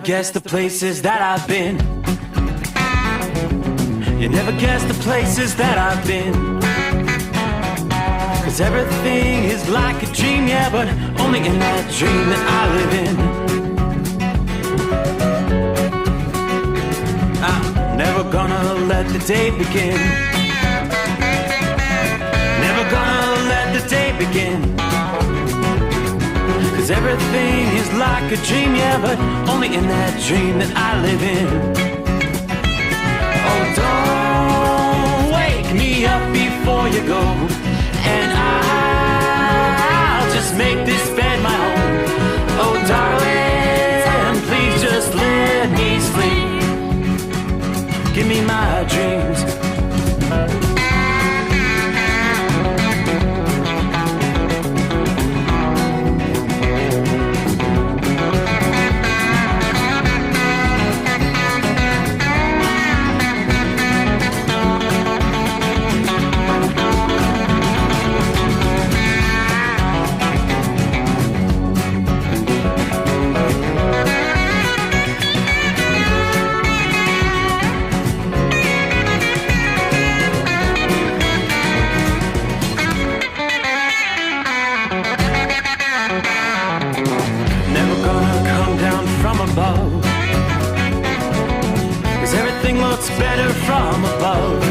guess the places that I've been. You never guess the places that I've been. 'Cause everything is like a dream, yeah, but only in that dream that I live in. I'm never gonna let the day begin. Never gonna let the day begin. 'Cause everything is like a dream, yeah, but only in that dream that I live in. Oh, don't wake me up before you go, and I'll just make this bed my home. Oh, darling, please just let me sleep. Give me my dreams. Better from above.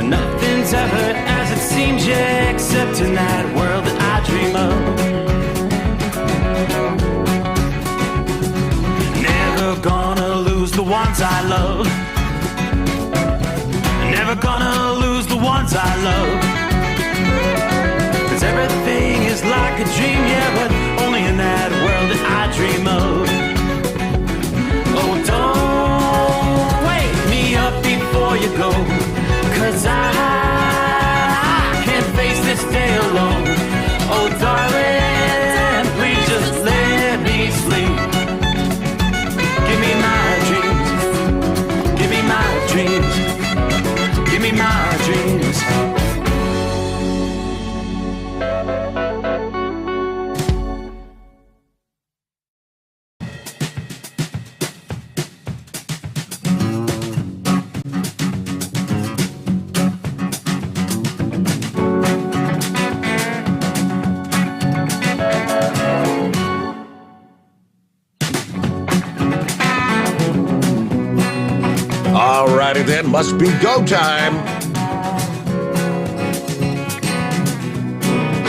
Nothing's ever as it seems, yeah, except in that world that I dream of. Never gonna lose the ones I love. Never gonna lose the ones I love. 'Cause everything is like a dream, yeah, but only in that world that I dream of. Oh, don't up before you go, 'cause I can't face this day alone. Oh, darling, please just let me sleep. Give me my dreams. Give me my dreams. Give me my dreams. Then must be go time.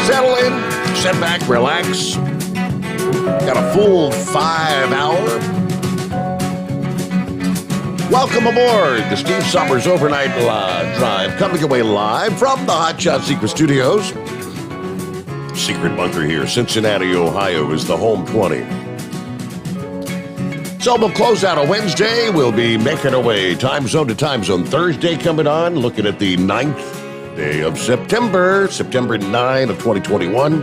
Settle in, sit back, relax. Got a full 5 hour. Welcome aboard the Steve Sommers Overnight Drive, coming away live from the Hot Shot Secret Studios. Secret bunker here, Cincinnati, Ohio is the home 20. So we'll close out a Wednesday. We'll be making our way time zone to time zone. Thursday coming on, looking at the 9th day of September, September 9 of 2021.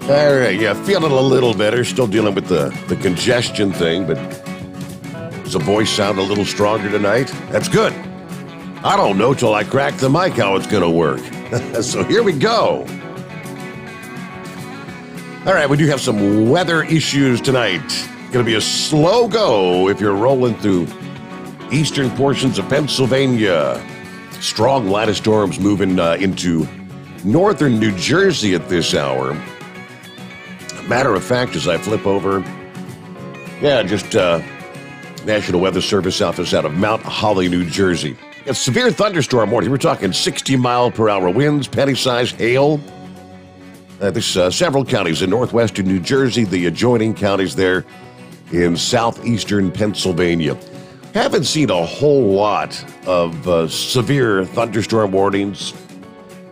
All right, yeah, feeling a little better. Still dealing with the congestion thing, but does the voice sound a little stronger tonight? That's good. I don't know till I crack the mic how it's going to work. So here we go. All right, we do have some weather issues tonight. Going to be a slow go if you're rolling through eastern portions of Pennsylvania. Strong lattice storms moving into northern New Jersey at this hour. Matter of fact, as I flip over, just National Weather Service office out of Mount Holly, New Jersey. A severe thunderstorm warning. We're talking 60-mile-per-hour winds, penny-sized hail. There's several counties in northwestern New Jersey, the adjoining counties there in southeastern Pennsylvania. Haven't seen a whole lot of severe thunderstorm warnings.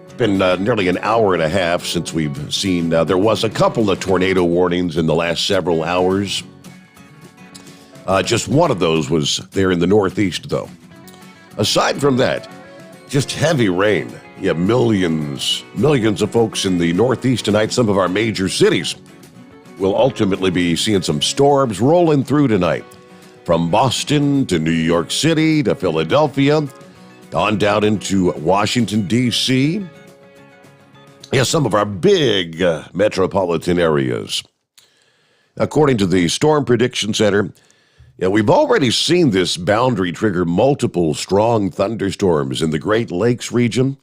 It's been nearly an hour and a half since we've seen. There was a couple of tornado warnings in the last several hours. Just one of those was there in the Northeast, though. Aside from that, just heavy rain. Yeah, millions of folks in the Northeast tonight. Some of our major cities will ultimately be seeing some storms rolling through tonight. From Boston to New York City to Philadelphia, on down into Washington, D.C. Yeah, some of our big metropolitan areas. According to the Storm Prediction Center, we've already seen this boundary trigger multiple strong thunderstorms in the Great Lakes region.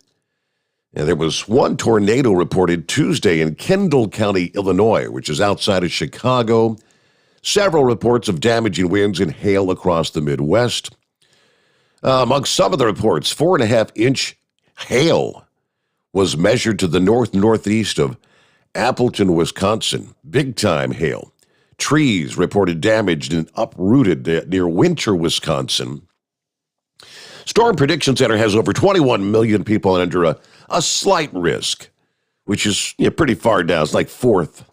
And there was one tornado reported Tuesday in Kendall County, Illinois, which is outside of Chicago. Several reports of damaging winds and hail across the Midwest. Among some of the reports, 4.5-inch hail was measured to the northeast of Appleton, Wisconsin. Big-time hail. Trees reported damaged and uprooted near Winter, Wisconsin. Storm Prediction Center has over 21 million people under a slight risk, which is pretty far down. It's like fourth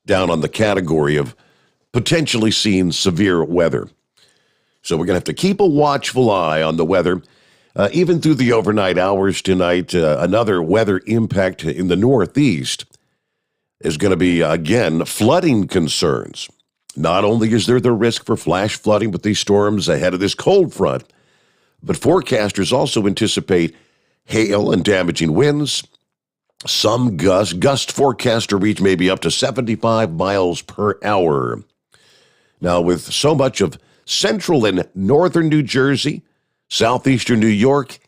down on the category of potentially seeing severe weather. So we're going to have to keep a watchful eye on the weather, even through the overnight hours tonight. Another weather impact in the Northeast is going to be, again, flooding concerns. Not only is there the risk for flash flooding with these storms ahead of this cold front, but forecasters also anticipate hail and damaging winds. Some gust forecast to reach maybe up to 75 miles per hour. Now, with so much of central and northern New Jersey, southeastern New York,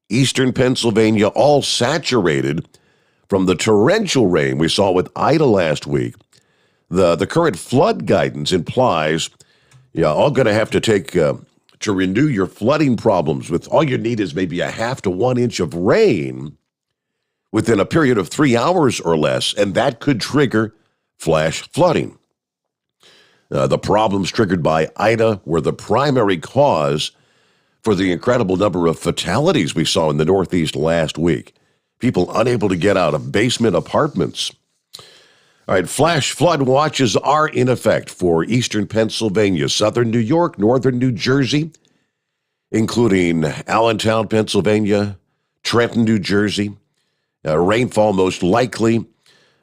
eastern Pennsylvania, all saturated from the torrential rain we saw with Ida last week, the current flood guidance implies all going to have to take to renew your flooding problems with all you need is maybe a half to 1 inch of rain within a period of 3 hours or less, and that could trigger flash flooding. The problems triggered by Ida were the primary cause for the incredible number of fatalities we saw in the Northeast last week. People unable to get out of basement apartments. All right, flash flood watches are in effect for eastern Pennsylvania, southern New York, northern New Jersey, including Allentown, Pennsylvania, Trenton, New Jersey. Rainfall most likely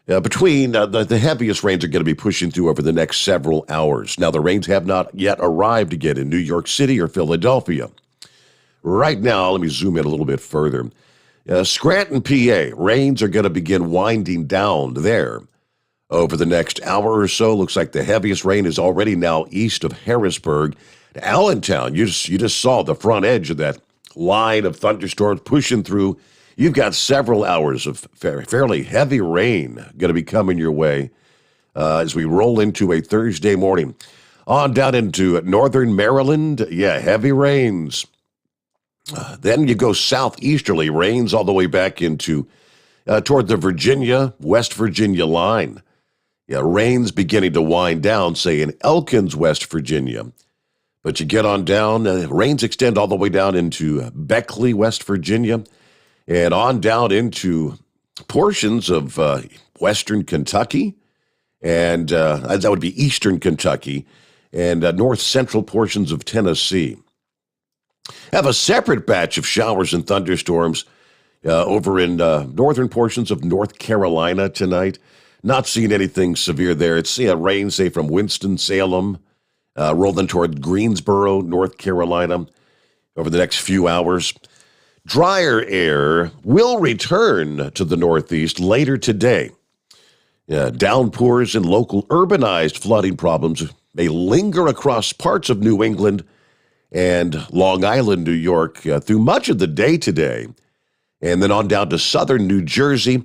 between the heaviest rains are going to be pushing through over the next several hours. Now, the rains have not yet arrived again in New York City or Philadelphia. Right now, let me zoom in a little bit further. Scranton, PA, rains are going to begin winding down there over the next hour or so. Looks like the heaviest rain is already now east of Harrisburg. Allentown, you just saw the front edge of that line of thunderstorms pushing through. You've got several hours of fairly heavy rain going to be coming your way as we roll into a Thursday morning. On down into northern Maryland, heavy rains. Then you go southeasterly, rains all the way back into toward the Virginia, West Virginia line. Rains beginning to wind down, say, in Elkins, West Virginia. But you get on down, rains extend all the way down into Beckley, West Virginia, and on down into portions of western Kentucky, and that would be eastern Kentucky, and north-central portions of Tennessee. Have a separate batch of showers and thunderstorms over in northern portions of North Carolina tonight. Not seeing anything severe there. It's rain, say, from Winston-Salem, rolling toward Greensboro, North Carolina, over the next few hours. Drier air will return to the Northeast later today. Downpours and local urbanized flooding problems may linger across parts of New England and Long Island, New York, through much of the day today, and then on down to southern New Jersey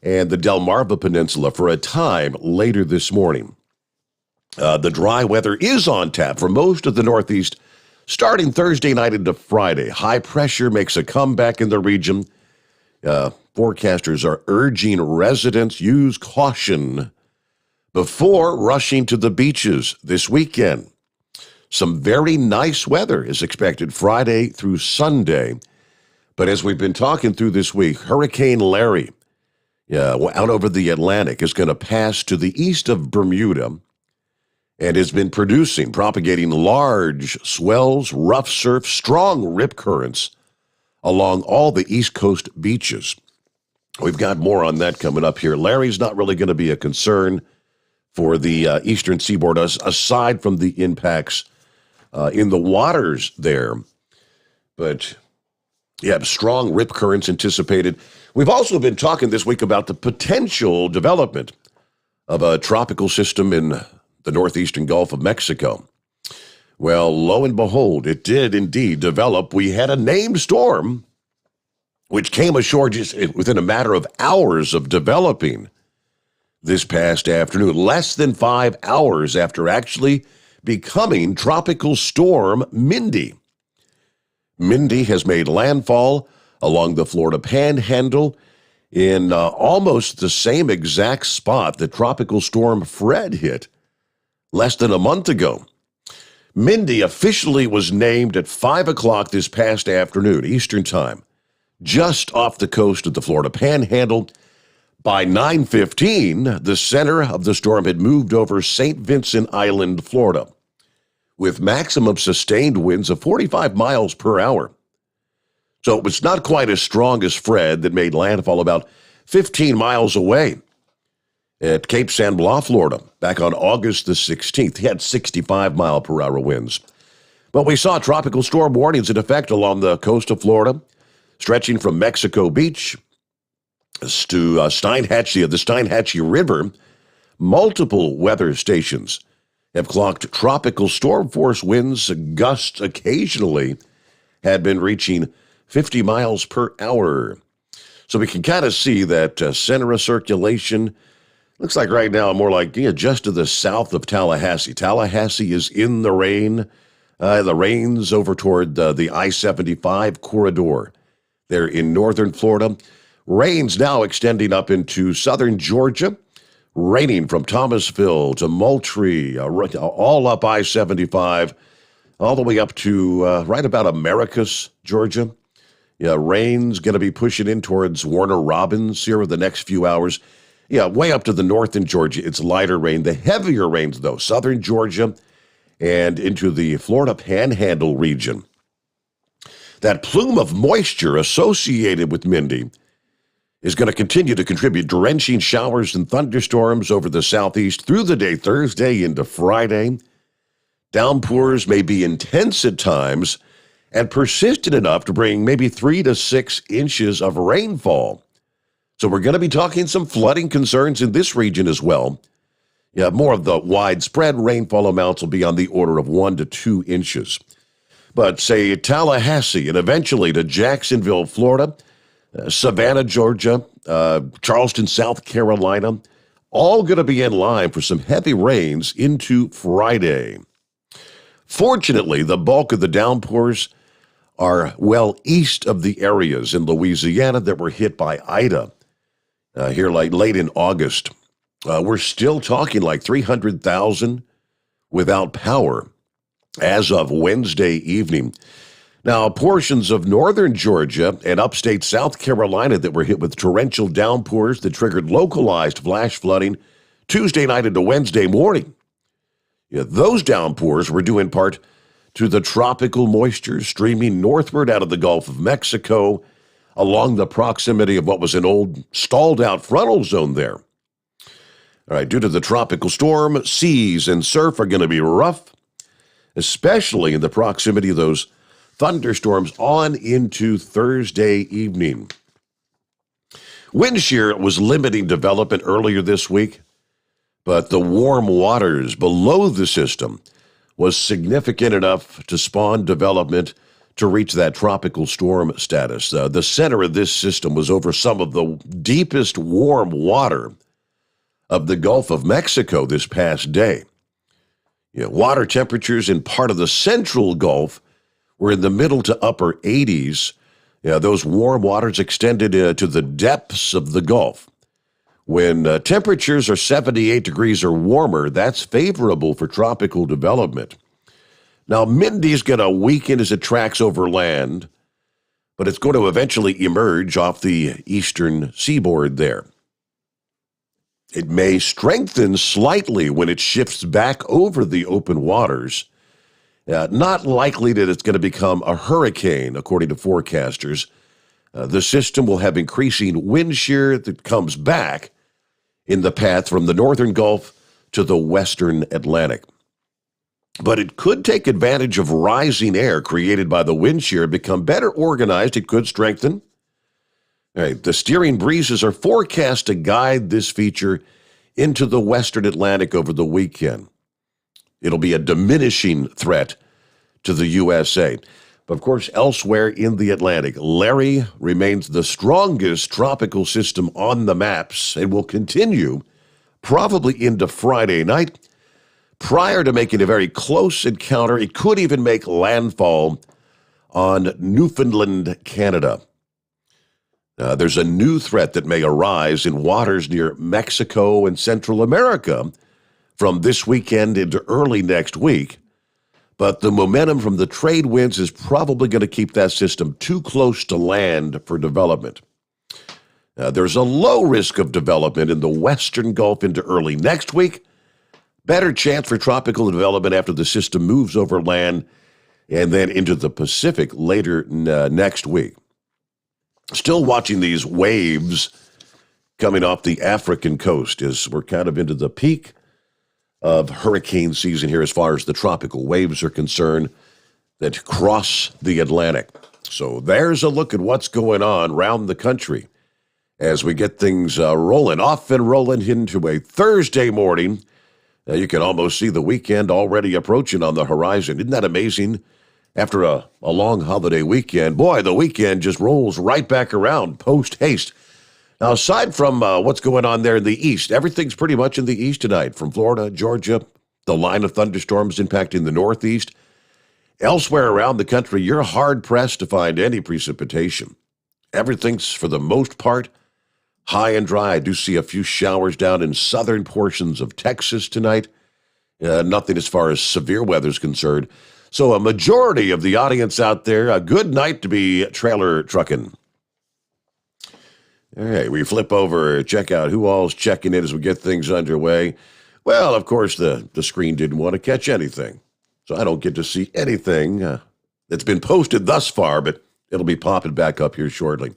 and the Delmarva Peninsula for a time later this morning. The dry weather is on tap for most of the Northeast starting Thursday night into Friday. High pressure makes a comeback in the region. Forecasters are urging residents use caution before rushing to the beaches this weekend. Some very nice weather is expected Friday through Sunday. But as we've been talking through this week, Hurricane Larry out over the Atlantic is going to pass to the east of Bermuda and has been propagating large swells, rough surf, strong rip currents along all the East Coast beaches. We've got more on that coming up here. Larry's not really going to be a concern for the eastern seaboard, aside from the impacts in the waters there. But strong rip currents anticipated. We've also been talking this week about the potential development of a tropical system in the northeastern Gulf of Mexico. Well, lo and behold, it did indeed develop. We had a named storm, which came ashore just within a matter of hours of developing this past afternoon, less than 5 hours after actually becoming Tropical Storm Mindy. Mindy has made landfall along the Florida Panhandle in almost the same exact spot that Tropical Storm Fred hit less than a month ago. Mindy officially was named at 5 o'clock this past afternoon, Eastern Time, just off the coast of the Florida Panhandle. By 9:15, the center of the storm had moved over St. Vincent Island, Florida, with maximum sustained winds of 45 miles per hour. So it was not quite as strong as Fred that made landfall about 15 miles away at Cape San Blas, Florida, back on August the 16th. He had 65 mile per hour winds. But we saw tropical storm warnings in effect along the coast of Florida, stretching from Mexico Beach to the Steinhatchee River. Multiple weather stations have clocked tropical storm force winds. Gusts occasionally had been reaching 50 miles per hour. So we can kind of see that center of circulation looks like right now more like just to the south of Tallahassee. Tallahassee is in the rain. The rain's over toward the I-75 corridor there in northern Florida. Rain's now extending up into southern Georgia, raining from Thomasville to Moultrie, all up I-75, all the way up to right about Americus, Georgia. Yeah, rain's going to be pushing in towards Warner Robins here over the next few hours. Yeah, way up to the north in Georgia, it's lighter rain. The heavier rains, though, southern Georgia and into the Florida Panhandle region. That plume of moisture associated with Mindy is going to continue to contribute drenching showers and thunderstorms over the southeast through the day, Thursday into Friday. Downpours may be intense at times and persistent enough to bring maybe 3 to 6 inches of rainfall. So we're going to be talking some flooding concerns in this region as well. Yeah, more of the widespread rainfall amounts will be on the order of 1 to 2 inches. But say Tallahassee and eventually to Jacksonville, Florida, Savannah, Georgia, Charleston, South Carolina, all going to be in line for some heavy rains into Friday. Fortunately, the bulk of the downpours are well east of the areas in Louisiana that were hit by Ida here like late in August. We're still talking like 300,000 without power as of Wednesday evening. Now, portions of northern Georgia and upstate South Carolina that were hit with torrential downpours that triggered localized flash flooding Tuesday night into Wednesday morning. Yeah, those downpours were due in part to the tropical moisture streaming northward out of the Gulf of Mexico along the proximity of what was an old stalled-out frontal zone there. All right, due to the tropical storm, seas and surf are going to be rough, especially in the proximity of those thunderstorms on into Thursday evening. Wind shear was limiting development earlier this week, but the warm waters below the system was significant enough to spawn development to reach that tropical storm status. The center of this system was over some of the deepest warm water of the Gulf of Mexico this past day. Water temperatures in part of the central Gulf were in the middle to upper 80s. Those warm waters extended to the depths of the Gulf. When temperatures are 78 degrees or warmer, that's favorable for tropical development. Now, Mindy's going to weaken as it tracks over land, but it's going to eventually emerge off the eastern seaboard there. It may strengthen slightly when it shifts back over the open waters. Not likely that it's going to become a hurricane, according to forecasters. The system will have increasing wind shear that comes back in the path from the northern Gulf to the western Atlantic. But it could take advantage of rising air created by the wind shear, become better organized. It could strengthen. All right, the steering breezes are forecast to guide this feature into the western Atlantic over the weekend. it'll be a diminishing threat to the USA. But of course, elsewhere in the Atlantic, Larry remains the strongest tropical system on the maps and will continue probably into Friday night. Prior to making a very close encounter, it could even make landfall on Newfoundland, Canada. There's a new threat that may arise in waters near Mexico and Central America from this weekend into early next week. But the momentum from the trade winds is probably going to keep that system too close to land for development. There's a low risk of development in the western Gulf into early next week. Better chance for tropical development after the system moves over land and then into the Pacific later next week. Still watching these waves coming off the African coast as we're kind of into the peak of hurricane season here as far as the tropical waves are concerned that cross the Atlantic. So there's a look at what's going on around the country as we get things rolling into a Thursday morning. You can almost see the weekend already approaching on the horizon. Isn't that amazing? After a long holiday weekend, boy, the weekend just rolls right back around post-haste. Now, aside from what's going on there in the east, everything's pretty much in the east tonight. From Florida, Georgia, the line of thunderstorms impacting the northeast. Elsewhere around the country, you're hard-pressed to find any precipitation. Everything's, for the most part, high and dry. I do see a few showers down in southern portions of Texas tonight. Nothing as far as severe weather is concerned. So a majority of the audience out there, a good night to be trailer trucking. All right, we flip over, check out who all's checking in as we get things underway. Well, of course, the screen didn't want to catch anything, so I don't get to see anything that's been posted thus far, but it'll be popping back up here shortly.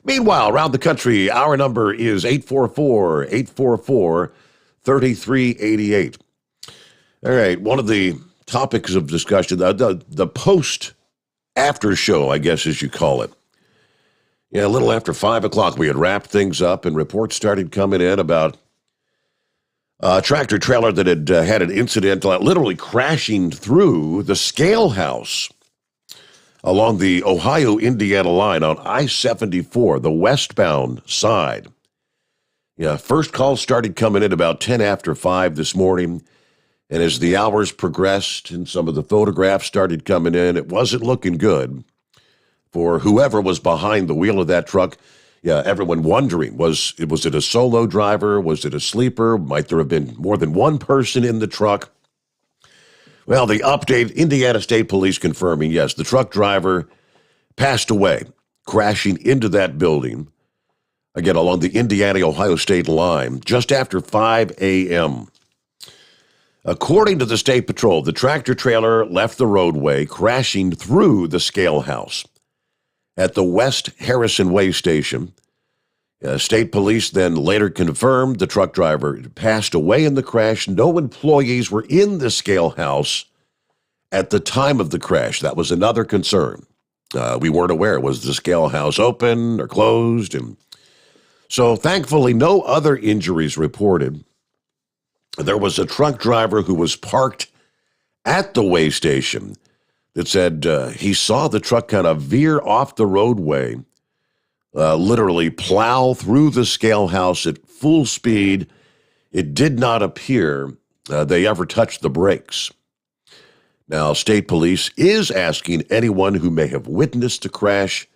Meanwhile, around the country, our number is 844-844-3388. All right, one of the topics of discussion, the post-after show, I guess as you call it. Yeah, a little after 5 o'clock, we had wrapped things up, and reports started coming in about a tractor-trailer that had had an incident literally crashing through the scale house along the Ohio-Indiana line on I-74, the westbound side. Yeah, first call started coming in about 10 after 5 this morning, and as the hours progressed and some of the photographs started coming in, it wasn't looking good for whoever was behind the wheel of that truck. Yeah, everyone wondering, was it a solo driver? Was it a sleeper? Might there have been more than one person in the truck? Well, the update, Indiana State Police confirming, yes, the truck driver passed away, crashing into that building, again, along the Indiana-Ohio State line, just after 5 a.m. According to the State Patrol, the tractor-trailer left the roadway, crashing through the scale house at the West Harrison Way station. State police then later confirmed the truck driver passed away in the crash. No employees were in the scale house at the time of the crash. That was another concern. We weren't aware. Was the scale house open or closed? And so thankfully, no other injuries reported. There was a truck driver who was parked at the way station that said he saw the truck kind of veer off the roadway, literally plow through the scale house at full speed. It did not appear they ever touched the brakes. Now, state police is asking anyone who may have witnessed the crash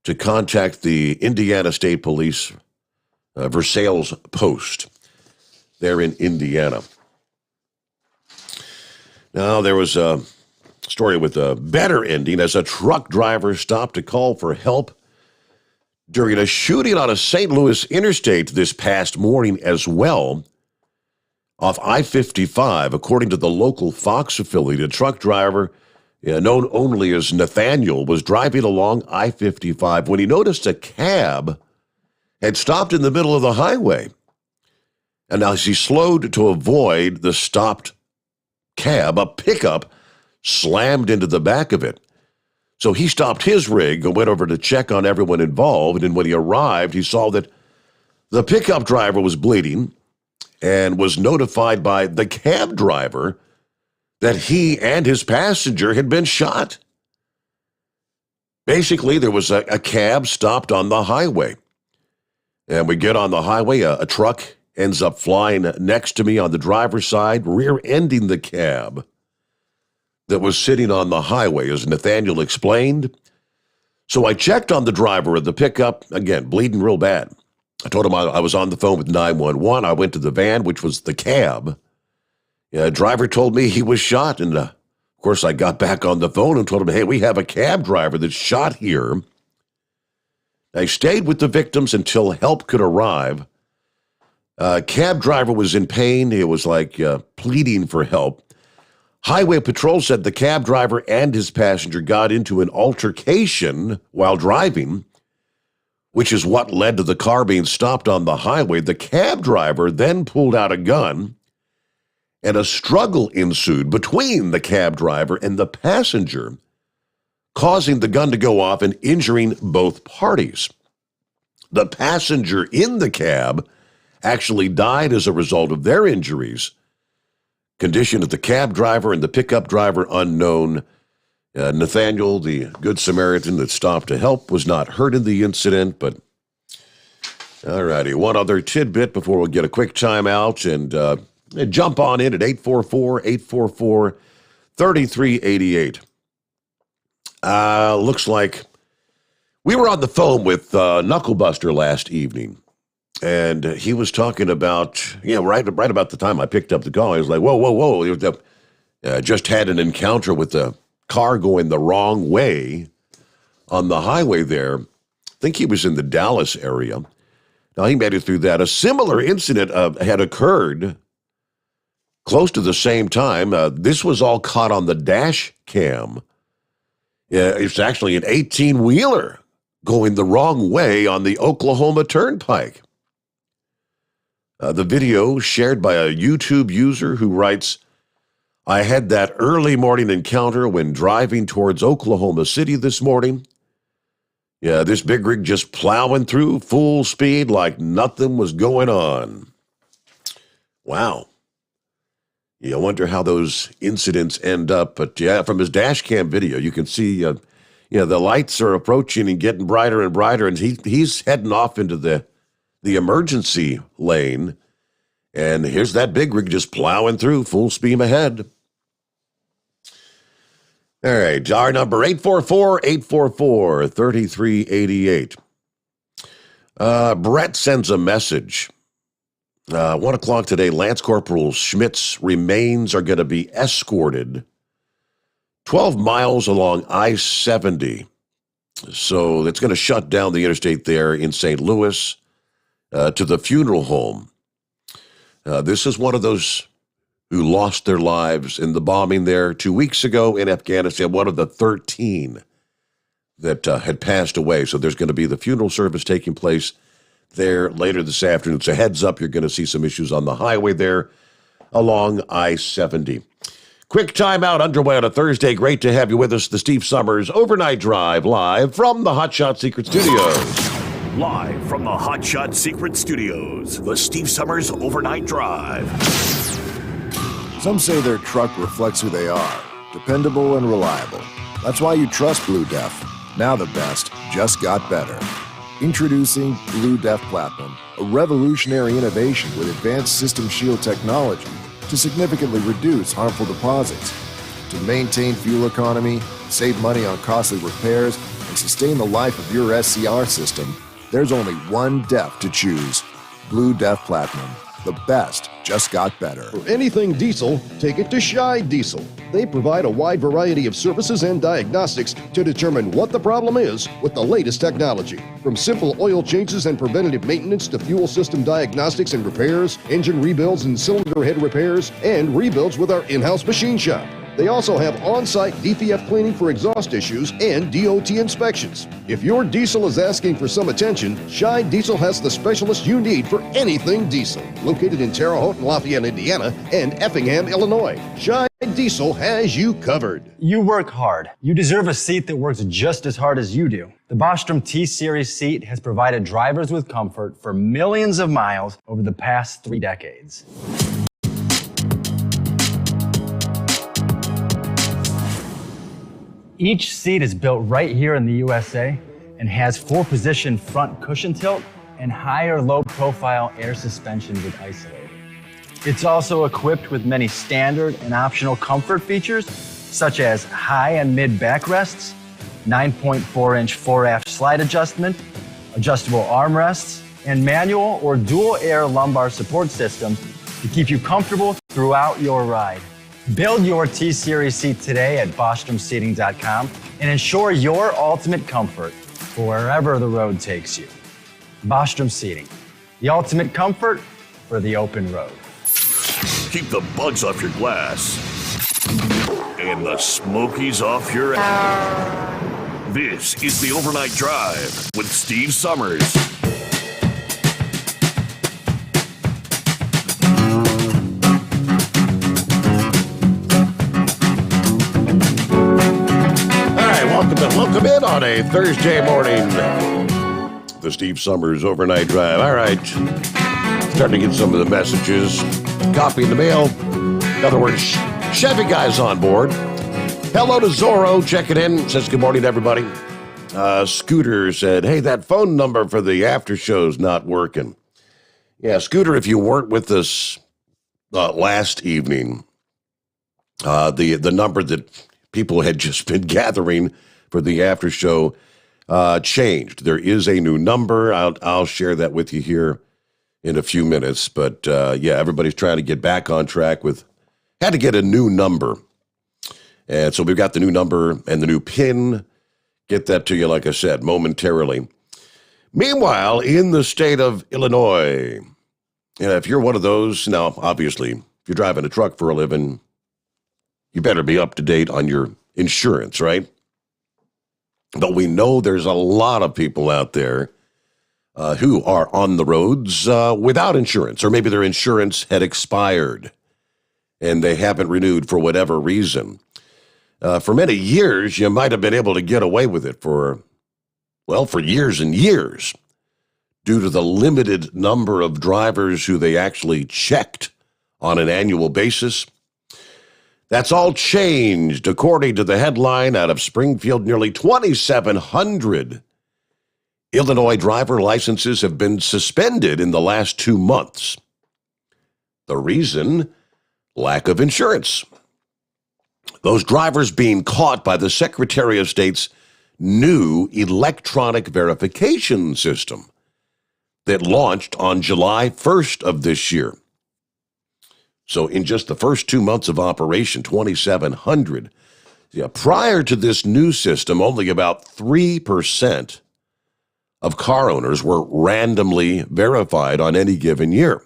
to contact the Indiana State Police Versailles Post there in Indiana. Now, there was a story with a better ending as a truck driver stopped to call for help during a shooting on a St. Louis interstate this past morning as well. Off I-55, according to the local Fox affiliate, a truck driver known only as Nathaniel was driving along I-55 when he noticed a cab had stopped in the middle of the highway. And as he slowed to avoid the stopped cab, a pickup slammed into the back of it. So he stopped his rig and went over to check on everyone involved. And when he arrived, he saw that the pickup driver was bleeding and was notified by the cab driver that he and his passenger had been shot. Basically, there was a cab stopped on the highway. And we get on the highway, a truck ends up flying next to me on the driver's side, rear-ending the cab that was sitting on the highway, as Nathaniel explained. So I checked on the driver of the pickup, again, bleeding real bad. I told him I was on the phone with 911. I went to the van, which was the cab. Driver told me he was shot, and of course I got back on the phone and told him, hey, we have a cab driver that's shot here. I stayed with the victims until help could arrive. Cab driver was in pain. It was like pleading for help. Highway Patrol said the cab driver and his passenger got into an altercation while driving, which is what led to the car being stopped on the highway. The cab driver then pulled out a gun, and a struggle ensued between the cab driver and the passenger, causing the gun to go off and injuring both parties. The passenger in the cab actually died as a result of their injuries. Condition of the cab driver and the pickup driver unknown. Nathaniel, the Good Samaritan that stopped to help, was not hurt in the incident, but all righty. One other tidbit before we get a quick timeout and jump on in at 844-844-3388. Looks like we were on the phone with Knucklebuster last evening, and he was talking about, right about the time I picked up the call, he was like, whoa. Just had an encounter with the car going the wrong way on the highway there. I think he was in the Dallas area. Now, he made it through that. A similar incident had occurred close to the same time. This was all caught on the dash cam. It's actually an 18-wheeler going the wrong way on the Oklahoma Turnpike. The video shared by a YouTube user who writes, I had that early morning encounter when driving towards Oklahoma City this morning. This big rig just plowing through full speed like nothing was going on. Wow. I wonder how those incidents end up. But from his dash cam video, you can see, the lights are approaching and getting brighter and brighter, and he's heading off into the emergency lane. And here's that big rig just plowing through full steam ahead. All right, our number 844-844-3388. Brett sends a message. 1 o'clock today, Lance Corporal Schmidt's remains are going to be escorted 12 miles along I-70. So it's going to shut down the interstate there in St. Louis to the funeral home. This is one of those who lost their lives in the bombing there 2 weeks ago in Afghanistan, one of the 13 that had passed away. So there's going to be the funeral service taking place there later this afternoon. So heads up, you're going to see some issues on the highway there along I-70. Quick timeout underway on a Thursday. Great to have you with us. The Steve Sommers Overnight Drive live from the Hot Shot Secret Studios. Live from the Hot Shot Secret Studios, the Steve Sommers Overnight Drive. Some say their truck reflects who they are, dependable and reliable. That's why you trust Blue Def. Now the best just got better. Introducing Blue Def Platinum, a revolutionary innovation with advanced system shield technology to significantly reduce harmful deposits. To maintain fuel economy, save money on costly repairs, and sustain the life of your SCR system, there's only one DEF to choose. Blue Def Platinum. The best just got better. For anything diesel, take it to Scheid Diesel. They provide a wide variety of services and diagnostics to determine what the problem is with the latest technology. From simple oil changes and preventative maintenance to fuel system diagnostics and repairs, engine rebuilds and cylinder head repairs, and rebuilds with our in-house machine shop. They also have on-site DPF cleaning for exhaust issues and DOT inspections. If your diesel is asking for some attention, Scheid Diesel has the specialist you need for anything diesel. Located in Terre Haute and Lafayette, Indiana, and Effingham, Illinois, Scheid Diesel has you covered. You work hard. You deserve a seat that works just as hard as you do. The Bostrom T-Series seat has provided drivers with comfort for millions of miles over the past 3 decades. Each seat is built right here in the USA and has 4-position front cushion tilt and higher low-profile air suspension with isolator. It's also equipped with many standard and optional comfort features, such as high and mid backrests, 9.4-inch 4-aft slide adjustment, adjustable armrests, and manual or dual air lumbar support systems to keep you comfortable throughout your ride. Build your T-Series seat today at BostromSeating.com and ensure your ultimate comfort for wherever the road takes you. Bostrom Seating, the ultimate comfort for the open road. Keep the bugs off your glass and the smokies off your ass. This is the Overnight Drive with Steve Sommers. Welcome in on a Thursday morning. The Steve Sommers Overnight Drive. All right. Starting to get some of the messages. Copy in the mail. In other words, Chevy guys on board. Hello to Zorro. Checking in. Says good morning to everybody. Scooter said, hey, that phone number for the after show's not working. Yeah, Scooter, if you weren't with us last evening, the number that people had just been gathering for the after show changed. There is a new number. I'll share that with you here in a few minutes. But yeah, everybody's trying to get back on track had to get a new number. And so we've got the new number and the new PIN. Get that to you, like I said, momentarily. Meanwhile, in the state of Illinois, if you're one of those, now, obviously, if you're driving a truck for a living, you better be up to date on your insurance, right? But we know there's a lot of people out there who are on the roads without insurance, or maybe their insurance had expired and they haven't renewed for whatever reason. For many years, you might have been able to get away with it for years and years due to the limited number of drivers who they actually checked on an annual basis. That's all changed. According to the headline out of Springfield, nearly 2,700 Illinois driver licenses have been suspended in the last 2 months. The reason? Lack of insurance. Those drivers being caught by the Secretary of State's new electronic verification system that launched on July 1st of this year. So in just the first 2 months of operation, 2,700. Yeah, prior to this new system, only about 3% of car owners were randomly verified on any given year.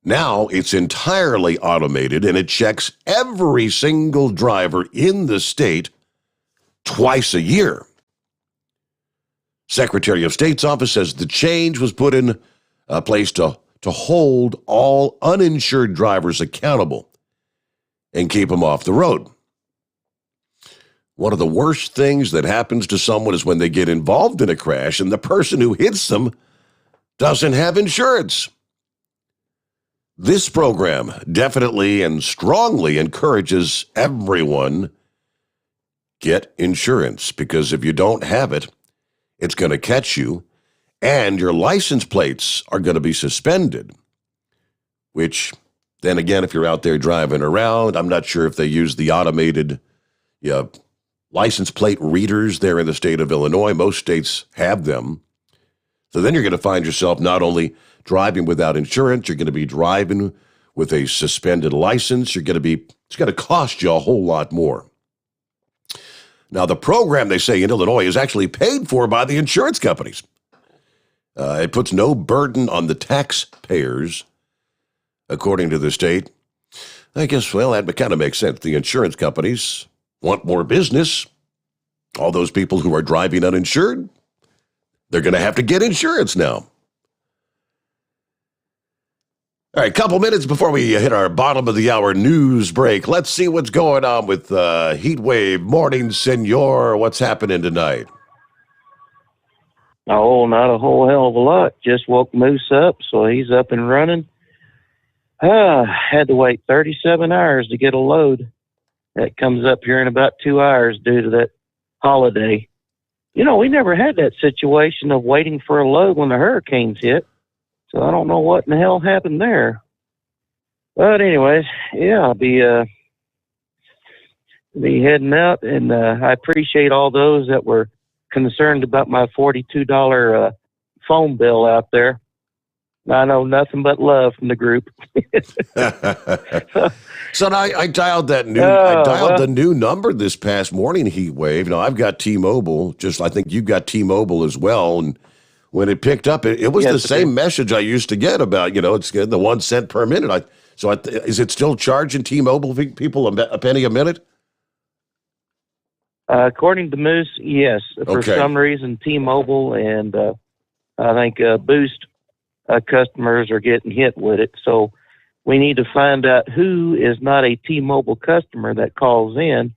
Now it's entirely automated, and it checks every single driver in the state twice a year. Secretary of State's office says the change was put in place to hold all uninsured drivers accountable and keep them off the road. One of the worst things that happens to someone is when they get involved in a crash and the person who hits them doesn't have insurance. This program definitely and strongly encourages everyone get insurance, because if you don't have it, it's going to catch you. And your license plates are going to be suspended, which then again, if you're out there driving around, I'm not sure if they use the automated license plate readers there in the state of Illinois. Most states have them. So then you're going to find yourself not only driving without insurance, you're going to be driving with a suspended license. It's going to cost you a whole lot more. Now, the program, they say in Illinois, is actually paid for by the insurance companies. It puts no burden on the taxpayers, according to the state. I guess, well, that kind of makes sense. The insurance companies want more business. All those people who are driving uninsured, they're going to have to get insurance now. All right, a couple minutes before we hit our bottom of the hour news break, let's see what's going on with Heat Wave. Morning, Senor. What's happening tonight? Oh, not a whole hell of a lot. Just woke Moose up, so he's up and running. Had to wait 37 hours to get a load. that comes up here in about 2 hours due to that holiday. We never had that situation of waiting for a load when the hurricanes hit. So I don't know what in the hell happened there. But anyways, yeah, I'll be heading out, and I appreciate all those that were concerned about my $42 phone bill out there. I know nothing but love from the group. So I dialed that new. I dialed the new number this past morning, Heatwave. I've got T-Mobile. I think you've got T-Mobile as well. And when it picked up, it was the same message I used to get about it's good, the 1 cent per minute. Is it still charging T-Mobile people a penny a minute? According to Moose, yes. For some reason, T-Mobile and I think Boost customers are getting hit with it. So we need to find out who is not a T-Mobile customer that calls in,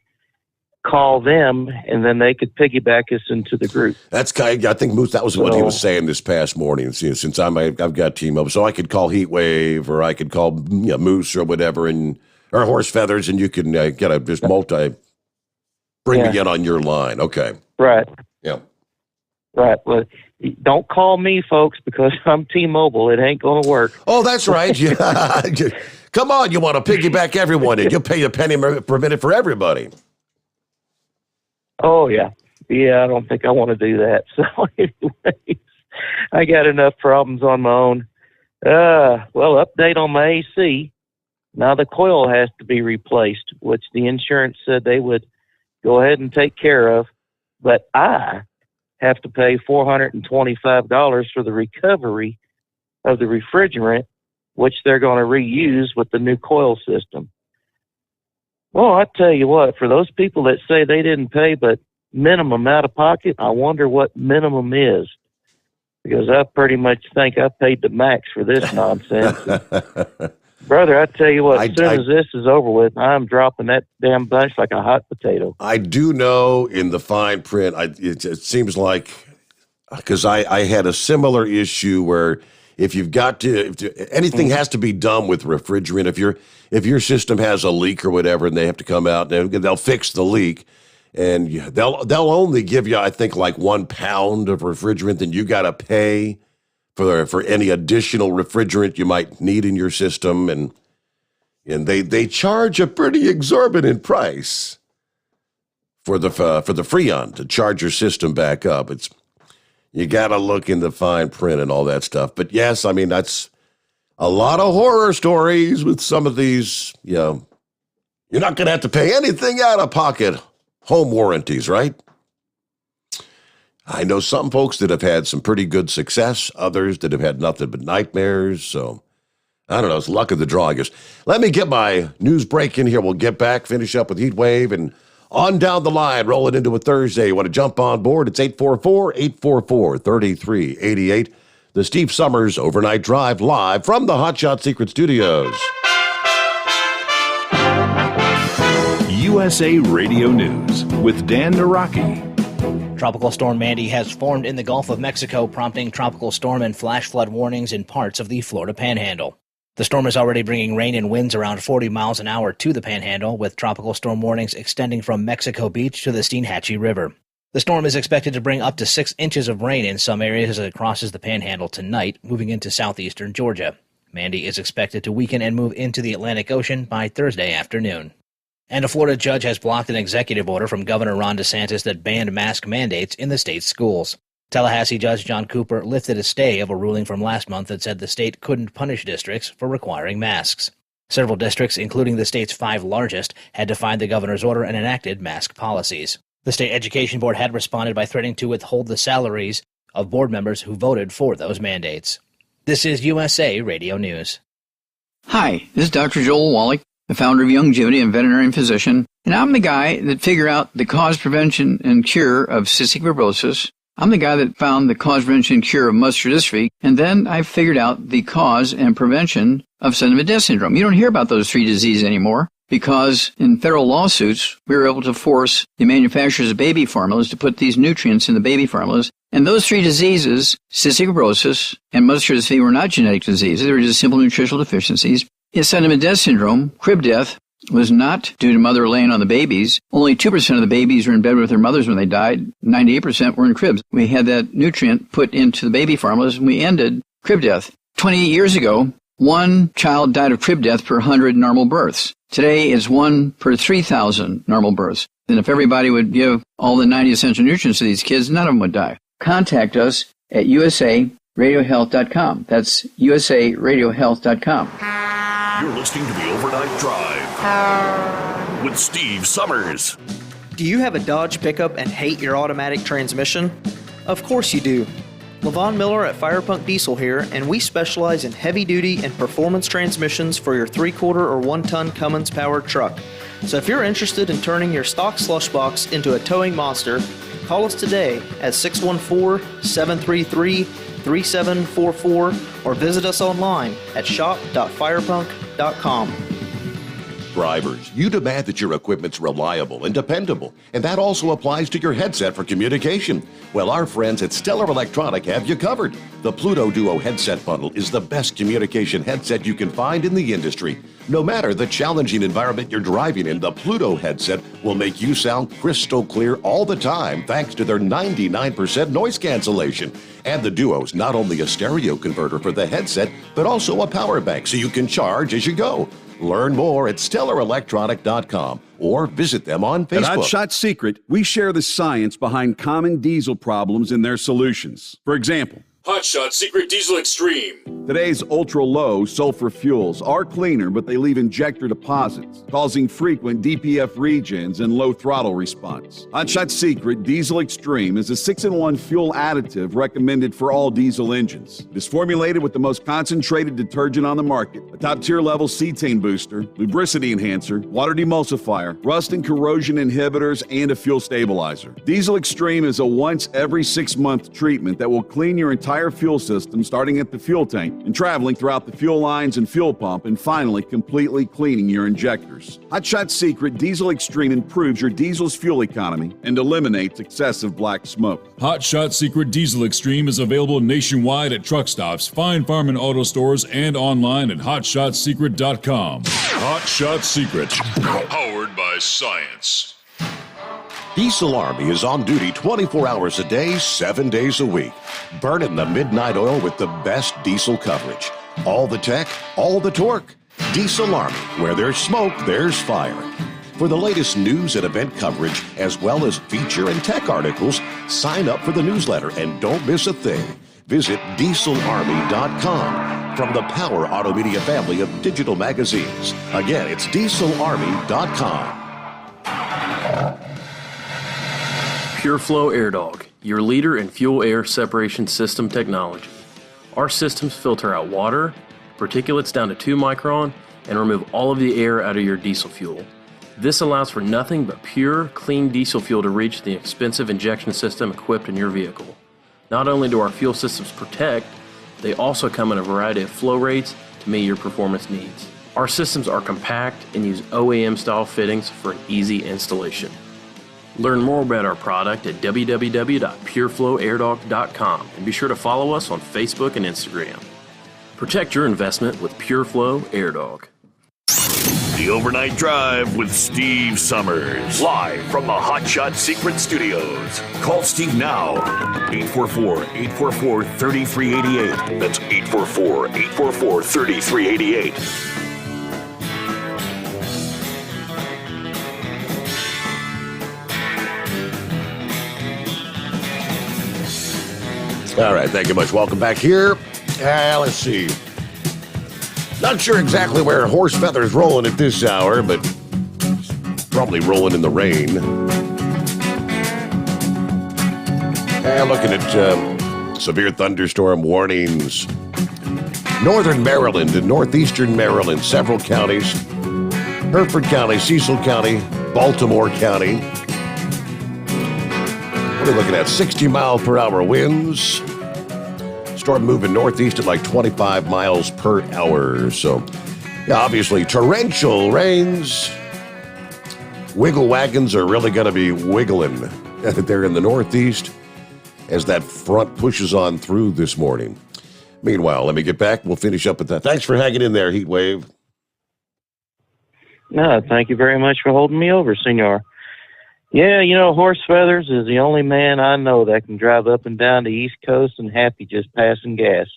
call them, and then they could piggyback us into the group. I think Moose, that was what he was saying this past morning. Since I've got T-Mobile, so I could call Heatwave, or I could call Moose or whatever, or Horse Feathers, and you can get a just bring me in on your line. Okay. Right. Yeah. Right. Well, don't call me, folks, because I'm T-Mobile. It ain't going to work. Oh, that's right. Yeah. Come on, you want to piggyback everyone, and you'll pay a penny per minute for everybody. Oh, yeah. Yeah, I don't think I want to do that. So, anyways, I got enough problems on my own. Well, update on my AC. Now the coil has to be replaced, which the insurance said they would go ahead and take care of. But I have to pay $425 for the recovery of the refrigerant, which they're going to reuse with the new coil system. Well, I tell you what, for those people that say they didn't pay but minimum out of pocket, I wonder what minimum is. Because I pretty much think I paid the max for this nonsense. Brother, I tell you what, as soon as this is over with, I'm dropping that damn bunch like a hot potato. I do know in the fine print, it seems like, because I had a similar issue where if anything has to be done with refrigerant, if your system has a leak or whatever, and they have to come out and they'll fix the leak, and they'll only give you, I think, like 1 pound of refrigerant, then you got to pay for any additional refrigerant you might need in your system, and they charge a pretty exorbitant price for the Freon to charge your system back up. You got to look in the fine print and all that stuff. But yes, I mean, that's a lot of horror stories with some of these. You're not going to have to pay anything out of pocket home warranties, right? I know some folks that have had some pretty good success, others that have had nothing but nightmares. So, I don't know, it's luck of the draw, I guess. Let me get my news break in here. We'll get back, finish up with Heatwave, and on down the line, roll it into a Thursday. You want to jump on board? It's 844-844-3388. The Steve Sommers Overnight Drive, live from the Hotshot Secret Studios. USA Radio News with Dan Naraki. Tropical Storm Mandy has formed in the Gulf of Mexico, prompting tropical storm and flash flood warnings in parts of the Florida Panhandle. The storm is already bringing rain and winds around 40 miles an hour to the Panhandle, with tropical storm warnings extending from Mexico Beach to the Steinhatchee River. The storm is expected to bring up to 6 inches of rain in some areas as it crosses the Panhandle tonight, moving into southeastern Georgia. Mandy is expected to weaken and move into the Atlantic Ocean by Thursday afternoon. And a Florida judge has blocked an executive order from Governor Ron DeSantis that banned mask mandates in the state's schools. Tallahassee Judge John Cooper lifted a stay of a ruling from last month that said the state couldn't punish districts for requiring masks. Several districts, including the state's 5 largest, had defied the governor's order and enacted mask policies. The state education board had responded by threatening to withhold the salaries of board members who voted for those mandates. This is USA Radio News. Hi, this is Dr. Joel Wallach, the founder of Youngevity and veterinarian physician, and I'm the guy that figured out the cause, prevention, and cure of cystic fibrosis. I'm the guy that found the cause, prevention, and cure of muscular dystrophy, and then I figured out the cause and prevention of sudden death syndrome. You don't hear about those 3 diseases anymore because in federal lawsuits, we were able to force the manufacturers of baby formulas to put these nutrients in the baby formulas. And those 3 diseases, cystic fibrosis and muscular dystrophy, were not genetic diseases. They were just simple nutritional deficiencies. It's sudden death syndrome, crib death, was not due to mother laying on the babies. Only 2% of the babies were in bed with their mothers when they died. 98% were in cribs. We had that nutrient put into the baby formulas, and we ended crib death. 28 years ago, 1 child died of crib death per 100 normal births. Today, it's 1 per 3,000 normal births. And if everybody would give all the 90 essential nutrients to these kids, none of them would die. Contact us at usaradiohealth.com. That's usaradiohealth.com. You're listening to the Overnight Drive with Steve Sommers. Do you have a Dodge pickup and hate your automatic transmission? Of course you do. LaVon Miller at Firepunk Diesel here, and we specialize in heavy-duty and performance transmissions for your 3-quarter or 1-ton Cummins-powered truck. So if you're interested in turning your stock slush box into a towing monster, call us today at 614-733-3744 or visit us online at shop.firepunk.com. Drivers, you demand that your equipment's reliable and dependable, and that also applies to your headset for communication. Well, our friends at Stellar Electronic have you covered. The Pluto Duo headset bundle is the best communication headset you can find in the industry. No matter the challenging environment you're driving in, the Pluto headset will make you sound crystal clear all the time thanks to their 99% noise cancellation. And the Duo's not only a stereo converter for the headset, but also a power bank so you can charge as you go. Learn more at StellarElectronic.com or visit them on Facebook. At Hot Shot Secret, we share the science behind common diesel problems and their solutions. For example, Hot Shot Secret Diesel Extreme. Today's ultra-low sulfur fuels are cleaner, but they leave injector deposits, causing frequent DPF regens and low throttle response. Hot Shot Secret Diesel Extreme is a 6-in-1 fuel additive recommended for all diesel engines. It is formulated with the most concentrated detergent on the market, a top-tier level cetane booster, lubricity enhancer, water demulsifier, rust and corrosion inhibitors, and a fuel stabilizer. Diesel Extreme is a once every 6-month treatment that will clean your entire fuel system, starting at the fuel tank and traveling throughout the fuel lines and fuel pump, and finally completely cleaning your injectors. Hot Shot Secret Diesel Extreme improves your diesel's fuel economy and eliminates excessive black smoke. Hot Shot Secret Diesel Extreme is available nationwide at truck stops, fine farm and auto stores, and online at hotshotsecret.com. Hot Shot Secret, powered by science. Diesel Army is on duty 24 hours a day, 7 days a week. Burning the midnight oil with the best diesel coverage. All the tech, all the torque. Diesel Army, where there's smoke, there's fire. For the latest news and event coverage, as well as feature and tech articles, sign up for the newsletter and don't miss a thing. Visit dieselarmy.com from the Power Auto Media family of digital magazines. Again, it's dieselarmy.com. PureFlow Air Dog, your leader in fuel air separation system technology. Our systems filter out water, particulates down to 2 micron, and remove all of the air out of your diesel fuel. This allows for nothing but pure, clean diesel fuel to reach the expensive injection system equipped in your vehicle. Not only do our fuel systems protect, they also come in a variety of flow rates to meet your performance needs. Our systems are compact and use OEM-style fittings for an easy installation. Learn more about our product at www.pureflowairdog.com and be sure to follow us on Facebook and Instagram. Protect your investment with PureFlow Air Dog. The Overnight Drive with Steve Sommers. Live from the Hot Shot Secret Studios. Call Steve now. 844-844-3388. That's 844-844-3388. All right, thank you much. Welcome back here. Let's see. Not sure exactly where horse feathers rolling at this hour, but probably rolling in the rain. Looking at severe thunderstorm warnings. Northern Maryland and northeastern Maryland, several counties. Hertford County, Cecil County, Baltimore County. We're looking at 60-mile-per-hour winds. Storm moving northeast at like 25 miles per hour. So, yeah, obviously, torrential rains. Wiggle wagons are really going to be wiggling there in the northeast as that front pushes on through this morning. Meanwhile, let me get back. We'll finish up with that. Thanks for hanging in there, Heat Wave. No, thank you very much for holding me over, senor. Yeah, Horse Feathers is the only man I know that can drive up and down the East Coast and happy just passing gas.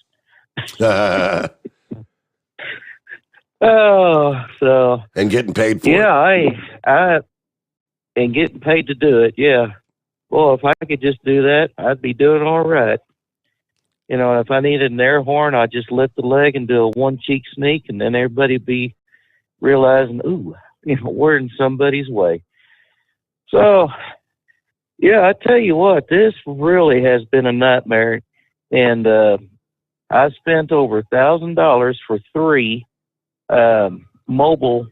Oh, so. And getting paid for it. Yeah, and getting paid to do it, yeah. Well, if I could just do that, I'd be doing all right. If I needed an air horn, I'd just lift the leg and do a one-cheek sneak, and then everybody'd be realizing, ooh, we're in somebody's way. So, yeah, I tell you what, this really has been a nightmare. And I spent over $1,000 for 3 mobile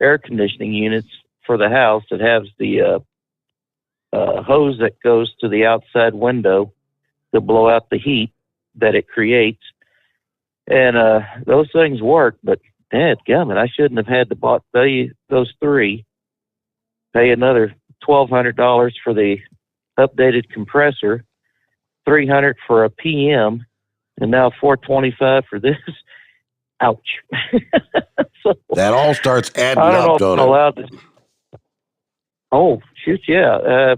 air conditioning units for the house that has the hose that goes to the outside window to blow out the heat that it creates. And those things work, but dadgummit, I shouldn't have had to buy those 3, pay another $1,200 for the updated compressor, $300 for a PM, and now $425 for this. Ouch. So, that all starts adding up, don't it? Oh, shoot, yeah.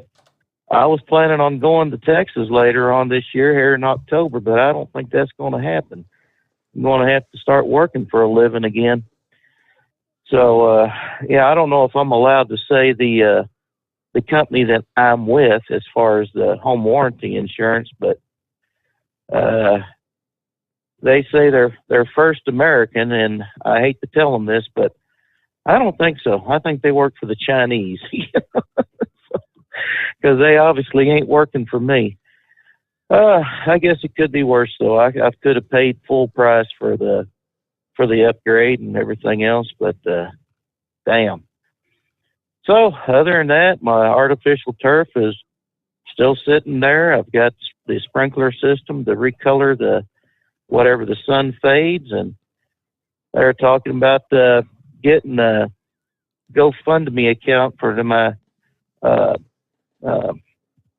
I was planning on going to Texas later on this year here in October, but I don't think that's going to happen. I'm going to have to start working for a living again. So, I don't know if I'm allowed to say the company that I'm with as far as the home warranty insurance, but they say they're first American, and I hate to tell them this, but I don't think so. I think they work for the Chinese, because they obviously ain't working for me. I guess it could be worse though. I could have paid full price for the upgrade and everything else, but damn. So other than that, my artificial turf is still sitting there. I've got the sprinkler system to recolor whatever the sun fades, and they're talking about getting a GoFundMe account for my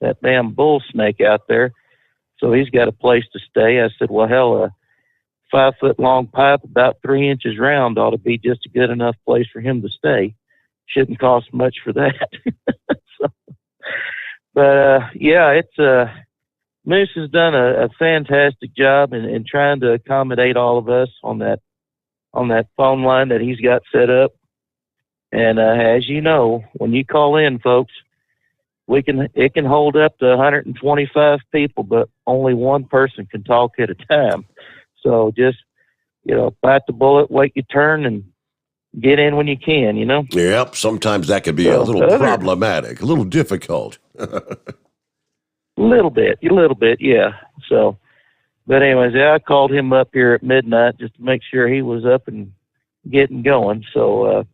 that damn bull snake out there. So he's got a place to stay. I said, well, hell, a 5-foot long pipe about 3 inches round ought to be just a good enough place for him to stay. Shouldn't cost much for that. It's Moose has done a fantastic job in trying to accommodate all of us on that phone line that he's got set up. And as you know, when you call in, folks, it can hold up to 125 people, but only one person can talk at a time. So just, bite the bullet, wait your turn, and get in when you can, Yep, sometimes that could be a little problematic, a little difficult. A little bit, yeah. So, but anyways, I called him up here at midnight just to make sure he was up and getting going. So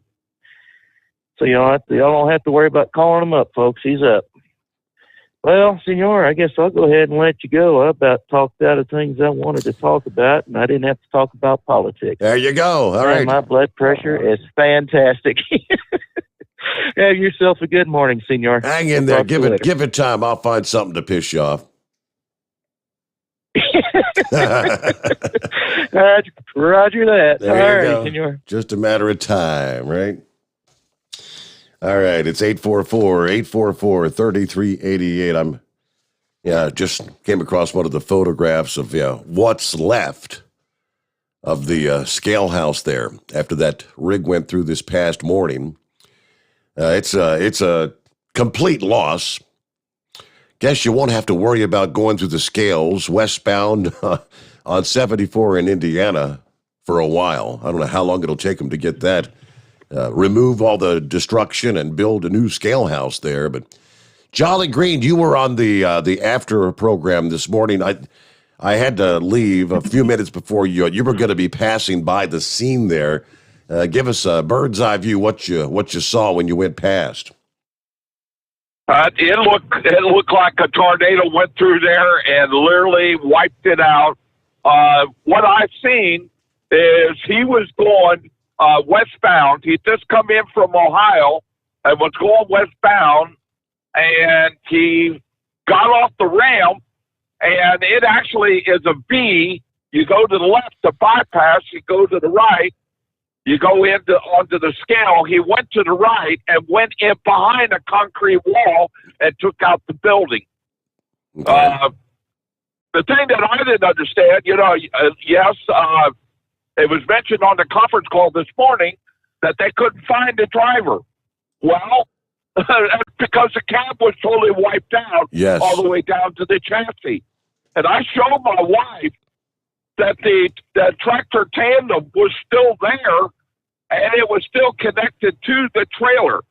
y'all don't have to worry about calling him up, folks. He's up. Well, senor, I guess I'll go ahead and let you go. I about talked out of things I wanted to talk about, and I didn't have to talk about politics. There you go. All right. My blood pressure is fantastic. Have yourself a good morning, senor. Hang in there. Give it time. I'll find something to piss you off. Roger that. There All you right, go. senor. Just a matter of time, right? All right, it's 844-844-3388. Just came across one of the photographs of what's left of the scale house there after that rig went through this past morning. It's a complete loss. Guess you won't have to worry about going through the scales westbound on 74 in Indiana for a while. I don't know how long it'll take them to get that. Remove all the destruction and build a new scale house there. But Jolly Green, you were on the after program this morning. I had to leave a few minutes before you were going to be passing by the scene there. Give us a bird's eye view what you saw when you went past. It looked like a tornado went through there and literally wiped it out. What I've seen is he was going westbound. He just come in from Ohio and was going westbound, and he got off the ramp, and it actually is a V. You go to the left to bypass, you go to the right, You go onto the scale. He went to the right and went in behind a concrete wall and took out the building. Okay. The thing that I didn't understand, yes, it was mentioned on the conference call this morning that they couldn't find the driver. Well, because the cab was totally wiped out all the way down to the chassis. And I showed my wife that the tractor tandem was still there, and it was still connected to the trailer,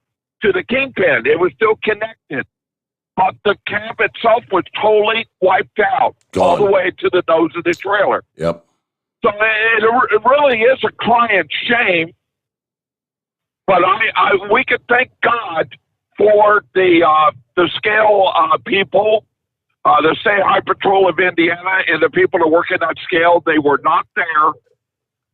to the kingpin. It was still connected. But the cab itself was totally wiped out all the way to the nose of the trailer. Yep. So it really is a client shame. But we could thank God for the scale people, the State High Patrol of Indiana, and the people that work in that scale. They were not there.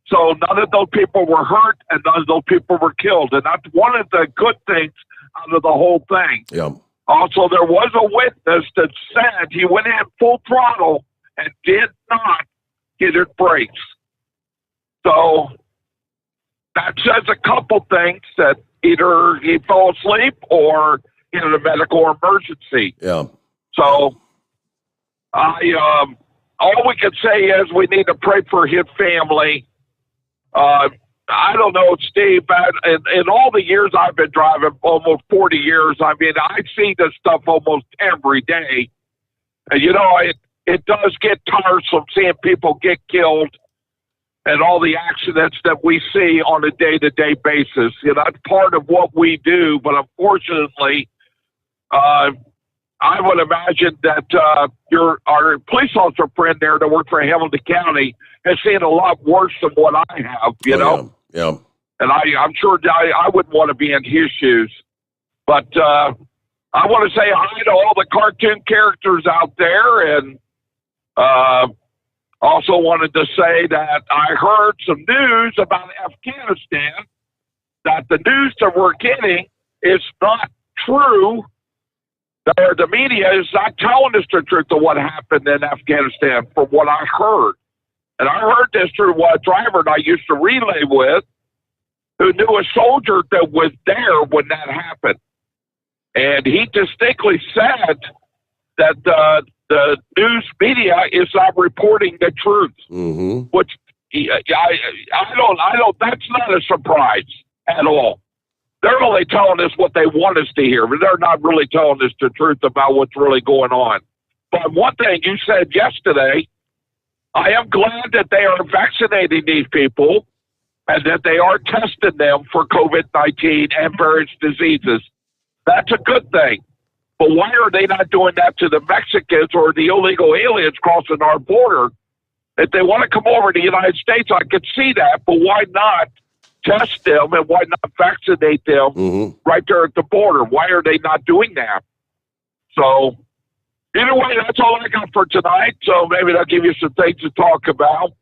So none of those people were hurt, and none of those people were killed. And that's one of the good things out of the whole thing. Yeah. Also, there was a witness that said he went in full throttle and did not hit his brakes. So that says a couple things, that either he fell asleep or he had a medical emergency. Yeah. So all we can say is we need to pray for his family. I don't know, Steve, but in all the years I've been driving, almost 40 years, I mean, I see this stuff almost every day. And, it does get tiresome seeing people get killed and all the accidents that we see on a day-to-day basis. That's part of what we do, but unfortunately, I would imagine that our police officer friend there that worked for Hamilton County has seen a lot worse than what I have, Yeah. And I'm sure I wouldn't want to be in his shoes. But I want to say hi to all the cartoon characters out there, and also wanted to say that I heard some news about Afghanistan, that the news that we're getting is not true. The media is not telling us the truth of what happened in Afghanistan, from what I heard. And I heard this through a driver that I used to relay with, who knew a soldier that was there when that happened. And he distinctly said that the news media is not reporting the truth, which I don't, that's not a surprise at all. They're only telling us what they want us to hear, but they're not really telling us the truth about what's really going on. But one thing you said yesterday, I am glad that they are vaccinating these people and that they are testing them for COVID-19 and various diseases. That's a good thing. But why are they not doing that to the Mexicans or the illegal aliens crossing our border? If they want to come over to the United States, I could see that, but why not test them and why not vaccinate them right there at the border? Why are they not doing that? So either way, that's all I got for tonight. So maybe that'll give you some things to talk about.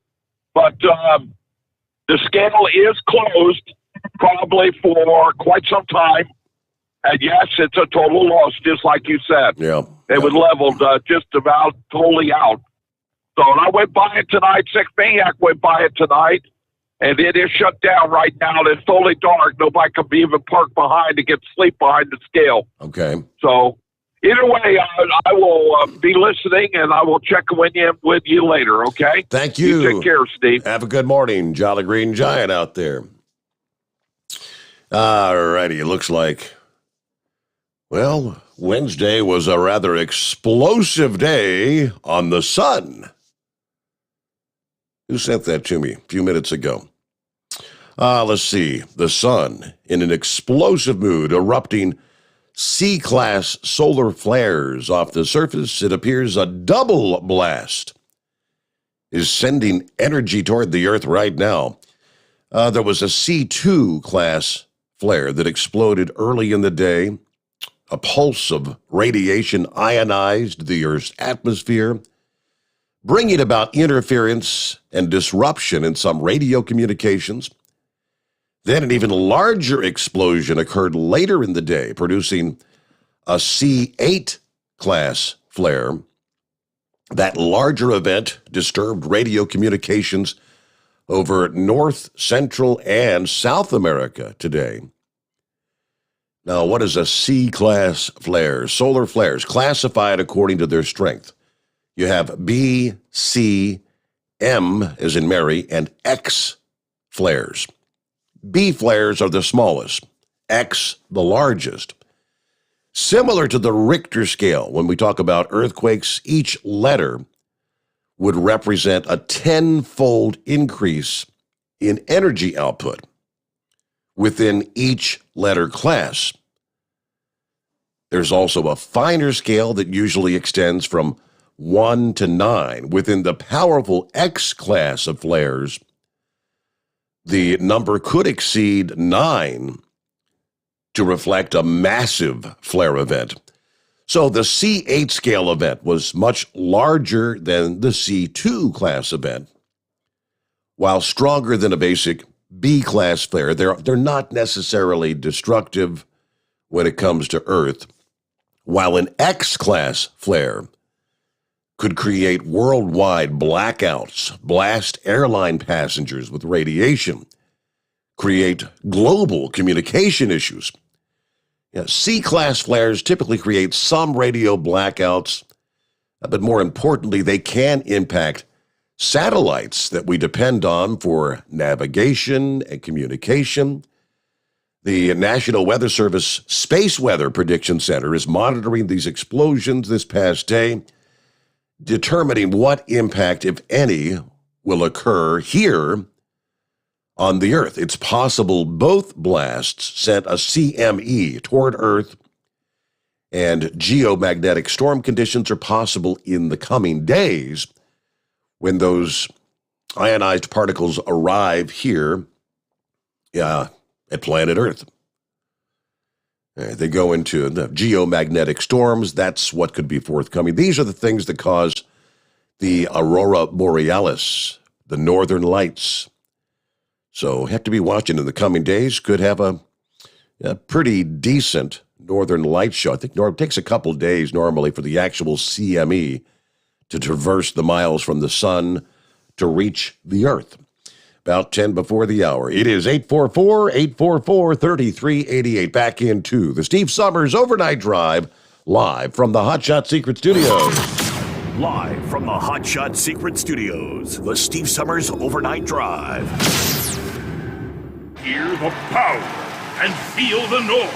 But the scale is closed probably for quite some time. And yes, it's a total loss, just like you said. Yeah. It was leveled just about totally out. So I went by it tonight. Sick Maniac went by it tonight. And it is shut down right now. It's totally dark. Nobody can even park behind to get sleep behind the scale. Okay. So either way, I will be listening, and I will check with you later, okay? Thank you. You take care, Steve. Have a good morning, Jolly Green Giant out there. All righty. It looks like, well, Wednesday was a rather explosive day on the sun. Who sent that to me a few minutes ago? Let's see. The sun, in an explosive mood, erupting C-class solar flares off the surface. It appears a double blast is sending energy toward the Earth right now. There was a C2 class flare that exploded early in the day. A pulse of radiation ionized the Earth's atmosphere, bringing about interference and disruption in some radio communications. Then an even larger explosion occurred later in the day, producing a C8 class flare. That larger event disturbed radio communications over North, Central, and South America today. Now, what is a C-class flare? Solar flares classified according to their strength. You have B, C, M as in Mary, and X flares. B flares are the smallest, X the largest. Similar to the Richter scale, when we talk about earthquakes, each letter would represent a 10-fold increase in energy output within each letter class. There's also a finer scale that usually extends from 1 to 9. Within the powerful X class of flares, the number could exceed 9 to reflect a massive flare event. So the C8 scale event was much larger than the C2 class event. While stronger than a basic B class flare, they're not necessarily destructive when it comes to Earth, while an X class flare could create worldwide blackouts, blast airline passengers with radiation, create global communication issues. C-class flares typically create some radio blackouts, but more importantly, they can impact satellites that we depend on for navigation and communication. The National Weather Service Space Weather Prediction Center is monitoring these explosions this past day, determining what impact, if any, will occur here on the Earth. It's possible both blasts sent a CME toward Earth, and geomagnetic storm conditions are possible in the coming days when those ionized particles arrive here at planet Earth. They go into the geomagnetic storms. That's what could be forthcoming. These are the things that cause the aurora borealis, the northern lights. So have to be watching in the coming days. Could have a pretty decent northern light show. I think it takes a couple days normally for the actual CME to traverse the miles from the sun to reach the Earth. About 10 before the hour. It is 844-844-3388. Back into the Steve Sommers Overnight Drive, live from the Hot Shot Secret Studios. Live from the Hot Shot Secret Studios, the Steve Sommers Overnight Drive. Hear the power and feel the noise.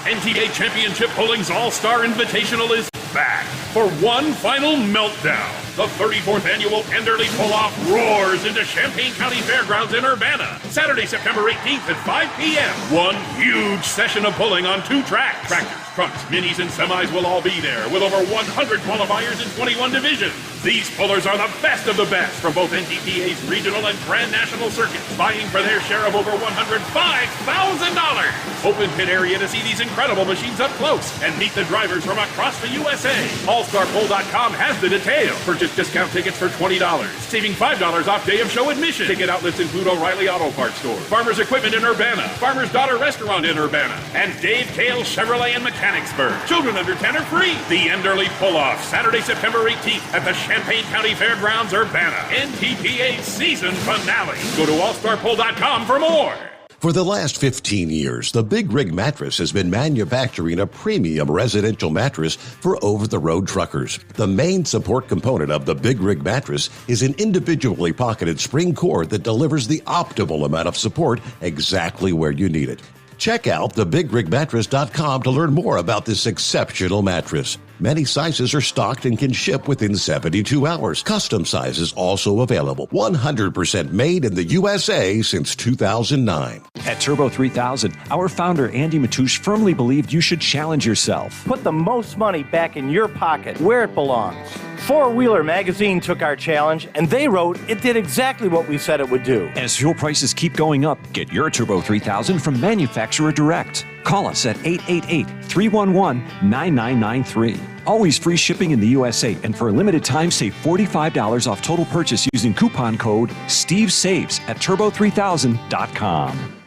NTA Championship Bowling's All-Star Invitational is back for one final meltdown. The 34th annual Enderley Pull-Off roars into Champaign County Fairgrounds in Urbana, Saturday, September 18th at 5 p.m. One huge session of pulling on 2 tracks. Tractors, trucks, minis, and semis will all be there, with over 100 qualifiers in 21 divisions. These pullers are the best of the best from both NTPA's regional and Grand National circuits, vying for their share of over $105,000. Open pit area to see these incredible machines up close and meet the drivers from across the USA. AllStarPoll.com has the details. Purchase discount tickets for $20, saving $5 off day of show admission. Ticket outlets include O'Reilly Auto Parts Store, Farmers Equipment in Urbana, Farmer's Daughter Restaurant in Urbana, and Dave Kale Chevrolet in Mechanicsburg. Children under 10 are free. The Enderley Pull-Off, Saturday, September 18th at the Champaign County Fairgrounds, Urbana. NTPA's season finale. Go to allstarpoll.com for more. For the last 15 years, the Big Rig Mattress has been manufacturing a premium residential mattress for over-the-road truckers. The main support component of the Big Rig Mattress is an individually pocketed spring cord that delivers the optimal amount of support exactly where you need it. Check out thebigrigmattress.com to learn more about this exceptional mattress. Many sizes are stocked and can ship within 72 hours. Custom sizes also available. 100% made in the USA since 2009. At Turbo 3000, our founder Andy Matouche firmly believed you should challenge yourself. Put the most money back in your pocket, where it belongs. Four Wheeler magazine took our challenge, and they wrote it did exactly what we said it would do. As fuel prices keep going up, get your Turbo 3000 from manufacturer direct. Call us at 888-311-9993. Always free shipping in the USA, and for a limited time, save $45 off total purchase using coupon code STEVESAVES at turbo3000.com.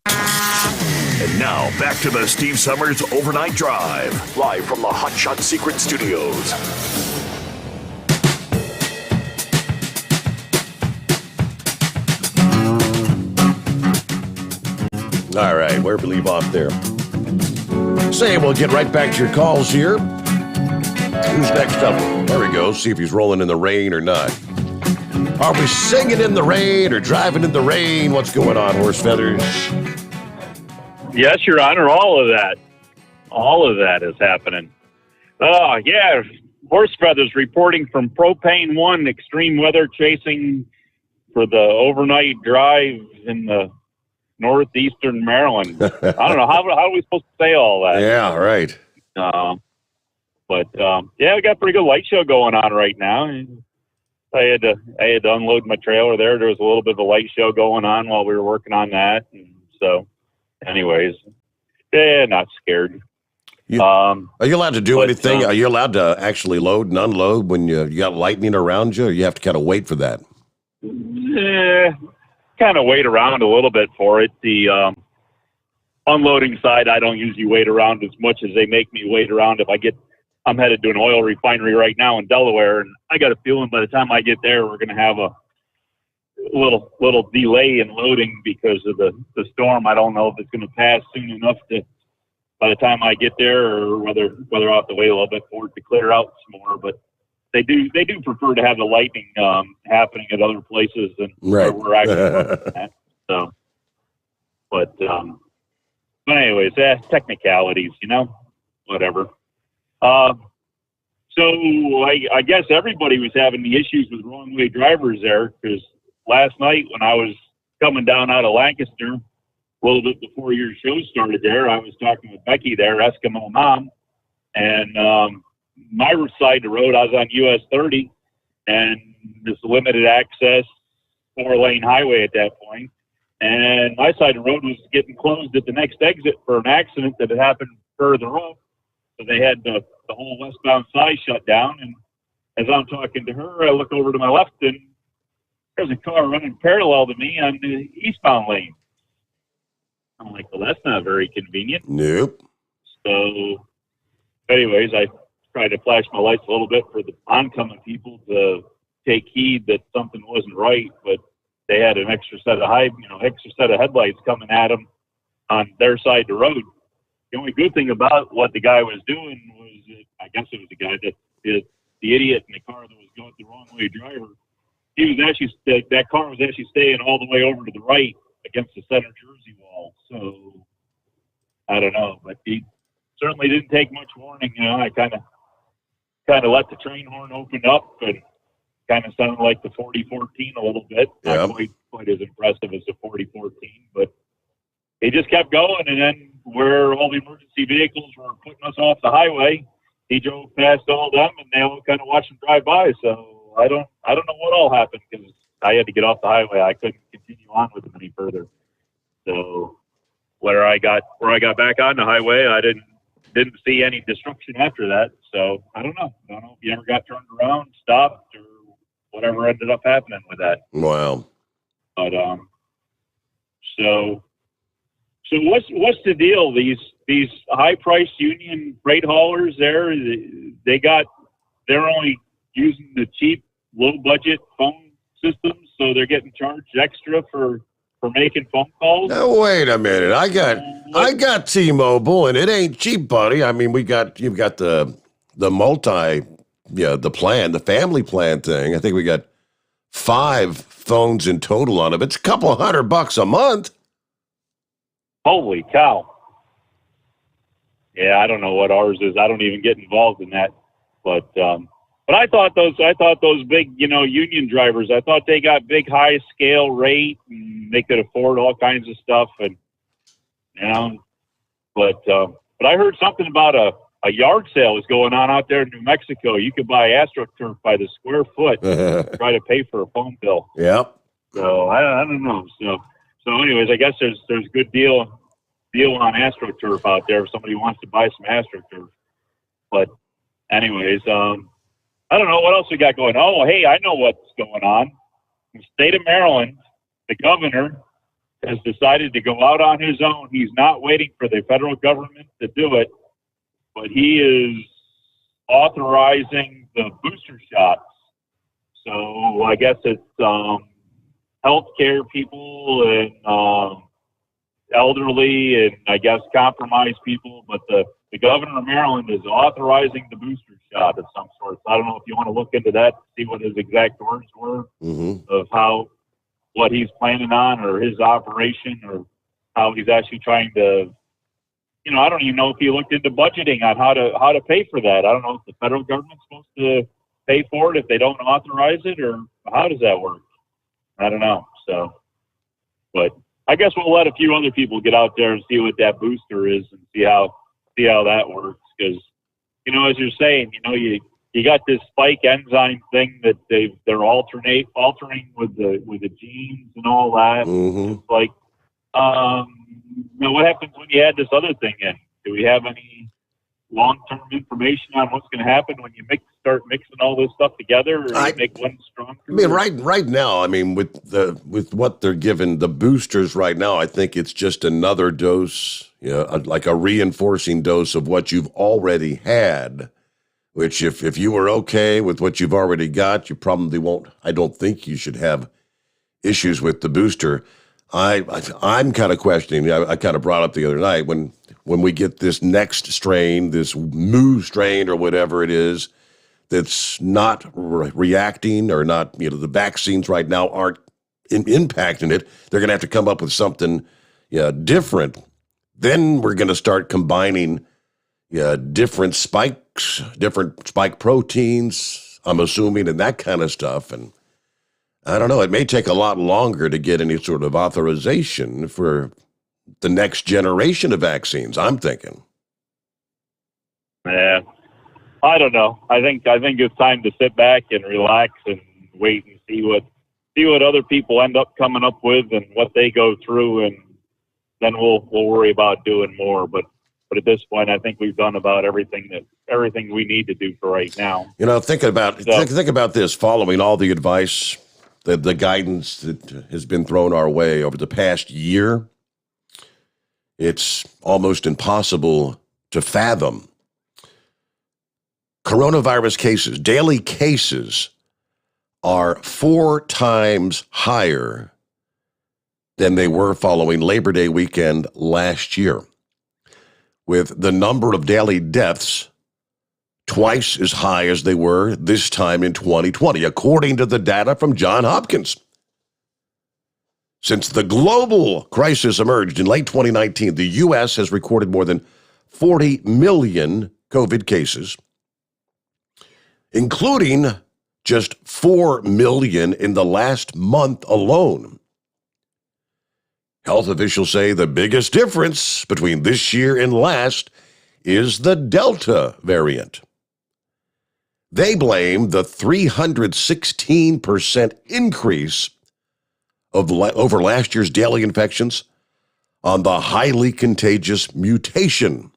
And now, back to the Steve Sommers Overnight Drive, live from the Hot Shot Secret Studios. All right, where we leave off there? Say, we'll get right back to your calls here. Who's next up? There we go. See if he's rolling in the rain or not. Are we singing in the rain or driving in the rain? What's going on, Horse Feathers? Yes, Your Honor, all of that. All of that is happening. Yeah, Horse Feathers reporting from Propane 1, extreme weather chasing for the overnight drive in the northeastern Maryland. I don't know, how are we supposed to say all that? Yeah, right. Yeah, we got a pretty good light show going on right now. I had to unload my trailer there. There was a little bit of a light show going on while we were working on that. And so, anyways, yeah, not scared. Are you allowed to do anything? Are you allowed to actually load and unload when you got lightning around you, or you have to kind of wait for that? Kind of wait around a little bit for it. The unloading side, I don't usually wait around as much as they make me wait around. I'm headed to an oil refinery right now in Delaware, and I got a feeling by the time I get there, we're going to have a little delay in loading because of the storm. I don't know if it's going to pass soon enough by the time I get there, or whether I'll have to wait a little bit for it to clear out some more. But they do prefer to have the lightning happening at other places than where we're actually working at. So, but anyways, technicalities, whatever. So I guess everybody was having the issues with wrong way drivers there, because last night when I was coming down out of Lancaster, a little bit before your show started there, I was talking with Becky there, Eskimo Mom, and my side of the road, I was on US 30, and this limited access 4-lane highway at that point, and my side of the road was getting closed at the next exit for an accident that had happened further up. So they had the whole westbound side shut down, and as I'm talking to her, I look over to my left, and there's a car running parallel to me on the eastbound lane. I'm like, well, that's not very convenient. Nope. So, anyways, I tried to flash my lights a little bit for the oncoming people to take heed that something wasn't right, but they had an extra set of headlights coming at them on their side of the road. The only good thing about what the guy was doing was, I guess it was the guy the idiot in the car that was going the wrong way driver. That car was actually staying all the way over to the right against the center Jersey wall. So I don't know, but he certainly didn't take much warning. I kind of let the train horn open up, and kind of sounded like the 4014 a little bit. Yeah. Not quite as impressive as the 4014, but he just kept going, and then where all the emergency vehicles were putting us off the highway, he drove past all them, and they all kind of watched him drive by. So I don't know what all happened, because I had to get off the highway. I couldn't continue on with him any further. So where I got back on the highway, I didn't see any destruction after that. So I don't know if you ever got turned around, stopped, or whatever ended up happening with that. Wow. But so what's the deal? These high-priced union freight haulers there, they're only using the cheap, low-budget phone systems, so they're getting charged extra for making phone calls. Now wait a minute. I got T-Mobile, and it ain't cheap, buddy. I mean, you've got the the family plan thing. I think we got 5 phones in total on it. It's a couple $100 a month. Holy cow. Yeah, I don't know what ours is. I don't even get involved in that. But I thought those big, union drivers, I thought they got big, high scale rate, and they could afford all kinds of stuff. And, but I heard something about a yard sale was going on out there in New Mexico. You could buy AstroTurf by the square foot to try to pay for a phone bill. Yep. So I don't know. So anyways, I guess there's a good deal on AstroTurf out there if somebody wants to buy some AstroTurf. But anyways, I don't know what else we got going. Oh, hey, I know what's going on. The state of Maryland, the governor has decided to go out on his own. He's not waiting for the federal government to do it, but he is authorizing the booster shots. So I guess it's healthcare people and elderly and I guess compromised people. But the governor of Maryland is authorizing the booster shot of some sort. So I don't know if you want to look into that, see what his exact words were of what he's planning on or his operation or how he's actually trying to. I don't even know if he looked into budgeting on how to pay for that. I don't know if the federal government's supposed to pay for it if they don't authorize it, or how does that work? I don't know. So, but I guess we'll let a few other people get out there and see what that booster is and see how that works. Because, as you're saying, you got this spike enzyme thing that they're altering with the genes and all that. It's like, what happens when you add this other thing in? Do we have any long-term information on what's going to happen when you start mixing all this stuff together, or you make one stronger? I mean, right now, with what they're giving the boosters right now, I think it's just another dose, like a reinforcing dose of what you've already had. Which, if you were okay with what you've already got, you probably won't. I don't think you should have issues with the booster. I'm kind of questioning. I kind of brought up the other night when we get this next strain, this Mu strain or whatever it is, that's not reacting or not. The vaccines right now aren't impacting it. They're going to have to come up with something, different. Then we're going to start combining, different spikes, different spike proteins. I'm assuming, and that kind of stuff, and. I don't know. It may take a lot longer to get any sort of authorization for the next generation of vaccines, I'm thinking. Yeah, I don't know. I think it's time to sit back and relax and wait and see what other people end up coming up with and what they go through, and then we'll worry about doing more. But at this point, I think we've done about everything we need to do for right now. Think about this. Following all the advice. The guidance that has been thrown our way over the past year, it's almost impossible to fathom. Coronavirus cases, daily cases, are 4 times higher than they were following Labor Day weekend last year, with the number of daily deaths twice as high as they were this time in 2020, according to the data from Johns Hopkins. Since the global crisis emerged in late 2019, the U.S. has recorded more than 40 million COVID cases, including just 4 million in the last month alone. Health officials say the biggest difference between this year and last is the Delta variant. They blame the 316% increase over last year's daily infections on the highly contagious mutation,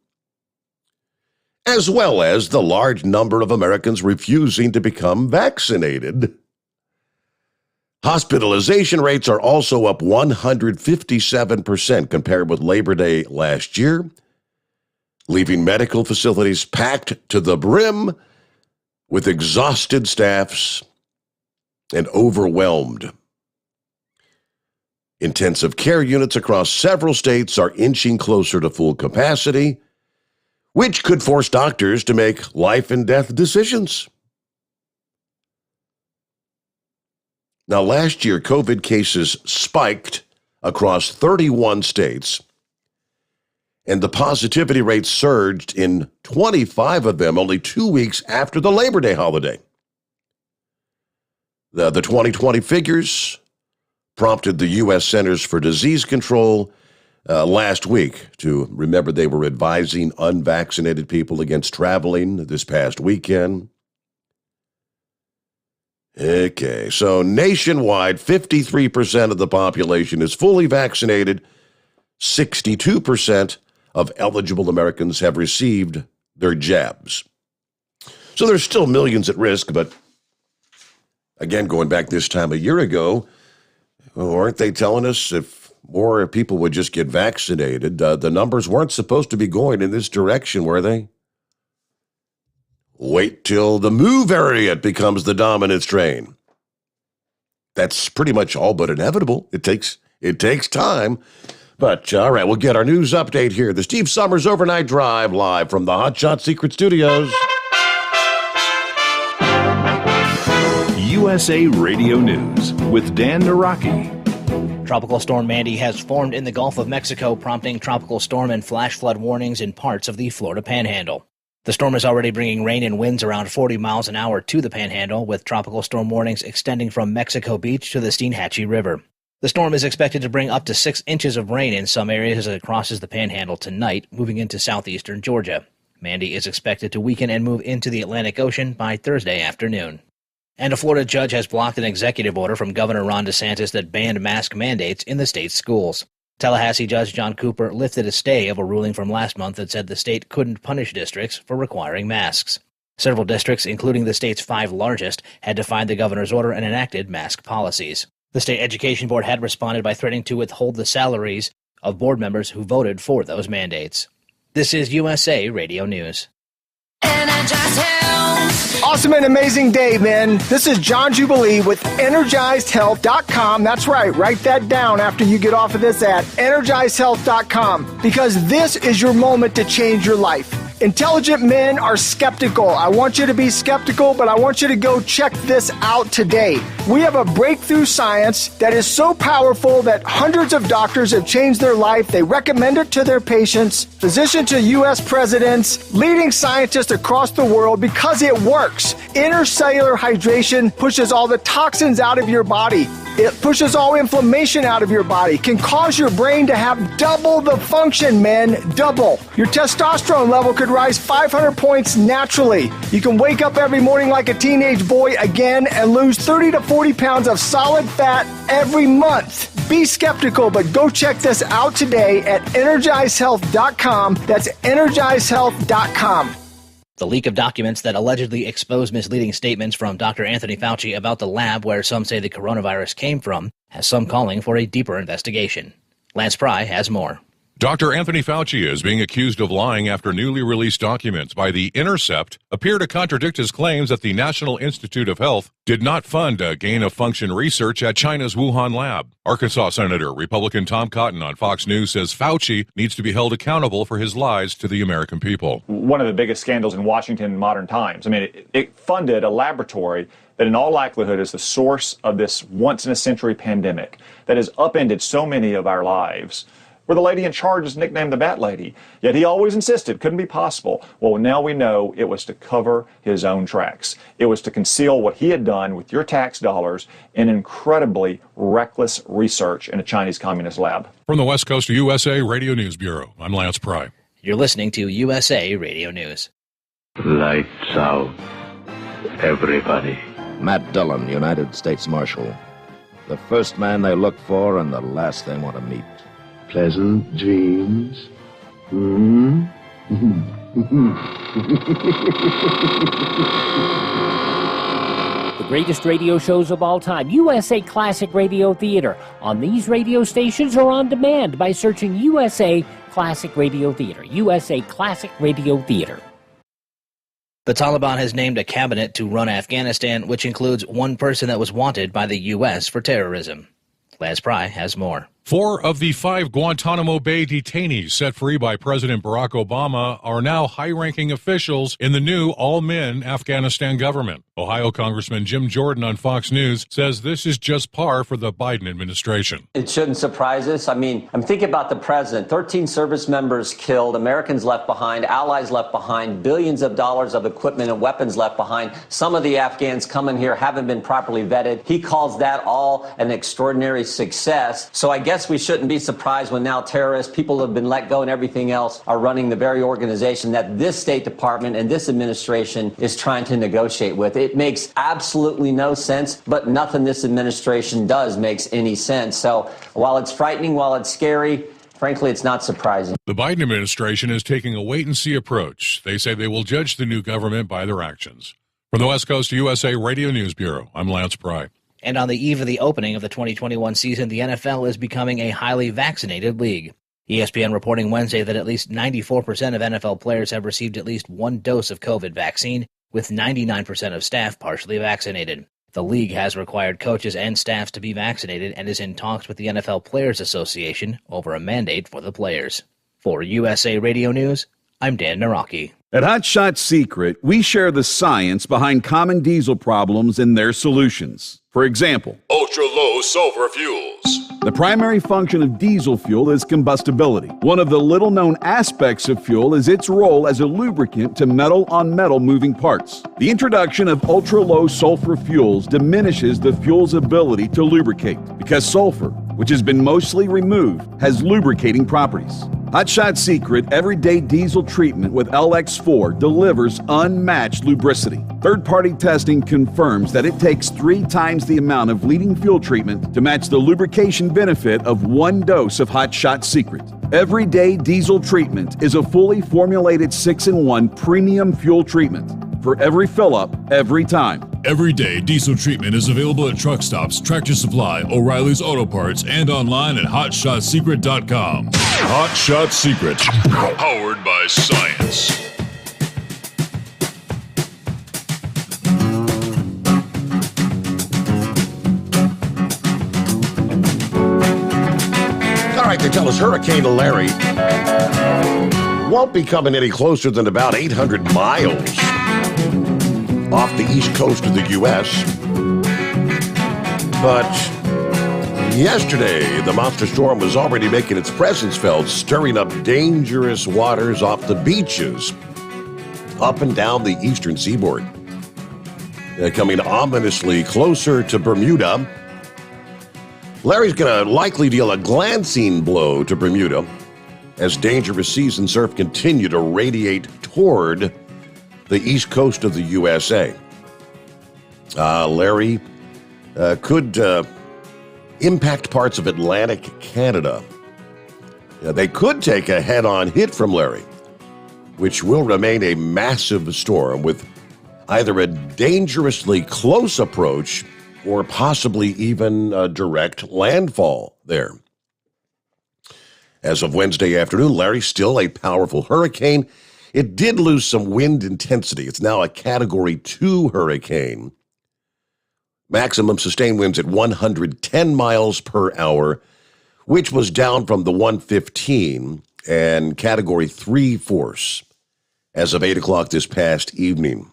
as well as the large number of Americans refusing to become vaccinated. Hospitalization rates are also up 157% compared with Labor Day last year, leaving medical facilities packed to the brim with exhausted staffs and overwhelmed. Intensive care units across several states are inching closer to full capacity, which could force doctors to make life and death decisions. Now, last year, COVID cases spiked across 31 states, and the positivity rate surged in 25 of them only 2 weeks after the Labor Day holiday. The 2020 figures prompted the U.S. Centers for Disease Control last week to remember they were advising unvaccinated people against traveling this past weekend. Okay, so nationwide, 53% of the population is fully vaccinated. 62% of eligible Americans have received their jabs. So there's still millions at risk, but again, going back this time a year ago, aren't they telling us if more people would just get vaccinated, the numbers weren't supposed to be going in this direction, were they? Wait till the Mu variant becomes the dominant strain. That's pretty much all but inevitable. It takes time. But, all right, we'll get our news update here. The Steve Sommers Overnight Drive live from the Hot Shot Secret Studios. USA Radio News with Dan Naraki. Tropical Storm Mandy has formed in the Gulf of Mexico, prompting tropical storm and flash flood warnings in parts of the Florida Panhandle. The storm is already bringing rain and winds around 40 miles an hour to the Panhandle, with tropical storm warnings extending from Mexico Beach to the Steinhatchee River. The storm is expected to bring up to 6 inches of rain in some areas as it crosses the Panhandle tonight, moving into southeastern Georgia. Mandy is expected to weaken and move into the Atlantic Ocean by Thursday afternoon. And a Florida judge has blocked an executive order from Governor Ron DeSantis that banned mask mandates in the state's schools. Tallahassee Judge John Cooper lifted a stay of a ruling from last month that said the state couldn't punish districts for requiring masks. Several districts, including the state's 5 largest, had defied the governor's order and enacted mask policies. The State Education Board had responded by threatening to withhold the salaries of board members who voted for those mandates. This is USA Radio News. Awesome and amazing day, man. This is John Jubilee with EnergizedHealth.com. That's right. Write that down after you get off of this at EnergizedHealth.com, because this is your moment to change your life. Intelligent men are skeptical. I want you to be skeptical, but I want you to go check this out today. We have a breakthrough science that is so powerful that hundreds of doctors have changed their life. They recommend it to their patients, physicians to U.S. presidents, leading scientists across the world, because it works. Intercellular hydration pushes all the toxins out of your body. It pushes all inflammation out of your body, can cause your brain to have double the function, men, double. Your testosterone level could rise 500 points naturally. You can wake up every morning like a teenage boy again and lose 30 to 40 pounds of solid fat every month. Be skeptical, but go check this out today at EnergizedHealth.com. That's EnergizedHealth.com. The leak of documents that allegedly expose misleading statements from Dr. Anthony Fauci about the lab where some say the coronavirus came from has some calling for a deeper investigation. Lance Pry has more. Dr. Anthony Fauci is being accused of lying after newly released documents by The Intercept appear to contradict his claims that the National Institute of Health did not fund gain-of-function research at China's Wuhan lab. Arkansas Senator Republican Tom Cotton on Fox News says Fauci needs to be held accountable for his lies to the American people. One of the biggest scandals in Washington in modern times. I mean, it funded a laboratory that in all likelihood is the source of this once-in-a-century pandemic that has upended so many of our lives, where the lady in charge is nicknamed the Bat Lady. Yet he always insisted, couldn't be possible. Well, now we know it was to cover his own tracks. It was to conceal what he had done with your tax dollars in incredibly reckless research in a Chinese communist lab. From the West Coast USA Radio News Bureau, I'm Lance Pry. You're listening to USA Radio News. Lights out, everybody. Matt Dillon, United States Marshal. The first man they look for and the last they want to meet. Pleasant dreams. The greatest radio shows of all time, USA Classic Radio Theater, on these radio stations or on demand by searching USA Classic Radio Theater. USA Classic Radio Theater. The Taliban has named a cabinet to run Afghanistan, which includes one person that was wanted by the U.S. for terrorism. Lance Pry has more. 4 of the 5 Guantanamo Bay detainees set free by President Barack Obama are now high-ranking officials in the new all-men Afghanistan government. Ohio Congressman Jim Jordan on Fox News says this is just par for the Biden administration. It shouldn't surprise us. I mean, I'm thinking about the president. 13 service members killed, Americans left behind, allies left behind, billions of dollars of equipment and weapons left behind. Some of the Afghans coming here haven't been properly vetted. He calls that all an extraordinary success. So I guess we shouldn't be surprised when now terrorists, people who have been let go and everything else are running the very organization that this State Department and this administration is trying to negotiate with. It makes absolutely no sense, but nothing this administration does makes any sense. So while it's frightening, while it's scary, frankly, it's not surprising. The Biden administration is taking a wait-and-see approach. They say they will judge the new government by their actions. From the West Coast USA Radio News Bureau, I'm Lance Pry. And on the eve of the opening of the 2021 season, the NFL is becoming a highly vaccinated league. ESPN reporting Wednesday that at least 94% of NFL players have received at least one dose of COVID vaccine, with 99% of staff partially vaccinated. The league has required coaches and staffs to be vaccinated and is in talks with the NFL Players Association over a mandate for the players. For USA Radio News, I'm Dan Naraki. At Hot Shot Secret, we share the science behind common diesel problems and their solutions. For example, ultra-low sulfur fuels. The primary function of diesel fuel is combustibility. One of the little-known aspects of fuel is its role as a lubricant to metal-on-metal moving parts. The introduction of ultra-low sulfur fuels diminishes the fuel's ability to lubricate because sulfur, which has been mostly removed, has lubricating properties. Hot Shot Secret Everyday Diesel Treatment with LX4 delivers unmatched lubricity. Third-party testing confirms that it takes 3 times the amount of leading fuel treatment to match the lubrication benefit of 1 dose of Hot Shot Secret. Everyday Diesel Treatment is a fully formulated 6-in-1 premium fuel treatment for every fill-up, every time. Everyday Diesel Treatment is available at truck stops, Tractor Supply, O'Reilly's Auto Parts, and online at HotShotSecret.com. Hot Shot Secret, powered by science. All right, they tell us Hurricane Larry won't be coming any closer than about 800 miles off the east coast of the U.S. But yesterday, the monster storm was already making its presence felt, stirring up dangerous waters off the beaches up and down the eastern seaboard. Coming ominously closer to Bermuda, Larry's going to likely deal a glancing blow to Bermuda as dangerous seas and surf continue to radiate toward the east coast of the USA. Larry could impact parts of Atlantic Canada. They could take a head-on hit from Larry, which will remain a massive storm with either a dangerously close approach or possibly even a direct landfall there. As of Wednesday afternoon, Larry's still a powerful hurricane. It did lose some wind intensity. It's now a Category 2 hurricane. Maximum sustained winds at 110 miles per hour, which was down from the 115 and Category 3 force as of 8 o'clock this past evening.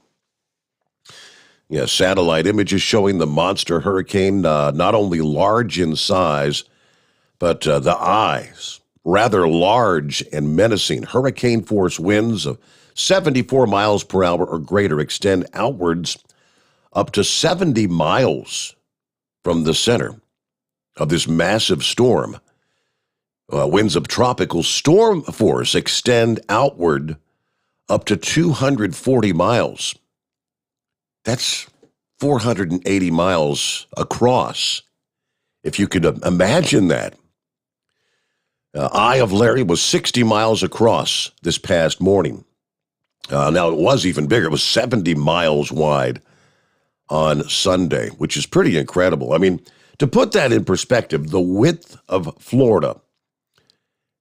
Satellite images showing the monster hurricane not only large in size, but the eyes, rather large and menacing. Hurricane force winds of 74 miles per hour or greater extend outwards up to 70 miles from the center of this massive storm. Winds of tropical storm force extend outward up to 240 miles. That's 480 miles across, if you could imagine that. Eye of Larry was 60 miles across this past morning. Now, it was even bigger. It was 70 miles wide on Sunday, which is pretty incredible. I mean, to put that in perspective, the width of Florida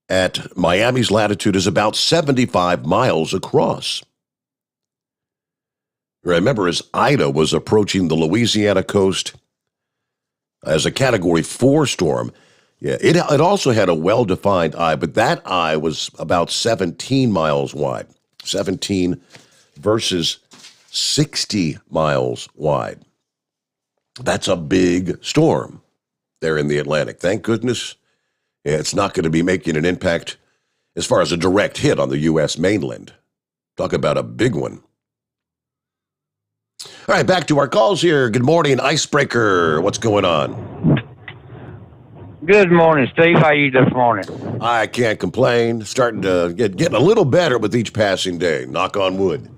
at Miami's latitude is about 75 miles across. Remember, as Ida was approaching the Louisiana coast as a Category 4 storm, it also had a well-defined eye, but that eye was about 17 miles wide. 17 versus 60 miles wide. That's a big storm there in the Atlantic. Thank goodness it's not going to be making an impact as far as a direct hit on the U.S. mainland. Talk about a big one. All right, back to our calls here. Good morning, Icebreaker. What's going on? Good morning, Steve. How are you this morning? I can't complain. Starting to getting a little better with each passing day. Knock on wood.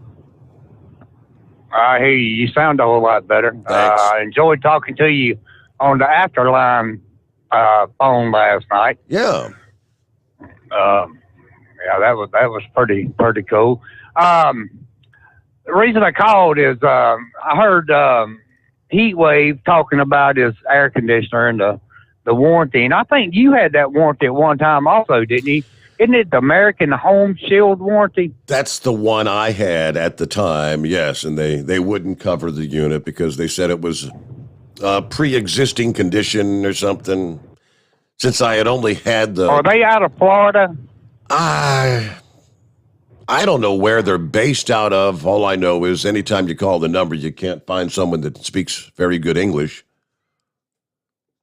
I hear you. You sound a whole lot better. I enjoyed talking to you on the Afterline phone last night. Yeah. That was pretty cool. The reason I called is I heard Heat Wave talking about his air conditioner and the warranty, and I think you had that warranty at one time also, didn't you? Isn't it the American Home Shield warranty? That's the one I had at the time, yes, and they wouldn't cover the unit because they said it was a pre-existing condition or something. Since I had only had the... Are they out of Florida? I don't know where they're based out of. All I know is anytime you call the number, you can't find someone that speaks very good English.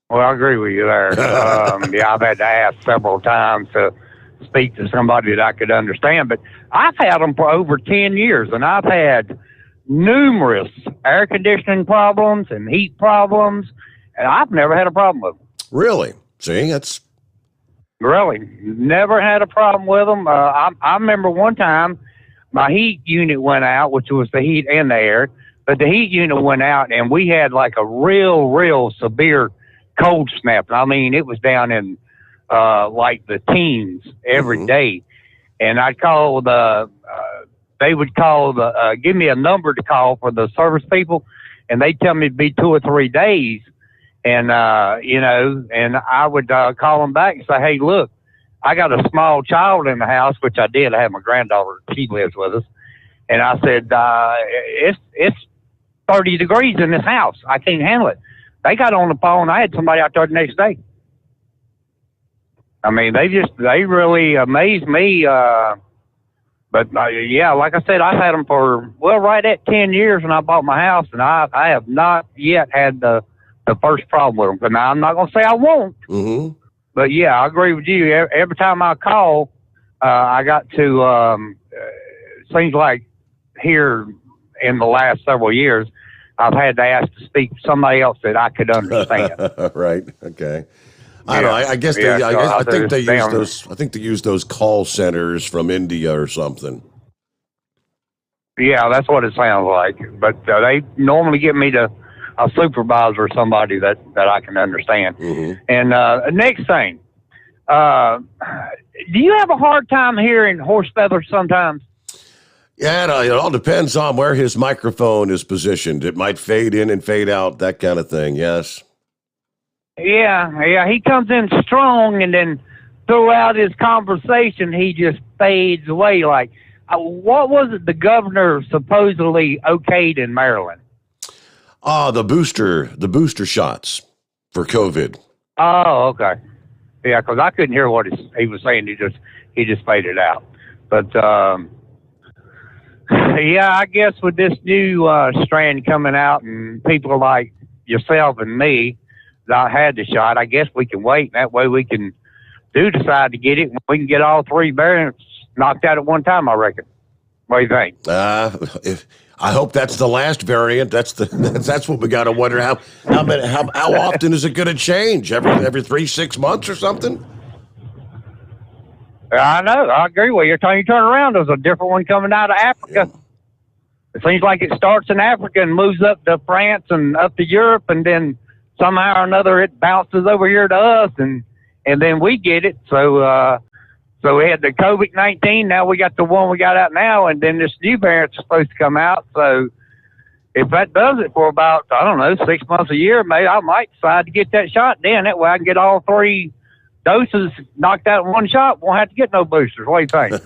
Well, I agree with you there. Yeah, I've had to ask several times to speak to somebody that I could understand, but I've had them for over 10 years, and I've had numerous air conditioning problems and heat problems, and I've never had a problem with them. Really? See, that's... Really, never had a problem with them. I remember one time my heat unit went out, which was the heat and the air, but the heat unit went out, and we had like a real severe cold snap. I mean, it was down in like the teens every day. And I'd call they would call give me a number to call for the service people, and they'd tell me it'd be 2 or 3 days. And, and I would call them back and say, hey, look, I got a small child in the house, which I did. I have my granddaughter. She lives with us. And I said, it's 30 degrees in this house. I can't handle it. They got on the phone. I had somebody out there the next day. I mean, they really amazed me. But yeah, like I said, I've had them for, right at 10 years when I bought my house, and I have not yet had the first problem with them. But now I'm not going to say I won't. Mm-hmm. But yeah, I agree with you. Every time I call, I got to, seems like here in the last several years, I've had to ask to speak to somebody else that I could understand. Right. Okay. I don't know. I guess I think they use those. I think they use those call centers from India or something. Yeah, that's what it sounds like. But they normally get me to a supervisor or somebody that I can understand. Mm-hmm. And next thing, do you have a hard time hearing horse feathers sometimes? Yeah, it all depends on where his microphone is positioned. It might fade in and fade out, that kind of thing. Yes. Yeah. He comes in strong, and then throughout his conversation, he just fades away. Like, what was it the governor supposedly okayed in Maryland? The booster shots for COVID. Oh, okay. Yeah, because I couldn't hear what he was saying. He just faded out. But yeah, I guess with this new strand coming out, and people like yourself and me that had the shot, I guess we can wait. That way we can decide to get it. We can get all 3 variants knocked out at one time, I reckon. What do you think? I hope that's the last variant. That's what we got to wonder. How often is it going to change? Every 3-6 months or something? I know. I agree with you. Every time you turn around, there's a different one coming out of Africa. It seems like it starts in Africa and moves up to France and up to Europe, and then somehow or another it bounces over here to us, and then we get it. So we had the COVID-19. Now we got the one we got out now, and then this new variant's supposed to come out. So if that does it for about, 6 months a year, maybe I might decide to get that shot then. That way I can get all 3 doses knocked out in one shot. Won't have to get no boosters. What do you think?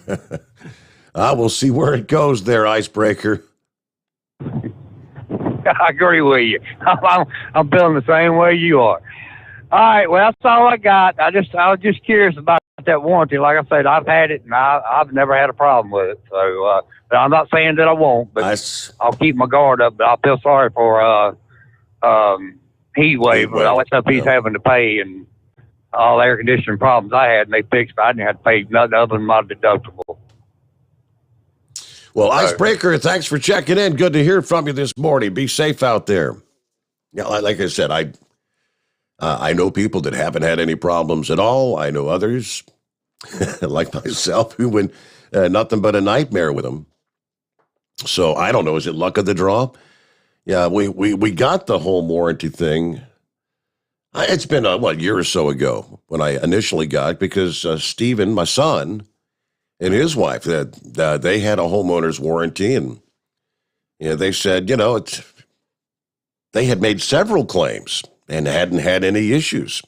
We'll see where it goes there, Icebreaker. I agree with you. I'm feeling the same way you are. All right, well, that's all I got. I was just curious about that warranty. Like I said, I've had it, and I've never had a problem with it. So but I'm not saying that I won't, but I'll keep my guard up. But I feel sorry for Heat Wave. But all that stuff he's having to pay, and all the air conditioning problems I had, and they fixed it. I didn't have to pay nothing other than my deductible. Well, Icebreaker, thanks for checking in. Good to hear from you this morning. Be safe out there. Yeah, like I said, I know people that haven't had any problems at all. I know others, like myself, who went nothing but a nightmare with them. So I don't know. Is it luck of the draw? Yeah, we got the home warranty thing. It's been a year or so ago when I initially got it, because Steven, my son, and his wife, that they had a homeowner's warranty, and they said, they had made several claims and hadn't had any issues.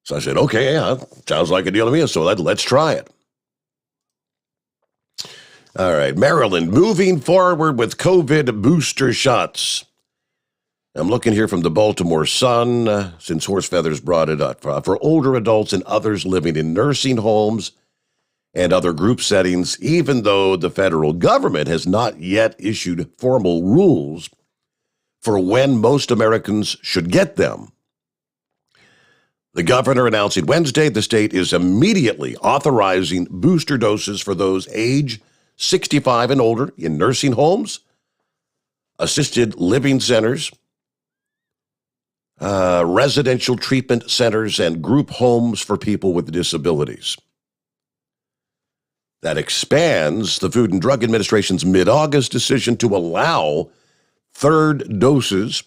So I said, okay, yeah, sounds like a deal to me. So let's try it. All right, Maryland moving forward with COVID booster shots. I'm looking here from the Baltimore Sun, since Horse Feathers brought it up. For older adults and others living in nursing homes and other group settings, even though the federal government has not yet issued formal rules for when most Americans should get them. The governor announcing Wednesday the state is immediately authorizing booster doses for those age 65 and older in nursing homes, assisted living centers, residential treatment centers, and group homes for people with disabilities. That expands the Food and Drug Administration's mid-August decision to allow third doses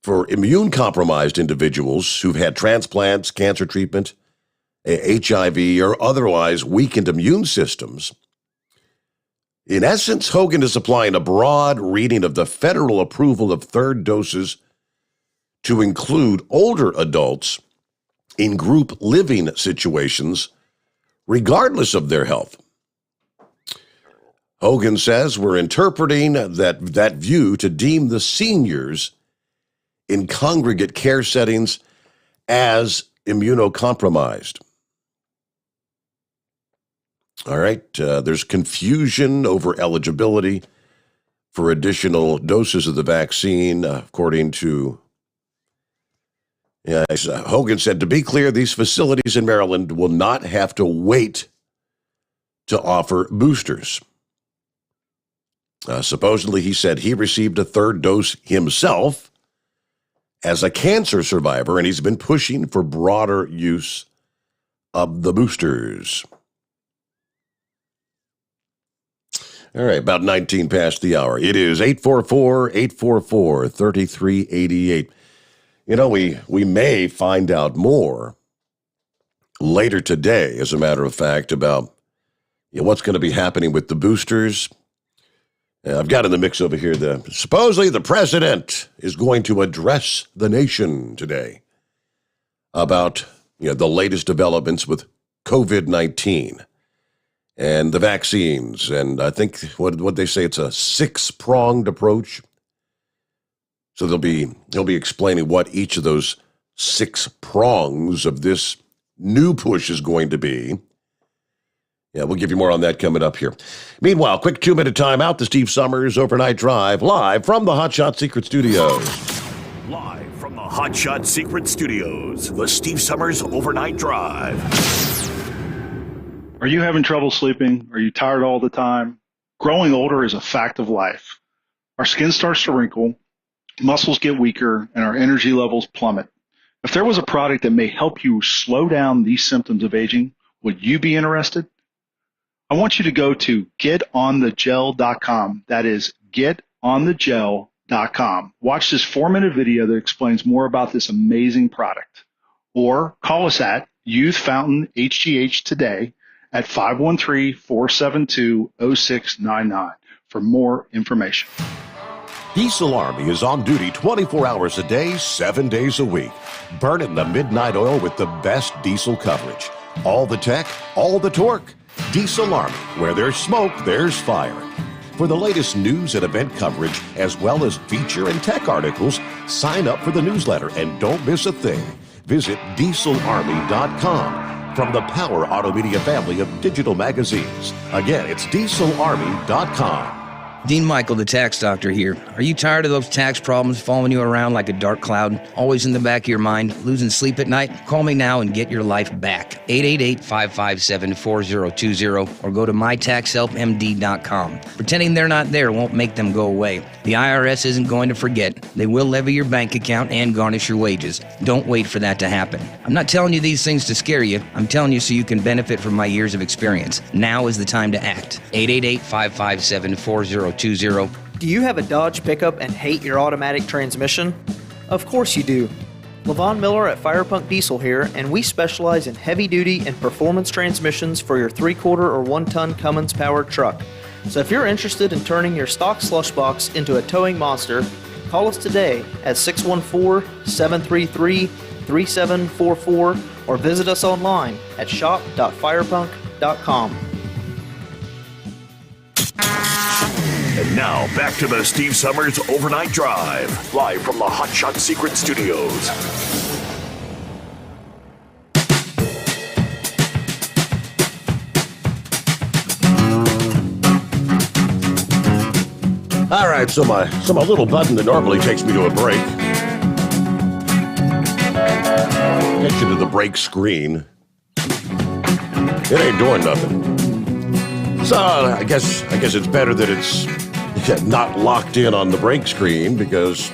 for immune-compromised individuals who've had transplants, cancer treatment, HIV, or otherwise weakened immune systems. In essence, Hogan is applying a broad reading of the federal approval of third doses to include older adults in group living situations, regardless of their health. Hogan says we're interpreting that view to deem the seniors in congregate care settings as immunocompromised. All right, there's confusion over eligibility for additional doses of the vaccine, according to Hogan said, to be clear, these facilities in Maryland will not have to wait to offer boosters. Supposedly, he said he received a third dose himself as a cancer survivor, and he's been pushing for broader use of the boosters. All right, about 19 past the hour. It is 844-844-3388. You know, we may find out more later today, as a matter of fact, about what's going to be happening with the boosters. I've got in the mix over here, supposedly the president is going to address the nation today about the latest developments with COVID-19 and the vaccines. And I think what they say, it's a 6-pronged approach. So he'll be explaining what each of those 6 prongs of this new push is going to be. Yeah, we'll give you more on that coming up here. Meanwhile, quick 2-minute timeout. The Steve Sommers Overnight Drive, live from the Hot Shot Secret Studios. Live from the Hot Shot Secret Studios, the Steve Sommers Overnight Drive. Are you having trouble sleeping? Are you tired all the time? Growing older is a fact of life. Our skin starts to wrinkle, muscles get weaker, and our energy levels plummet. If there was a product that may help you slow down these symptoms of aging, would you be interested? I want you to go to getonthegel.com. That is getonthegel.com. Watch this 4-minute video that explains more about this amazing product. Or call us at Youth Fountain HGH today at 513-472-0699 for more information. Diesel Army is on duty 24 hours a day, 7 days a week. Burning the midnight oil with the best diesel coverage. All the tech, all the torque. Diesel Army, where there's smoke, there's fire. For the latest news and event coverage, as well as feature and tech articles, sign up for the newsletter and don't miss a thing. Visit dieselarmy.com. From the Power Auto Media family of digital magazines. Again, it's dieselarmy.com. Dean Michael, the tax doctor here. Are you tired of those tax problems following you around like a dark cloud, always in the back of your mind, losing sleep at night? Call me now and get your life back. 888-557-4020 or go to mytaxhelpmd.com. Pretending they're not there won't make them go away. The IRS isn't going to forget. They will levy your bank account and garnish your wages. Don't wait for that to happen. I'm not telling you these things to scare you. I'm telling you so you can benefit from my years of experience. Now is the time to act. 888-557-4020. Do you have a Dodge pickup and hate your automatic transmission? Of course you do. LaVon Miller at Firepunk Diesel here, and we specialize in heavy-duty and performance transmissions for your 3/4 or 1-ton Cummins-powered truck. So if you're interested in turning your stock slush box into a towing monster, call us today at 614-733-3744 or visit us online at shop.firepunk.com. And now, back to the Steve Sommers Overnight Drive, live from the Hot Shot Secret Studios. All right, so my little button that normally takes me to a break gets you to the break screen. It ain't doing nothing. So I guess it's better that it's not locked in on the break screen, because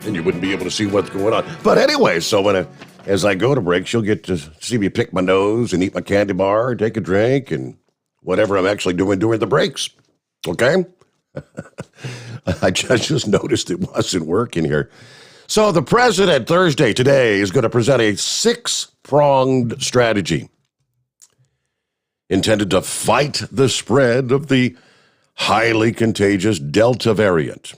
then you wouldn't be able to see what's going on. But anyway, so as I go to breaks, you'll get to see me pick my nose and eat my candy bar, take a drink, and whatever I'm actually doing during the breaks. Okay? I just noticed it wasn't working here. So the president Thursday today is going to present a 6-pronged strategy intended to fight the spread of the highly contagious Delta variant.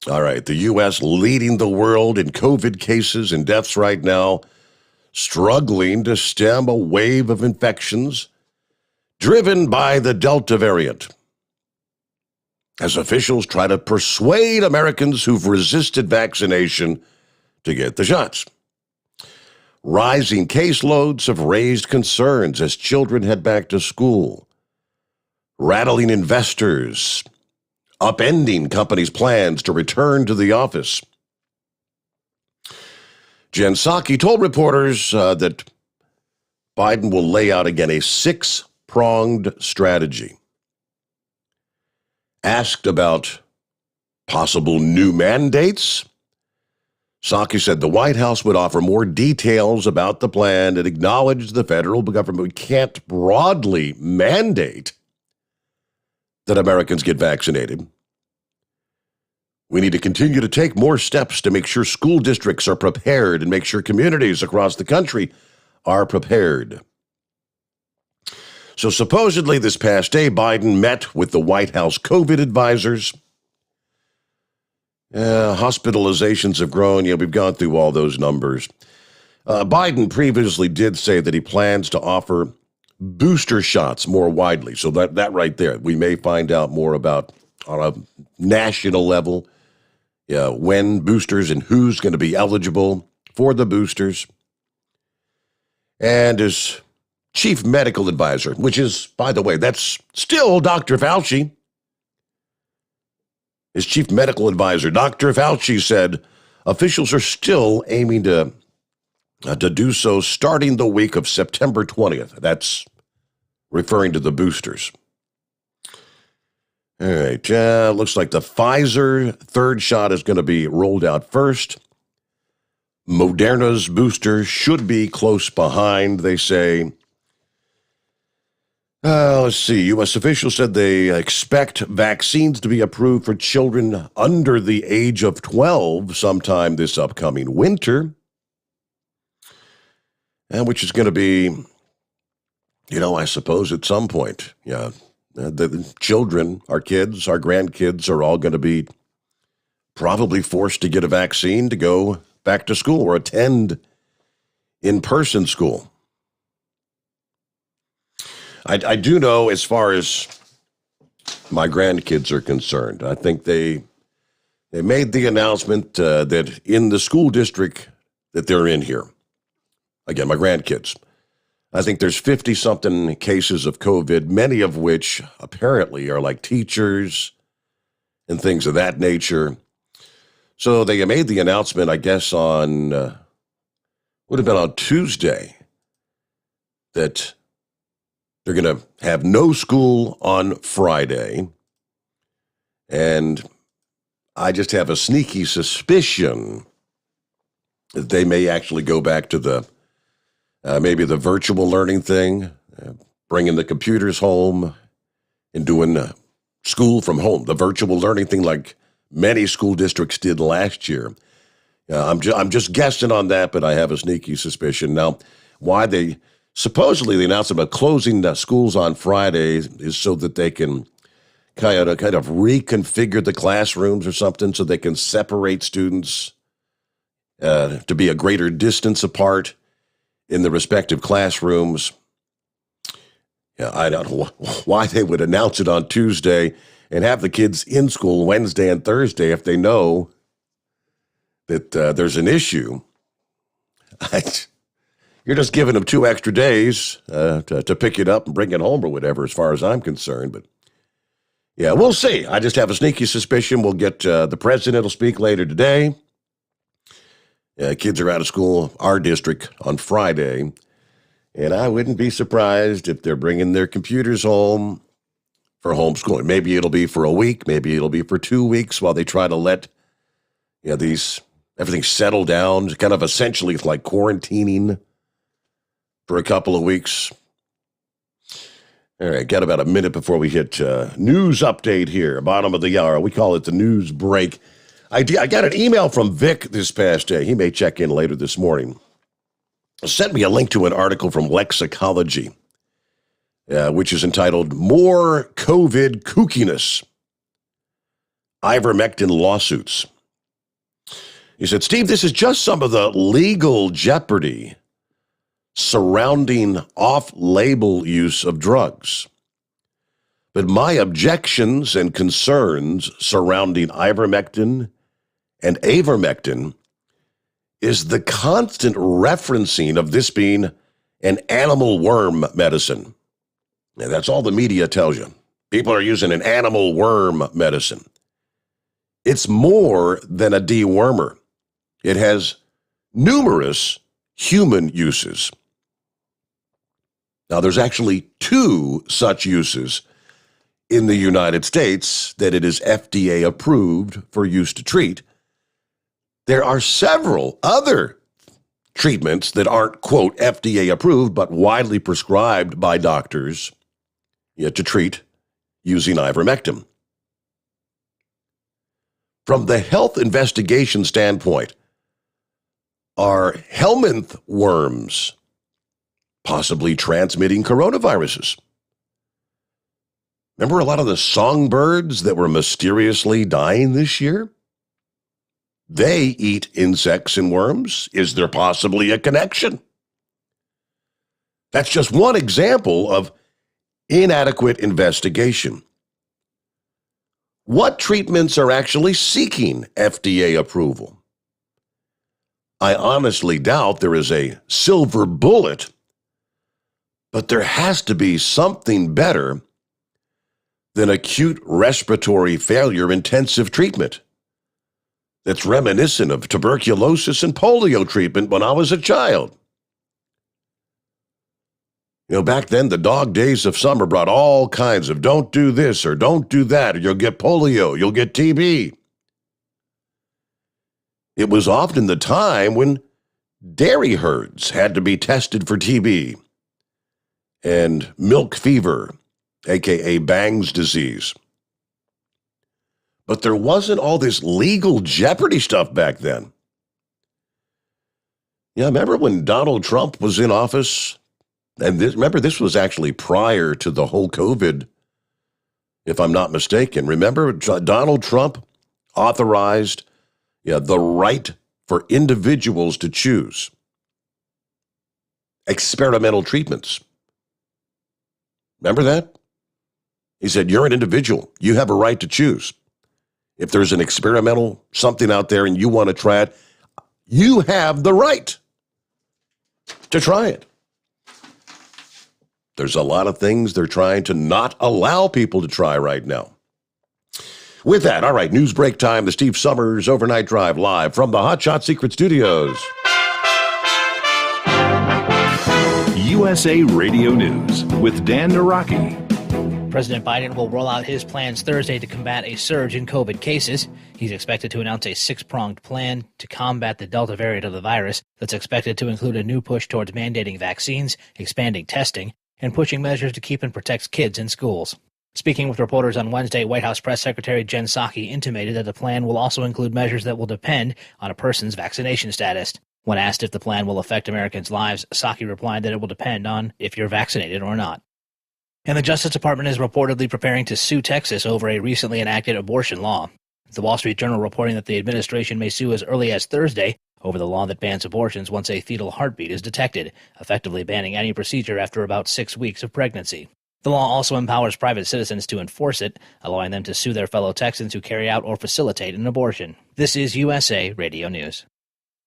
All right, the U.S. leading the world in COVID cases and deaths right now, struggling to stem a wave of infections driven by the Delta variant, as officials try to persuade Americans who've resisted vaccination to get the shots. Rising caseloads have raised concerns as children head back to school, rattling investors, upending companies' plans to return to the office. Jen Psaki told reporters that Biden will lay out again a 6-pronged strategy. Asked about possible new mandates, Psaki said the White House would offer more details about the plan and acknowledged the federal government can't broadly mandate that Americans get vaccinated. We need to continue to take more steps to make sure school districts are prepared and make sure communities across the country are prepared. So supposedly this past day, Biden met with the White House COVID advisors. Hospitalizations have grown. Yeah, we've gone through all those numbers. Biden previously did say that he plans to offer booster shots more widely. So that right there, we may find out more about on a national level when boosters and who's going to be eligible for the boosters. And his chief medical advisor, which is, by the way, that's still Dr. Fauci. His chief medical advisor, Dr. Fauci, said officials are still aiming to do so starting the week of September 20th. That's referring to the boosters. All right, looks like the Pfizer third shot is going to be rolled out first. Moderna's booster should be close behind, they say. Let's see. U.S. officials said they expect vaccines to be approved for children under the age of 12 sometime this upcoming winter, and which is going to be, I suppose at some point. Yeah, the children, our kids, our grandkids are all going to be probably forced to get a vaccine to go back to school or attend in-person school. I do know, as far as my grandkids are concerned, I think they made the announcement that in the school district that they're in here, again, my grandkids, I think there's 50-something cases of COVID, many of which apparently are like teachers and things of that nature. So they made the announcement, I guess, would have been on Tuesday, that they're going to have no school on Friday. And I just have a sneaky suspicion that they may actually go back to maybe the virtual learning thing, bringing the computers home and doing school from home, the virtual learning thing like many school districts did last year. I'm just guessing on that, but I have a sneaky suspicion. Now, why supposedly the announcement about closing the schools on Friday is so that they can kind of reconfigure the classrooms or something, so they can separate students to be a greater distance apart in the respective classrooms. Yeah, I don't know why they would announce it on Tuesday and have the kids in school Wednesday and Thursday if they know that there's an issue. You're just giving them 2 extra days to pick it up and bring it home or whatever, as far as I'm concerned. But yeah, we'll see. I just have a sneaky suspicion we'll get the president will speak later today. Kids are out of school, our district, on Friday. And I wouldn't be surprised if they're bringing their computers home for homeschooling. Maybe it'll be for a week. Maybe it'll be for 2 weeks while they try to let everything settle down. Kind of essentially it's like quarantining for a couple of weeks. All right, got about a minute before we hit news update here, bottom of the hour. We call it the news break. I got an email from Vic this past day. He may check in later this morning. Sent me a link to an article from Lexicology, which is entitled More COVID Kookiness, Ivermectin Lawsuits. He said, Steve, this is just some of the legal jeopardy surrounding off-label use of drugs. But my objections and concerns surrounding ivermectin and avermectin is the constant referencing of this being an animal worm medicine. And that's all the media tells you. People are using an animal worm medicine. It's more than a dewormer. It has numerous human uses. Now, there's actually 2 such uses in the United States that it is FDA approved for use to treat. There are several other treatments that aren't, quote, FDA approved, but widely prescribed by doctors to treat using ivermectin. From the health investigation standpoint, are helminth worms possibly transmitting coronaviruses? Remember a lot of the songbirds that were mysteriously dying this year? They eat insects and worms. Is there possibly a connection? That's just one example of inadequate investigation. What treatments are actually seeking FDA approval? I honestly doubt there is a silver bullet, but there has to be something better than acute respiratory failure intensive treatment that's reminiscent of tuberculosis and polio treatment when I was a child. Back then, the dog days of summer brought all kinds of don't do this or don't do that, or you'll get polio, you'll get TB. It was often the time when dairy herds had to be tested for TB and milk fever, aka Bang's disease. But there wasn't all this legal jeopardy stuff back then. Remember when Donald Trump was in office? And this was actually prior to the whole COVID, if I'm not mistaken. Remember, Donald Trump authorized the right for individuals to choose experimental treatments. Remember that? He said, you're an individual. You have a right to choose. If there's an experimental something out there and you want to try it, you have the right to try it. There's a lot of things they're trying to not allow people to try right now. With that, all right, news break time, the Steve Sommers Overnight Drive live from the Hot Shot Secret Studios. USA Radio News with Dan Naraki. President Biden will roll out his plans Thursday to combat a surge in COVID cases. He's expected to announce a 6-pronged plan to combat the Delta variant of the virus that's expected to include a new push towards mandating vaccines, expanding testing, and pushing measures to keep and protect kids in schools. Speaking with reporters on Wednesday, White House Press Secretary Jen Psaki intimated that the plan will also include measures that will depend on a person's vaccination status. When asked if the plan will affect Americans' lives, Psaki replied that it will depend on if you're vaccinated or not. And the Justice Department is reportedly preparing to sue Texas over a recently enacted abortion law. The Wall Street Journal reporting that the administration may sue as early as Thursday over the law that bans abortions once a fetal heartbeat is detected, effectively banning any procedure after about 6 weeks of pregnancy. The law also empowers private citizens to enforce it, allowing them to sue their fellow Texans who carry out or facilitate an abortion. This is USA Radio News.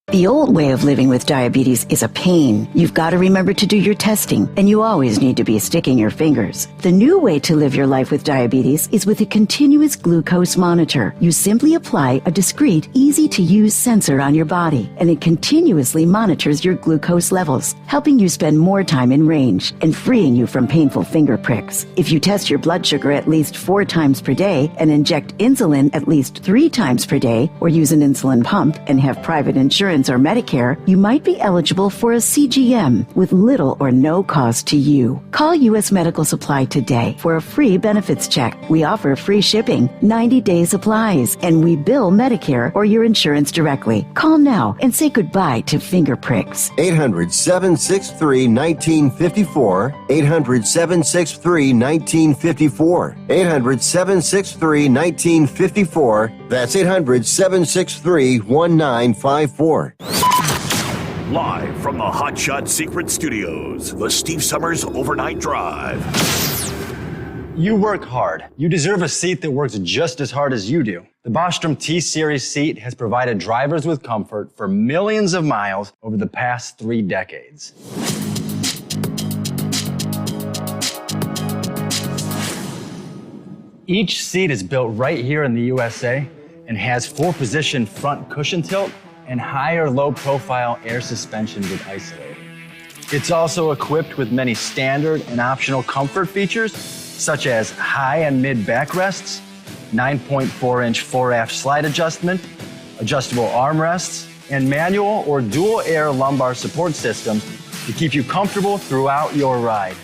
The old way of living with diabetes is a pain. You've got to remember to do your testing, and you always need to be sticking your fingers. The new way to live your life with diabetes is with a continuous glucose monitor. You simply apply a discreet, easy-to-use sensor on your body, and it continuously monitors your glucose levels, helping you spend more time in range and freeing you from painful finger pricks. If you test your blood sugar at least 4 times per day and inject insulin at least 3 times per day, or use an insulin pump and have private insurance or Medicare, you might be eligible for a CGM with little or no cost to you. Call U.S. Medical Supply today for a free benefits check. We offer free shipping, 90-day supplies, and we bill Medicare or your insurance directly. Call now and say goodbye to finger pricks. 800-763-1954. 800-763-1954. 800-763-1954. That's 800-763-1954. Live from the Hot Shot Secret Studios, the Steve Sommers Overnight Drive. You work hard. You deserve a seat that works just as hard as you do. The Bostrom T-Series seat has provided drivers with comfort for millions of miles over the past 3 decades. Each seat is built right here in the USA and has 4-position front cushion tilt and higher low-profile air suspension with Isolator. It's also equipped with many standard and optional comfort features, such as high and mid backrests, 9.4-inch fore-aft slide adjustment, adjustable armrests, and manual or dual-air lumbar support systems to keep you comfortable throughout your ride.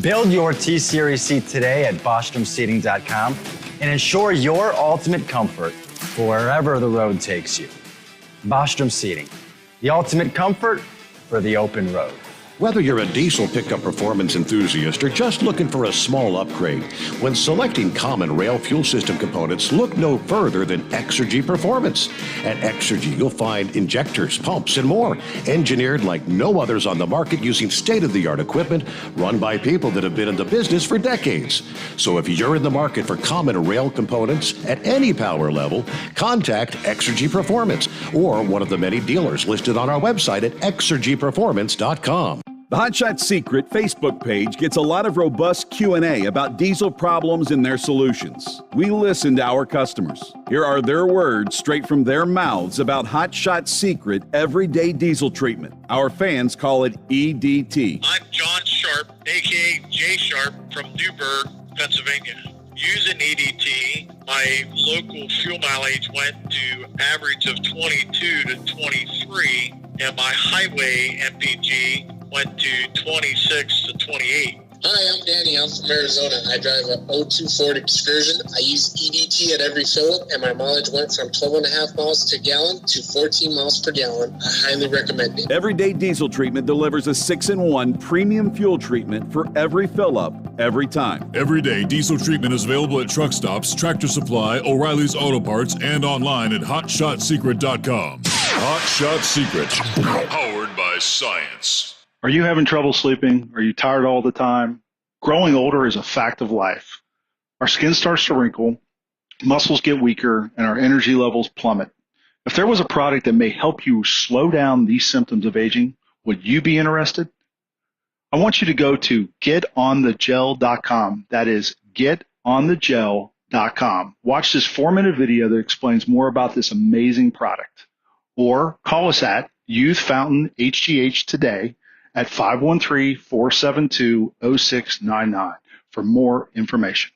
Build your T-Series seat today at BostromSeating.com and ensure your ultimate comfort for wherever the road takes you. Bostrom Seating, the ultimate comfort for the open road. Whether you're a diesel pickup performance enthusiast or just looking for a small upgrade, when selecting common rail fuel system components, look no further than Exergy Performance. At Exergy, you'll find injectors, pumps, and more, engineered like no others on the market using state-of-the-art equipment run by people that have been in the business for decades. So if you're in the market for common rail components at any power level, contact Exergy Performance or one of the many dealers listed on our website at exergyperformance.com. The Hot Shot Secret Facebook page gets a lot of robust Q&A about diesel problems and their solutions. We listen to our customers. Here are their words straight from their mouths about Hot Shot Secret Everyday Diesel Treatment. Our fans call it EDT. I'm John Sharp, a.k.a. Jay Sharp from Newburgh, Pennsylvania. Using EDT, my local fuel mileage went to average of 22 to 23, and my highway MPG went to 26 to 28. Hi, I'm Danny. I'm from Arizona. I drive an 02 Ford Excursion. I use EDT at every fill-up, and my mileage went from 12.5 miles to gallon to 14 miles per gallon. I highly recommend it. Everyday Diesel Treatment delivers a 6-in-1 premium fuel treatment for every fill-up, every time. Everyday Diesel Treatment is available at truck stops, Tractor Supply, O'Reilly's Auto Parts, and online at HotShotSecret.com. Hot Shot Secret, powered by science. Are you having trouble sleeping? Are you tired all the time? Growing older is a fact of life. Our skin starts to wrinkle, muscles get weaker, and our energy levels plummet. If there was a product that may help you slow down these symptoms of aging, would you be interested? I want you to go to getonthegel.com. That is getonthegel.com. Watch this 4-minute video that explains more about this amazing product. Or call us at Youth Fountain HGH today at 513-472-0699 for more information.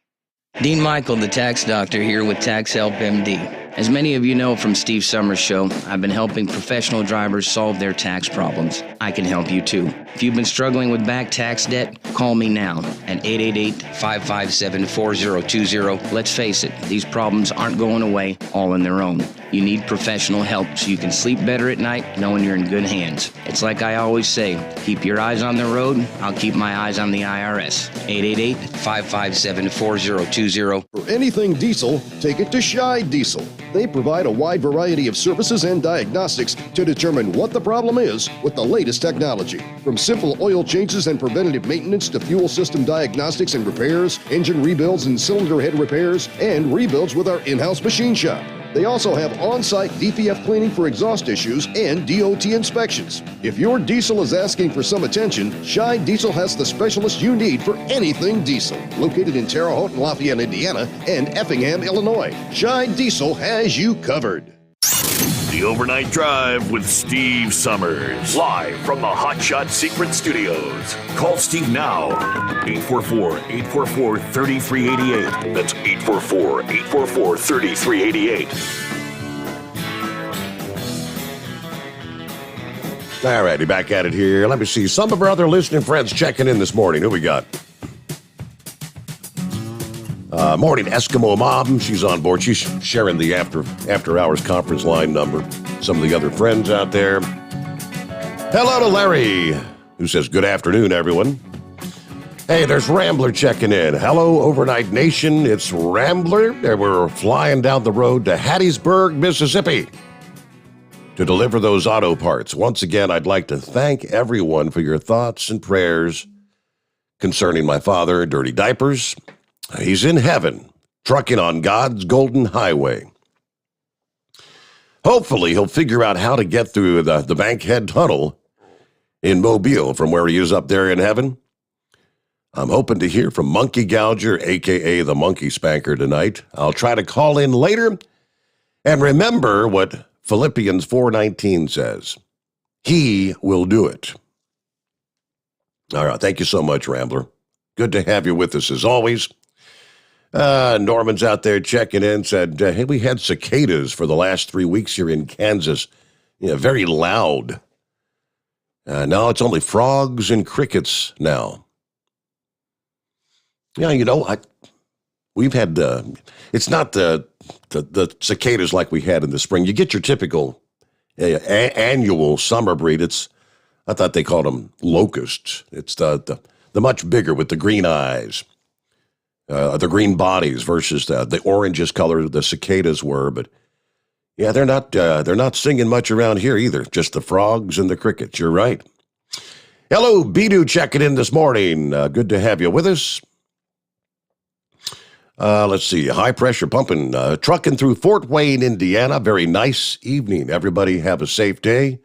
Dean Michael, the tax doctor, here with Tax Help MD. As many of you know from Steve Sommers' show, I've been helping professional drivers solve their tax problems. I can help you too. If you've been struggling with back tax debt, call me now at 888-557-4020. Let's face it, these problems aren't going away all on their own. You need professional help so you can sleep better at night knowing you're in good hands. It's like I always say, keep your eyes on the road, I'll keep my eyes on the IRS. 888-557-4020. For anything diesel, take it to Shy Diesel. They provide a wide variety of services and diagnostics to determine what the problem is with the latest technology. From simple oil changes and preventative maintenance to fuel system diagnostics and repairs, engine rebuilds and cylinder head repairs, and rebuilds with our in-house machine shop. They also have on-site DPF cleaning for exhaust issues and DOT inspections. If your diesel is asking for some attention, Scheid Diesel has the specialist you need for anything diesel. Located in Terre Haute and Lafayette, Indiana, and Effingham, Illinois, Scheid Diesel has you covered. The Overnight Drive with Steve Sommers. Live from the Hot Shot Secret Studios. Call Steve now. 844-844-3388. That's 844-844-3388. All righty, back at it here. Let me see. Some of our other listening friends checking in this morning. Who we got? Morning, Eskimo Mom. She's on board. She's sharing the after hours conference line number. Some of the other friends out there. Hello to Larry, who says, good afternoon, everyone. Hey, there's Rambler checking in. Hello, Overnight Nation. It's Rambler. We're flying down the road to Hattiesburg, Mississippi to deliver those auto parts. Once again, I'd like to thank everyone for your thoughts and prayers concerning my father, Dirty Diapers. He's in heaven, trucking on God's golden highway. Hopefully, he'll figure out how to get through the Bankhead Tunnel in Mobile from where he is up there in heaven. I'm hoping to hear from Monkey Gouger, a.k.a. the Monkey Spanker, tonight. I'll try to call in later. And remember what Philippians 4:19 says. He will do it. All right, thank you so much, Rambler. Good to have you with us as always. Norman's out there checking in, said, hey, we had cicadas for the last 3 weeks here in Kansas. Very loud. Now it's only frogs and crickets now. Yeah, we've had, it's not the cicadas like we had in the spring. You get your typical annual summer breed. I thought they called them locusts. It's the much bigger with the green eyes. The green bodies versus the orangish color the cicadas were, but yeah, they're not singing much around here either. Just the frogs and the crickets. You're right. Hello, Bidu checking in this morning. Good to have you with us. Let's see, high pressure pumping, trucking through Fort Wayne, Indiana. Very nice evening. Everybody have a safe day.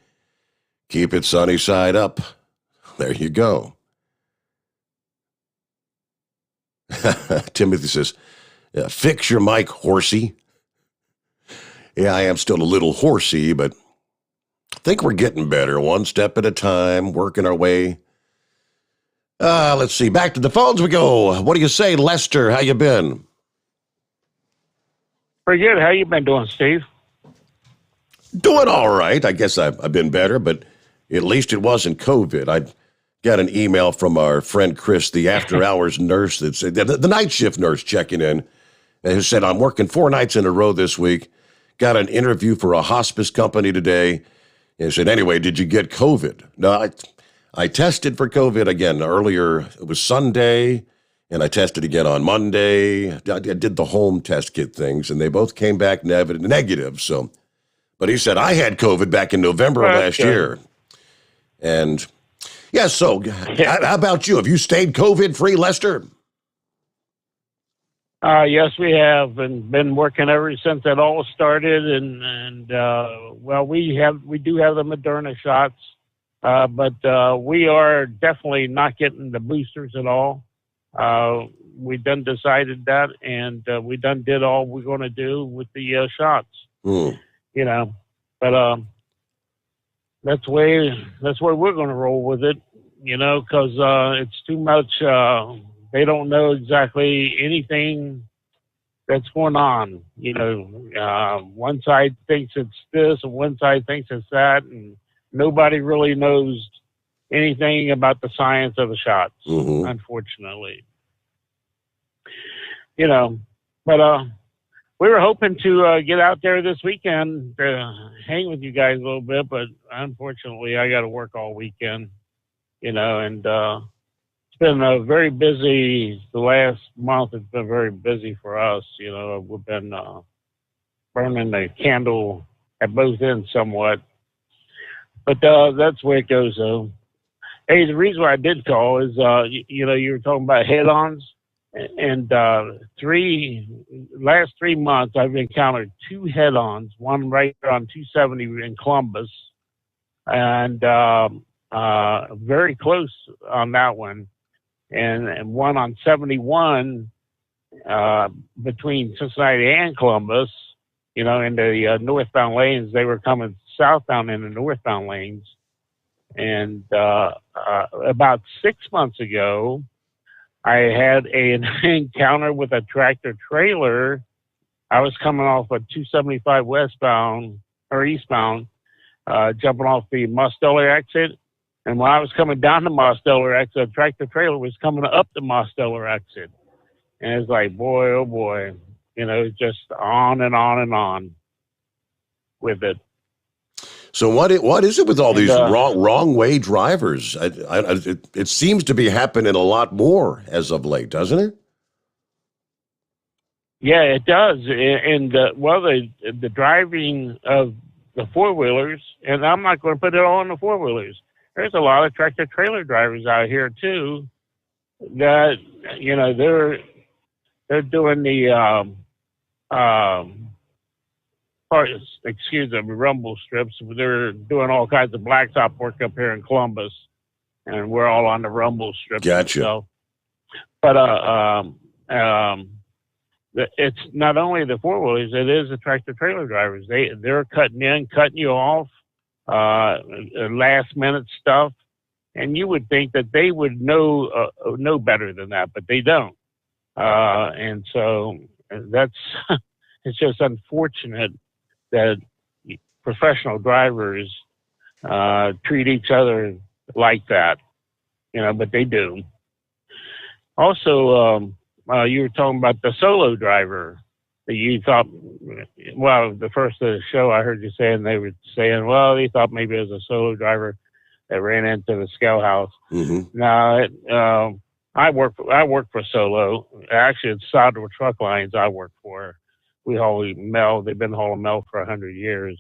Keep it sunny side up. There you go. Timothy says, fix your mic, horsey. Yeah, I am still a little horsey, but I think we're getting better one step at a time, working our way. Let's see, back to the phones we go. What do you say, Lester? How you been? Pretty good. How you been doing, Steve? Doing all right. I guess I've been better, but at least it wasn't COVID. I got an email from our friend Chris, the after-hours nurse, that said, the night shift nurse checking in, who said, I'm working 4 nights in a row this week, got an interview for a hospice company today, and said, anyway, did you get COVID? No, I tested for COVID again earlier. It was Sunday, and I tested again on Monday. I did the home test kit things, and they both came back negative. So, but he said, I had COVID back in November of last year. And yeah, so how about you? Have you stayed COVID-free, Lester? Yes, we have, and been working ever since it all started. And well, we do have the Moderna shots, but we are definitely not getting the boosters at all. We done decided that, and we done did all we're going to do with the shots. You know, but that's where we're going to roll with it. You know, because it's too much. They don't know exactly anything that's going on. You know, one side thinks it's this, and one side thinks it's that, and nobody really knows anything about the science of the shots, unfortunately. You know, but we were hoping to get out there this weekend to hang with you guys a little bit, but unfortunately I got to work all weekend, you know, and it's been very busy. The last month has been very busy for us. You know, we've been burning the candle at both ends somewhat. But that's the way it goes, though. Hey, the reason why I did call is, you were talking about head-ons, and last 3 months I've encountered 2 head-ons, one right on 270 in Columbus, and very close on that one, and one on 71 between Cincinnati and Columbus, in the northbound lanes. They were coming southbound in the northbound lanes. And about 6 months ago, I had an encounter with a tractor trailer. I was coming off a 275 westbound or eastbound, jumping off the Mosteller exit. And when I was coming down the Mosteller exit, a tractor trailer was coming up the Mosteller exit. And it's like, boy, oh boy, just on and on and on with it. So what is it with all these wrong way drivers? It seems to be happening a lot more as of late, doesn't it? Yeah, it does. And the driving of the four-wheelers, and I'm not going to put it all on the four-wheelers. There's a lot of tractor trailer drivers out here too that they're doing the rumble strips. They're doing all kinds of blacktop work up here in Columbus, and we're all on the rumble strips. Gotcha. So, but it's not only the four wheelers; it is the tractor trailer drivers. They're cutting you off, last minute stuff, and you would think that they would know better than that, but they don't. And so that's it's just unfortunate that professional drivers treat each other like that, but they do. Also, you were talking about the solo driver that you thought, the first of the show I heard you saying, they were saying, they thought maybe it was a solo driver that ran into the scale house. Mm-hmm. No, I work for Solo. Actually, it's Sodro Truck Lines I work for. We haul mail. They've been hauling mail for 100 years.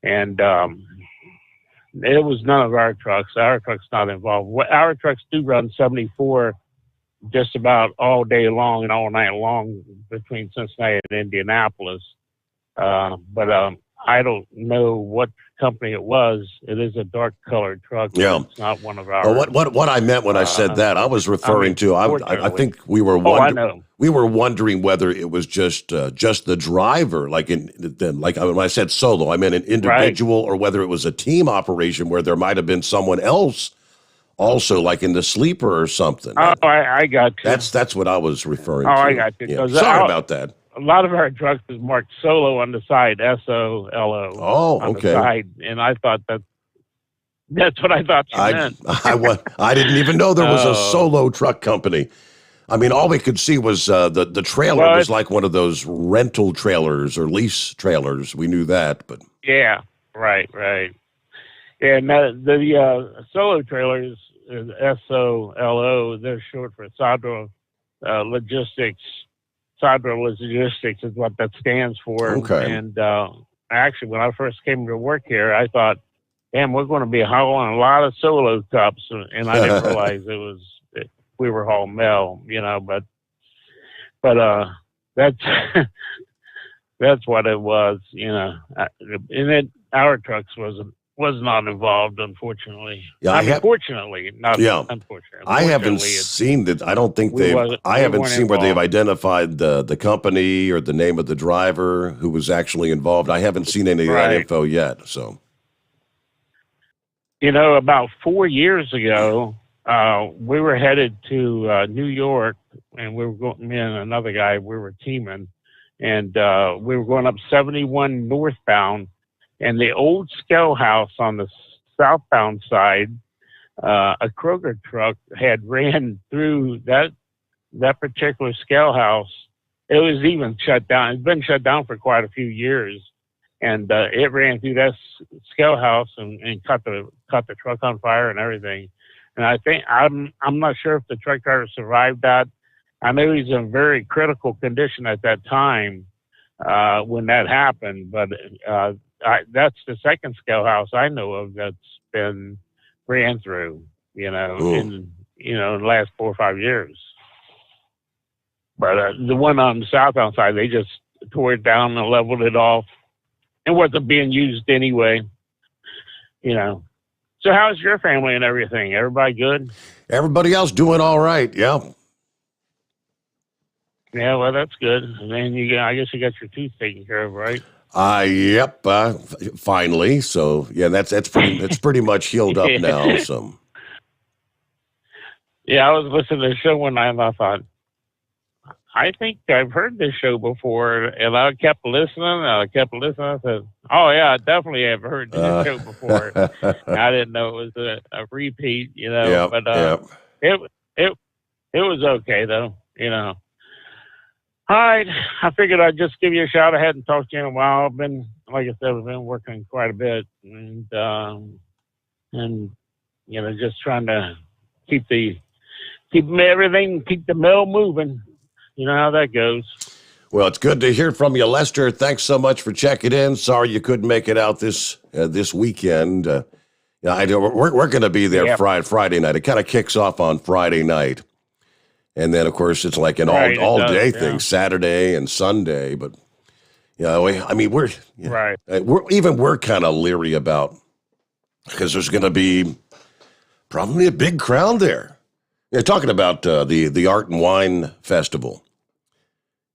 And it was none of our trucks. Our truck's not involved. Our trucks do run 74 just about all day long and all night long between Cincinnati and Indianapolis. But I don't know what company it was. It is a dark colored truck. Yeah. It's not one of ours. Well, what I meant when I said that, I was referring to, I think we were wondering whether it was just the driver, like when I said solo, I meant an individual, right, or whether it was a team operation where there might have been someone else also, like in the sleeper or something. Oh, I got you. That's what I was referring to. Oh, I got you. Yeah. Sorry about that. A lot of our trucks is marked solo on the side, SOLO. Oh, on okay. The side, and I thought that's what I thought you meant. I didn't even know there was a solo truck company. I mean, all we could see was the trailer was like one of those rental trailers or lease trailers. We knew that, but yeah, right. And the solo trailers, SOLO, they're short for Sodro Logistics. Sodro Logistics is what that stands for. Okay. And actually, when I first came to work here, I thought, damn, we're going to be hauling a lot of solo cups. And I didn't realize we were hauling mail, but that's, that's what it was, and our trucks was not involved, unfortunately. Yeah, fortunately, not unfortunately. I haven't seen that. I don't think I haven't seen where they've identified the company or the name of the driver who was actually involved. I haven't seen any of that info yet. So, about 4 years ago, we were headed to New York, and we were going. Me and another guy, we were teaming, and we were going up 71 northbound. And the old scale house on the southbound side, a Kroger truck had ran through that particular scale house. It was even shut down. It's been shut down for quite a few years, and it ran through that scale house and caught the truck on fire and everything. And I think I'm not sure if the truck driver survived that. I know he's in very critical condition at that time. when that happened. But that's the second scale house I know of that's been ran through, in the last 4 or 5 years. But the one on the southbound side, they just tore it down and leveled it off. It wasn't being used anyway, So how's your family and everything? Everybody good? Everybody else doing all right, yeah. Yeah, well, that's good. And then I guess you got your tooth taken care of, right? Yep, finally. So, yeah, that's pretty much healed up now, so. Yeah, I was listening to the show one night and I thought, I think I've heard this show before, and I kept listening. I said, "Oh yeah, I definitely have heard this show before." I didn't know it was a repeat, Yep, but it was okay though, All right, I figured I'd just give you a shout. I hadn't talked to you in a while. I've been, like I said, I've been working quite a bit, and just trying to keep the mill moving. You know how that goes. Well, it's good to hear from you, Lester. Thanks so much for checking in. Sorry you couldn't make it out this weekend. We're going to be there Friday night. It kind of kicks off on Friday night. And then, of course, it's like an all-day thing, Saturday and Sunday. But, we're kind of leery about, because there's going to be probably a big crowd there. You're talking about the Art and Wine Festival.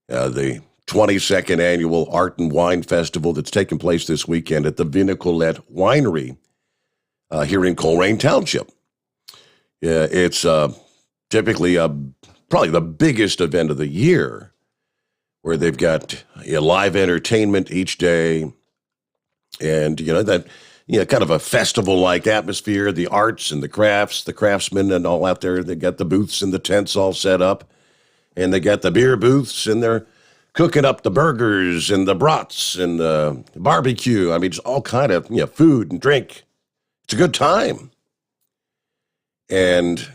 The 22nd annual Art and Wine Festival that's taking place this weekend at the Vinicolette Winery here in Colerain Township. It's typically probably the biggest event of the year, where they've got live entertainment each day, and kind of a festival-like atmosphere. The arts and the crafts, the craftsmen and all out there. They got the booths and the tents all set up. And they got the beer booths, and they're cooking up the burgers and the brats and the barbecue. I mean, it's all kind of food and drink. It's a good time. And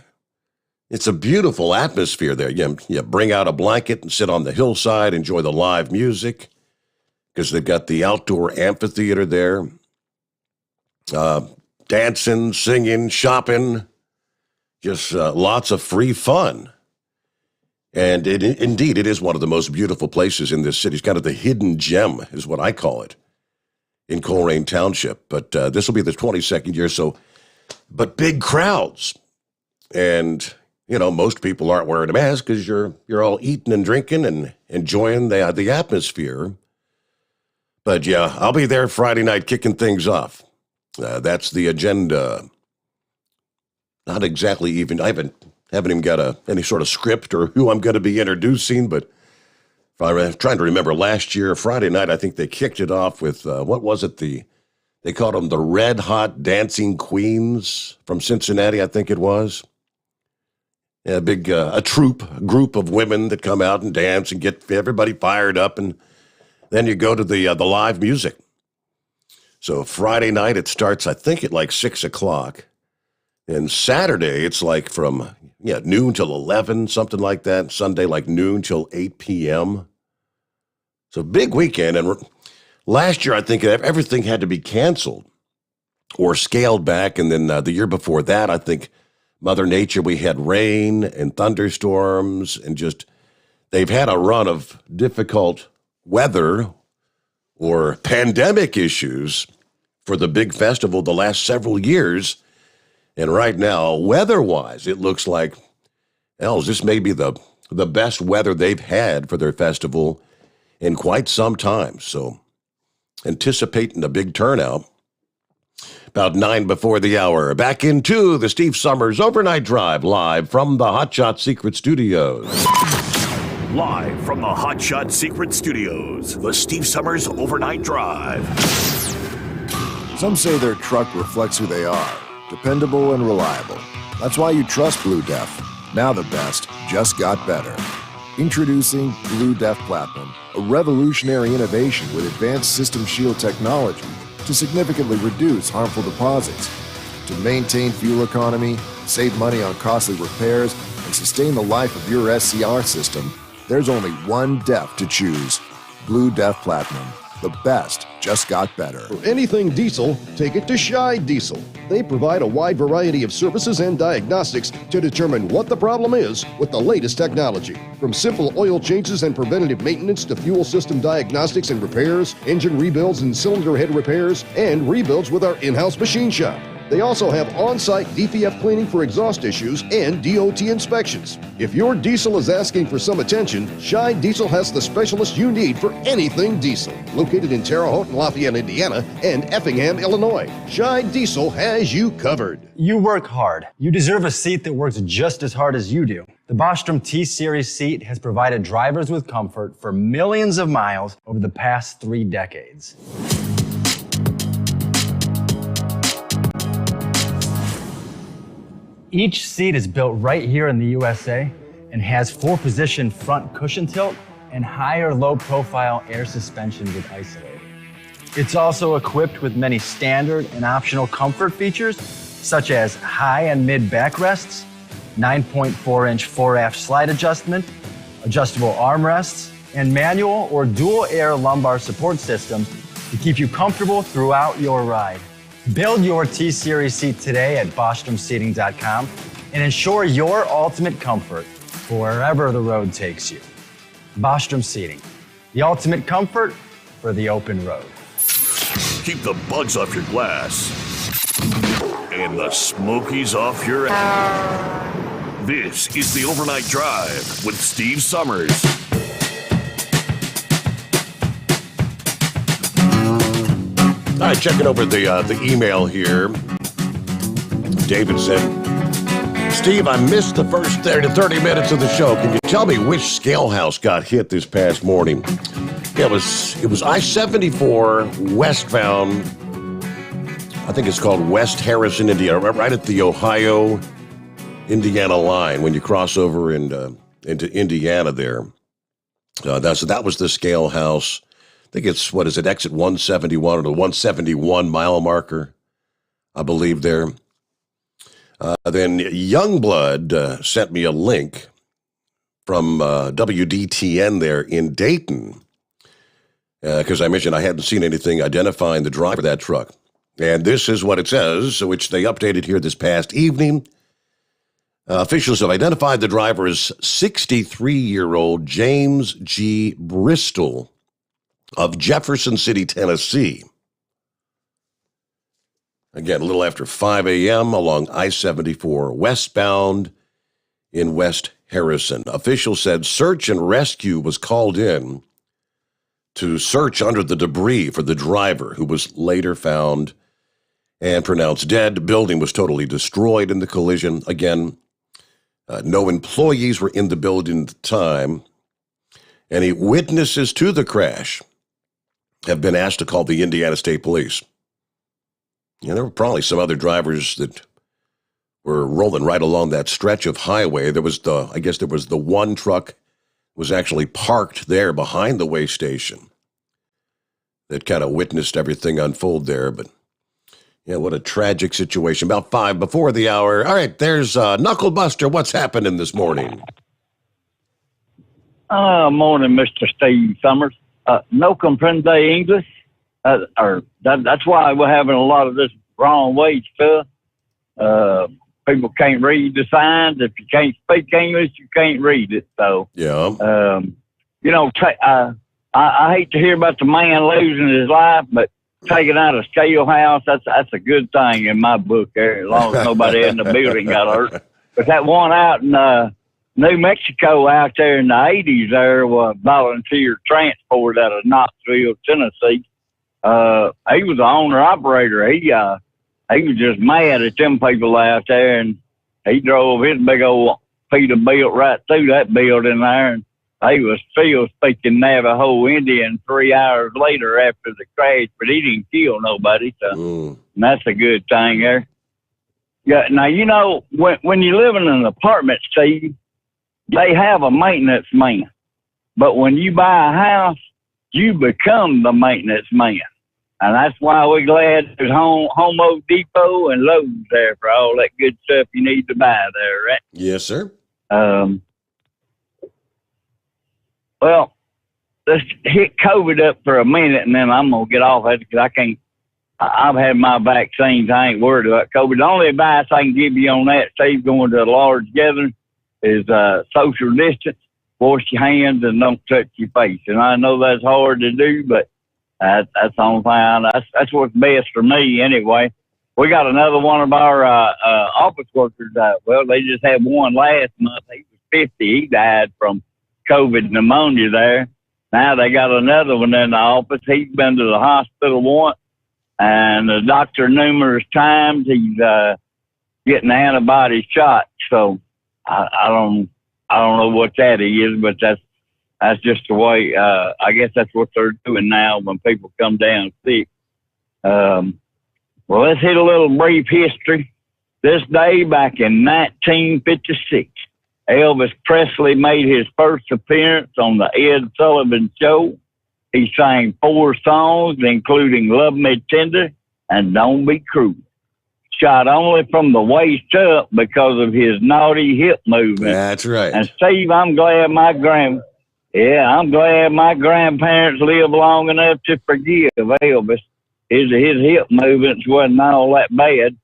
it's a beautiful atmosphere there. You bring out a blanket and sit on the hillside, enjoy the live music, because they've got the outdoor amphitheater there. Dancing, singing, shopping, just lots of free fun. And it is one of the most beautiful places in this city. It's kind of the hidden gem, is what I call it, in Colerain Township. But this will be the 22nd year, but big crowds. And, most people aren't wearing a mask because you're all eating and drinking and enjoying the atmosphere. But, yeah, I'll be there Friday night kicking things off. That's the agenda. Not exactly even, I haven't even got any sort of script or who I'm going to be introducing, but I'm trying to remember last year, Friday night, I think they kicked it off with, what was it? They called them the Red Hot Dancing Queens from Cincinnati, I think it was. A big, a group of women that come out and dance and get everybody fired up, and then you go to the live music. So Friday night, it starts, I think, at like 6 o'clock. And Saturday, it's like from noon till 11, something like that. Sunday, like noon till 8 p.m. So big weekend. And last year, I think everything had to be canceled or scaled back. And then the year before that, I think Mother Nature, we had rain and thunderstorms, and just they've had a run of difficult weather or pandemic issues for the big festival the last several years. And right now, weather-wise, it looks like, this may be the best weather they've had for their festival in quite some time. So anticipating a big turnout. About 9 before the hour, back into the Steve Sommers Overnight Drive, live from the Hot Shot Secret Studios. Live from the Hot Shot Secret Studios, the Steve Sommers Overnight Drive. Some say their truck reflects who they are. Dependable and reliable. That's why you trust Blue Def. Now the best just got better. Introducing Blue Def Platinum, a revolutionary innovation with advanced system shield technology to significantly reduce harmful deposits. To maintain fuel economy, save money on costly repairs, and sustain the life of your SCR system, there's only one DEF to choose. Blue Def Platinum. The best just got better. For anything diesel, take it to Scheid Diesel. They provide a wide variety of services and diagnostics to determine what the problem is with the latest technology. From simple oil changes and preventative maintenance to fuel system diagnostics and repairs, engine rebuilds and cylinder head repairs, and rebuilds with our in-house machine shop. They also have on-site DPF cleaning for exhaust issues and DOT inspections. If your diesel is asking for some attention, Scheid Diesel has the specialist you need for anything diesel. Located in Terre Haute and Lafayette, Indiana, and Effingham, Illinois, Scheid Diesel has you covered. You work hard. You deserve a seat that works just as hard as you do. The Bostrom T-Series seat has provided drivers with comfort for millions of miles over the past 3 decades. Each seat is built right here in the USA and has 4-position front cushion tilt and higher low-profile air suspension with Isolator. It's also equipped with many standard and optional comfort features, such as high and mid backrests, 9.4-inch fore-aft slide adjustment, adjustable armrests, and manual or dual air lumbar support system to keep you comfortable throughout your ride. Build your T-Series seat today at BostromSeating.com and ensure your ultimate comfort for wherever the road takes you. Bostrom Seating, the ultimate comfort for the open road. Keep the bugs off your glass and the smokies off your ass. This is the Overnight Drive with Steve Sommers. All right, checking over the email here. David said, Steve, I missed the first 30 minutes of the show. Can you tell me which scale house got hit this past morning? Yeah, it was I-74 westbound. I think it's called West Harrison, Indiana, right at the Ohio-Indiana line when you cross over into Indiana there. So that was the scale house. I think it's, exit 171 or the 171 mile marker, I believe there. Then Youngblood sent me a link from WDTN there in Dayton, because I mentioned I hadn't seen anything identifying the driver of that truck. And this is what it says, which they updated here this past evening. Officials have identified the driver as 63-year-old James G. Bristol of Jefferson City, Tennessee. Again, a little after 5 a.m. along I-74 westbound in West Harrison. Officials said search and rescue was called in to search under the debris for the driver, who was later found and pronounced dead. The building was totally destroyed in the collision. Again, no employees were in the building at the time. Any witnesses to the crash have been asked to call the Indiana State Police. Yeah, there were probably some other drivers that were rolling right along that stretch of highway. There was the one truck was actually parked there behind the way station that kind of witnessed everything unfold there. But yeah, what a tragic situation. About 5 before the hour. All right, there's Knuckle Buster. What's happening this morning? Morning, Mr. Steve Sommers. No comprende English, that's why we're having a lot of this wrong way stuff. People can't read the signs. If you can't speak English, you can't read it. So, yeah. I hate to hear about the man losing his life, but taking out a scale house, that's a good thing in my book there, as long as nobody in the building got hurt. But that one out in New Mexico out there in the 80s there was volunteer transport out of Knoxville, Tennessee. He was the owner-operator. He was just mad at them people out there, and he drove his big old Peterbilt right through that building there, and he was still speaking Navajo Indian 3 hours later after the crash, but he didn't kill nobody, so that's a good thing there. Yeah, now, when you live in an apartment, Steve, they have a maintenance man. But when you buy a house, you become the maintenance man. And that's why we're glad there's Home Depot and Lowe's there for all that good stuff you need to buy there, right? Yes, sir. Well, let's hit COVID up for a minute, and then I'm going to get off it because I can't. I've had my vaccines. I ain't worried about COVID. The only advice I can give you on that, Steve, going to a large gathering, is social distance, wash your hands, and don't touch your face. And I know that's hard to do, but that's the only thing. That's what's best for me anyway. We got another one of our office workers. Well, they just had one last month. He was 50. He died from COVID pneumonia there. Now they got another one in the office. He's been to the hospital once. And the doctor numerous times, he's getting the antibody shot. So I don't know what that is, but that's just the way. I guess that's what they're doing now when people come down sick. Well, let's hit a little brief history. This day back in 1956, Elvis Presley made his first appearance on the Ed Sullivan Show. He sang 4 songs, including Love Me Tender and Don't Be Cruel. Shot only from the waist up because of his naughty hip movement. That's right. And Steve, I'm glad my grandparents lived long enough to forgive Elvis. His hip movements wasn't all that bad.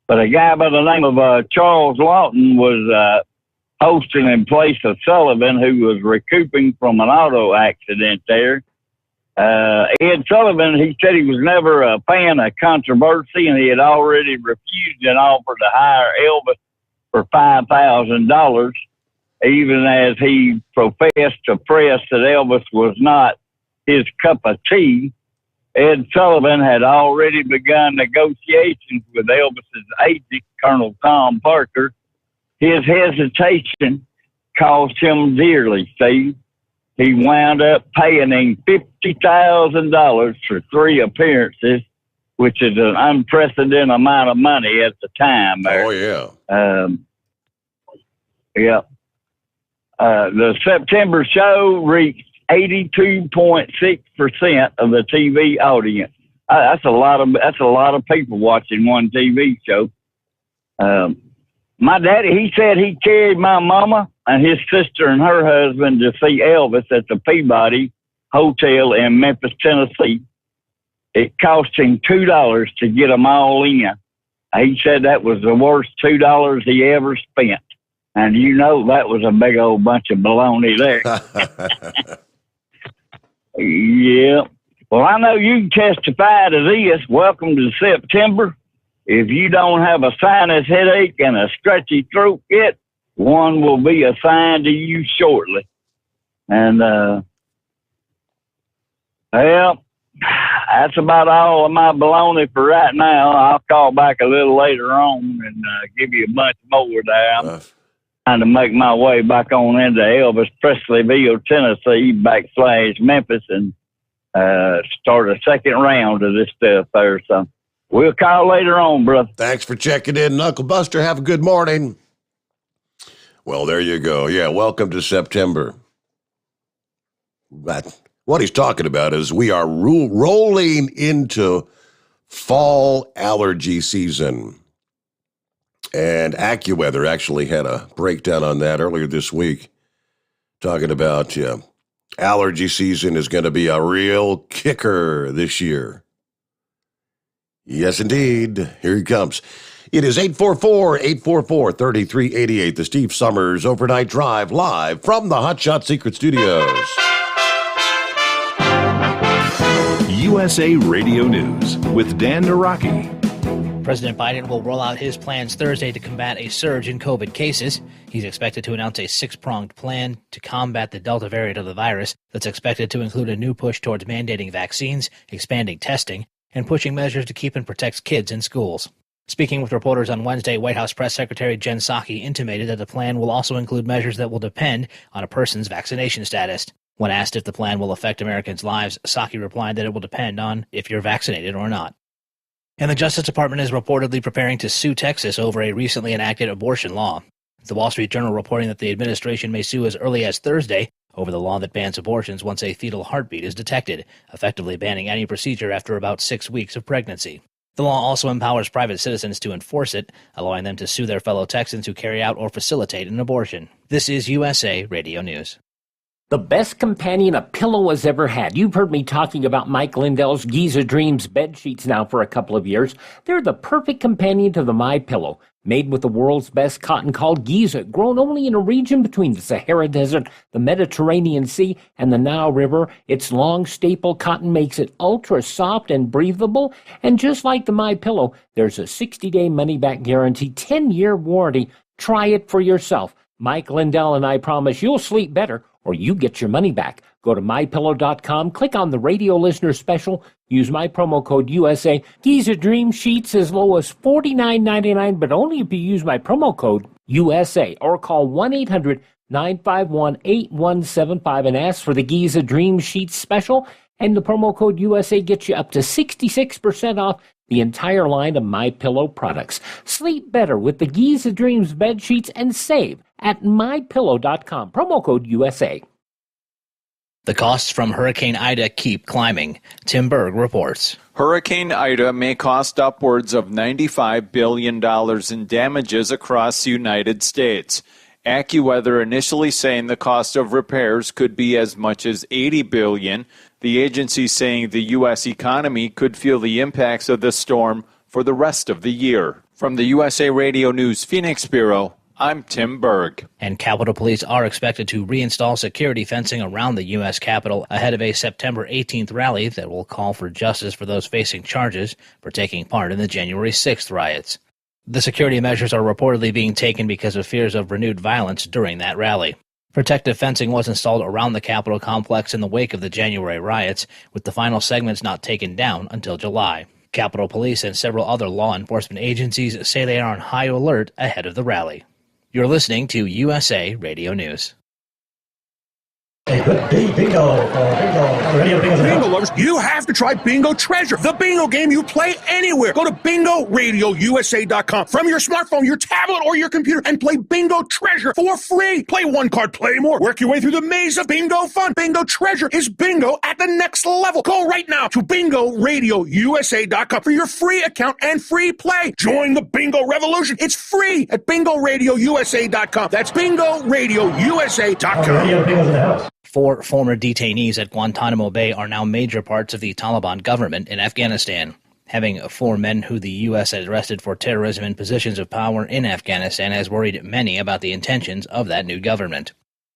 But a guy by the name of Charles Lawton was hosting in place of Sullivan, who was recouping from an auto accident there. Ed Sullivan, he said he was never a fan of controversy, and he had already refused an offer to hire Elvis for $5,000, even as he professed to press that Elvis was not his cup of tea. Ed Sullivan had already begun negotiations with Elvis's agent, Colonel Tom Parker. His hesitation cost him dearly, Steve. He wound up paying him $50,000 for 3 appearances, which is an unprecedented amount of money at the time. Oh, yeah. Yeah. The September show reached 82.6% of the TV audience. That's a lot of people watching one TV show. My daddy, he said he carried my mama and his sister and her husband to see Elvis at the Peabody Hotel in Memphis, Tennessee. It cost him $2 to get them all in. He said that was the worst $2 he ever spent. And you know that was a big old bunch of baloney there. Yeah. Well, I know you can testify to this. Welcome to September. If you don't have a sinus headache and a scratchy throat yet, one will be assigned to you shortly. And, well, that's about all of my baloney for right now. I'll call back a little later on and give you a bunch more there. I'm trying to make my way back on into Elvis Presleyville, Tennessee, / Memphis, and start a second round of this stuff there. So we'll call later on, brother. Thanks for checking in, Knuckle Buster. Have a good morning. Well, there you go. Yeah, welcome to September. But what he's talking about is we are rolling into fall allergy season. And AccuWeather actually had a breakdown on that earlier this week, talking about allergy season is going to be a real kicker this year. Yes, indeed. Here he comes. It is 844-844-3388, the Steve Sommers Overnight Drive, live from the Hot Shot Secret Studios. USA Radio News with Dan Naraki. President Biden will roll out his plans Thursday to combat a surge in COVID cases. He's expected to announce a 6-pronged plan to combat the Delta variant of the virus that's expected to include a new push towards mandating vaccines, expanding testing, and pushing measures to keep and protect kids in schools. Speaking with reporters on Wednesday, White House Press Secretary Jen Psaki intimated that the plan will also include measures that will depend on a person's vaccination status. When asked if the plan will affect Americans' lives, Psaki replied that it will depend on if you're vaccinated or not. And the Justice Department is reportedly preparing to sue Texas over a recently enacted abortion law. The Wall Street Journal reporting that the administration may sue as early as Thursday over the law that bans abortions once a fetal heartbeat is detected, effectively banning any procedure after about 6 weeks of pregnancy. The law also empowers private citizens to enforce it, allowing them to sue their fellow Texans who carry out or facilitate an abortion. This is USA Radio News. The best companion a pillow has ever had. You've heard me talking about Mike Lindell's Giza Dreams bed sheets now for a couple of years. They're the perfect companion to the MyPillow. Made with the world's best cotton called Giza, grown only in a region between the Sahara Desert, the Mediterranean Sea, and the Nile River. Its long staple cotton makes it ultra soft and breathable. And just like the MyPillow, there's a 60-day money-back guarantee, 10-year warranty. Try it for yourself. Mike Lindell and I promise you'll sleep better or you get your money back. Go to MyPillow.com, click on the radio listener special, use my promo code USA. Giza Dream Sheets as low as $49.99, but only if you use my promo code USA, or call 1-800-951-8175 and ask for the Giza Dream Sheets special, and the promo code USA gets you up to 66% off the entire line of MyPillow products. Sleep better with the Giza Dreams bed sheets and save at MyPillow.com. Promo code USA. The costs from Hurricane Ida keep climbing. Tim Berg reports. Hurricane Ida may cost upwards of $95 billion in damages across the United States. AccuWeather initially saying the cost of repairs could be as much as $80 billion. The agency saying the U.S. economy could feel the impacts of the storm for the rest of the year. From the USA Radio News Phoenix Bureau, I'm Tim Berg. And Capitol Police are expected to reinstall security fencing around the U.S. Capitol ahead of a September 18th rally that will call for justice for those facing charges for taking part in the January 6th riots. The security measures are reportedly being taken because of fears of renewed violence during that rally. Protective fencing was installed around the Capitol complex in the wake of the January riots, with the final segments not taken down until July. Capitol Police and several other law enforcement agencies say they are on high alert ahead of the rally. You're listening to USA Radio News. Bingo lovers, you have to try Bingo Treasure, the bingo game you play anywhere. Go to BingoRadioUSA.com from your smartphone, your tablet, or your computer and play Bingo Treasure for free. Play one card, play more. Work your way through the maze of bingo fun. Bingo Treasure is bingo at the next level. Go right now to BingoRadioUSA.com for your free account and free play. Join the bingo revolution. It's free at BingoRadioUSA.com. That's BingoRadioUSA.com. 4 former detainees at Guantanamo Bay are now major parts of the Taliban government in Afghanistan. Having 4 men who the U.S. had arrested for terrorism in positions of power in Afghanistan has worried many about the intentions of that new government.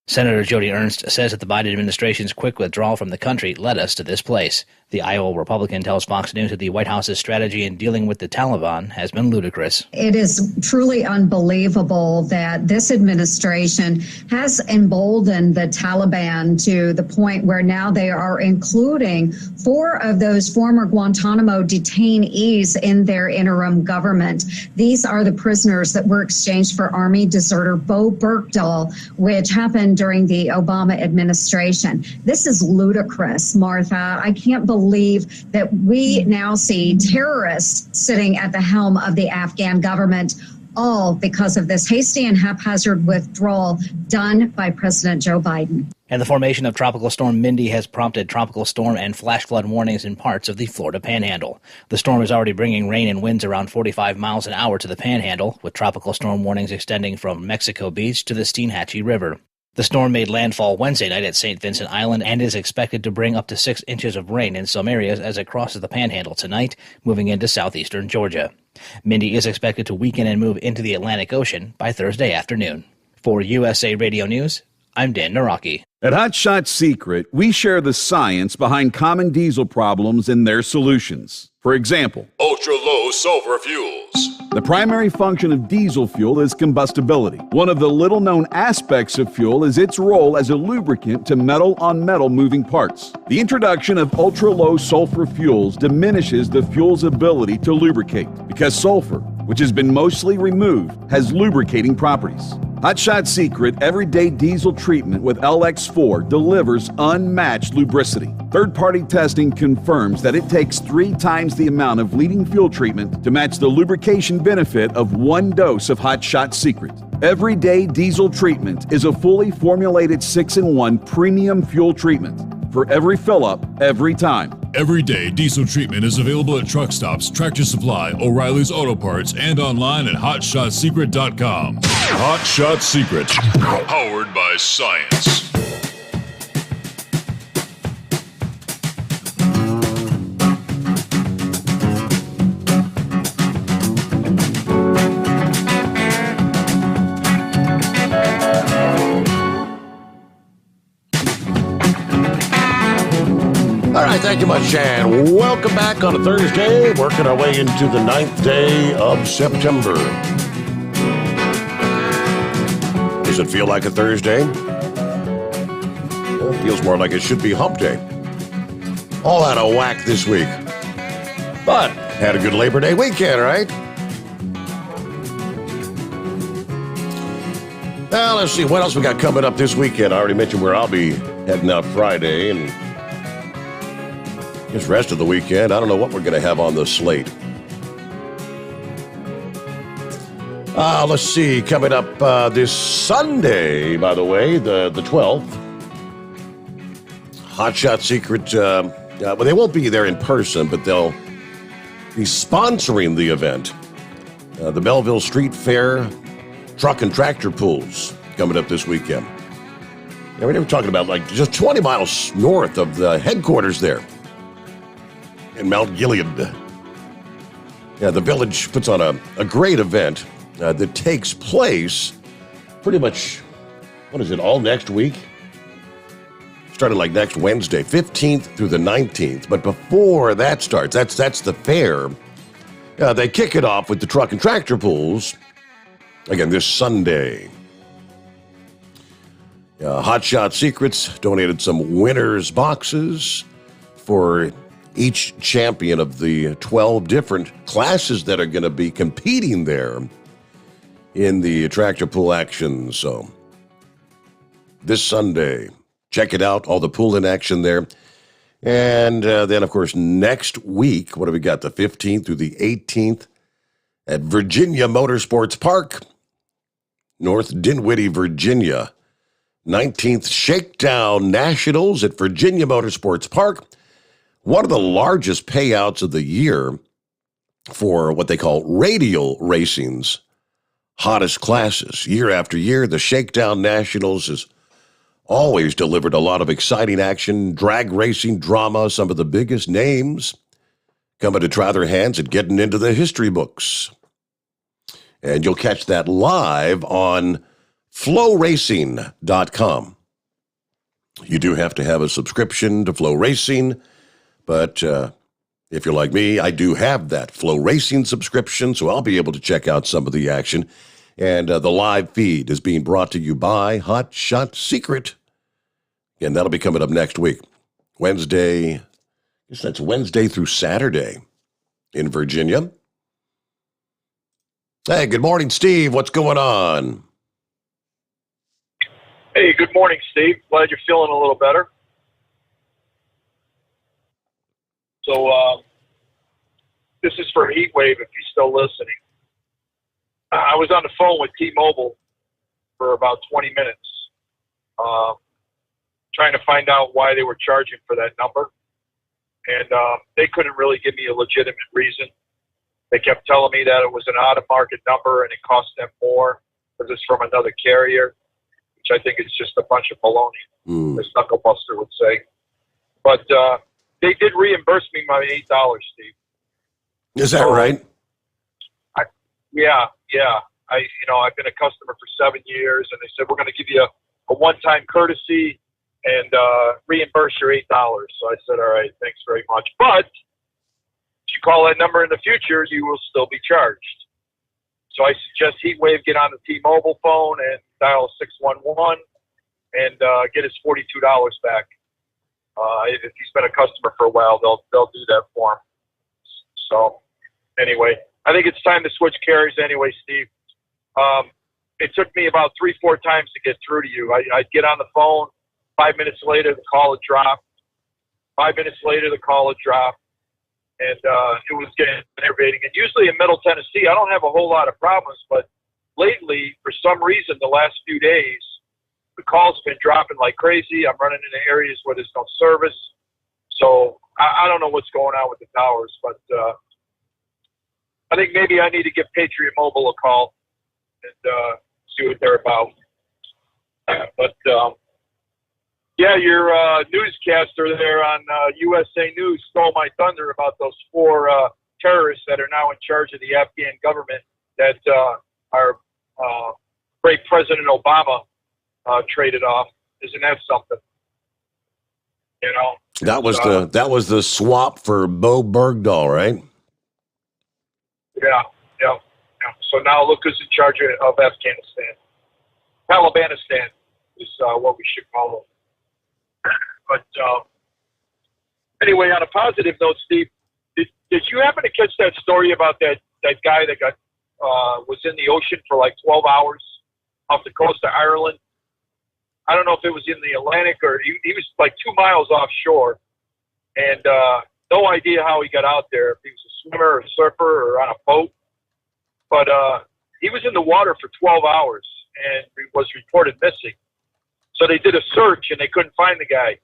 Senator Joni Ernst says that the Biden administration's quick withdrawal from the country led us to this place. The Iowa Republican tells Fox News that the White House's strategy in dealing with the Taliban has been ludicrous. It is truly unbelievable that this administration has emboldened the Taliban to the point where now they are including 4 of those former Guantanamo detainees in their interim government. These are the prisoners that were exchanged for Army deserter Bo Bergdahl, which happened during the Obama administration. This is ludicrous, Martha. I can't believe that we now see terrorists sitting at the helm of the Afghan government, all because of this hasty and haphazard withdrawal done by President Joe Biden. And the formation of Tropical Storm Mindy has prompted tropical storm and flash flood warnings in parts of the Florida Panhandle. The storm is already bringing rain and winds around 45 miles an hour to the Panhandle, with tropical storm warnings extending from Mexico Beach to the Steinhatchee River. The storm made landfall Wednesday night at St. Vincent Island and is expected to bring up to 6 inches of rain in some areas as it crosses the Panhandle tonight, moving into southeastern Georgia. Mindy is expected to weaken and move into the Atlantic Ocean by Thursday afternoon. For USA Radio News, I'm Dan Naraki. At Hot Shot Secret, we share the science behind common diesel problems and their solutions. For example, ultra-low sulfur fuels. The primary function of diesel fuel is combustibility. One of the little-known aspects of fuel is its role as a lubricant to metal-on-metal moving parts. The introduction of ultra-low sulfur fuels diminishes the fuel's ability to lubricate because sulfur, which has been mostly removed, has lubricating properties. Hot Shot Secret Everyday Diesel Treatment with LX4 delivers unmatched lubricity. Third-party testing confirms that it takes 3 times the amount of leading fuel treatment to match the lubrication benefit of 1 dose of Hot Shot Secret. Everyday Diesel Treatment is a fully formulated 6-in-1 premium fuel treatment for every fill-up, every time. Everyday Diesel Treatment is available at truck stops, Tractor Supply, O'Reilly's Auto Parts, and online at HotShotSecret.com. Hot Shot Secret, powered by science. right, thank you much, and welcome back on a Thursday, working our way into the 9th day of September. Does it feel like a Thursday? Well, it feels more like it should be hump day. All out of whack this week. But had a good Labor Day weekend, right? Now, let's see, what else we got coming up this weekend? I already mentioned where I'll be heading out Friday, and this rest of the weekend, I don't know what we're going to have on the slate. Let's see, coming up this Sunday, by the way, the 12th, Hot Shot Secret, well, they won't be there in person, but they'll be sponsoring the event. The Belleville Street Fair Truck and Tractor Pools coming up this weekend. Yeah, we're talking about like just 20 miles north of the headquarters there in Mount Gilead. Yeah, the village puts on a great event that takes place pretty much, what is it, all next week? Starting like next Wednesday, 15th through the 19th. But before that starts, that's the fair. They kick it off with the truck and tractor pools, again, this Sunday. Hot Shot Secrets donated some winners' boxes for each champion of the 12 different classes that are going to be competing there in the tractor pool action. So this Sunday, check it out, all the pool in action there. And then, of course, next week, what do we got? The 15th through the 18th at Virginia Motorsports Park, North Dinwiddie, Virginia. 19th Shakedown Nationals at Virginia Motorsports Park. One of the largest payouts of the year for what they call radial racing's hottest classes. Year after year, the Shakedown Nationals has always delivered a lot of exciting action, drag racing drama, some of the biggest names coming to try their hands at getting into the history books. And you'll catch that live on flowracing.com. You do have to have a subscription to Flow Racing, but if you're like me, I do have that Flow Racing subscription, so I'll be able to check out some of the action. And the live feed is being brought to you by Hot Shot Secret. And that'll be coming up next week. Wednesday, I guess that's Wednesday through Saturday in Virginia. Hey, good morning, Steve. What's going on? Hey, good morning, Steve. Glad you're feeling a little better. So this is for Heatwave if you're still listening. I was on the phone with T-Mobile for about 20 minutes trying to find out why they were charging for that number. And they couldn't really give me a legitimate reason. They kept telling me that it was an out-of-market number and it cost them more because it's from another carrier, which I think is just a bunch of baloney, as Knucklebuster would say. But they did reimburse me my $8, Steve. Is that right? Yeah. I've been a customer for 7 years, and they said, we're going to give you a one-time courtesy and reimburse your $8. So I said, all right, thanks very much. But if you call that number in the future, you will still be charged. So I suggest Heatwave get on the T-Mobile phone and dial 611 and get his $42 back. If he's been a customer for a while, they'll do that for him. So anyway, I think it's time to switch carriers anyway, Steve. It took me about 3-4 times to get through to you. I'd get on the phone. 5 minutes later, the call would drop. 5 minutes later, the call would drop. And it was getting enervating. And usually in Middle Tennessee, I don't have a whole lot of problems. But lately, for some reason, the last few days, the calls have been dropping like crazy. I'm running into areas where there's no service. So I don't know what's going on with the towers. But I think maybe I need to give Patriot Mobile a call and see what they're about. But yeah, your newscaster there on USA News stole my thunder about those 4 terrorists that are now in charge of the Afghan government that our great President Obama traded off. Isn't that something? You know, That was the swap for Bo Bergdahl, right? yeah. So now look who's in charge of Afghanistan. Talibanistan is what we should call it. But anyway, on a positive note, Steve, did you happen to catch that story about that guy that got was in the ocean for like 12 hours off the coast of Ireland? I don't know if it was in the Atlantic or he was like 2 miles offshore, and no idea how he got out there, if he was a swimmer or a surfer or on a boat. But he was in the water for 12 hours and was reported missing. So they did a search and they couldn't find the guy.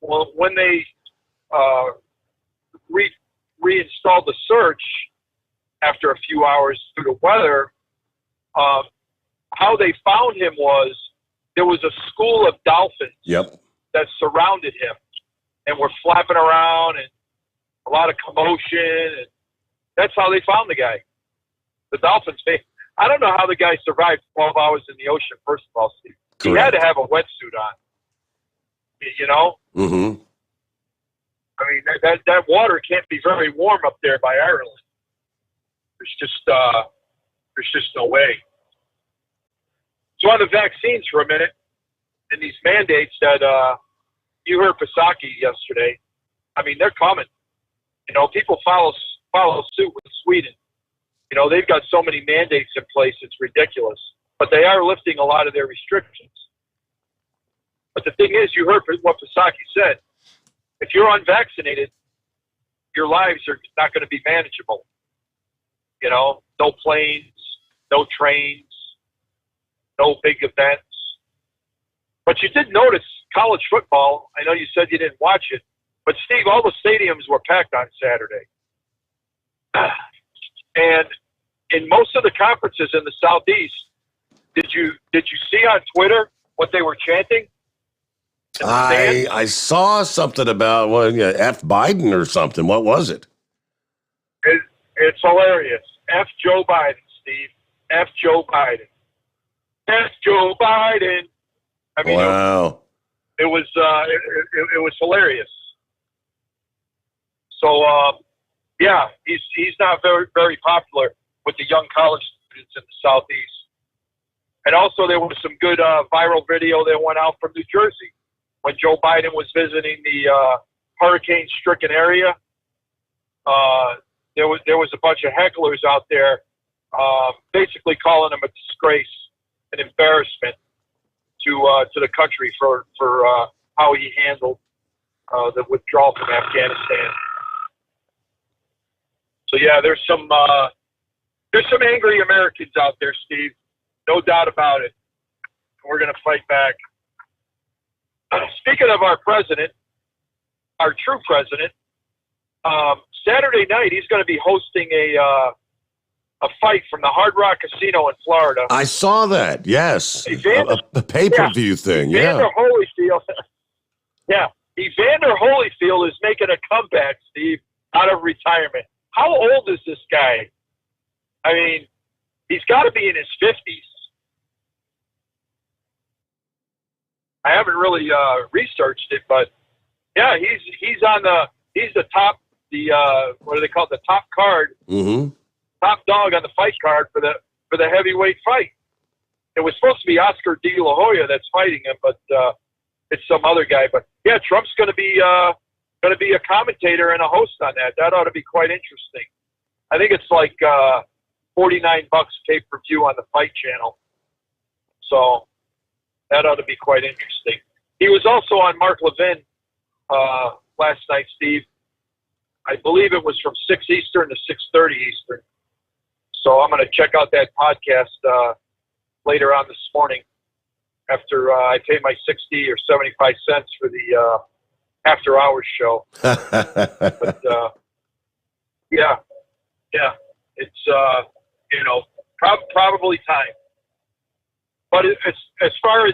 Well, when they reinstalled the search after a few hours through the weather, how they found him was there was a school of dolphins that surrounded him and were flapping around and a lot of commotion. And that's how they found the guy. The dolphins. I don't know how the guy survived 12 hours in the ocean, first of all, Steve. Correct. He had to have a wetsuit on, you know? Mm-hmm. I mean, that water can't be very warm up there by Ireland. There's just no way. So on the vaccines for a minute, and these mandates that you heard Psaki yesterday, I mean, they're coming. You know, people follow suit with Sweden. You know, they've got so many mandates in place, it's ridiculous. But they are lifting a lot of their restrictions. But the thing is, you heard what Psaki said. If you're unvaccinated, your lives are not going to be manageable. You know, no planes, no trains, no big events. But you did notice college football. I know you said you didn't watch it, but Steve, all the stadiums were packed on Saturday. And in most of the conferences in the Southeast, did you see on Twitter what they were chanting? I saw something about F Biden or something. What was it? It's hilarious. F Joe Biden, Steve. F Joe Biden. F Joe Biden. I mean, wow. It was hilarious. So yeah, he's not very, very popular with the young college students in the Southeast. And also there was some good viral video that went out from New Jersey when Joe Biden was visiting the hurricane-stricken area. There was a bunch of hecklers out there basically calling him a disgrace, an embarrassment to the country for how he handled the withdrawal from Afghanistan. So yeah, there's some angry Americans out there, Steve. No doubt about it. We're going to fight back. Speaking of our president, our true president, Saturday night he's going to be hosting a fight from the Hard Rock Casino in Florida. I saw that. Yes, a pay-per-view thing. Evander Holyfield. Yeah, Evander Holyfield is making a comeback, Steve, out of retirement. How old is this guy? I mean, he's got to be in his 50s. I haven't really researched it, but yeah, he's the top, what do they call it, the top card, top dog on the fight card for the heavyweight fight. It was supposed to be Oscar De La Hoya that's fighting him, but it's some other guy. But yeah, Trump's going to be a commentator and a host on that. That ought to be quite interesting. I think it's like $49 pay-per-view on the Fight Channel. So that ought to be quite interesting. He was also on Mark Levin last night, Steve. I believe it was from 6 Eastern to 6:30 Eastern. So I'm going to check out that podcast later on this morning after I pay my 60 or 75 cents for the after hours show. But yeah, it's probably time. But as far as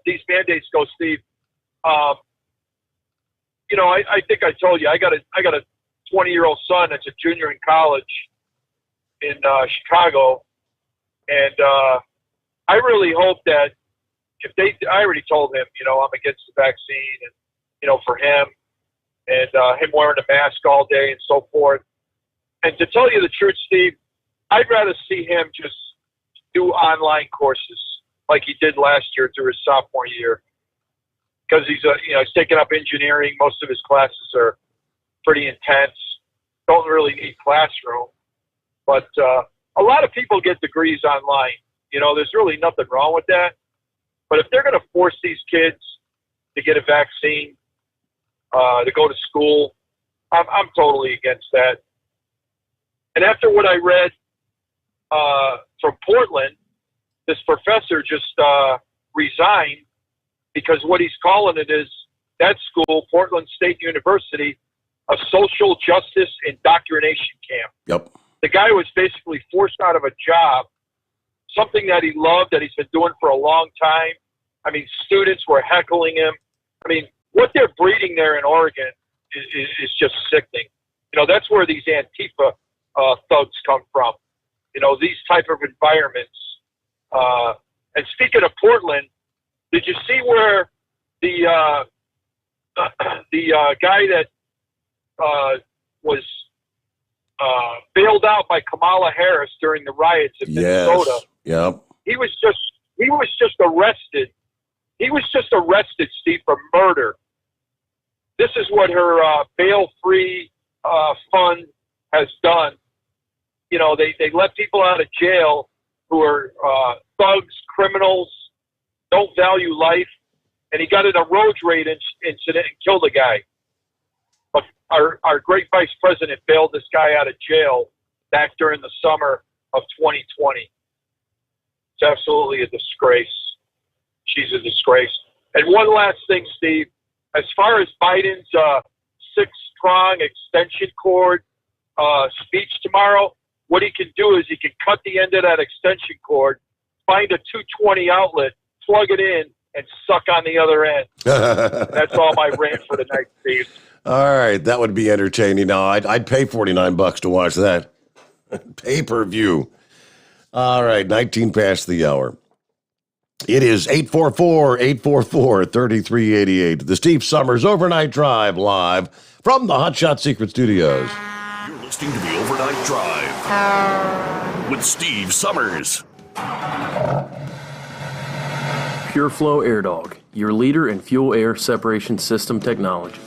these mandates go, Steve, I think I told you I got a 20-year-old son that's a junior in college in Chicago, and I really hope that I already told him, I'm against the vaccine, and for him, and him wearing a mask all day and so forth. And to tell you the truth, Steve, I'd rather see him just do online courses like he did last year through his sophomore year, because he's taking up engineering. Most of his classes are pretty intense. Don't really need classroom, but a lot of people get degrees online. There's really nothing wrong with that. But if they're going to force these kids to get a vaccine, to go to school, I'm totally against that. And after what I read from Portland, this professor just resigned because what he's calling it is that school, Portland State University, a social justice indoctrination camp. Yep. The guy was basically forced out of a job, something that he loved, that he's been doing for a long time. I mean, students were heckling him. I mean, what they're breeding there in Oregon is just sickening. That's where these Antifa thugs come from. These type of environments. And speaking of Portland, did you see where the guy that was bailed out by Kamala Harris during the riots in Minnesota? Yep. He was just arrested. He was just arrested, Steve, for murder. This is what her bail-free fund has done. They let people out of jail who are thugs, criminals, don't value life, and he got in a road rage incident and killed a guy. But our great vice president bailed this guy out of jail back during the summer of 2020. It's absolutely a disgrace. She's a disgrace. And one last thing, Steve, as far as Biden's six-prong extension cord speech tomorrow, what he can do is he can cut the end of that extension cord, find a 220 outlet, plug it in, and suck on the other end. That's all my rant for the night, Steve. All right, that would be entertaining. Now, I'd pay $49 to watch that. Pay-per-view. All right, 19 past the hour. It is 844-844-3388. The Steve Sommers Overnight Drive live from the Hot Shot Secret Studios. You're listening to the Overnight Drive with Steve Sommers. Pure Flow Air Dog, your leader in fuel air separation system technology.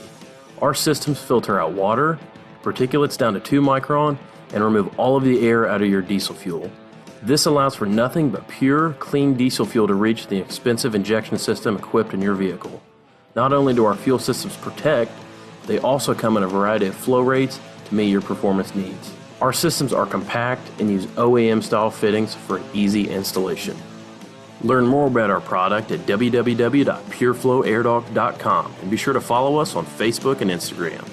Our systems filter out water, particulates down to 2 micron, and remove all of the air out of your diesel fuel. This allows for nothing but pure, clean diesel fuel to reach the expensive injection system equipped in your vehicle. Not only do our fuel systems protect, they also come in a variety of flow rates to meet your performance needs. Our systems are compact and use OEM-style fittings for easy installation. Learn more about our product at www.pureflowairdog.com and be sure to follow us on Facebook and Instagram.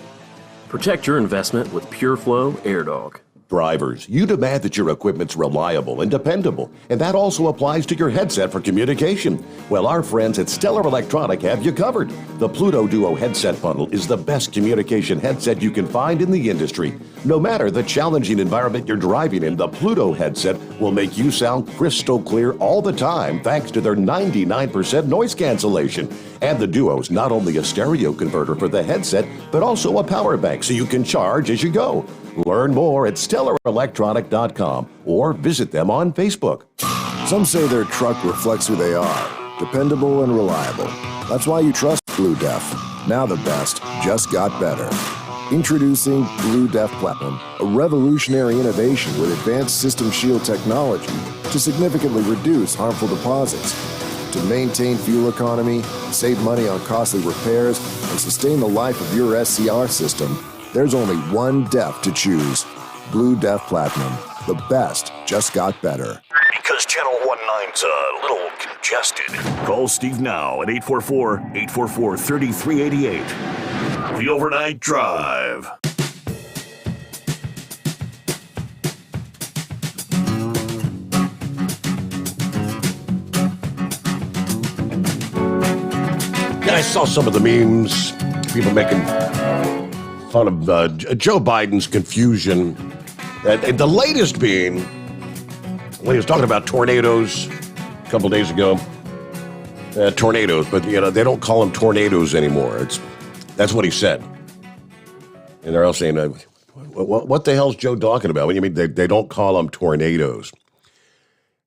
Protect your investment with Pure Flow Air Dog. Drivers, you demand that your equipment's reliable and dependable, and that also applies to your headset for communication. Well, our friends at Stellar Electronic have you covered. The Pluto Duo headset bundle is the best communication headset you can find in the industry. No matter the challenging environment you're driving in, the Pluto headset will make you sound crystal clear all the time thanks to their 99% noise cancellation. And the Duo's not only a stereo converter for the headset, but also a power bank so you can charge as you go. Learn more at StellarElectronic.com or visit them on Facebook. Some say their truck reflects who they are, dependable and reliable. That's why you trust Blue Def. Now the best just got better. Introducing Blue Def Platinum, a revolutionary innovation with advanced system shield technology to significantly reduce harmful deposits. To maintain fuel economy, save money on costly repairs, and sustain the life of your SCR system, there's only one DEF to choose. Blue Def Platinum. The best just got better. Because Channel 19's a little congested. Call Steve now at 844-844-3388. The Overnight Drive. Yeah, I saw some of the memes. People making fun of Joe Biden's confusion. And the latest being, when he was talking about tornadoes a couple days ago, tornadoes, but they don't call them tornadoes anymore. It's That's what he said. And they're all saying, what the hell's Joe talking about? What do you mean they don't call them tornadoes?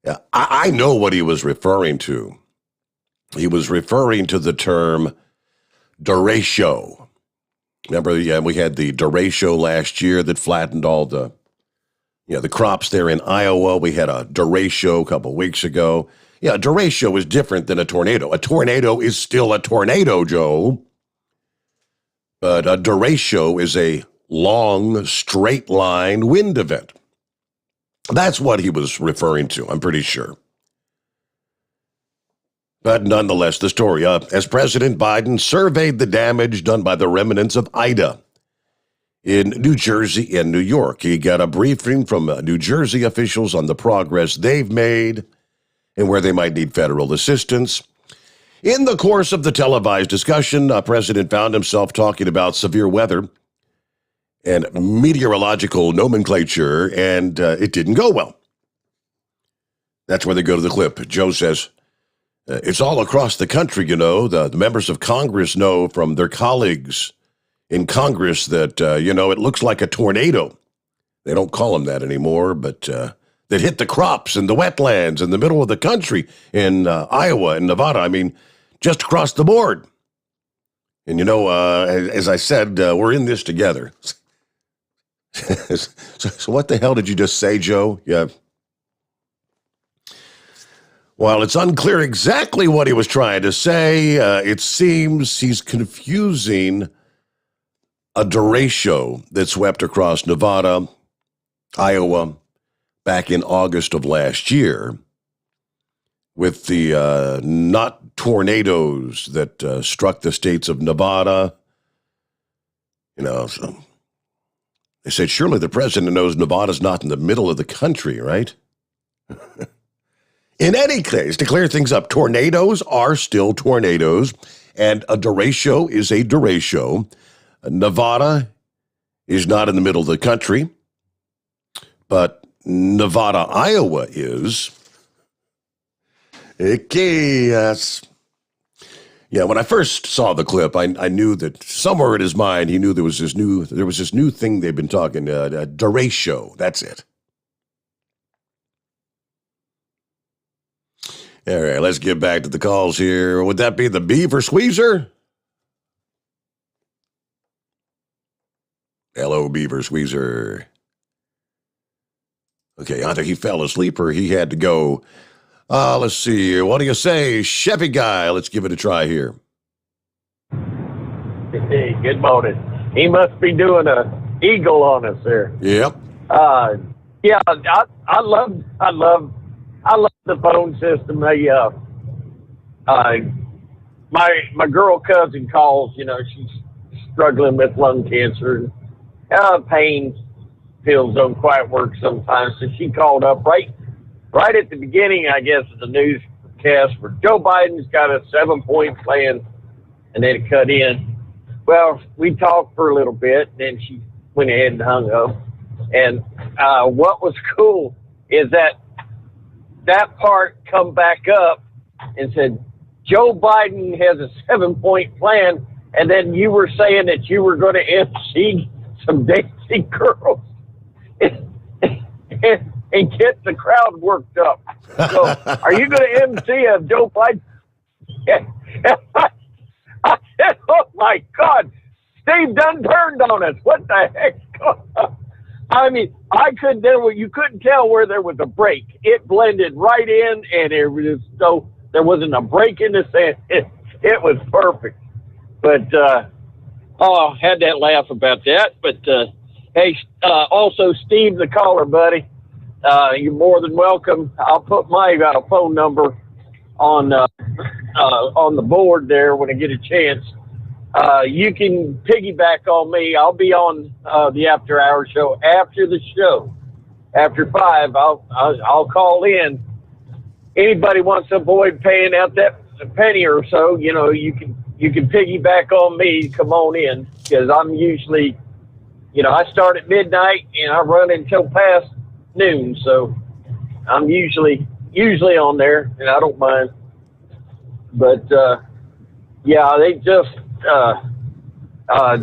Yeah, I know what he was referring to. He was referring to the term derecho. Remember, we had the derecho last year that flattened all the crops there in Iowa. We had a derecho a couple weeks ago. Yeah, a derecho is different than a tornado. A tornado is still a tornado, Joe. But a derecho is a long, straight-line wind event. That's what he was referring to, I'm pretty sure. But nonetheless, the story, as President Biden surveyed the damage done by the remnants of Ida in New Jersey and New York. He got a briefing from New Jersey officials on the progress they've made and where they might need federal assistance. In the course of the televised discussion, the president found himself talking about severe weather and meteorological nomenclature, and it didn't go well. That's where they go to the clip. Joe says, it's all across the country, The members of Congress know from their colleagues in Congress that, it looks like a tornado. They don't call them that anymore, but that hit the crops and the wetlands in the middle of the country in Iowa and Nevada. I mean, just across the board. And, as I said, we're in this together. So what the hell did you just say, Joe? Yeah. While it's unclear exactly what he was trying to say, it seems he's confusing a derecho that swept across Nevada, Iowa, back in August of last year, with the not tornadoes that struck the states of Nevada. So they said, surely the president knows Nevada's not in the middle of the country, right? In any case, to clear things up, tornadoes are still tornadoes, and a derecho is a derecho. Nevada is not in the middle of the country, but Nevada, Iowa is. Okay, yes. Yeah, when I first saw the clip, I knew that somewhere in his mind he knew there was this new thing they've been talking, a derecho. That's it. All right, let's get back to the calls here. Would that be the beaver squeezer? Hello, beaver squeezer. Okay, either he fell asleep or he had to go. Let's see. What do you say, Chevy guy? Let's give it a try here. Hey, good morning. He must be doing a eagle on us there. Yep. Yeah, I love the phone system. My girl cousin calls. She's struggling with lung cancer. Pain pills don't quite work sometimes, so she called up right at the beginning, I guess, of the newscast where Joe Biden's got a 7-point plan, and then it cut in. Well, we talked for a little bit, then she went ahead and hung up. And what was cool is that part come back up and said, Joe Biden has a 7-point plan, and then you were saying that you were going to MC some dancing girls and get the crowd worked up. So, are you going to MC a Joe Biden? I said, oh my God, Steve done turned on us. What the heck's going on? I mean, you couldn't tell where there was a break. It blended right in, and there wasn't a break in the sand. It was perfect. But, had that laugh about that. But, hey, also, Steve, the caller, buddy, you're more than welcome. I'll put my phone number on the board there when I get a chance. You can piggyback on me. I'll be on the After Hour show after the show. After 5, I'll call in. Anybody wants to avoid paying out that penny or so, you can piggyback on me. Come on in, because I'm usually, I start at midnight and I run until past noon. So I'm usually on there, and I don't mind. But yeah, they just I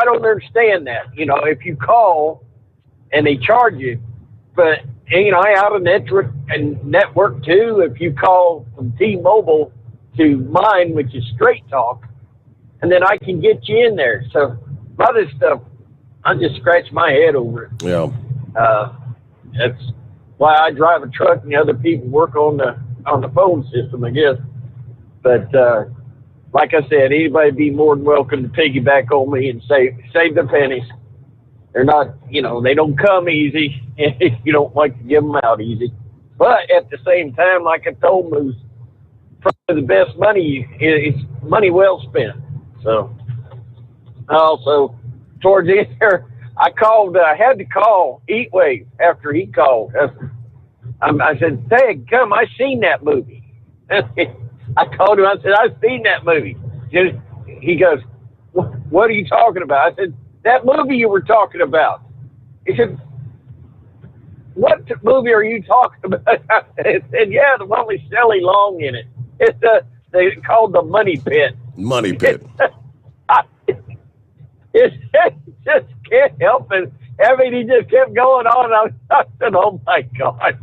don't understand that. If you call and they charge you, but I have a network too. If you call from T-Mobile to mine, which is Straight Talk, and then I can get you in there. So a lot of stuff, I just scratch my head over it. Yeah. That's why I drive a truck and the other people work on the phone system, I guess. But like I said, anybody be more than welcome to piggyback on me and save the pennies. They're not, they don't come easy if you don't like to give them out easy. But at the same time, like I told Moose, probably the best money is money well spent. So, also, towards the end there, I had to call Heatwave after he called. I said, hey, come, I seen that movie. I called him, I said, I've seen that movie. He goes, what are you talking about? I said, that movie you were talking about. He said, what movie are you talking about? I said, yeah, the one with Shelley Long in it. It's they called The Money Pit. Money Pit. It just can't help it. He just kept going on. I said, oh my God.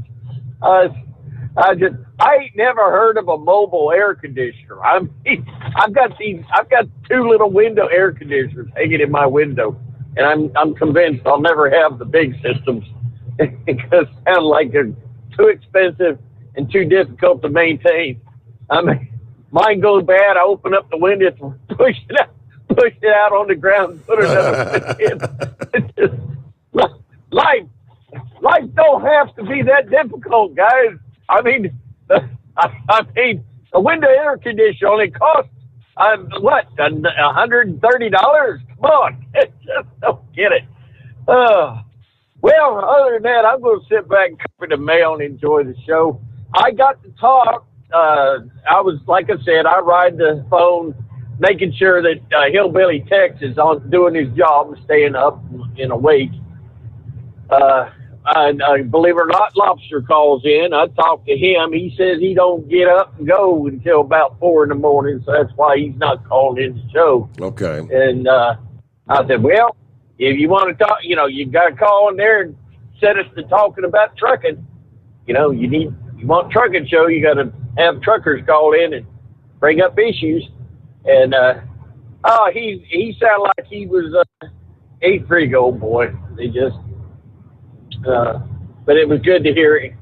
I ain't never heard of a mobile air conditioner. I've got 2 little window air conditioners hanging in my window, and I'm convinced I'll never have the big systems because they sound like they're too expensive and too difficult to maintain. Mine goes bad. I open up the window, push it out on the ground, and put another in. Life don't have to be that difficult, guys. I mean, a window air conditioner only costs $130? Come on, just don't get it. Well, other than that, I'm going to sit back and cover the mail and enjoy the show. I got to talk. I was, like I said, I ride the phone, making sure that Hillbilly Tex is on doing his job and staying up and awake. Believe it or not, Lobster calls in. I talked to him. He says he don't get up and go until about 4 in the morning, so that's why he's not calling in the show. Okay. And I said, well, if you want to talk, you got to call in there and set us to talking about trucking. You want trucking show, you got to have truckers call in and bring up issues. And he sounded like he was a pretty good old boy. They just. But it was good to hear it.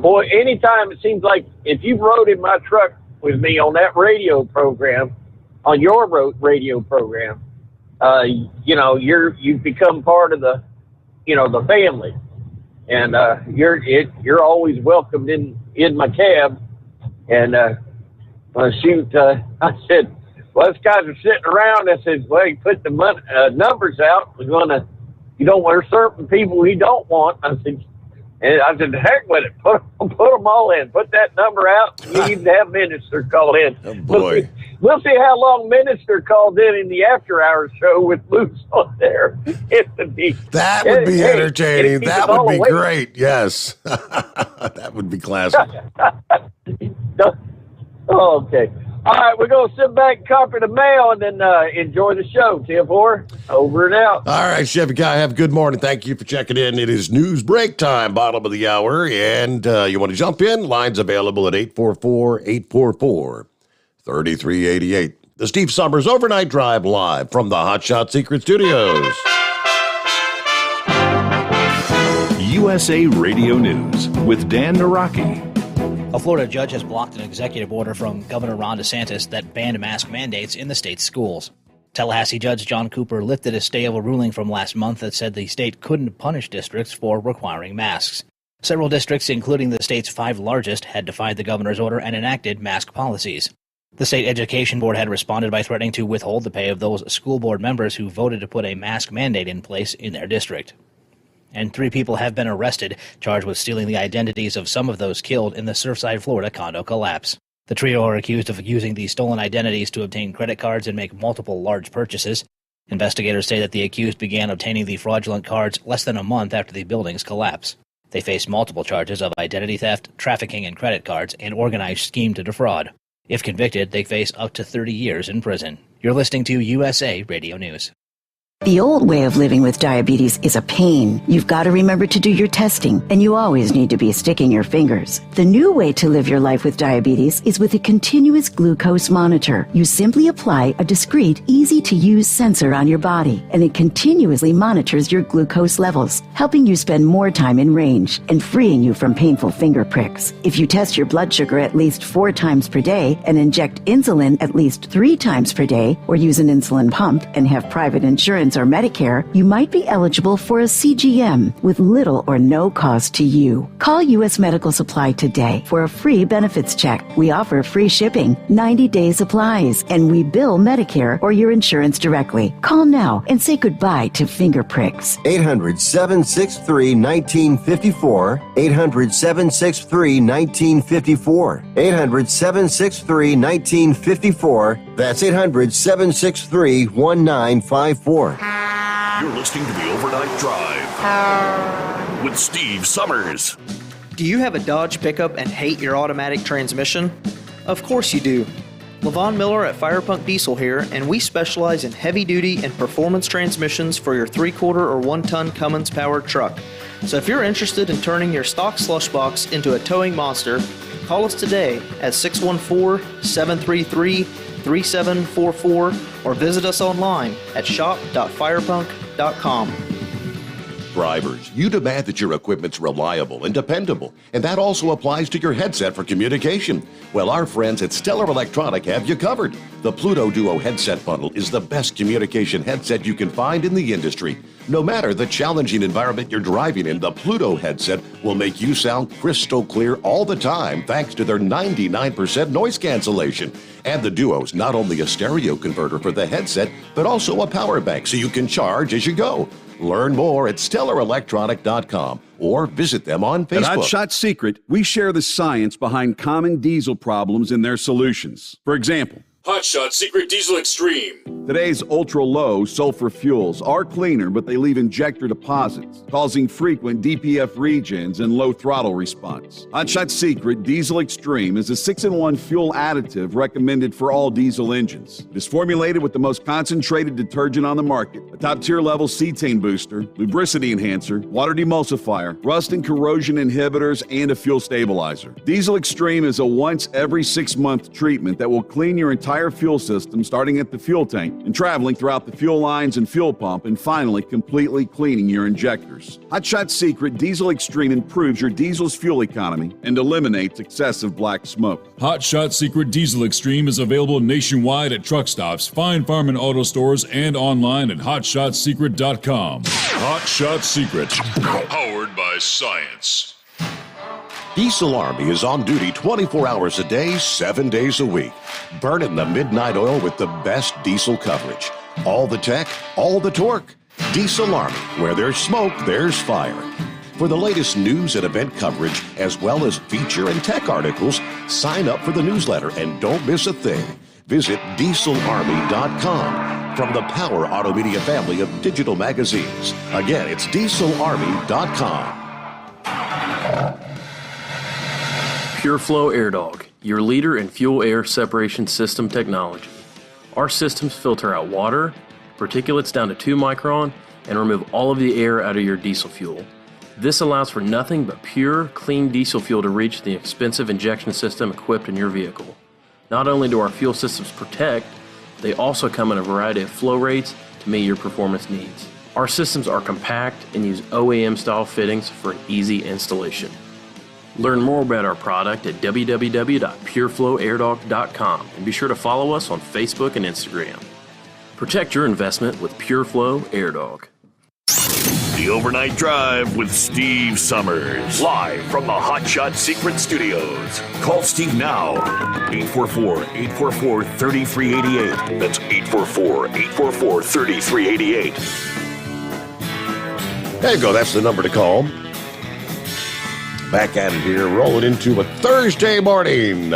Boy, anytime it seems like if you've rode in my truck with me on that radio program, on your radio program, you've become part of the family, and you're always welcomed in my cab. And I said, well, these guys are sitting around. I said, well, you put the numbers out. There's certain people we don't want. I said, heck with it. Put them all in. Put that number out. You even have Minister call in. Oh, boy. We'll see how long Minister calls in the after-hours show with Moose on there. That would be entertaining. That would be great. Yes. That would be classic. Okay. All right, we're going to sit back and copy the mail and then enjoy the show. 10-4, over and out. All right, Chevy Guy, have a good morning. Thank you for checking in. It is news break time, bottom of the hour. And you want to jump in? Lines available at 844-844-3388. The Steve Sommers Overnight Drive live from the Hot Shot Secret Studios. USA Radio News with Dan Naraki. A Florida judge has blocked an executive order from Governor Ron DeSantis that banned mask mandates in the state's schools. Tallahassee Judge John Cooper lifted a stay of a ruling from last month that said the state couldn't punish districts for requiring masks. Several districts, including the state's 5 largest, had defied the governor's order and enacted mask policies. The state education board had responded by threatening to withhold the pay of those school board members who voted to put a mask mandate in place in their district. And 3 people have been arrested, charged with stealing the identities of some of those killed in the Surfside, Florida condo collapse. The trio are accused of using the stolen identities to obtain credit cards and make multiple large purchases. Investigators say that the accused began obtaining the fraudulent cards less than a month after the building's collapse. They face multiple charges of identity theft, trafficking in credit cards, and organized scheme to defraud. If convicted, they face up to 30 years in prison. You're listening to USA Radio News. The old way of living with diabetes is a pain. You've got to remember to do your testing, and you always need to be sticking your fingers. The new way to live your life with diabetes is with a continuous glucose monitor. You simply apply a discreet, easy-to-use sensor on your body, and it continuously monitors your glucose levels, helping you spend more time in range and freeing you from painful finger pricks. If you test your blood sugar at least 4 times per day and inject insulin at least 3 times per day, or use an insulin pump and have private insurance or Medicare, you might be eligible for a CGM with little or no cost to you. Call U.S. Medical Supply today for a free benefits check. We offer free shipping, 90-day supplies, and we bill Medicare or your insurance directly. Call now and say goodbye to finger pricks. 800-763-1954. 800-763-1954. 800-763-1954. That's 800-763-1954. You're listening to the Overnight Drive with Steve Summers. Do you have a Dodge pickup and hate your automatic transmission? Of course you do. Levon Miller at Firepunk Diesel here, and we specialize in heavy-duty and performance transmissions for your 3-quarter or 1-ton Cummins-powered truck. So if you're interested in turning your stock slush box into a towing monster, call us today at 614-733-3744 or visit us online at shop.firepunk.com. Drivers, you demand that your equipment's reliable and dependable, and that also applies to your headset for communication. Well, our friends at Stellar Electronic have you covered. The Pluto Duo headset bundle is the best communication headset you can find in the industry. No matter the challenging environment you're driving in, the Pluto headset will make you sound crystal clear all the time thanks to their 99% noise cancellation. And the Duo's not only a stereo converter for the headset, but also a power bank so you can charge as you go. Learn more at StellarElectronic.com or visit them on Facebook. At Hot Shot Secret, we share the science behind common diesel problems and their solutions. For example, Hot Shot Secret Diesel Extreme. Today's ultra-low sulfur fuels are cleaner, but they leave injector deposits, causing frequent DPF regens and low throttle response. Hot Shot Secret Diesel Extreme is a 6-in-1 fuel additive recommended for all diesel engines. It is formulated with the most concentrated detergent on the market, a top-tier level cetane booster, lubricity enhancer, water demulsifier, rust and corrosion inhibitors, and a fuel stabilizer. Diesel Extreme is a once every 6-month treatment that will clean your entire fuel system, starting at the fuel tank and traveling throughout the fuel lines and fuel pump, and finally completely cleaning your injectors. Hot Shot Secret Diesel Extreme improves your diesel's fuel economy and eliminates excessive black smoke. Hot Shot Secret Diesel Extreme is available nationwide at truck stops, Fine Farm and auto stores, and online at hotshotsecret.com. Hot Shot Secret, powered by science. Diesel Army is on duty 24 hours a day, 7 days a week. Burning the midnight oil with the best diesel coverage. All the tech, all the torque. Diesel Army, where there's smoke, there's fire. For the latest news and event coverage, as well as feature and tech articles, sign up for the newsletter and don't miss a thing. Visit dieselarmy.com from the Power Auto Media family of digital magazines. Again, it's dieselarmy.com. PureFlow AirDog, your leader in fuel air separation system technology. Our systems filter out water, particulates down to 2 micron, and remove all of the air out of your diesel fuel. This allows for nothing but pure, clean diesel fuel to reach the expensive injection system equipped in your vehicle. Not only do our fuel systems protect, they also come in a variety of flow rates to meet your performance needs. Our systems are compact and use OEM-style fittings for an easy installation. Learn more about our product at www.pureflowairdog.com and be sure to follow us on Facebook and Instagram. Protect your investment with PureFlow AirDog. The Overnight Drive with Steve Summers. Live from the Hot Shot Secret Studios. Call Steve now. 844-844-3388. That's 844-844-3388. There you go. That's the number to call. Back at it here, rolling into a Thursday morning.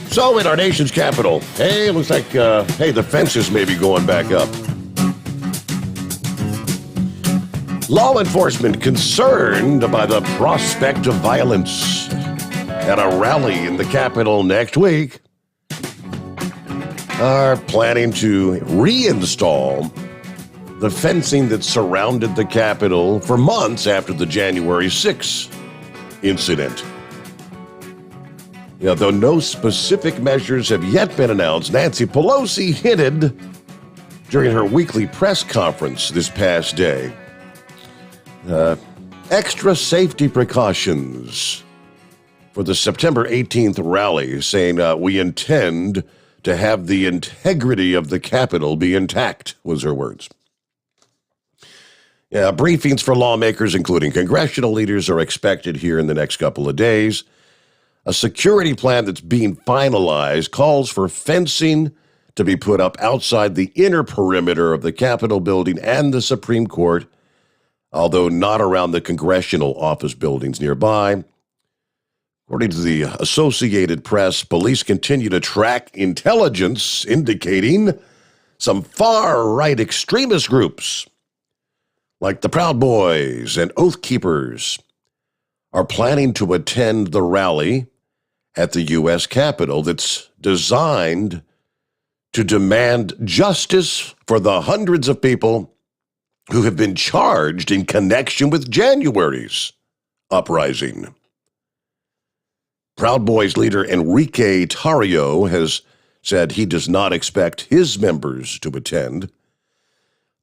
So in our nation's capital, hey, it looks like, the fences may be going back up. Law enforcement concerned by the prospect of violence at a rally in the Capitol next week are planning to reinstall the fencing that surrounded the Capitol for months after the January 6th incident. Though no specific measures have yet been announced, Nancy Pelosi hinted during her weekly press conference this past day. Extra safety precautions for the September 18th rally, saying we intend to have the integrity of the Capitol be intact, was her words. Briefings for lawmakers, including congressional leaders, are expected here in the next couple of days. A security plan that's being finalized calls for fencing to be put up outside the inner perimeter of the Capitol building and the Supreme Court, although not around the congressional office buildings nearby. According to the Associated Press, police continue to track intelligence indicating some far-right extremist groups, like the Proud Boys and Oath Keepers, are planning to attend the rally at the U.S. Capitol that's designed to demand justice for the hundreds of people who have been charged in connection with January's uprising. Proud Boys leader Enrique Tarrio has said he does not expect his members to attend.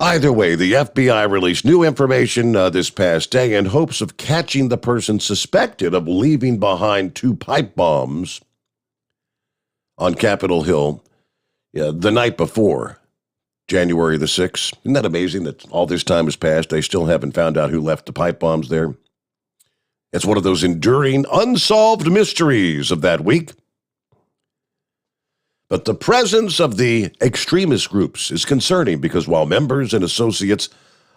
Either way, the FBI released new information this past day in hopes of catching the person suspected of leaving behind 2 pipe bombs on Capitol Hill the night before January the 6th. Isn't that amazing that all this time has passed? They still haven't found out who left the pipe bombs there. It's one of those enduring, unsolved mysteries of that week. But the presence of the extremist groups is concerning because while members and associates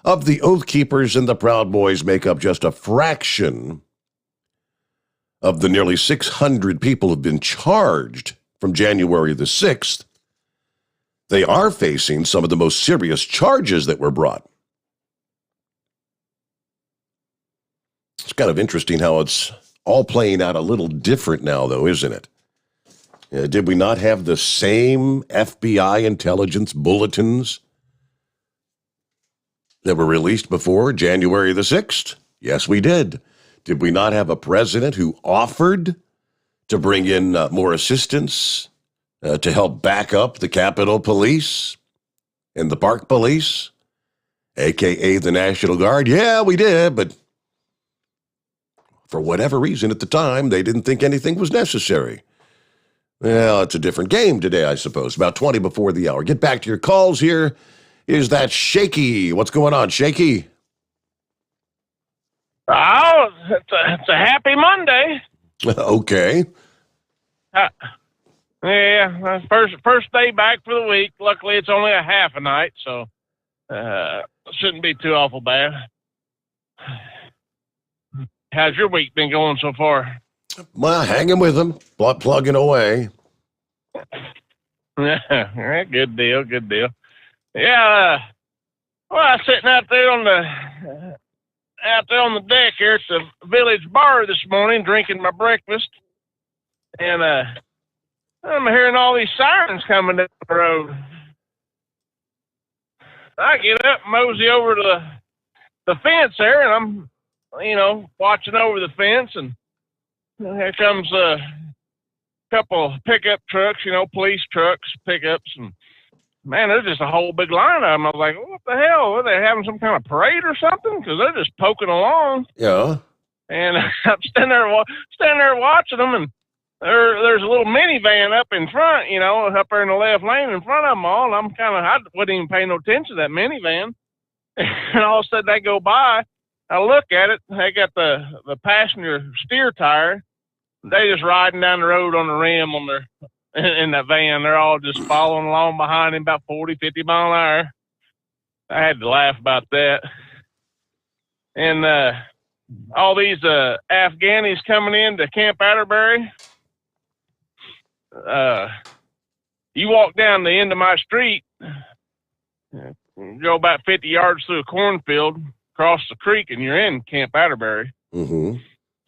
of the Oath Keepers and the Proud Boys make up just a fraction of the nearly 600 people who have been charged from January the 6th, they are facing some of the most serious charges that were brought. It's kind of interesting how it's all playing out a little different now, though, isn't it? Did we not have the same FBI intelligence bulletins that were released before January the 6th? Yes, we did. Did we not have a president who offered to bring in more assistance to help back up the Capitol Police and the Park Police, a.k.a. the National Guard? Yeah, we did, but for whatever reason at the time, they didn't think anything was necessary. Well, it's a different game today, I suppose. About 20 before the hour. Get back to your calls. Here is that Shaky. What's going on, Shaky? Oh, it's a happy Monday. Okay. Yeah, first day back for the week. Luckily, it's only a half a night, so shouldn't be too awful bad. How's your week been going so far? Well, hanging with them, plugging away. Yeah, good deal, good deal. Yeah, well, I was sitting out there on the deck here at the village bar this morning, drinking my breakfast, and I'm hearing all these sirens coming down the road. I get up, mosey over to the fence there, and I'm, watching over the fence, and here comes a couple pickup trucks, police trucks, pickups, and man, there's just a whole big line of them. I was like, what the hell? Are they having some kind of parade or something? Because they're just poking along. Yeah. And I'm standing there watching them, and there's a little minivan up in front, up there in the left lane in front of them all. And I wouldn't even pay no attention to that minivan. And all of a sudden they go by. I look at it. They got the passenger steer tire. They just riding down the road on the rim in that van. They're all just following along behind him about 40, 50 mile an hour. I had to laugh about that. And all these Afghanis coming in to Camp Atterbury. You walk down the end of my street, go about 50 yards through a cornfield, cross the creek, and you're in Camp Atterbury. Mm-hmm.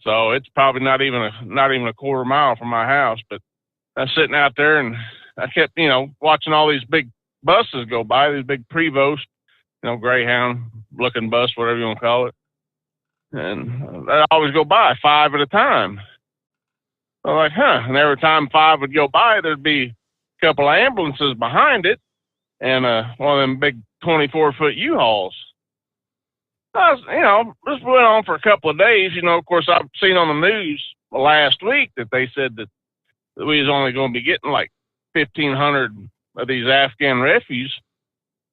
So it's probably not even a quarter mile from my house. But I'm sitting out there, and I kept, watching all these big buses go by, these big Prevost, Greyhound looking bus, whatever you want to call it. And they always go by 5 at a time. I'm like, and every time 5 would go by, there'd be a couple of ambulances behind it and one of them big 24-foot U-Hauls. This went on for a couple of days. Of course, I've seen on the news last week that they said that we was only going to be getting like 1,500 of these Afghan refugees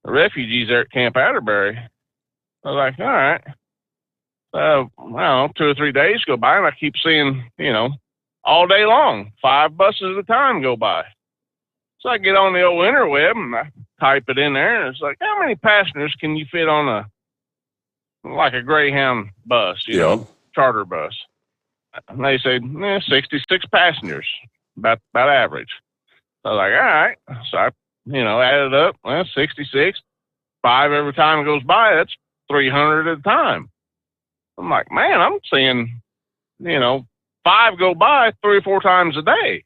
there at Camp Atterbury. I was like, all right. I don't know, 2 or 3 days go by, and I keep seeing, all day long, 5 buses at a time go by. So I get on the old interweb, and I type it in there, and it's like, how many passengers can you fit on a Greyhound bus, charter bus? And they say, 66 passengers, about average. So I was like, all right. So I, added up, 66, 5 every time it goes by, that's 300 at a time. I'm like, man, I'm seeing, 5 go by 3 or 4 times a day.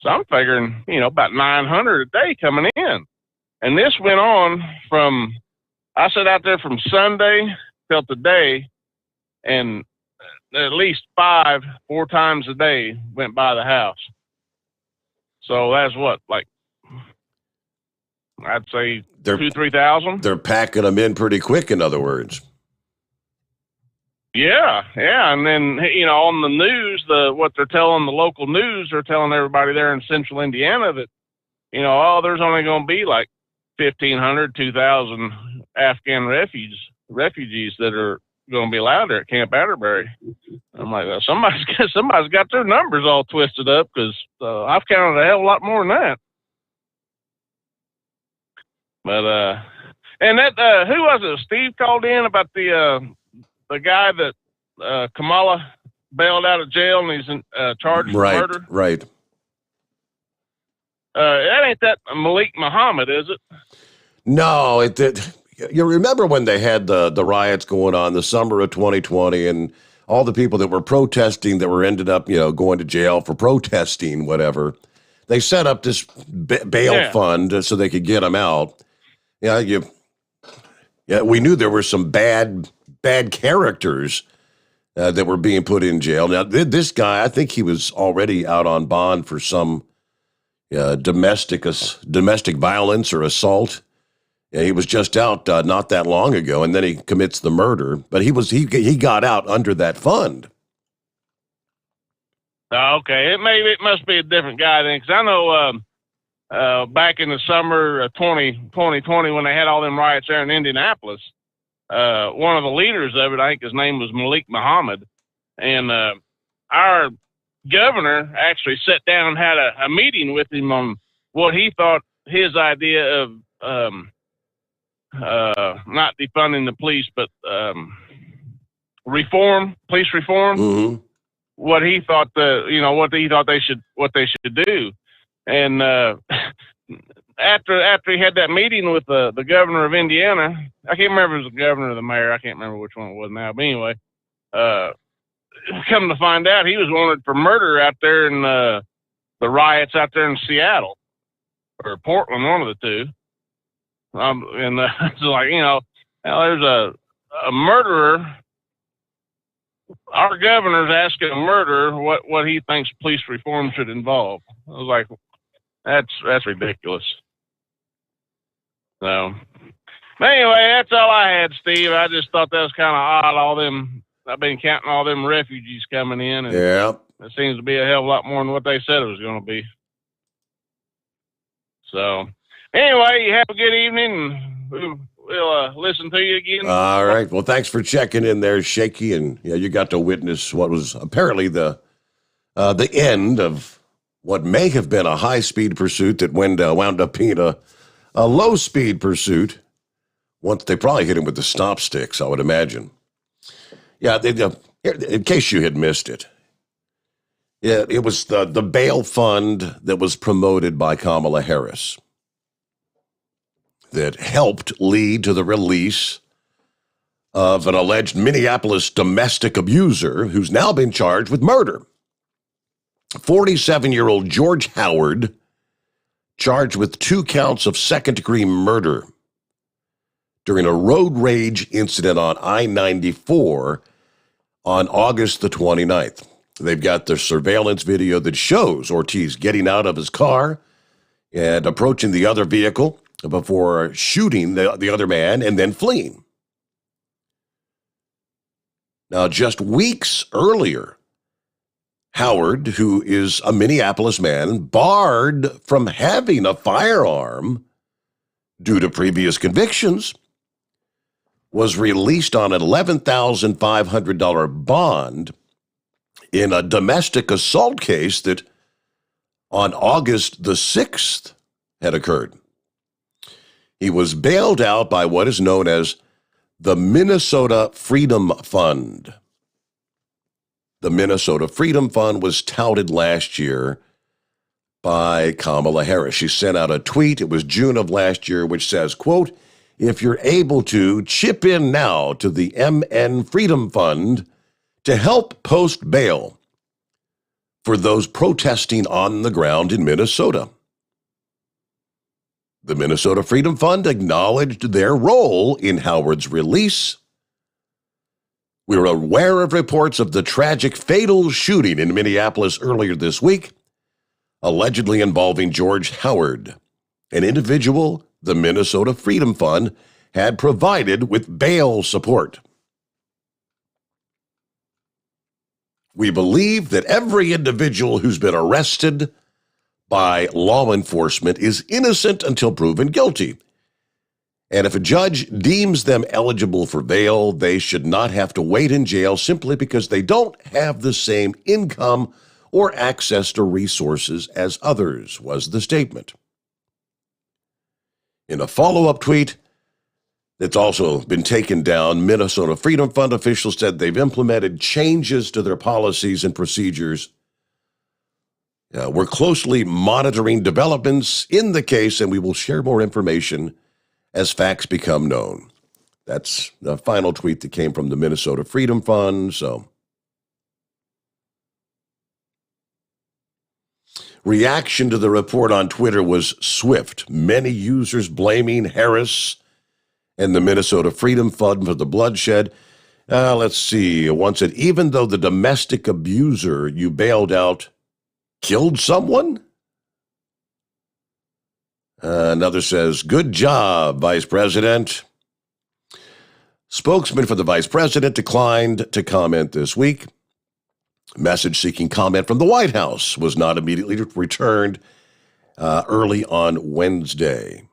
So I'm figuring, about 900 a day coming in. And this went on I sat out there from Sunday till today, and at least 4 times a day went by the house. So that's what, like, I'd say 2,000-3,000. They're packing them in pretty quick, in other words. Yeah. And then, on the news, what they're telling the local news, they're telling everybody there in central Indiana that, there's only going to be like 1,500, 2,000 Afghan refugees that are going to be allowed there at Camp Atterbury. I'm like, well, somebody's got their numbers all twisted up, because I've counted a hell of a lot more than that. But and that who was it? Steve called in about the guy that Kamala bailed out of jail, and he's charged with murder. Right. That ain't that Malik Muhammad, is it? No, it did. You remember when they had the riots going on the summer of 2020, and all the people that were protesting that were ended up, going to jail for protesting, whatever. They set up this bail fund so they could get them out. We knew there were some bad characters that were being put in jail. Now, this guy, I think he was already out on bond for some domestic violence or assault. Yeah, he was just out not that long ago, and then he commits the murder. But he got out under that fund. Okay, it must be a different guy then, because I know back in the summer of 2020 when they had all them riots there in Indianapolis, one of the leaders of it, I think his name was Malik Muhammad, and our governor actually sat down and had a meeting with him on what he thought his idea of not defunding the police, but police reform. Mm-hmm. What he thought they should do, and after he had that meeting with the governor of Indiana, I can't remember if it was the governor or the mayor. I can't remember which one it was now. But anyway, come to find out, he was wanted for murder out there in the riots out there in Seattle or Portland, one of the two. And it's like, there's a murderer. Our governor's asking a murderer what he thinks police reform should involve. I was like, that's ridiculous. So, anyway, that's all I had, Steve. I just thought that was kind of odd. I've been counting all them refugees coming in, and it seems to be a hell of a lot more than what they said it was going to be. So, anyway, you have a good evening. We'll listen to you again. All right. Well, thanks for checking in there, Shaky. And you got to witness what was apparently the end of what may have been a high-speed pursuit that wound up being a low-speed pursuit. Once they probably hit him with the stop sticks, I would imagine. Yeah, in case you had missed it. Yeah, it was the bail fund that was promoted by Kamala Harris that helped lead to the release of an alleged Minneapolis domestic abuser who's now been charged with murder. 47-year-old George Howard, charged with 2 counts of second-degree murder during a road rage incident on I-94 on August the 29th. They've got the surveillance video that shows Ortiz getting out of his car and approaching the other vehicle before shooting the other man and then fleeing. Now, just weeks earlier, Howard, who is a Minneapolis man, barred from having a firearm due to previous convictions, was released on an $11,500 bond in a domestic assault case that on August the 6th had occurred. He was bailed out by what is known as the Minnesota Freedom Fund. The Minnesota Freedom Fund was touted last year by Kamala Harris. She sent out a tweet, it was June of last year, which says, quote, "If you're able to, chip in now to the MN Freedom Fund to help post bail for those protesting on the ground in Minnesota." The Minnesota Freedom Fund acknowledged their role in Howard's release. We were aware of reports of the tragic fatal shooting in Minneapolis earlier this week, allegedly involving George Howard, an individual the Minnesota Freedom Fund had provided with bail support. We believe that every individual who's been arrested by law enforcement is innocent until proven guilty. And if a judge deems them eligible for bail, they should not have to wait in jail simply because they don't have the same income or access to resources as others, was the statement. In a follow-up tweet that's also been taken down, Minnesota Freedom Fund officials said they've implemented changes to their policies and procedures. We're closely monitoring developments in the case, and we will share more information as facts become known. That's the final tweet that came from the Minnesota Freedom Fund. So, reaction to the report on Twitter was swift. Many users blaming Harris and the Minnesota Freedom Fund for the bloodshed. Let's see. One said, even though the domestic abuser you bailed out killed someone? Another says, good job, Vice President. Spokesman for the Vice President declined to comment this week. Message seeking comment from the White House was not immediately returned early on Wednesday.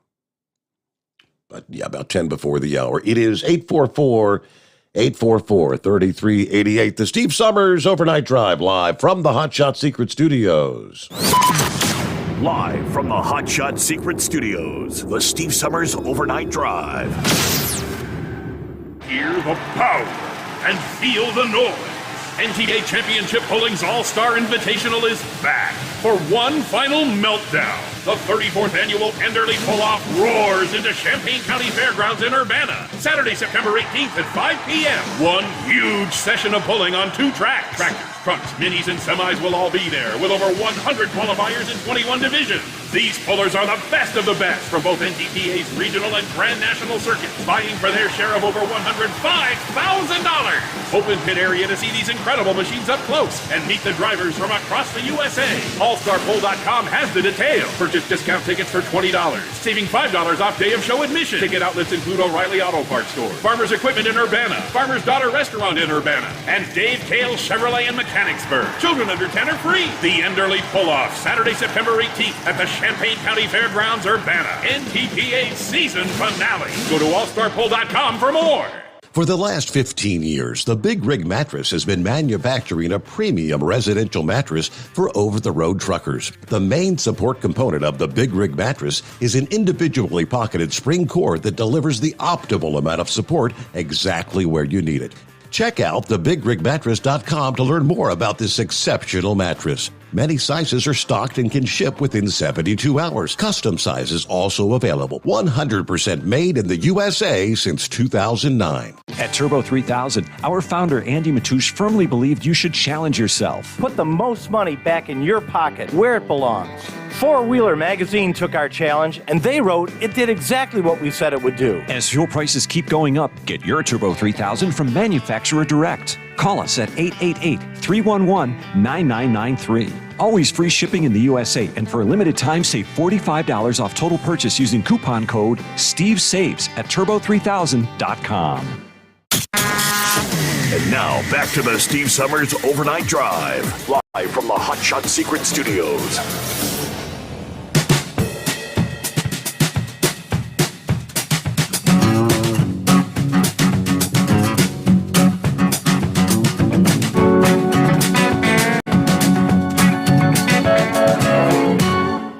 But yeah, about 10 before the hour. It is 844-3388. The Steve Sommers Overnight Drive, live from the Hot Shot Secret Studios. Live from the Hot Shot Secret Studios, the Steve Sommers Overnight Drive. Hear the power and feel the noise. NTA Championship Bowling's All-Star Invitational is back for one final meltdown. The 34th annual Enderley Pull-Off roars into Champaign County Fairgrounds in Urbana, Saturday, September 18th at 5 p.m. One huge session of pulling on 2 tracks. Tractors, trucks, minis, and semis will all be there, with over 100 qualifiers in 21 divisions. These pullers are the best of the best from both NTPA's regional and Grand National circuits, vying for their share of over $105,000. Open pit area to see these incredible machines up close and meet the drivers from across the USA. AllStarPoll.com has the details. Purchase discount tickets for $20, saving $5 off day of show admission. Ticket outlets include O'Reilly Auto Parts Store, Farmer's Equipment in Urbana, Farmer's Daughter Restaurant in Urbana, and Dave Kale Chevrolet in Mechanicsburg. Children under 10 are free. The Enderley Pull-Off, Saturday, September 18th at the Champaign County Fairgrounds, Urbana. NTPA season finale. Go to allstarpoll.com for more. For the last 15 years, the Big Rig Mattress has been manufacturing a premium residential mattress for over-the-road truckers. The main support component of the Big Rig Mattress is an individually pocketed spring cord that delivers the optimal amount of support exactly where you need it. Check out thebigrigmattress.com to learn more about this exceptional mattress. Many sizes are stocked and can ship within 72 hours. Custom sizes also available. 100% made in the USA since 2009. At Turbo 3000, our founder Andy Matouche firmly believed you should challenge yourself. Put the most money back in your pocket, where it belongs. Four Wheeler Magazine took our challenge, and they wrote it did exactly what we said it would do. As fuel prices keep going up, get your Turbo 3000 from manufacturer direct. Call us at 888-311-9993. Always free shipping in the USA, and for a limited time, save $45 off total purchase using coupon code STEVESAVES at turbo3000.com. And now, back to the Steve Summers Overnight Drive, live from the Hot Shot Secret Studios.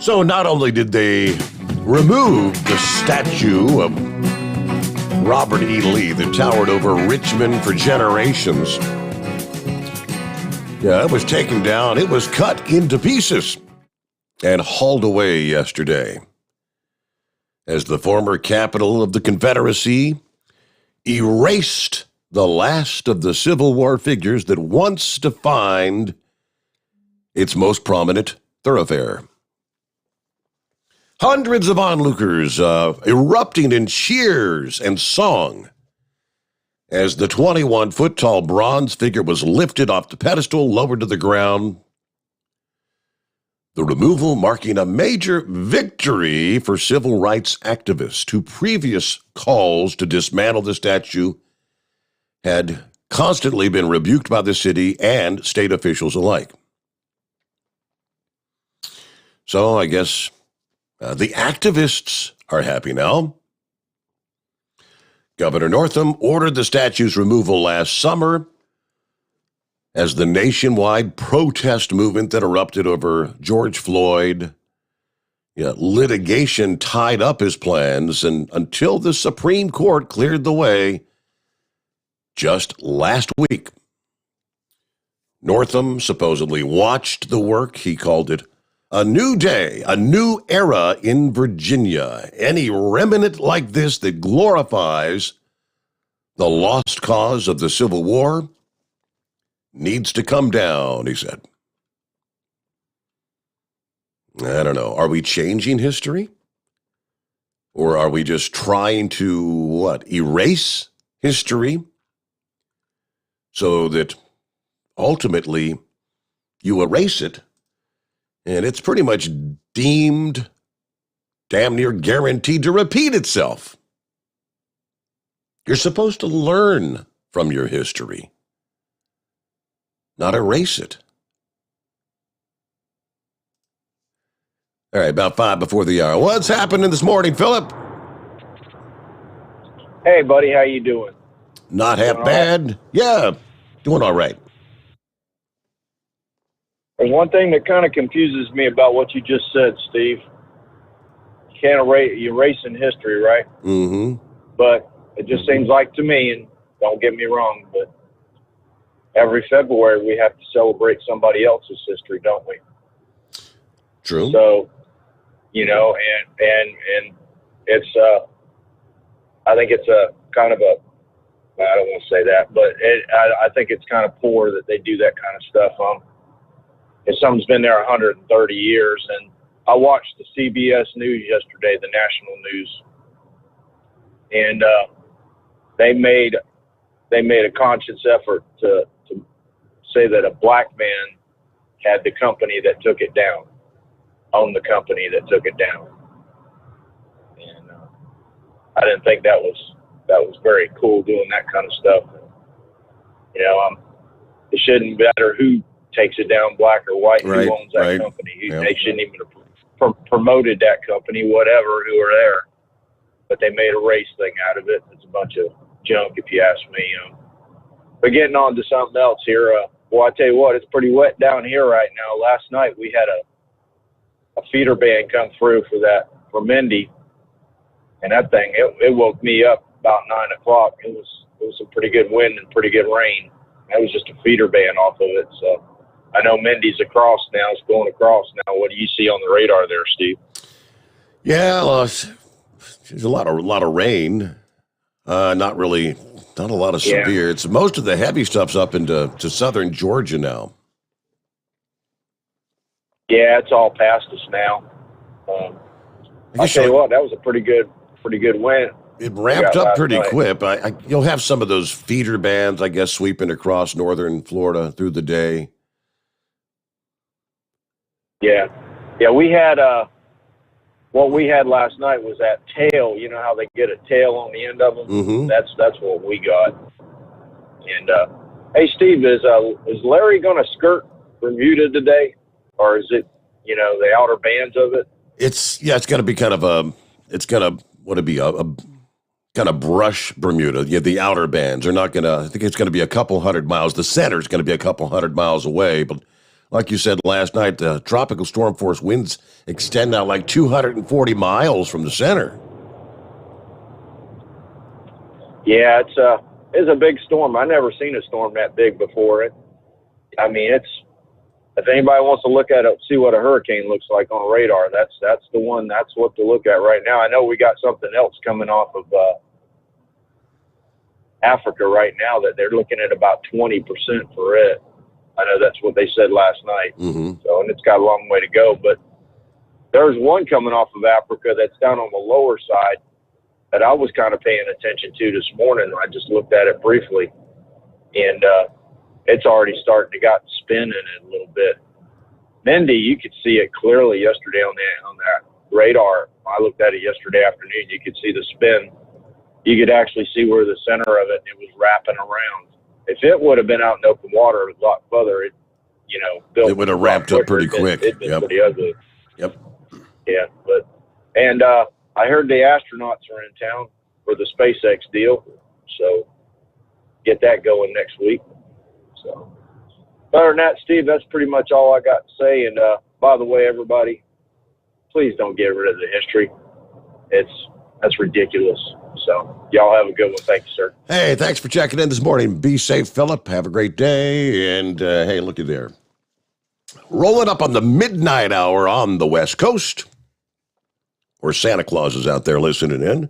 So not only did they remove the statue of Robert E. Lee that towered over Richmond for generations. Yeah, it was taken down. It was cut into pieces and hauled away yesterday as the former capital of the Confederacy erased the last of the Civil War figures that once defined its most prominent thoroughfare. Hundreds of onlookers erupting in cheers and song as the 21-foot-tall bronze figure was lifted off the pedestal, lowered to the ground. The removal marking a major victory for civil rights activists whose previous calls to dismantle the statue had constantly been rebuked by the city and state officials alike. So I guess the activists are happy now. Governor Northam ordered the statue's removal last summer as the nationwide protest movement that erupted over George Floyd, litigation tied up his plans, and until the Supreme Court cleared the way just last week. Northam supposedly watched the work. He called it a new day, a new era in Virginia. Any remnant like this that glorifies the lost cause of the Civil War needs to come down, he said. I don't know. Are we changing history? Or are we just trying to, erase history so that ultimately you erase it and it's pretty much deemed damn near guaranteed to repeat itself? You're supposed to learn from your history, not erase it. All right, about 5 before the hour. What's happening this morning, Philip? Hey, buddy, how you doing? Not half bad. Right? Yeah, doing all right. There's one thing that kind of confuses me about what you just said, Steve. You can't erasing history, right? Mm-hmm. But it just seems like to me, and don't get me wrong, but every February we have to celebrate somebody else's history, don't we? True. So, and it's I think it's a kind of I don't want to say that, but I think it's kind of poor that they do that kind of stuff. If something's been there 130 years, and I watched the CBS News yesterday, the national news, and they made a conscious effort to say that a black man had the company that took it down, owned the company that took it down, and I didn't think that was very cool doing that kind of stuff. It shouldn't matter who takes it down, black or white, who owns that company. They shouldn't even have promoted that company, whatever, who are there. But they made a race thing out of it. It's a bunch of junk, if you ask me. But getting on to something else here, well, I tell you what, it's pretty wet down here right now. Last night we had a feeder band come through for Mindy, and that thing, it woke me up about 9 o'clock. It was some pretty good wind and pretty good rain. That was just a feeder band off of it. So I know Mindy's across now. It's going across now. What do you see on the radar there, Steve? Yeah, well, there's a lot of rain. Not really. Not a lot of severe. It's most of the heavy stuff's up into southern Georgia now. Yeah, it's all past us now. I'll tell you what, that was a pretty good win. It ramped up pretty quick. You'll have some of those feeder bands, I guess, sweeping across northern Florida through the day. Yeah, we had what we had last night was that tail. You know how they get a tail on the end of them? Mm-hmm. That's what we got. And hey, Steve, is Larry going to skirt Bermuda today, or is it the outer bands of it? It's going to be kind of a kind of brush Bermuda. Yeah, the outer bands are not going to. I think it's going to be a couple hundred miles. The center's going to be a couple hundred miles away, but. Like you said last night, the tropical storm force winds extend out like 240 miles from the center. Yeah, it's a big storm. I never seen a storm that big before. If anybody wants to look at it, see what a hurricane looks like on radar, that's the one. That's what to look at right now. I know we got something else coming off of Africa right now that they're looking at about 20% for it. I know that's what they said last night. Mm-hmm. So, and it's got a long way to go. But there's one coming off of Africa that's down on the lower side that I was kind of paying attention to this morning. I just looked at it briefly, and it's already starting to got spinning it a little bit. Mindy, you could see it clearly yesterday on that radar. I looked at it yesterday afternoon. You could see the spin. You could actually see where the center of it was wrapping around. If it would have been out in open water a lot further, it would have wrapped up pretty quick. It'd been pretty ugly. Yep. Yeah, I heard the astronauts are in town for the SpaceX deal, so get that going next week. So, other than that, Steve, that's pretty much all I got to say. And by the way, everybody, please don't get rid of the history. That's ridiculous. So y'all have a good one. Thank you, sir. Hey, thanks for checking in this morning. Be safe, Philip. Have a great day. And hey, looky there. Rolling up on the midnight hour on the West Coast, where Santa Claus is out there listening in.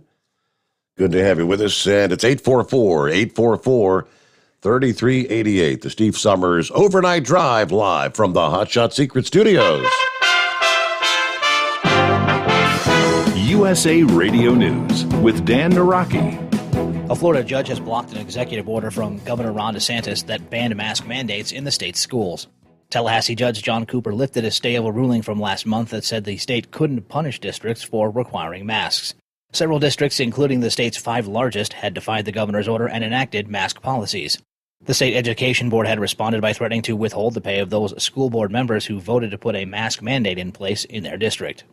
Good to have you with us. And it's 844-844-3388. The Steve Sommers Overnight Drive live from the Hot Shot Secret Studios. USA Radio News with Dan Naraki. A Florida judge has blocked an executive order from Governor Ron DeSantis that banned mask mandates in the state's schools. Tallahassee Judge John Cooper lifted a stay of a ruling from last month that said the state couldn't punish districts for requiring masks. Several districts, including the state's 5 largest, had defied the governor's order and enacted mask policies. The state education board had responded by threatening to withhold the pay of those school board members who voted to put a mask mandate in place in their district.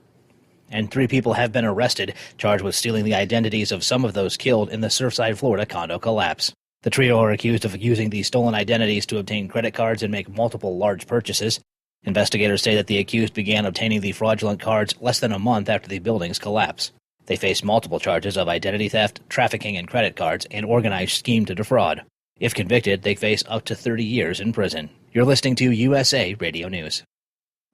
And 3 people have been arrested, charged with stealing the identities of some of those killed in the Surfside, Florida condo collapse. The trio are accused of using the stolen identities to obtain credit cards and make multiple large purchases. Investigators say that the accused began obtaining the fraudulent cards less than a month after the building's collapse. They face multiple charges of identity theft, trafficking in credit cards, and organized scheme to defraud. If convicted, they face up to 30 years in prison. You're listening to USA Radio News.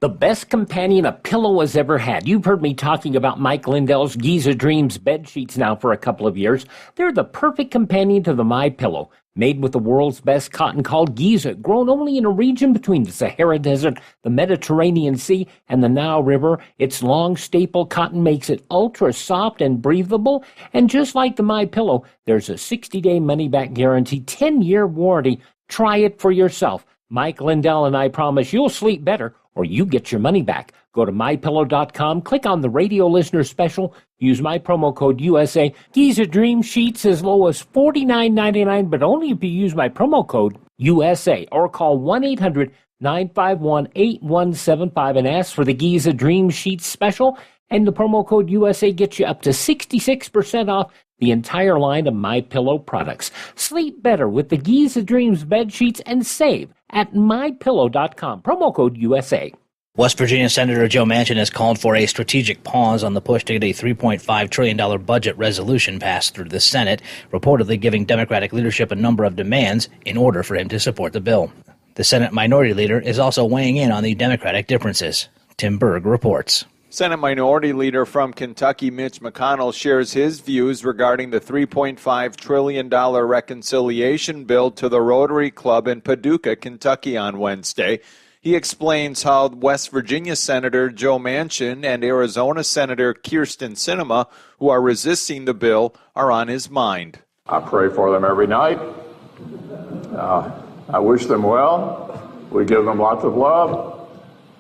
The best companion a pillow has ever had. You've heard me talking about Mike Lindell's Giza Dreams bed sheets now for a couple of years. They're the perfect companion to the MyPillow. Made with the world's best cotton called Giza, grown only in a region between the Sahara Desert, the Mediterranean Sea, and the Nile River. Its long staple cotton makes it ultra soft and breathable. And just like the MyPillow, there's a 60-day money-back guarantee, 10-year warranty. Try it for yourself. Mike Lindell and I promise you'll sleep better or you get your money back. Go to MyPillow.com, click on the radio listener special, use my promo code USA. Giza Dream Sheets as low as $49.99, but only if you use my promo code USA, or call 1-800-951-8175 and ask for the Giza Dream Sheets special, and the promo code USA gets you up to 66% off the entire line of MyPillow products. Sleep better with the Giza Dreams bed sheets and save at MyPillow.com. Promo code USA. West Virginia Senator Joe Manchin has called for a strategic pause on the push to get a $3.5 trillion budget resolution passed through the Senate, reportedly giving Democratic leadership a number of demands in order for him to support the bill. The Senate Minority Leader is also weighing in on the Democratic differences. Tim Berg reports. Senate Minority Leader from Kentucky, Mitch McConnell, shares his views regarding the $3.5 trillion reconciliation bill to the Rotary Club in Paducah, Kentucky on Wednesday. He explains how West Virginia Senator Joe Manchin and Arizona Senator Kyrsten Sinema, who are resisting the bill, are on his mind. I pray for them every night. I wish them well. We give them lots of love.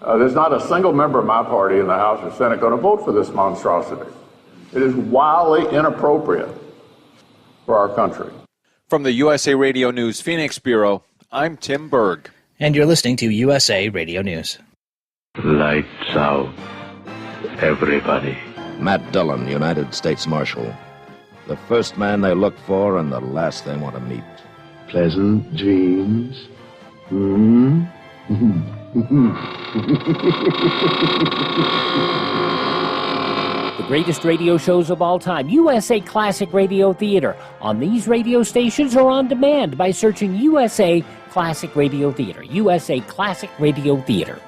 There's not a single member of my party in the House or Senate going to vote for this monstrosity. It is wildly inappropriate for our country. From the USA Radio News Phoenix Bureau, I'm Tim Berg. And you're listening to USA Radio News. Lights out, everybody. Matt Dillon, United States Marshal. The first man they look for and the last they want to meet. Pleasant dreams. The greatest radio shows of all time, USA Classic Radio Theater, on these radio stations or on demand by searching USA Classic Radio Theater. USA Classic Radio Theater.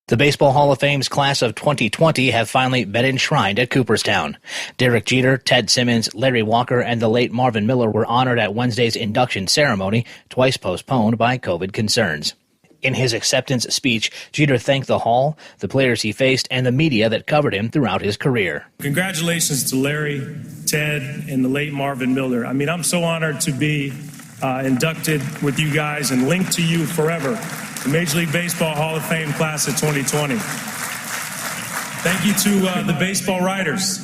The Baseball Hall of Fame's class of 2020 have finally been enshrined at Cooperstown. Derek Jeter, Ted Simmons, Larry Walker, and the late Marvin Miller were honored at Wednesday's induction ceremony, twice postponed by COVID concerns. In his acceptance speech, Jeter thanked the Hall, the players he faced, and the media that covered him throughout his career. Congratulations to Larry, Ted, and the late Marvin Miller. I'm so honored to be inducted with you guys and linked to you forever. The Major League Baseball Hall of Fame class of 2020. Thank you to the baseball writers,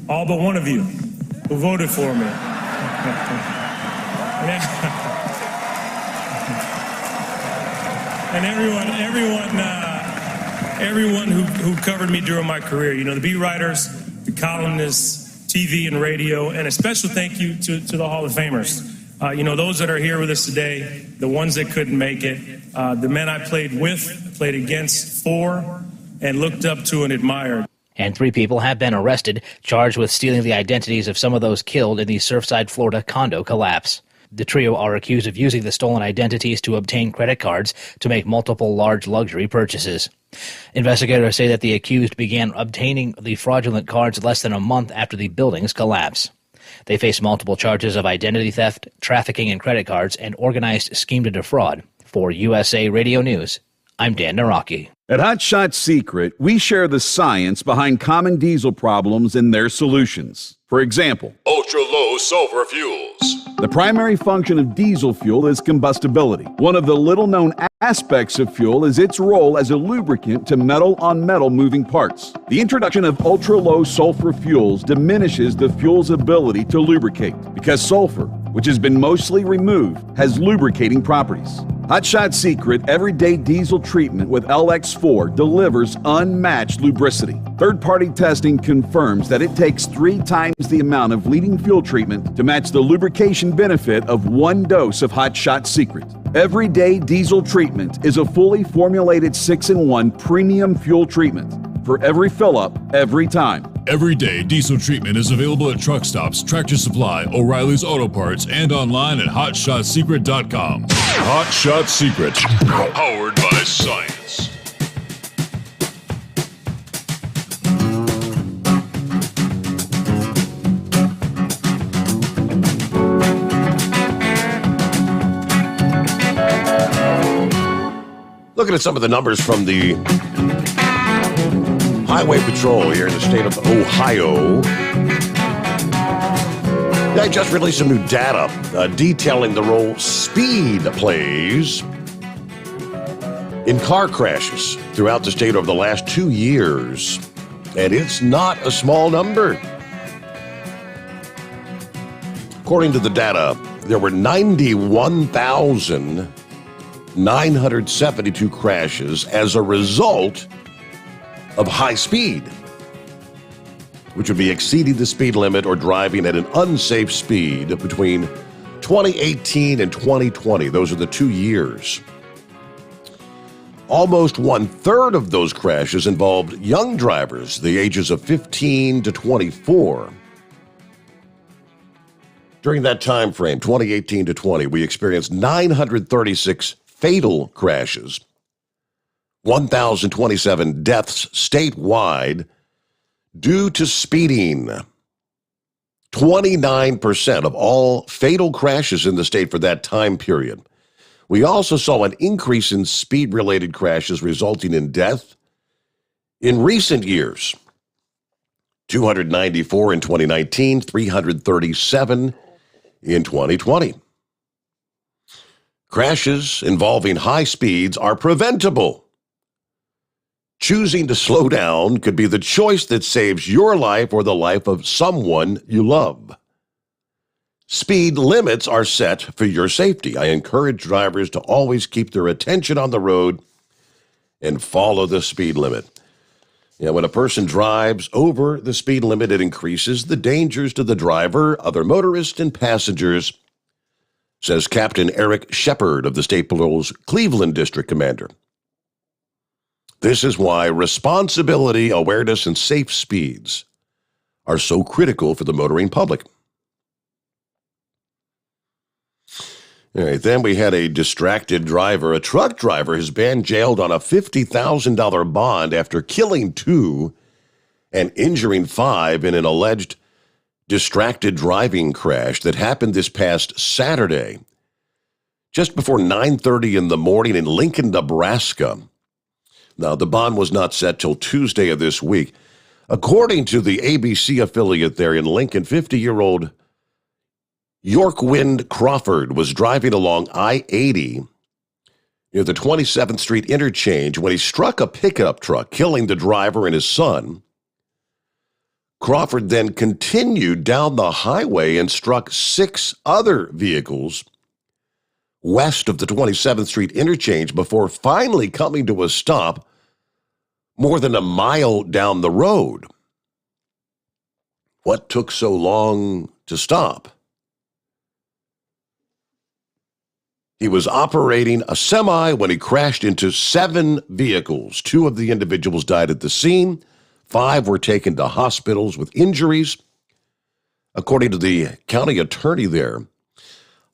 all but one of you, who voted for me. And everyone who covered me during my career. The beat writers, the columnists, TV and radio, and a special thank you to the Hall of Famers. Those that are here with us today, the ones that couldn't make it, the men I played with, played against, for, and looked up to and admired. And 3 people have been arrested, charged with stealing the identities of some of those killed in the Surfside, Florida condo collapse. The trio are accused of using the stolen identities to obtain credit cards to make multiple large luxury purchases. Investigators say that the accused began obtaining the fraudulent cards less than a month after the building's collapse. They face multiple charges of identity theft, trafficking in credit cards, and organized scheme to defraud. For USA Radio News, I'm Dan Naraki. At Hot Shot Secret, we share the science behind common diesel problems and their solutions. For example, ultra-low sulfur fuels. The primary function of diesel fuel is combustibility. One of the little-known aspects of fuel is its role as a lubricant to metal-on-metal moving parts. The introduction of ultra-low sulfur fuels diminishes the fuel's ability to lubricate because sulfur, which has been mostly removed, has lubricating properties. Hot Shot Secret Everyday Diesel Treatment with LX4 delivers unmatched lubricity. Third-party testing confirms that it takes 3 times the amount of leading fuel treatment to match the lubrication benefit of 1 dose of Hot Shot Secret. Everyday Diesel Treatment is a fully formulated 6-in-1 premium fuel treatment for every fill-up, every time. Everyday Diesel Treatment is available at truck stops, Tractor Supply, O'Reilly's Auto Parts, and online at HotShotSecret.com. Hot Shot Secret, powered by science. Looking at some of the numbers from the Highway Patrol here in the state of Ohio. They just released some new data detailing the role speed plays in car crashes throughout the state over the last 2 years. And it's not a small number. According to the data, there were 91,972 crashes as a result of high speed, which would be exceeding the speed limit or driving at an unsafe speed between 2018 and 2020. Those are the 2 years. Almost 1/3 of those crashes involved young drivers, the ages of 15 to 24. During that time frame, 2018 to 20, we experienced 936 fatal crashes, 1,027 deaths statewide due to speeding. 29% of all fatal crashes in the state for that time period. We also saw an increase in speed-related crashes resulting in death in recent years. 294 in 2019, 337 in 2020. Crashes involving high speeds are preventable. Choosing to slow down could be the choice that saves your life or the life of someone you love. Speed limits are set for your safety. I encourage drivers to always keep their attention on the road and follow the speed limit. When a person drives over the speed limit, it increases the dangers to the driver, other motorists, and passengers, says Captain Eric Shepard of the State Patrol's Cleveland District Commander. This is why responsibility, awareness, and safe speeds are so critical for the motoring public. All right, then we had a distracted driver. A truck driver has been jailed on a $50,000 bond after killing 2 and injuring 5 in an alleged distracted driving crash that happened this past Saturday, just before 9:30 in the morning in Lincoln, Nebraska. Now, the bond was not set till Tuesday of this week. According to the ABC affiliate there in Lincoln, 50-year-old Yorkwind Crawford was driving along I-80 near the 27th Street interchange when he struck a pickup truck, killing the driver and his son. Crawford then continued down the highway and struck 6 other vehicles west of the 27th Street interchange before finally coming to a stop more than a mile down the road. What took so long to stop? He was operating a semi when he crashed into 7 vehicles. 2 of the individuals died at the scene. 5 were taken to hospitals with injuries. According to the county attorney there,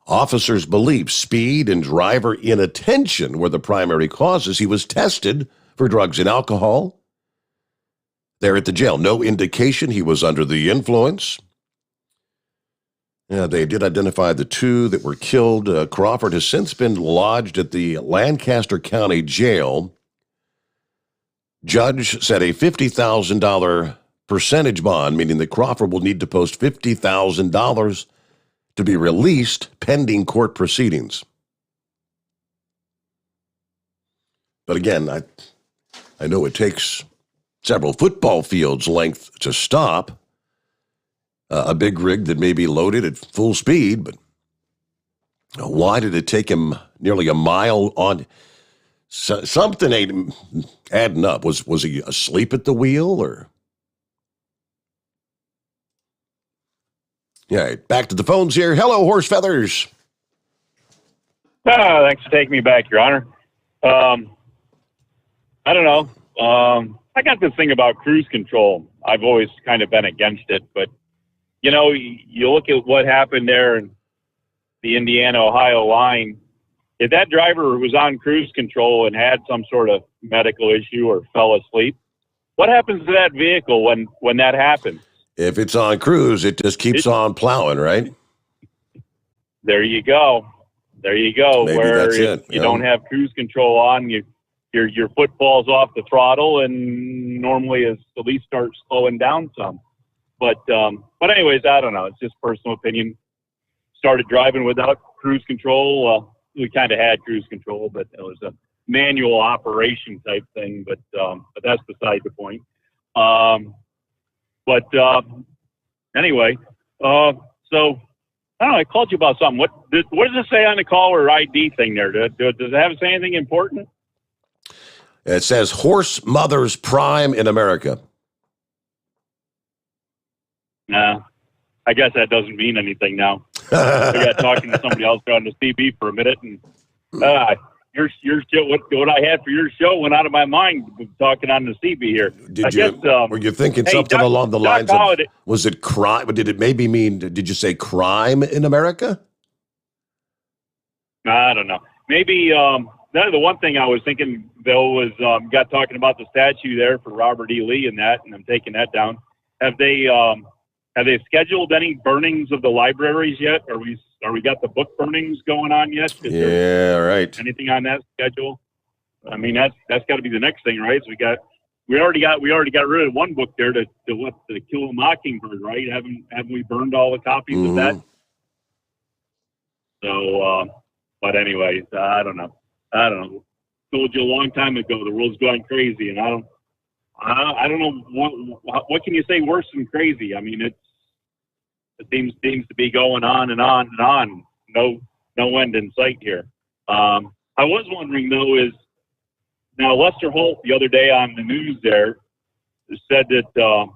officers believe speed and driver inattention were the primary causes. He was tested for drugs and alcohol there at the jail. No indication he was under the influence. They did identify the 2 that were killed. Crawford has since been lodged at the Lancaster County Jail. Judge set a $50,000 percentage bond, meaning that Crawford will need to post $50,000 to be released pending court proceedings. But again, I know it takes several football fields' length to stop a big rig that may be loaded at full speed, but why did it take him nearly a mile on? Something ain't adding up. Was he asleep at the wheel, or? Yeah, back to the phones here. Hello, Horse Feathers. Thanks for taking me back, Your Honor. I don't know. I got this thing about cruise control. I've always kind of been against it, but you know, you look at what happened there in the Indiana-Ohio line. If that driver was on cruise control and had some sort of medical issue or fell asleep, what happens to that vehicle when that happens? If it's on cruise, it just keeps on plowing, right? There you go. Maybe where that's if you don't have cruise control on, your foot falls off the throttle and normally at least starts slowing down some. But anyways, I don't know. It's just personal opinion. Started driving without cruise control. We kind of had cruise control, but it was a manual operation type thing. But that's beside the point. Anyway, so I don't know. I called you about something. What does it say on the caller ID thing there? Does it have to say anything important? It says Horse Mothers Prime in America. Nah, I guess that doesn't mean anything now. I got talking to somebody else on the CB for a minute, and your show, what I had for your show went out of my mind talking on the CB here. Were you thinking something along the lines of, was it crime? Did it maybe mean, did you say crime in America? I don't know. Maybe the one thing I was thinking though was got talking about the statue there for Robert E. Lee and that, and I'm taking that down. Have they scheduled any burnings of the libraries yet? Are we got the book burnings going on yet? Yeah, right. Anything on that schedule? I mean, that's got to be the next thing, right? So we already got rid of one book there to Kill a Mockingbird, right? Haven't we burned all the copies of that? So, but anyways, I don't know. Told you a long time ago, the world's going crazy, and I don't know what can you say worse than crazy? I mean, it seems to be going on and on and on. No end in sight here. I was wondering though, is now Lester Holt the other day on the news there said that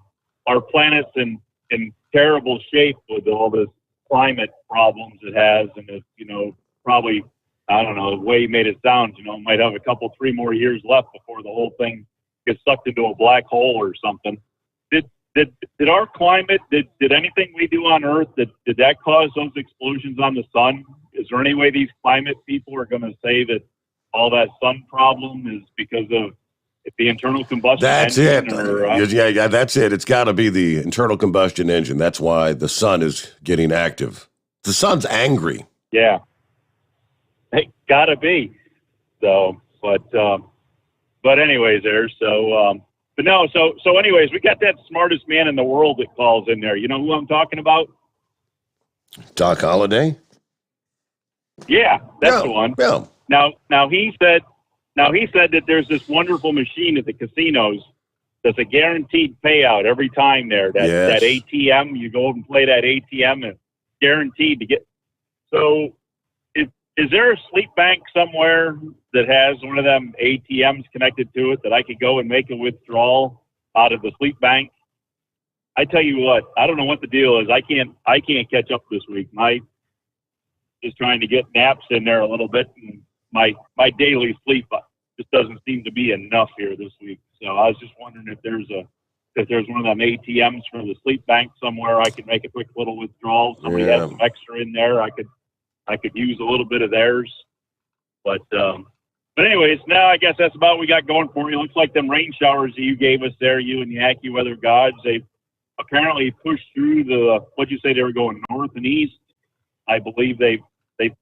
our planet's in terrible shape with all this climate problems it has, and it, probably, I don't know, the way he made it sound, might have a couple, 3 more years left before the whole thing gets sucked into a black hole or something. Did our climate, did anything we do on Earth, did that cause those explosions on the sun? Is there any way these climate people are going to say that all that sun problem is because of the internal combustion That's engine? it. Yeah, that's it. It's got to be the internal combustion engine. That's why the sun is getting active. The sun's angry. Yeah. Hey, gotta be. So, but anyways, so anyways, we got that smartest man in the world that calls in there. You know who I'm talking about? Doc Holliday? Yeah, that's the one. Yeah. Now he said that there's this wonderful machine at the casinos that's a guaranteed payout every time there. That ATM, you go and play that ATM and guaranteed to get. So is there a sleep bank somewhere that has one of them ATMs connected to it that I could go and make a withdrawal out of the sleep bank? I tell you what, I don't know what the deal is. I can't catch up this week. Just trying to get naps in there a little bit, and my daily sleep just doesn't seem to be enough here this week. So I was just wondering if there's one of them ATMs for the sleep bank somewhere I could make a quick little withdrawal. Somebody has some extra in there. I could use a little bit of theirs. But anyways, now I guess that's about what we got going for you. Looks like them rain showers that you gave us there, you and the AccuWeather gods, they apparently pushed through what'd you say they were going north and east? I believe they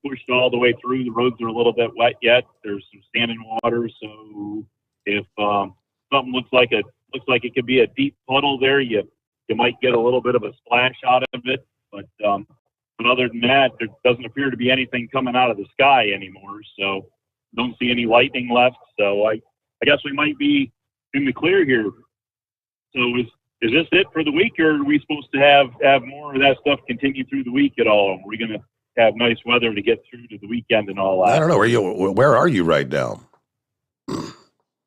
pushed all the way through. The roads are a little bit wet yet. There's some standing water, so if something looks like it could be a deep puddle there, you might get a little bit of a splash out of it. But other than that, there doesn't appear to be anything coming out of the sky anymore. So don't see any lightning left. So I guess we might be in the clear here. So is this it for the week, or are we supposed to have more of that stuff continue through the week at all? Are we going to have nice weather to get through to the weekend and all that? I don't know. Where are you right now?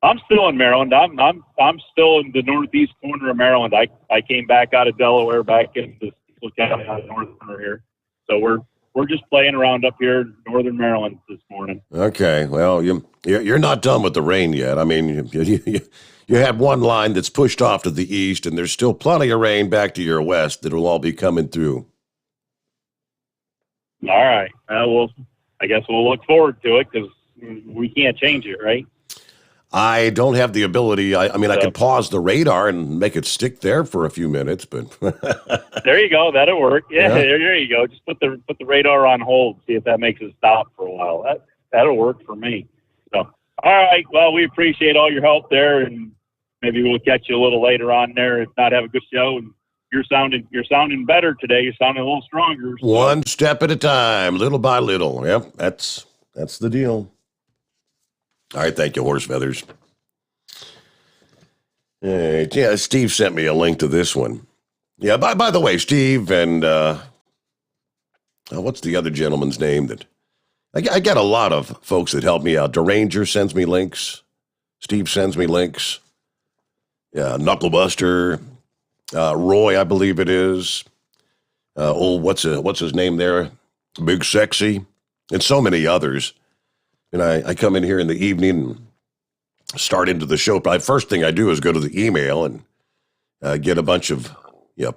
I'm still in Maryland. I'm still in the northeast corner of Maryland. I came back out of Delaware back into County out of northern here. So we're just playing around up here in northern Maryland this morning. Okay, well, you're not done with the rain yet. I mean, you had one line that's pushed off to the east, and there's still plenty of rain back to your west that will all be coming through. All right. Well, I guess we'll look forward to it because we can't change it, right? I don't have the ability. I could pause the radar and make it stick there for a few minutes, but there you go. That'll work. Yeah, there you go. Just put the radar on hold. See if that makes it stop for a while. That'll work for me. So, all right. Well, we appreciate all your help there, and maybe we'll catch you a little later on there. If not, have a good show. And you're sounding better today. You're sounding a little stronger. So. One step at a time, little by little. Yep, that's the deal. All right, thank you, Horse Feathers. Yeah, Steve sent me a link to this one. Yeah, by the way, Steve and what's the other gentleman's name that I get a lot of folks that help me out. Deranger sends me links. Steve sends me links. Yeah, Knucklebuster, Roy, I believe it is. What's his name there? Big Sexy, and so many others. And I come in here in the evening and start into the show. First thing I do is go to the email and get a bunch of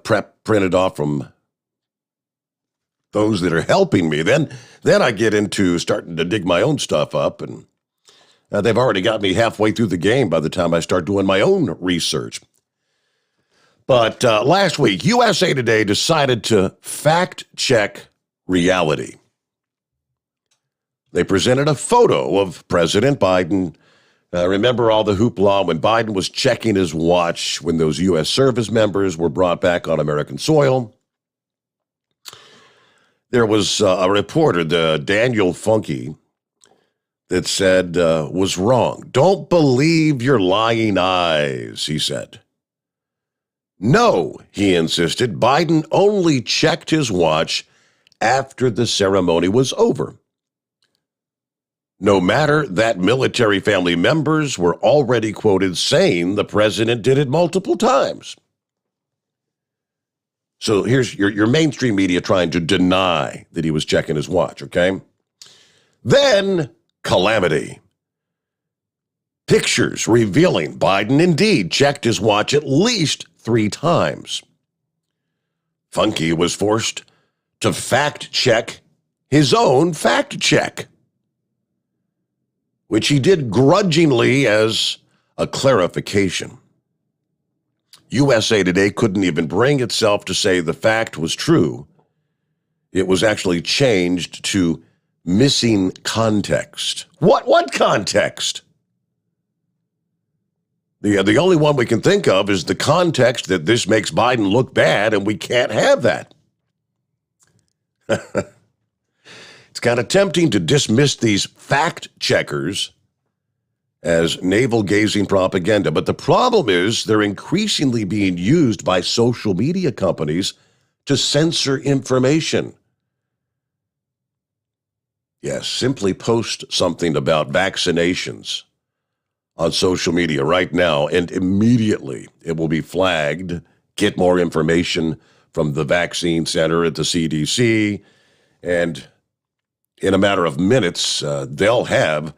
prep printed off from those that are helping me. Then I get into starting to dig my own stuff up and They've already got me halfway through the game by the time I start doing my own research. But last week, USA Today decided to fact-check reality. They presented a photo of President Biden. Remember all the hoopla when Biden was checking his watch when those U.S. service members were brought back on American soil? There was a reporter, Daniel Funke, that said was wrong. Don't believe your lying eyes, he said. No, he insisted, Biden only checked his watch after the ceremony was over. No matter that military family members were already quoted saying the president did it multiple times. So here's your mainstream media trying to deny that he was checking his watch, okay? Then, calamity. Pictures revealing Biden indeed checked his watch at least 3 times. Funke was forced to fact-check his own fact-check, which he did grudgingly as a clarification. USA Today couldn't even bring itself to say the fact was true. It was actually changed to missing context. What context? The only one we can think of is the context that this makes Biden look bad, and we can't have that. It's kind of tempting to dismiss these fact-checkers as navel-gazing propaganda, but the problem is they're increasingly being used by social media companies to censor information. Yes, simply post something about vaccinations on social media right now, and immediately it will be flagged. Get more information from the vaccine center at the CDC, and in a matter of minutes, they'll have,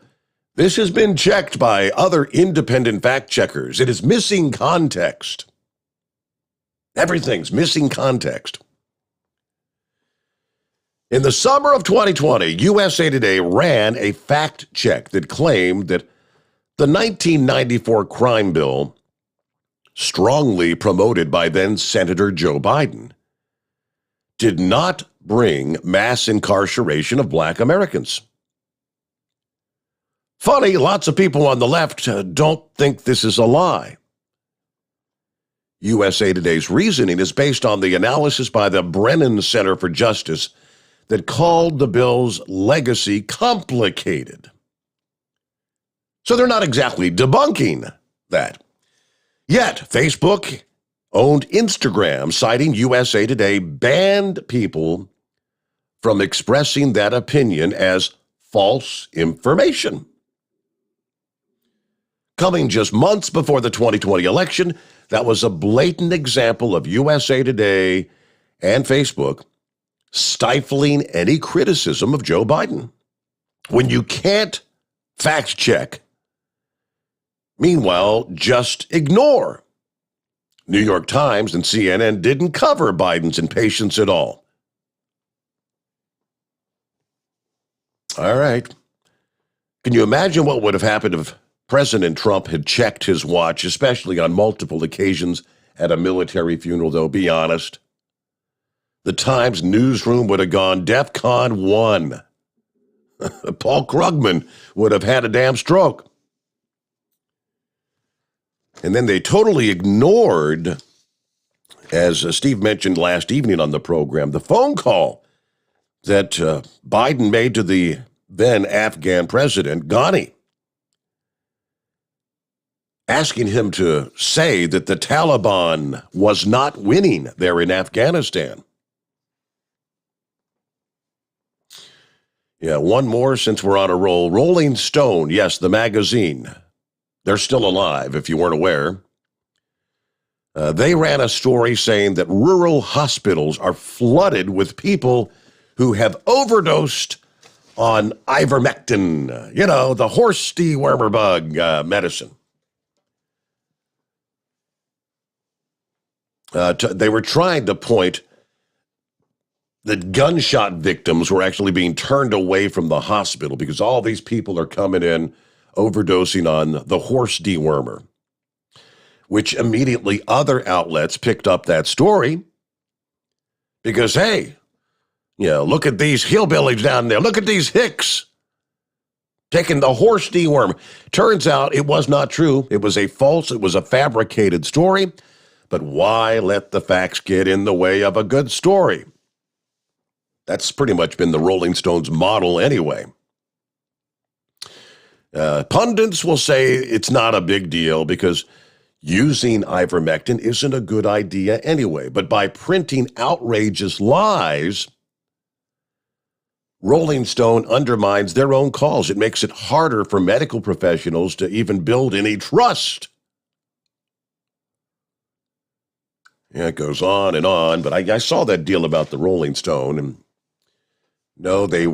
this has been checked by other independent fact checkers. It is missing context. Everything's missing context. In the summer of 2020, USA Today ran a fact check that claimed that the 1994 crime bill, strongly promoted by then Senator Joe Biden, did not bring mass incarceration of black Americans. Funny, lots of people on the left don't think this is a lie. USA Today's reasoning is based on the analysis by the Brennan Center for Justice that called the bill's legacy complicated. So they're not exactly debunking that. Yet, Facebook owned Instagram, citing USA Today, banned people from expressing that opinion as false information. Coming just months before the 2020 election, that was a blatant example of USA Today and Facebook stifling any criticism of Joe Biden. When you can't fact check, meanwhile, just ignore. New York Times and CNN didn't cover Biden's impatience at all. All right. Can you imagine what would have happened if President Trump had checked his watch, especially on multiple occasions at a military funeral, though? Be honest. The Times newsroom would have gone DEFCON 1. Paul Krugman would have had a damn stroke. And then they totally ignored, as Steve mentioned last evening on the program, the phone call that Biden made to the then Afghan president, Ghani, asking him to say that the Taliban was not winning there in Afghanistan. Yeah, one more since we're on a roll. Rolling Stone, yes, the magazine. They're still alive, if you weren't aware. They ran a story saying that rural hospitals are flooded with people who have overdosed on ivermectin, the horse dewormer bug medicine. They were trying to point that gunshot victims were actually being turned away from the hospital because all these people are coming in overdosing on the horse dewormer, which immediately other outlets picked up that story because, hey, look at these hillbillies down there. Look at these hicks taking the horse dewormer. Turns out it was not true. It was a fabricated story. But why let the facts get in the way of a good story? That's pretty much been the Rolling Stones model anyway. Pundits will say it's not a big deal because using ivermectin isn't a good idea anyway. But by printing outrageous lies, Rolling Stone undermines their own cause. It makes it harder for medical professionals to even build any trust. Yeah, it goes on, but I saw that deal about the Rolling Stone, and no, they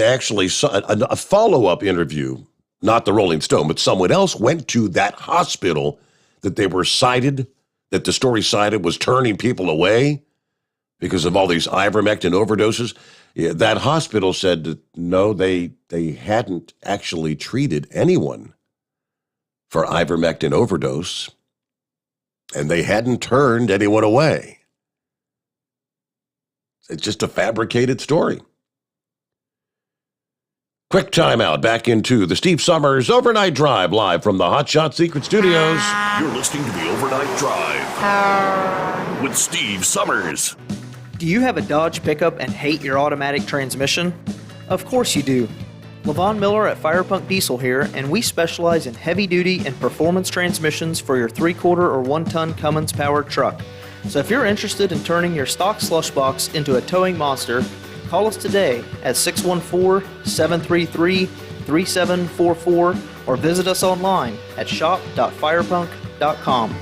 actually saw a follow-up interview, not the Rolling Stone, but someone else went to that hospital that the story cited was turning people away because of all these ivermectin overdoses. Yeah, that hospital said that, no, they hadn't actually treated anyone for ivermectin overdose, and they hadn't turned anyone away. It's just a fabricated story. Quick timeout. Back into the Steve Sommers Overnight Drive live from the Hot Shot Secret Studios. You're listening to the Overnight Drive with Steve Sommers. Do you have a Dodge pickup and hate your automatic transmission? Of course you do. LaVon Miller at Firepunk Diesel here, and we specialize in heavy-duty and performance transmissions for your 3-quarter or 1-ton Cummins-powered truck. So if you're interested in turning your stock slush box into a towing monster, call us today at 614-733-3744 or visit us online at shop.firepunk.com.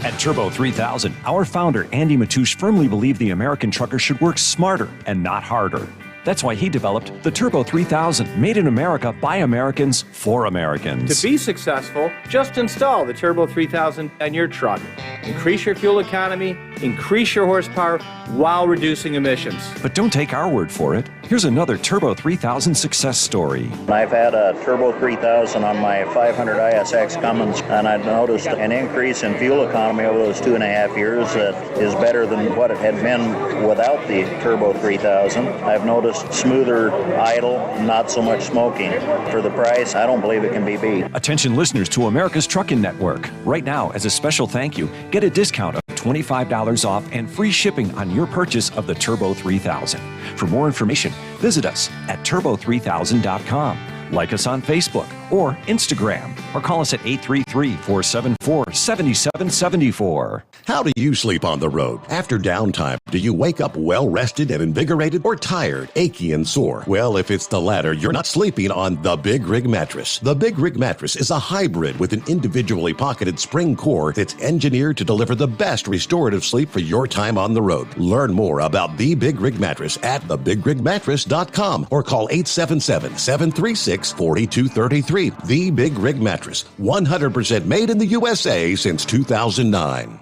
At Turbo 3000, our founder, Andy Matoush, firmly believed the American trucker should work smarter and not harder. That's why he developed the Turbo 3000, made in America by Americans for Americans. To be successful, just install the Turbo 3000 on your truck. Increase your fuel economy, increase your horsepower while reducing emissions. But don't take our word for it. Here's another Turbo 3000 success story. I've had a Turbo 3000 on my 500 ISX Cummins, and I've noticed an increase in fuel economy over those 2.5 years that is better than what it had been without the Turbo 3000. I've noticed smoother idle, not so much smoking. For the price, I don't believe it can be beat. Attention listeners to America's Trucking Network. Right now, as a special thank you, get a discount of $25 off and free shipping on your purchase of the Turbo 3000. For more information, visit us at turbo3000.com. Like us on Facebook or Instagram, or call us at 833-474-7774. How do you sleep on the road? After downtime, do you wake up well-rested and invigorated, or tired, achy, and sore? Well, if it's the latter, you're not sleeping on the Big Rig Mattress. The Big Rig Mattress is a hybrid with an individually pocketed spring core that's engineered to deliver the best restorative sleep for your time on the road. Learn more about the Big Rig Mattress at thebigrigmattress.com or call 877-736-4233. The Big Rig Mattress, 100% made in the USA since 2009.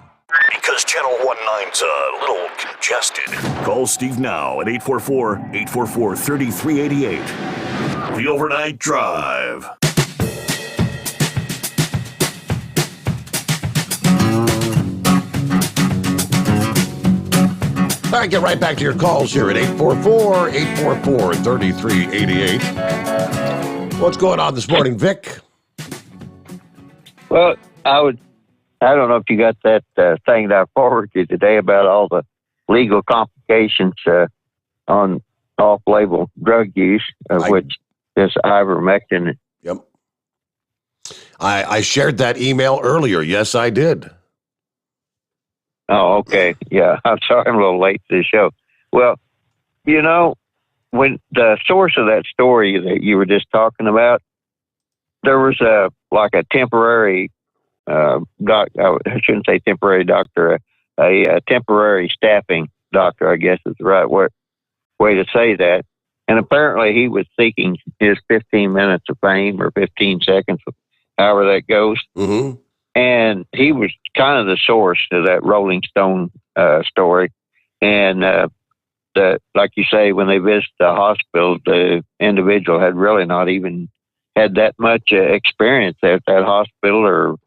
Because Channel 19's a little congested. Call Steve now at 844-844-3388. The Overnight Drive. All right, get right back to your calls here at 844-844-3388. What's going on this morning, Vic? Well, I don't know if you got that thing that I forwarded you today about all the legal complications on off-label drug use, which is ivermectin. Yep. I shared that email earlier. Yes, I did. Oh, okay. Yeah, I'm sorry I'm a little late to the show. Well, you know, when the source of that story that you were just talking about, there was a temporary I shouldn't say temporary doctor, a temporary staffing doctor, I guess is the right way to say that. And apparently he was seeking his 15 minutes of fame or 15 seconds, however that goes. Mm-hmm. And he was kind of the source of that Rolling Stone story. And like you say, when they visited the hospital, the individual had really not even had that much experience at that hospital or,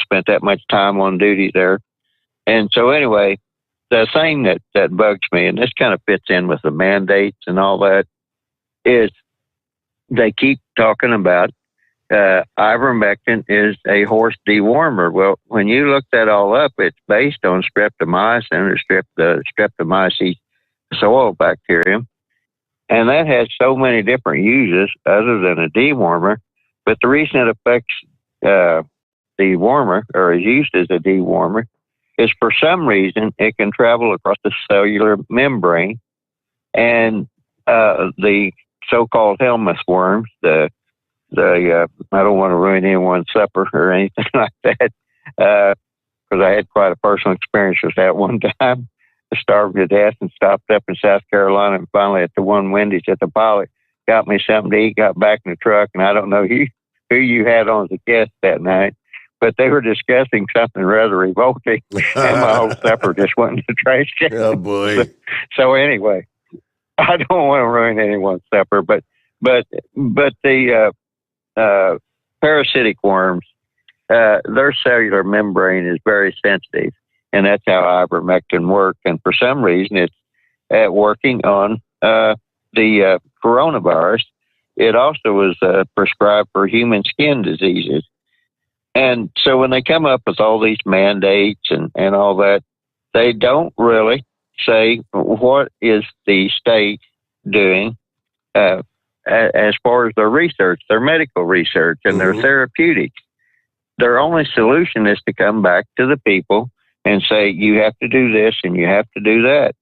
spent that much time on duty there. And so anyway, the thing that bugs me, and this kind of fits in with the mandates and all that, is they keep talking about ivermectin is a horse dewormer. Well, when you look that all up, it's based on streptomycin or streptomyces soil bacterium. And that has so many different uses other than a dewormer. But the reason it affects dewormer or is used as a dewormer is for some reason it can travel across the cellular membrane, and the so-called helminth worms, I don't want to ruin anyone's supper or anything like that, because I had quite a personal experience with that one time. I starved to death and stopped up in South Carolina, and finally at the one Wendy's at the Pilot, got me something to eat, got back in the truck, and I don't know who you had on as a guest that night, but they were discussing something rather revolting, and my whole supper just went in the trash can. Oh, boy. So anyway, I don't want to ruin anyone's supper, but the parasitic worms, their cellular membrane is very sensitive, and that's how ivermectin works. And for some reason, it's working on the coronavirus. It also was prescribed for human skin diseases. And so when they come up with all these mandates and all that, they don't really say what is the state doing as far as their research, their medical research, and their therapeutics. Their only solution is to come back to the people and say, you have to do this and you have to do that.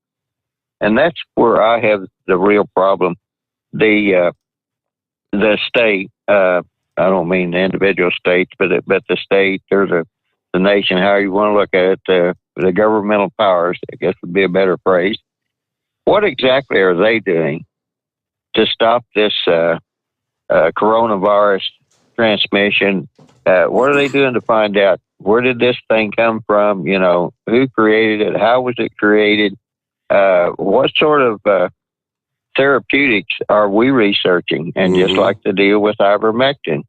And that's where I have the real problem. The state, I don't mean the individual states, but the state or the nation, how you want to look at it, the governmental powers, I guess would be a better phrase. What exactly are they doing to stop this coronavirus transmission? What are they doing to find out where did this thing come from? Who created it? How was it created? What sort of therapeutics are we researching? And just like the deal with ivermectin,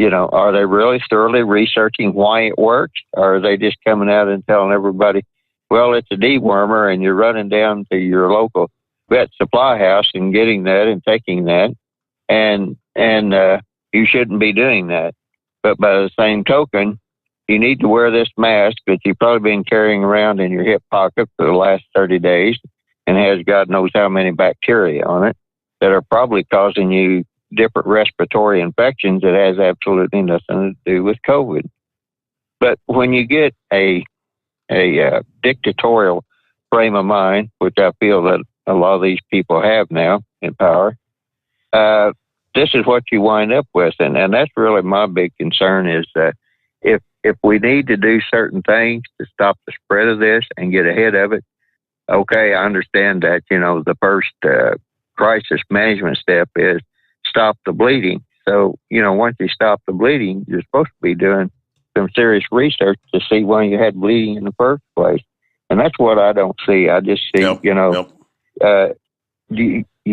are they really thoroughly researching why it works? Or are they just coming out and telling everybody, well, it's a dewormer, and you're running down to your local vet supply house and getting that and taking that, and you shouldn't be doing that. But by the same token, you need to wear this mask that you've probably been carrying around in your hip pocket for the last 30 days and has God knows how many bacteria on it that are probably causing you different respiratory infections that has absolutely nothing to do with COVID. But when you get a dictatorial frame of mind, which I feel that a lot of these people have now in power, this is what you wind up with. And that's really my big concern is that if we need to do certain things to stop the spread of this and get ahead of it, okay, I understand that, the first crisis management step is stop the bleeding. So, once you stop the bleeding, you're supposed to be doing some serious research to see why you had bleeding in the first place. And that's what I don't see. I just see, you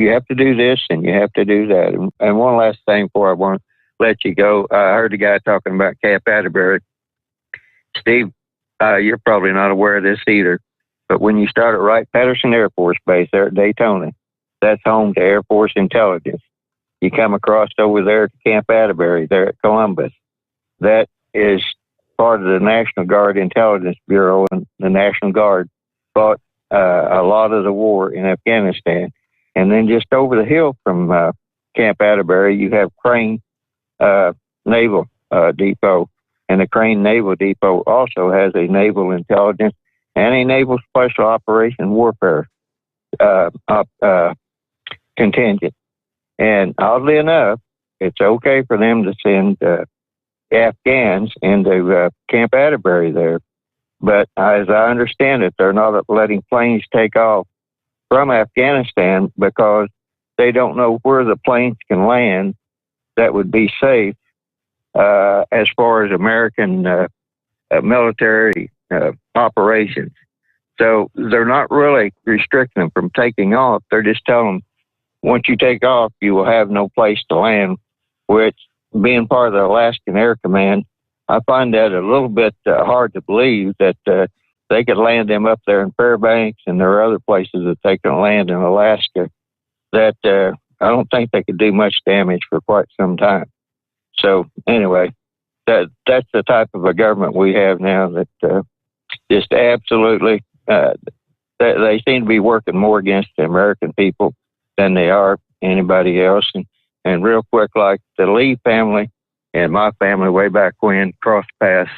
have to do this and you have to do that. And one last thing before I want to let you go, I heard a guy talking about Camp Atterbury. Steve, you're probably not aware of this either, but when you start at Wright-Patterson Air Force Base there at Daytona, that's home to Air Force Intelligence. You come across over there to Camp Atterbury there at Columbus. That is part of the National Guard Intelligence Bureau, and the National Guard fought a lot of the war in Afghanistan. And then just over the hill from Camp Atterbury, you have Crane Naval Depot. And the Crane Naval Depot also has a naval intelligence and a naval special operation warfare contingent. And oddly enough, it's okay for them to send Afghans into Camp Atterbury there. But as I understand it, they're not letting planes take off from Afghanistan because they don't know where the planes can land that would be safe as far as American military operations. So they're not really restricting them from taking off. They're just telling them, once you take off, you will have no place to land which, being part of the Alaskan Air Command, I find that a little bit hard to believe that they could land them up there in Fairbanks, and there are other places that they can land in Alaska that I don't think they could do much damage for quite some time. So anyway, that's the type of a government we have now that just absolutely, they seem to be working more against the American people than they are anybody else. And real quick, like the Lee family and my family way back when crossed paths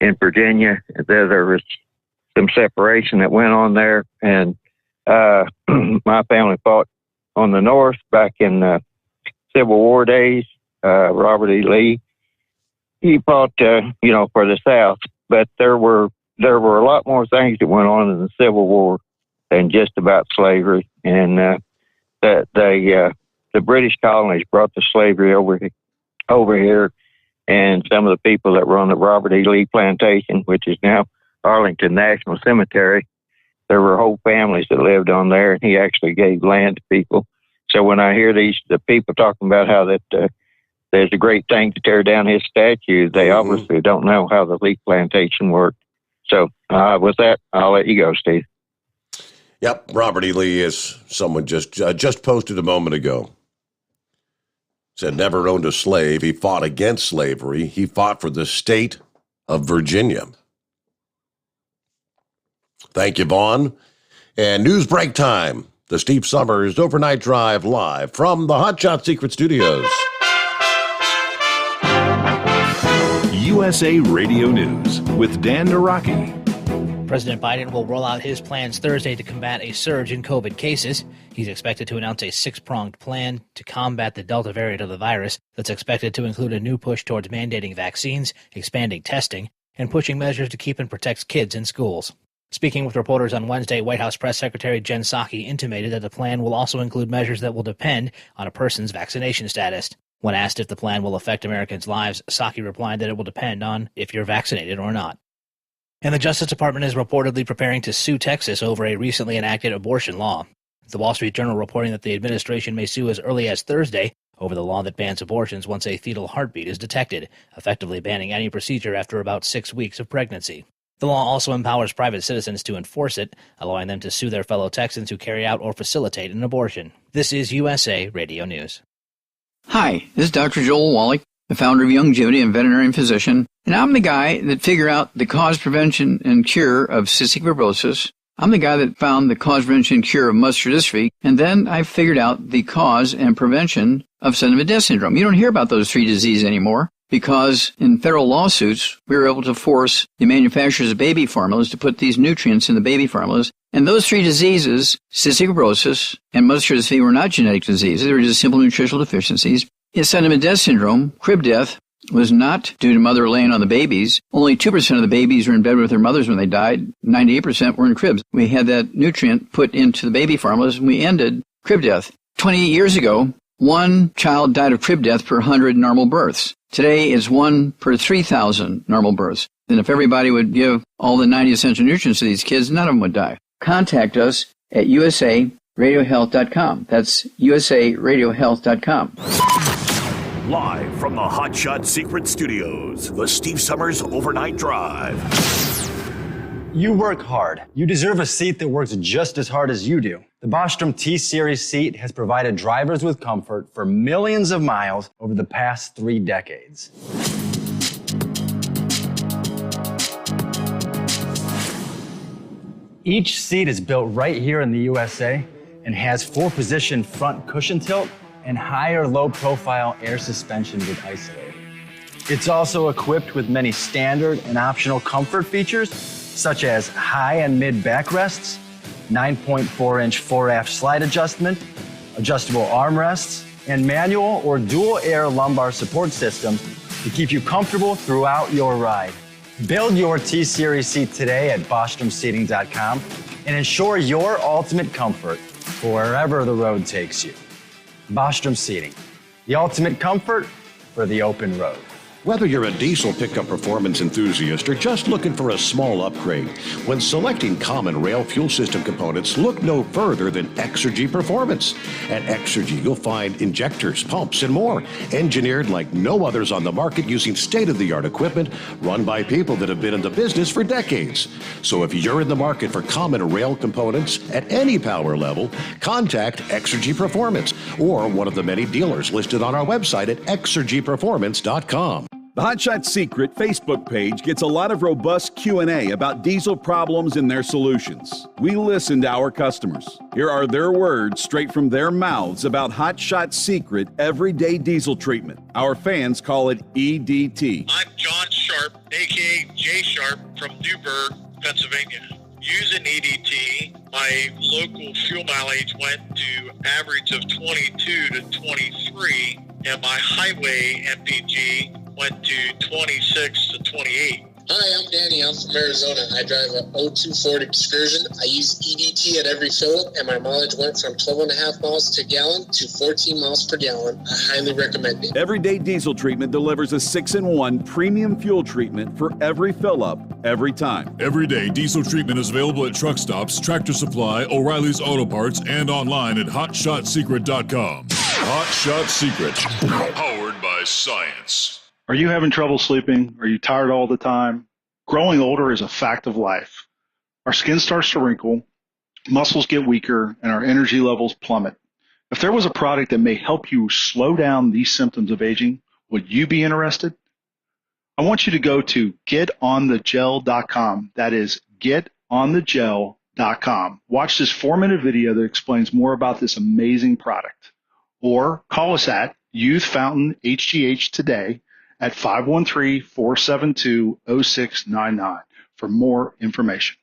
in Virginia, there was some separation that went on there. And my family fought on the north back in Civil War days. Robert E. Lee, he fought, for the South. But there were a lot more things that went on in the Civil War than just about slavery. And the British colonies brought the slavery over here, and some of the people that were on the Robert E. Lee plantation, which is now Arlington National Cemetery, there were whole families that lived on there, and he actually gave land to people. So when I hear the people talking about how that there's a great thing to tear down his statue, they obviously don't know how the Lee plantation worked. So with that, I'll let you go, Steve. Yep, Robert E. Lee is someone just posted a moment ago. Said never owned a slave. He fought against slavery. He fought for the state of Virginia. Thank you, Vaughn. And news break time. The Steve Sommers Overnight Drive live from the Hot Shot Secret Studios. USA Radio News with Dan Naraki. President Biden will roll out his plans Thursday to combat a surge in COVID cases. He's expected to announce a six-pronged plan to combat the Delta variant of the virus that's expected to include a new push towards mandating vaccines, expanding testing, and pushing measures to keep and protect kids in schools. Speaking with reporters on Wednesday, White House Press Secretary Jen Psaki intimated that the plan will also include measures that will depend on a person's vaccination status. When asked if the plan will affect Americans' lives, Psaki replied that it will depend on if you're vaccinated or not. And the Justice Department is reportedly preparing to sue Texas over a recently enacted abortion law. The Wall Street Journal reporting that the administration may sue as early as Thursday over the law that bans abortions once a fetal heartbeat is detected, effectively banning any procedure after about 6 weeks of pregnancy. The law also empowers private citizens to enforce it, allowing them to sue their fellow Texans who carry out or facilitate an abortion. This is USA Radio News. Hi, this is Dr. Joel Wallach, the founder of Youngevity and veterinarian physician, and I'm the guy that figured out the cause, prevention, and cure of cystic fibrosis. I'm the guy that found the cause, prevention, and cure of muscular dystrophy, and then I figured out the cause and prevention of Sudden death syndrome. You don't hear about those three diseases anymore because in federal lawsuits, we were able to force the manufacturers of baby formulas to put these nutrients in the baby formulas. And those three diseases, cystic fibrosis and muscular dystrophy, were not genetic diseases. They were just simple nutritional deficiencies. In sudden death syndrome, crib death was not due to mother laying on the babies. Only 2% of the babies were in bed with their mothers when they died. 98% were in cribs. We had that nutrient put into the baby formulas, and we ended crib death. 28 years ago, one child died of crib death per 100 normal births. Today, it's 1 per 3,000 normal births. And if everybody would give all the 90 essential nutrients to these kids, none of them would die. Contact us at usaradiohealth.com. That's usaradiohealth.com. Live from the Hot Shot Secret Studios, the Steve Sommers Overnight Drive. You work hard. You deserve a seat that works just as hard as you do. The Bostrom T-Series seat has provided drivers with comfort for millions of miles over the past 3 decades. Each seat is built right here in the USA and has 4-position front cushion tilt and higher low-profile air suspension with Isolate. It's also equipped with many standard and optional comfort features, such as high and mid backrests, 9.4-inch 4-aft slide adjustment, adjustable armrests, and manual or dual air lumbar support systems to keep you comfortable throughout your ride. Build your T-Series seat today at BostromSeating.com and ensure your ultimate comfort for wherever the road takes you. Bostrom Seating, the ultimate comfort for the open road. Whether you're a diesel pickup performance enthusiast or just looking for a small upgrade, when selecting common rail fuel system components, look no further than Exergy Performance. At Exergy, you'll find injectors, pumps, and more, engineered like no others on the market using state-of-the-art equipment run by people that have been in the business for decades. So if you're in the market for common rail components at any power level, contact Exergy Performance or one of the many dealers listed on our website at exergyperformance.com. The Hot Shot Secret Facebook page gets a lot of robust Q&A about diesel problems and their solutions. We listen to our customers. Here are their words straight from their mouths about Hot Shot Secret everyday diesel treatment. Our fans call it EDT. I'm John Sharp, a.k.a. Jay Sharp from Newburgh, Pennsylvania. Using EDT, my local fuel mileage went to average of 22 to 23, and my highway MPG went to 26 to 28. Hi, I'm Danny. I'm from Arizona. I drive a 02 Ford Excursion. I use EDT at every fill-up, and my mileage went from 12.5 miles to gallon to 14 miles per gallon. I highly recommend it. Everyday diesel treatment delivers a 6-in-1 premium fuel treatment for every fill-up, every time. Everyday diesel treatment is available at truck stops, Tractor Supply, O'Reilly's Auto Parts, and online at HotShotSecret.com. Hot Shot Secret, powered by science. Are you having trouble sleeping? Are you tired all the time? Growing older is a fact of life. Our skin starts to wrinkle, muscles get weaker, and our energy levels plummet. If there was a product that may help you slow down these symptoms of aging, would you be interested? I want you to go to getonthegel.com. That is getonthegel.com. Watch this 4-minute video that explains more about this amazing product. Or call us at Youth Fountain HGH today at 513-472-0699 for more information.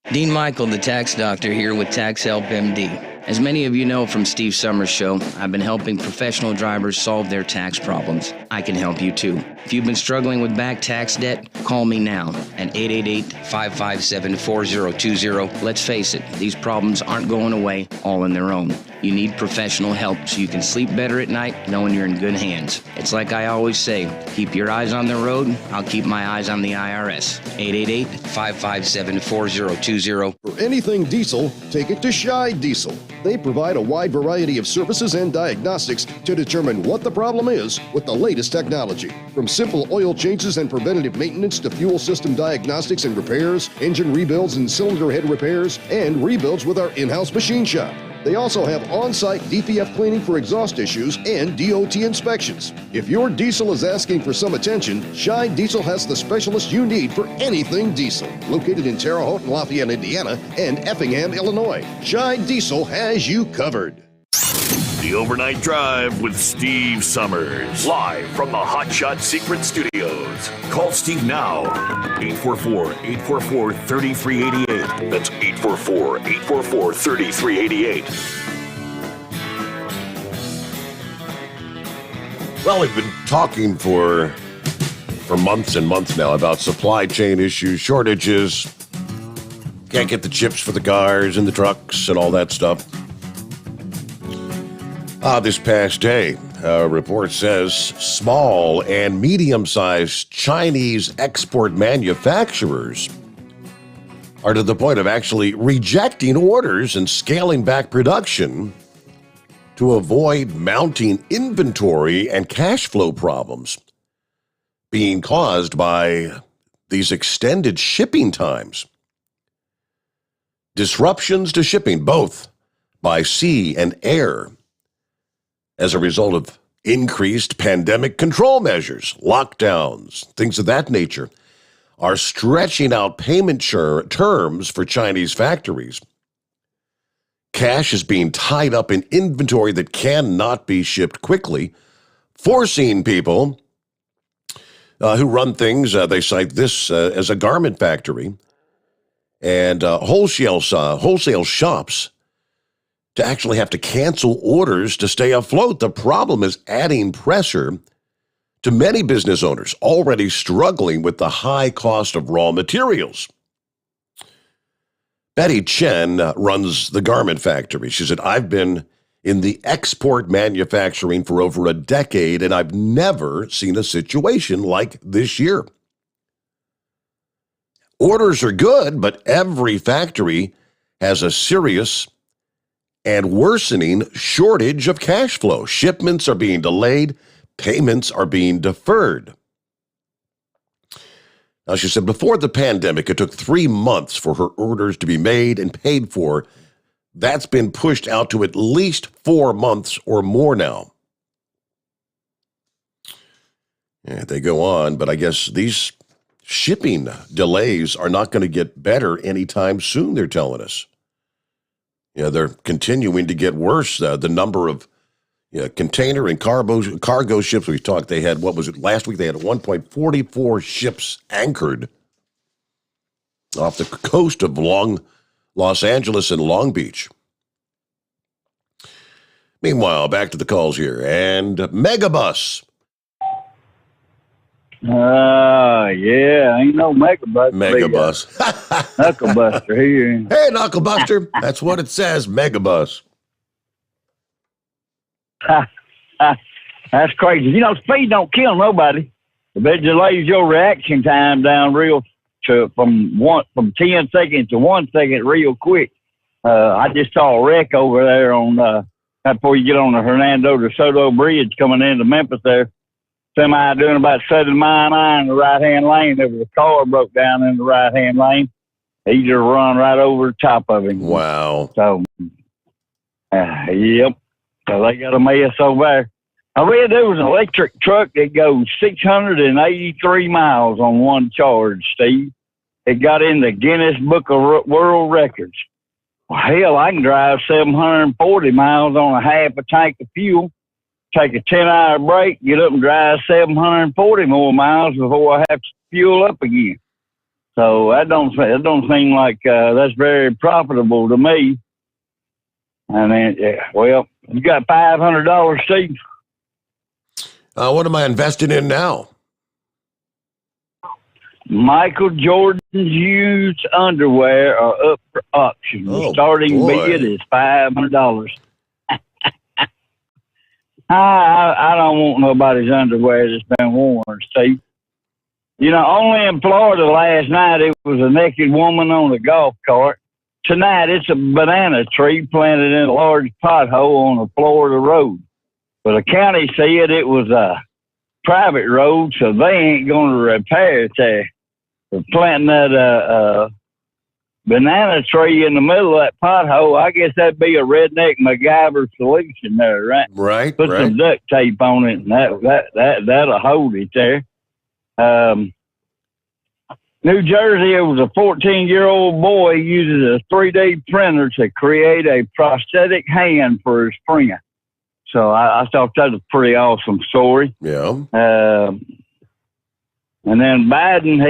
Dean Michael, the tax doctor, here with Tax Help MD. As many of you know from Steve Sommers' show, I've been helping professional drivers solve their tax problems. I can help you too. If you've been struggling with back tax debt, call me now at 888-557-4020. Let's face it, these problems aren't going away all on their own. You need professional help so you can sleep better at night knowing you're in good hands. It's like I always say, keep your eyes on the road, I'll keep my eyes on the IRS. 888-557-4020. For anything diesel, take it to Shy Diesel. They provide a wide variety of services and diagnostics to determine what the problem is with the latest technology. From simple oil changes and preventative maintenance to fuel system diagnostics and repairs, engine rebuilds and cylinder head repairs, and rebuilds with our in-house machine shop. They also have on-site DPF cleaning for exhaust issues and DOT inspections. If your diesel is asking for some attention, Shy Diesel has the specialist you need for anything diesel. Located in Terre Haute and Lafayette, Indiana, and Effingham, Illinois, Shy Diesel has you covered. The Overnight Drive with Steve Sommers. Live from the Hot Shot Secret Studios. Call Steve now. 844-844-3388. That's 844-844-3388. Well, we've been talking for months and months now about supply chain issues, shortages. Can't get the chips for the cars and the trucks and all that stuff. This past day, a report says small and medium-sized Chinese export manufacturers are to the point of actually rejecting orders and scaling back production to avoid mounting inventory and cash flow problems being caused by these extended shipping times. Disruptions to shipping, both by sea and air, as a result of increased pandemic control measures, lockdowns, things of that nature, are stretching out payment terms for Chinese factories. Cash is being tied up in inventory that cannot be shipped quickly, forcing people who run things, they cite this as a garment factory, and wholesale shops to actually have to cancel orders to stay afloat. The problem is adding pressure to many business owners already struggling with the high cost of raw materials. Betty Chen runs the garment factory. She said, I've been in the export manufacturing for over a decade, and I've never seen a situation like this year. Orders are good, but every factory has a serious and worsening shortage of cash flow. Shipments are being delayed, payments are being deferred. Now, she said before the pandemic, it took 3 months for her orders to be made and paid for. That's been pushed out to at least 4 months or more now. Yeah, they go on, but I guess these shipping delays are not going to get better anytime soon, they're telling us. Yeah, they're continuing to get worse. The number of container and cargo ships we talked, they had, what was it, last week they had 1.44 ships anchored off the coast of Los Angeles and Long Beach. Meanwhile, back to the calls here. And Megabus. Yeah, ain't no Megabus. Megabus. Knucklebuster here. Hey, Knucklebuster. That's what it says, Megabus. That's crazy. You know, speed don't kill nobody, but it delays your reaction time down from 10 seconds to 1 second real quick. I just saw a wreck over there on before you get on the Hernando de Soto Bridge coming into Memphis there. Semi doing about 70 miles an hour in the right-hand lane. There was a car broke down in the right-hand lane. He just run right over the top of him. Wow. So, yep. So they got a mess over there. I read there was an electric truck that goes 683 miles on one charge, Steve. It got in the Guinness Book of World Records. Well, hell, I can drive 740 miles on a half a tank of fuel, take a 10-hour break, get up and drive 740 more miles before I have to fuel up again. So that don't seem like that's very profitable to me. And then, well, you got $500, Steve. What am I investing in now? Michael Jordan's used underwear are up for auction. The starting bid is $500. I don't want nobody's underwear that's been worn, Steve. You know, only in Florida last night it was a naked woman on a golf cart. Tonight it's a banana tree planted in a large pothole on a Florida road. But the county said it was a private road, so they ain't going to repair it there. They're planting that banana tree in the middle of that pothole. I guess that'd be a redneck MacGyver solution there, right? Right. Put some duct tape on it, and that'll hold it there. New Jersey, it was a 14-year-old boy uses a 3D printer to create a prosthetic hand for his friend. So I thought that was a pretty awesome story. Yeah. And then Biden,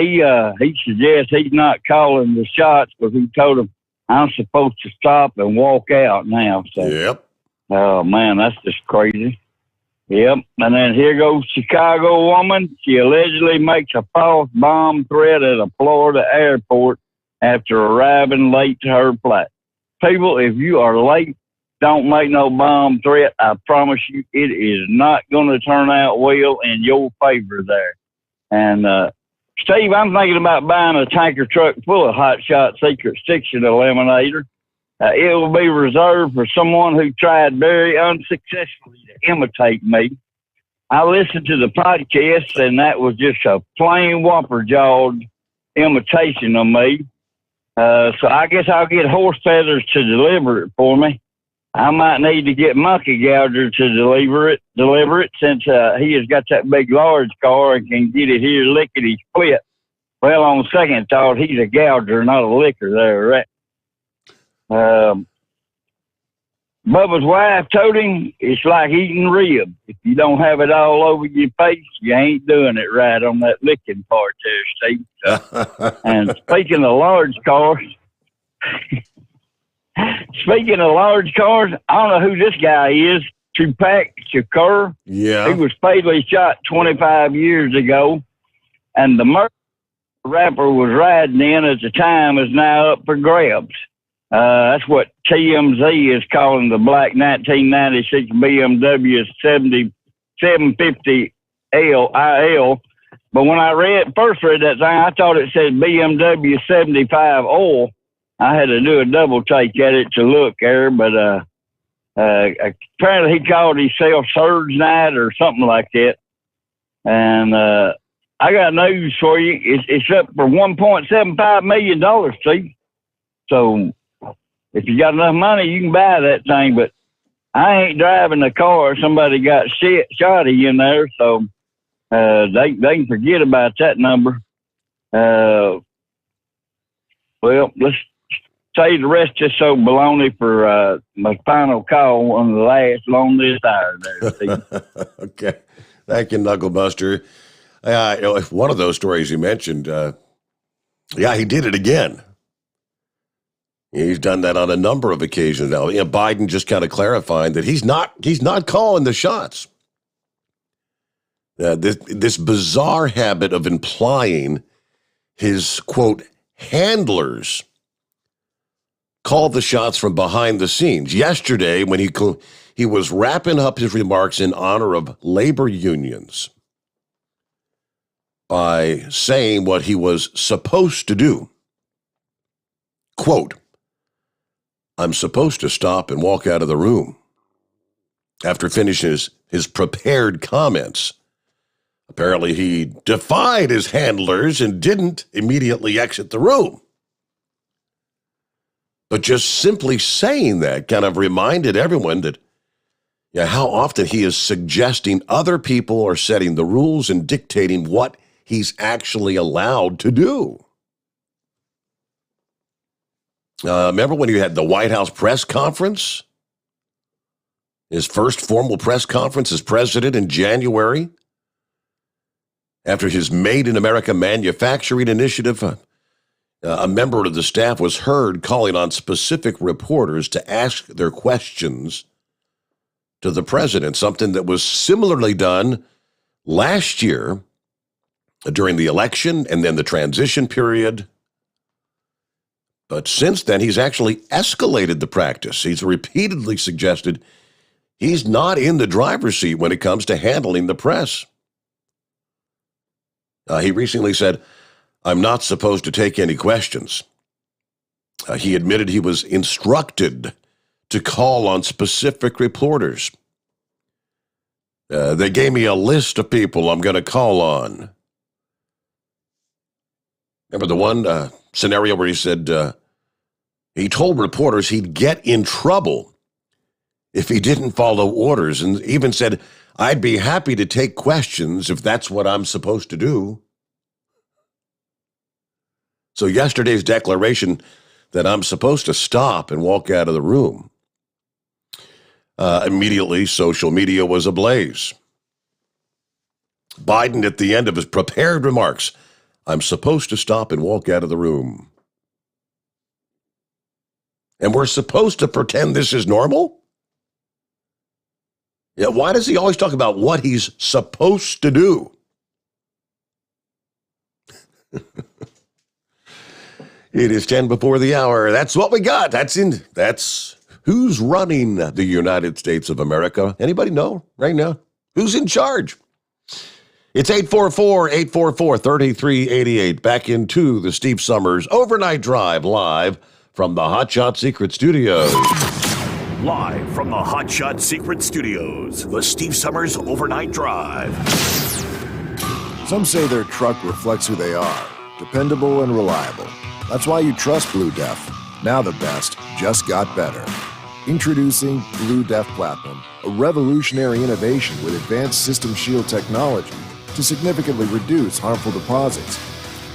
he suggests he's not calling the shots because he told him, I'm supposed to stop and walk out now. So, yep. Oh, man, that's just crazy. Yep. And then here goes Chicago woman. She allegedly makes a false bomb threat at a Florida airport after arriving late to her flight. People, if you are late, don't make no bomb threat. I promise you it is not going to turn out well in your favor there. And, Steve, I'm thinking about buying a tanker truck full of Hot Shot Secret Stiction Eliminator. It will be reserved for someone who tried very unsuccessfully to imitate me. I listened to the podcast, and that was just a plain whopper-jawed imitation of me. So I guess I'll get Horse Feathers to deliver it for me. I might need to get Monkey Gouger to deliver it since he has got that big large car and can get it here lickety-split. Well, on second thought, he's a gouger, not a licker there, right? Bubba's wife told him it's like eating rib. If you don't have it all over your face, you ain't doing it right on that licking part there, Steve. And speaking of large cars, I don't know who this guy is. Tupac Shakur. Yeah. He was fatally shot 25 years ago, and the murder the rapper was riding in at the time is now up for grabs. That's what TMZ is calling the black 1996 BMW 750 IL. But when I first read that thing, I thought it said BMW 75 oil. I had to do a double take at it to look there, but apparently he called himself Surge Knight or something like that. And I got news for you. It's up for $1.75 million, Steve. So if you got enough money, you can buy that thing. But I ain't driving the car. Somebody got shotty in there, so they can forget about that number. Well, let's say the rest just so baloney for my final call on the last long list hour there, Steve. Okay. Thank you, Knucklebuster. One of those stories you mentioned, he did it again. He's done that on a number of occasions now. Biden just kind of clarifying that he's not calling the shots. This bizarre habit of implying his, quote, handlers call the shots from behind the scenes. Yesterday, when he was wrapping up his remarks in honor of labor unions by saying what he was supposed to do. Quote, I'm supposed to stop and walk out of the room. After finishing his prepared comments, apparently he defied his handlers and didn't immediately exit the room. But just simply saying that kind of reminded everyone that how often he is suggesting other people are setting the rules and dictating what he's actually allowed to do. Remember when you had the White House press conference? His first formal press conference as president in January? After his Made in America manufacturing initiative, a member of the staff was heard calling on specific reporters to ask their questions to the president, something that was similarly done last year during the election and then the transition period. But since then, he's actually escalated the practice. He's repeatedly suggested he's not in the driver's seat when it comes to handling the press. He recently said, I'm not supposed to take any questions. He admitted he was instructed to call on specific reporters. They gave me a list of people I'm going to call on. Remember the one scenario where he said he told reporters he'd get in trouble if he didn't follow orders, and even said, I'd be happy to take questions if that's what I'm supposed to do. So yesterday's declaration that I'm supposed to stop and walk out of the room, immediately social media was ablaze. Biden at the end of his prepared remarks, I'm supposed to stop and walk out of the room. And we're supposed to pretend this is normal? Yeah, why does he always talk about what he's supposed to do? It is 10 before the hour. That's what we got. That's who's running the United States of America. Anybody know right now? Who's in charge? It's 844-844-3388. Back into the Steve Summers Overnight Drive live from the Hot Shot Secret Studios. Live from the Hot Shot Secret Studios, the Steve Summers Overnight Drive. Some say their truck reflects who they are, dependable and reliable. That's why you trust Blue Def. Now the best just got better. Introducing Blue Def Platinum, a revolutionary innovation with advanced System Shield technology to significantly reduce harmful deposits.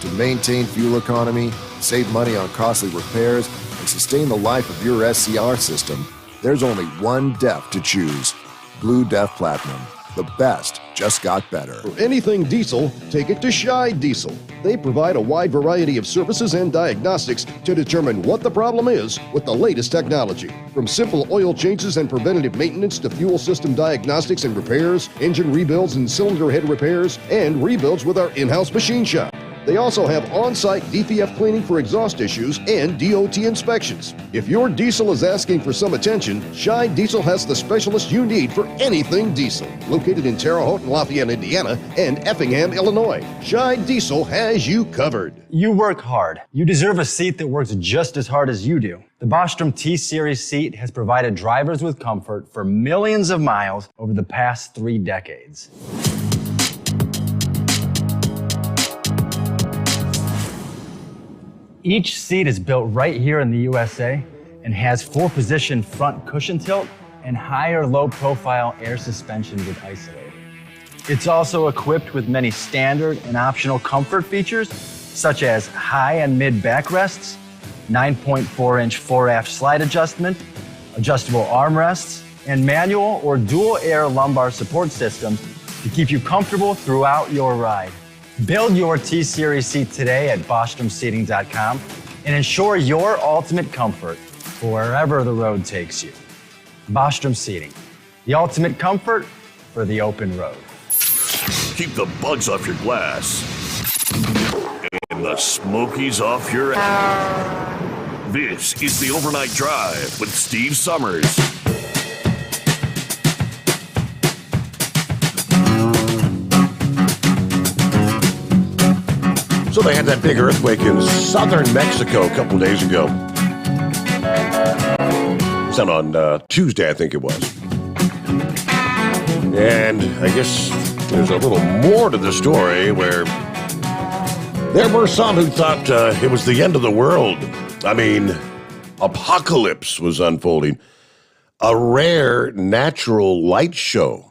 To maintain fuel economy, save money on costly repairs, and sustain the life of your SCR system, there's only one DEF to choose. Blue Def Platinum. The best just got better. For anything diesel, take it to Shy Diesel. They provide a wide variety of services and diagnostics to determine what the problem is with the latest technology. From simple oil changes and preventative maintenance to fuel system diagnostics and repairs, engine rebuilds and cylinder head repairs, and rebuilds with our in-house machine shop. They also have on-site DPF cleaning for exhaust issues and DOT inspections. If your diesel is asking for some attention, Shy Diesel has the specialist you need for anything diesel. Located in Terre Haute and Lafayette, Indiana, and Effingham, Illinois, Shy Diesel has you covered. You work hard. You deserve a seat that works just as hard as you do. The Bostrom T-Series seat has provided drivers with comfort for millions of miles over the past 3 decades. Each seat is built right here in the USA and has 4-position front cushion tilt and higher low-profile air suspension with Isolate. It's also equipped with many standard and optional comfort features, such as high and mid backrests, 9.4-inch fore-aft slide adjustment, adjustable armrests, and manual or dual air lumbar support systems to keep you comfortable throughout your ride. Build your T-Series seat today at BostromSeating.com and ensure your ultimate comfort for wherever the road takes you. Bostrom Seating, the ultimate comfort for the open road. Keep the bugs off your glass and the Smokies off your ass. This is the Overnight Drive with Steve Summers. So they had that big earthquake in southern Mexico a couple days ago. It was on Tuesday, I think it was. And I guess there's a little more to the story where there were some who thought it was the end of the world. I mean, apocalypse was unfolding. A rare natural light show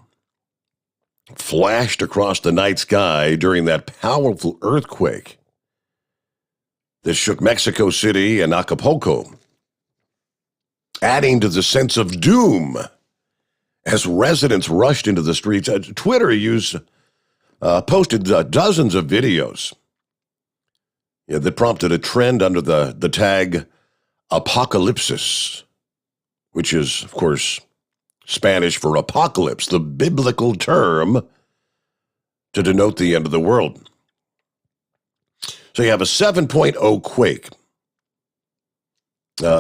flashed across the night sky during that powerful earthquake that shook Mexico City and Acapulco, adding to the sense of doom as residents rushed into the streets. Twitter posted dozens of videos that prompted a trend under the tag apocalypsis, which is, of course, Spanish for apocalypse, the biblical term to denote the end of the world. So you have a 7.0 quake.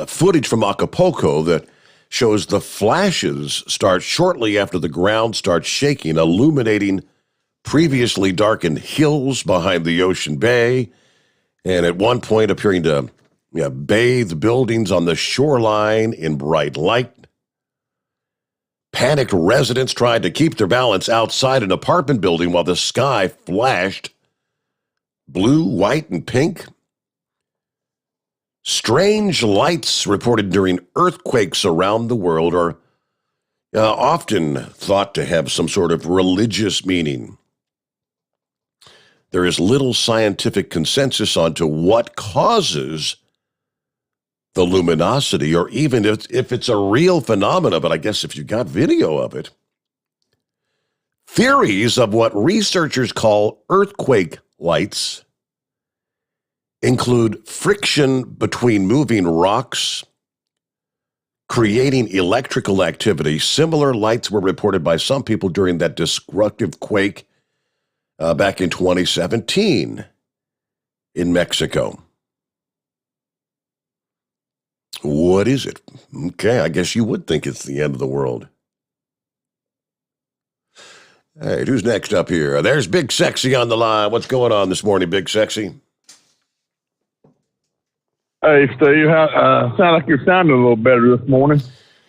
Footage from Acapulco that shows the flashes start shortly after the ground starts shaking, illuminating previously darkened hills behind the ocean bay, and at one point appearing to bathe buildings on the shoreline in bright light. Panicked residents tried to keep their balance outside an apartment building while the sky flashed blue, white, and pink. Strange lights reported during earthquakes around the world are often thought to have some sort of religious meaning. There is little scientific consensus onto what causes the luminosity, or even if it's a real phenomena, but I guess if you got video of it. Theories of what researchers call earthquake lights include friction between moving rocks, creating electrical activity. Similar lights were reported by some people during that destructive quake back in 2017 in Mexico. What is it? Okay, I guess you would think it's the end of the world. Hey, who's next up here? There's Big Sexy on the line. What's going on this morning, Big Sexy? Hey, Steve. Sound like you're sounding a little better this morning.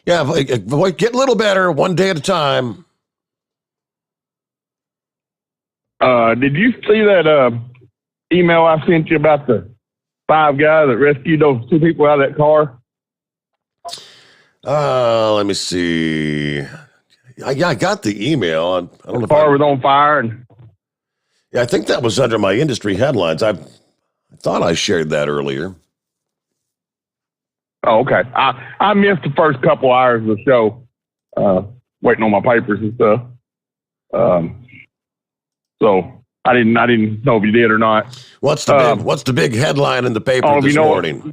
Yeah, get a little better one day at a time. Did you see that email I sent you about the 5 guys that rescued those 2 people out of that car? Let me see. I got the email. I don't know if the car was on fire. Yeah, I think that was under my industry headlines. I thought I shared that earlier. Oh, okay. I missed the first couple hours of the show, waiting on my papers and stuff. So I didn't know if you did or not. What's the big headline in the paper this morning?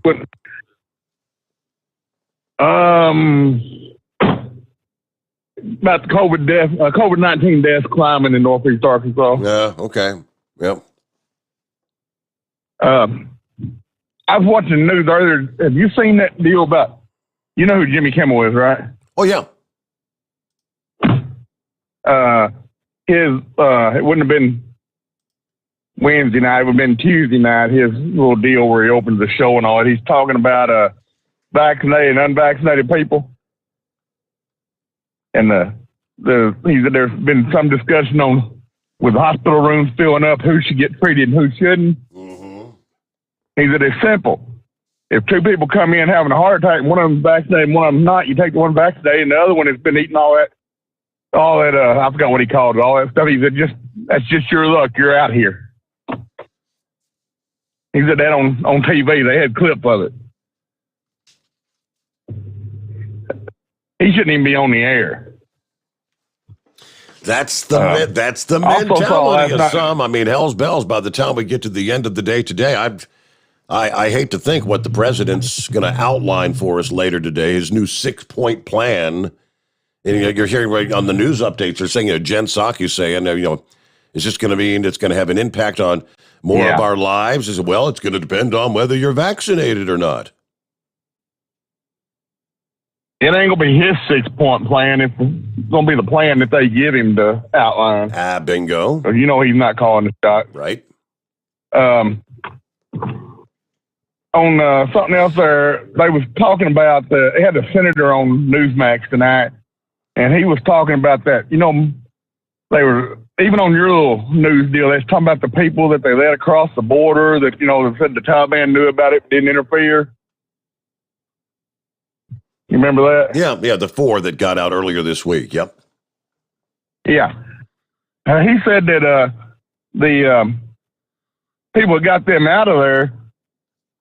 About the COVID-19 deaths climbing in Northeast Arkansas. Yeah. Okay. Yep. I was watching the news earlier. Have you seen that deal about, you know who Jimmy Kimmel is, right? Oh, yeah. It wouldn't have been Wednesday night. It would have been Tuesday night, his little deal where he opens the show and all that. He's talking about vaccinated and unvaccinated people. And he said there's been some discussion on, with hospital rooms filling up, who should get treated and who shouldn't. Mm-hmm. He said it's simple. If two people come in having a heart attack, and one of them's vaccinated and one of them's not, you take the one vaccinated and the other one has been eating all that, I forgot what he called it, all that stuff. He said, that's just your luck. You're out here. He said that on TV. They had clip of it. He shouldn't even be on the air. That's the mentality of some. I mean, hell's bells. By the time we get to the end of the day today, I hate to think what the president's going to outline for us later today. His new 6-point plan. And you're hearing right on the news updates. They're saying, Jen Psaki saying, it's just going to mean it's going to have an impact on more of our lives. As well, it's going to depend on whether you're vaccinated or not. It ain't going to be his 6-point plan. It's going to be the plan that they give him to outline. Bingo. So he's not calling the shot. Right. On something else there, they was talking about they had a senator on Newsmax tonight, and he was talking about that. They were, even on your little news deal, they was talking about the people that they let across the border that, they said the Taliban knew about it, didn't interfere. You remember that? Yeah, the 4 that got out earlier this week. Yep. Yeah. He said that the people that got them out of there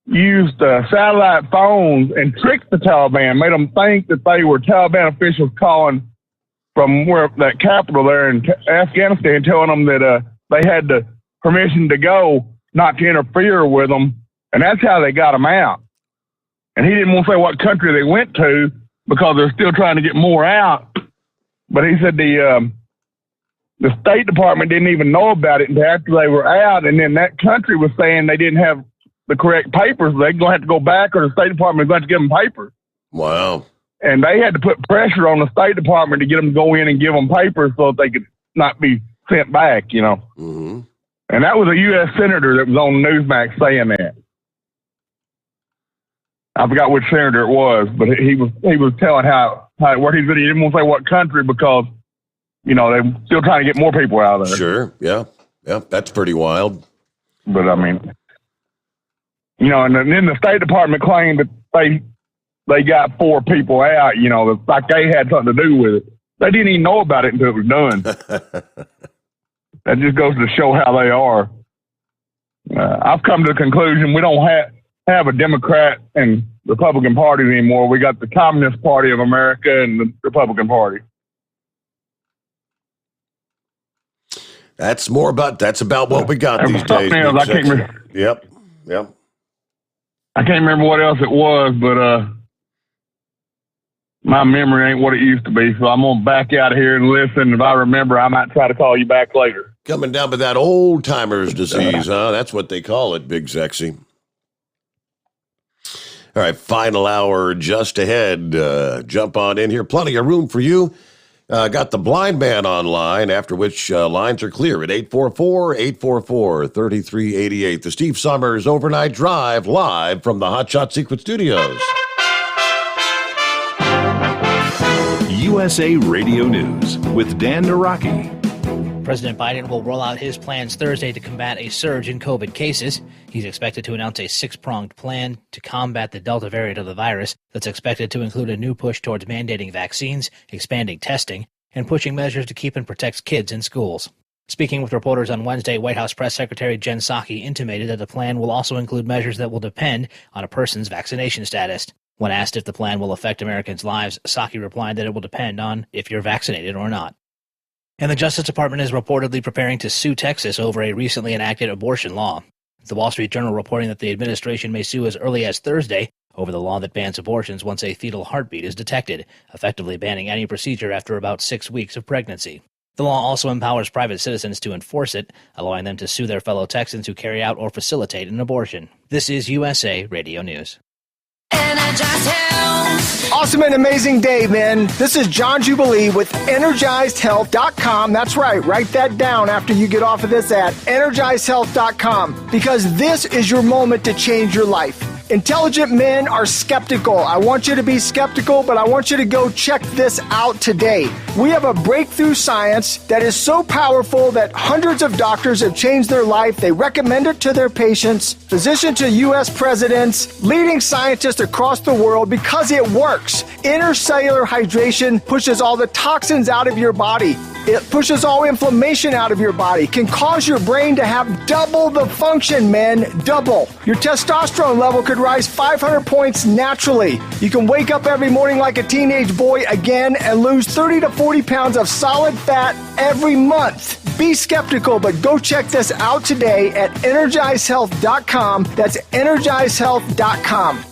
used satellite phones and tricked the Taliban, made them think that they were Taliban officials calling from where that capital there in Afghanistan, telling them that they had the permission to go, not to interfere with them, and that's how they got them out. And he didn't want to say what country they went to because they're still trying to get more out. But he said the State Department didn't even know about it until after they were out, and then that country was saying they didn't have the correct papers. They're going to have to go back, or the State Department is going to give them papers. Wow. And they had to put pressure on the State Department to get them to go in and give them papers so that they could not be sent back, Mm-hmm. And that was a U.S. senator that was on Newsmax saying that. I forgot which senator it was, but he was telling how it worked. He said he didn't want to say what country because, they're still trying to get more people out of there. Sure, yeah, that's pretty wild. But, I mean, and then the State Department claimed that they got 4 people out, like they had something to do with it. They didn't even know about it until it was done. That just goes to show how they are. I've come to the conclusion we don't have a Democrat and Republican parties anymore. We got the Communist Party of America and the Republican Party. That's about what we got these days. Else, I can't remember. Yep. I can't remember what else it was, but my memory ain't what it used to be. So I'm gonna back out of here and listen. If I remember, I might try to call you back later. Coming down with that old timer's disease, huh? That's what they call it, Big Sexy. All right, final hour just ahead. Jump on in here. Plenty of room for you. Got the blind man online, after which lines are clear at 844-844-3388. The Steve Sommers Overnight Drive, live from the Hot Shot Secret Studios. USA Radio News with Dan Naraki. President Biden will roll out his plans Thursday to combat a surge in COVID cases. He's expected to announce a 6-pronged plan to combat the Delta variant of the virus that's expected to include a new push towards mandating vaccines, expanding testing, and pushing measures to keep and protect kids in schools. Speaking with reporters on Wednesday, White House Press Secretary Jen Psaki intimated that the plan will also include measures that will depend on a person's vaccination status. When asked if the plan will affect Americans' lives, Psaki replied that it will depend on if you're vaccinated or not. And the Justice Department is reportedly preparing to sue Texas over a recently enacted abortion law. The Wall Street Journal reporting that the administration may sue as early as Thursday over the law that bans abortions once a fetal heartbeat is detected, effectively banning any procedure after about 6 weeks of pregnancy. The law also empowers private citizens to enforce it, allowing them to sue their fellow Texans who carry out or facilitate an abortion. This is USA Radio News. Awesome and amazing day, man. This is John Jubilee with EnergizedHealth.com. That's right. Write that down after you get off of this at EnergizedHealth.com, because this is your moment to change your life. Intelligent men are skeptical. I want you to be skeptical, but I want you to go check this out today. We have a breakthrough science that is so powerful that hundreds of doctors have changed their life. They recommend it to their patients, physician to U.S. presidents, leading scientists across the world, because it works. Intercellular hydration pushes all the toxins out of your body. It pushes all inflammation out of your body, can cause your brain to have double the function, men, double. Your testosterone level could rise 500 points naturally. You can wake up every morning like a teenage boy again and lose 30 to 40 pounds of solid fat every month. Be skeptical, but go check this out today at EnergizedHealth.com. That's EnergizedHealth.com.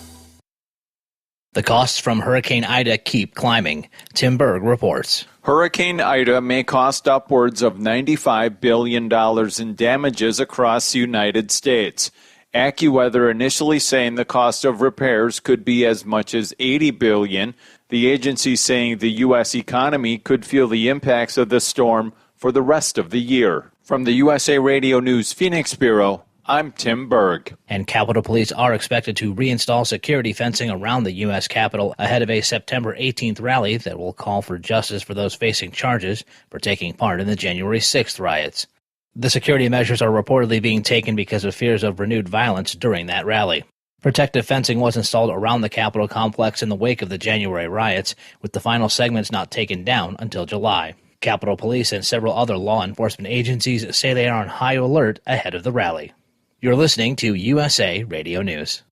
The costs from Hurricane Ida keep climbing. Tim Berg reports. Hurricane Ida may cost upwards of $95 billion in damages across the United States. AccuWeather initially saying the cost of repairs could be as much as $80 billion. The agency saying the U.S. economy could feel the impacts of the storm for the rest of the year. From the USA Radio News Phoenix Bureau, I'm Tim Berg. And Capitol Police are expected to reinstall security fencing around the U.S. Capitol ahead of a September 18th rally that will call for justice for those facing charges for taking part in the January 6th riots. The security measures are reportedly being taken because of fears of renewed violence during that rally. Protective fencing was installed around the Capitol complex in the wake of the January riots, with the final segments not taken down until July. Capitol Police and several other law enforcement agencies say they are on high alert ahead of the rally. You're listening to USA Radio News.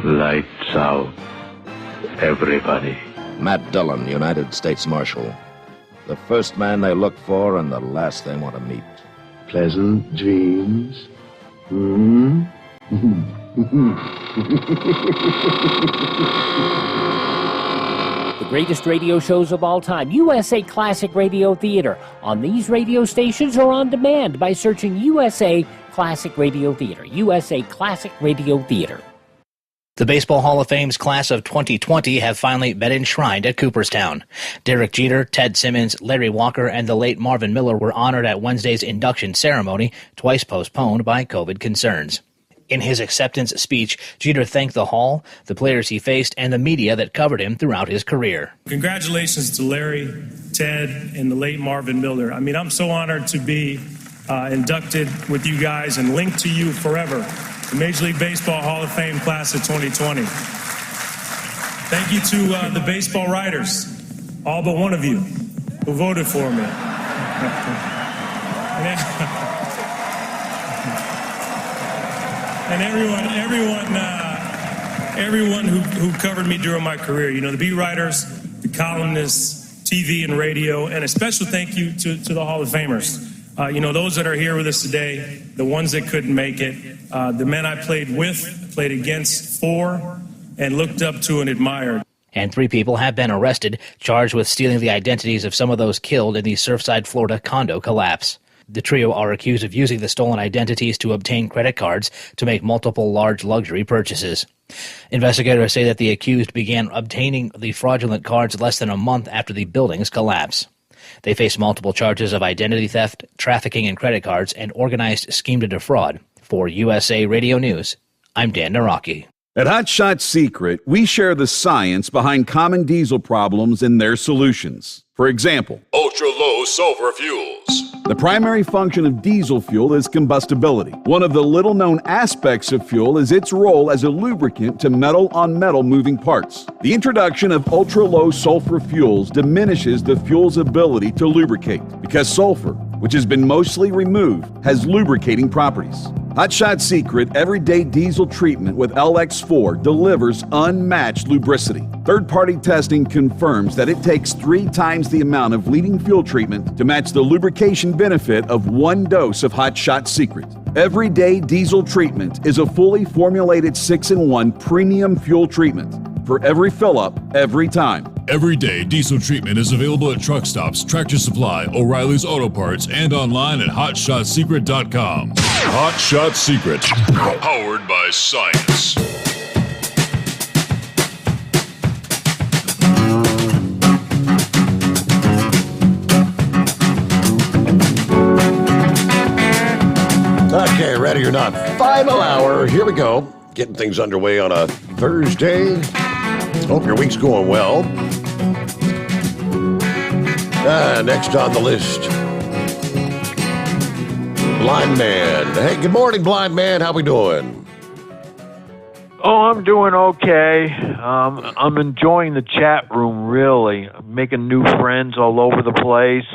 Lights out, everybody. Matt Dillon, United States Marshal. The first man they look for and the last they want to meet. Pleasant dreams. The greatest radio shows of all time, USA Classic Radio Theater, on these radio stations or on demand by searching USA Classic Radio Theater. USA Classic Radio Theater. The Baseball Hall of Fame's class of 2020 have finally been enshrined at Cooperstown. Derek Jeter, Ted Simmons, Larry Walker, and the late Marvin Miller were honored at Wednesday's induction ceremony, twice postponed by COVID concerns. In his acceptance speech, Jeter thanked the Hall, the players he faced, and the media that covered him throughout his career. Congratulations to Larry, Ted, and the late Marvin Miller. I mean, I'm so honored to be inducted with you guys and linked to you forever. The Major League Baseball Hall of Fame class of 2020. Thank you to the baseball writers, all but one of you, who voted for me. And everyone who covered me during my career. You know, the beat writers, the columnists, TV and radio, and a special thank you to the Hall of Famers. You know, those that are here with us today, the ones that couldn't make it, the men I played with, played against, for, and looked up to and admired. And 3 people have been arrested, charged with stealing the identities of some of those killed in the Surfside, Florida condo collapse. The trio are accused of using the stolen identities to obtain credit cards to make multiple large luxury purchases. Investigators say that the accused began obtaining the fraudulent cards less than a month after the building's collapse. They face multiple charges of identity theft, trafficking in credit cards, and organized scheme to defraud. For USA Radio News, I'm Dan Naraki. At Hot Shot Secret, we share the science behind common diesel problems and their solutions. For example, ultra-low sulfur fuels. The primary function of diesel fuel is combustibility. One of the little-known aspects of fuel is its role as a lubricant to metal-on-metal moving parts. The introduction of ultra-low sulfur fuels diminishes the fuel's ability to lubricate because sulfur, which has been mostly removed, has lubricating properties. Hot Shot Secret Everyday Diesel Treatment with LX4 delivers unmatched lubricity. Third-party testing confirms that it takes 3 times the amount of leading fuel treatment to match the lubrication benefit of 1 dose of Hot Shot Secret. Everyday Diesel Treatment is a fully formulated 6-in-1 premium fuel treatment for every fill-up, every time. Everyday diesel treatment is available at truck stops, Tractor Supply, O'Reilly's Auto Parts, and online at HotShotSecret.com. Hot Shot Secret, powered by science. Okay, ready or not, final hour. Here we go. Getting things underway on a Thursday. Hope your week's going well. Next on the list, Blind Man. Hey, good morning, Blind Man. How we doing? Oh, I'm doing okay. I'm enjoying the chat room, really. I'm making new friends all over the place.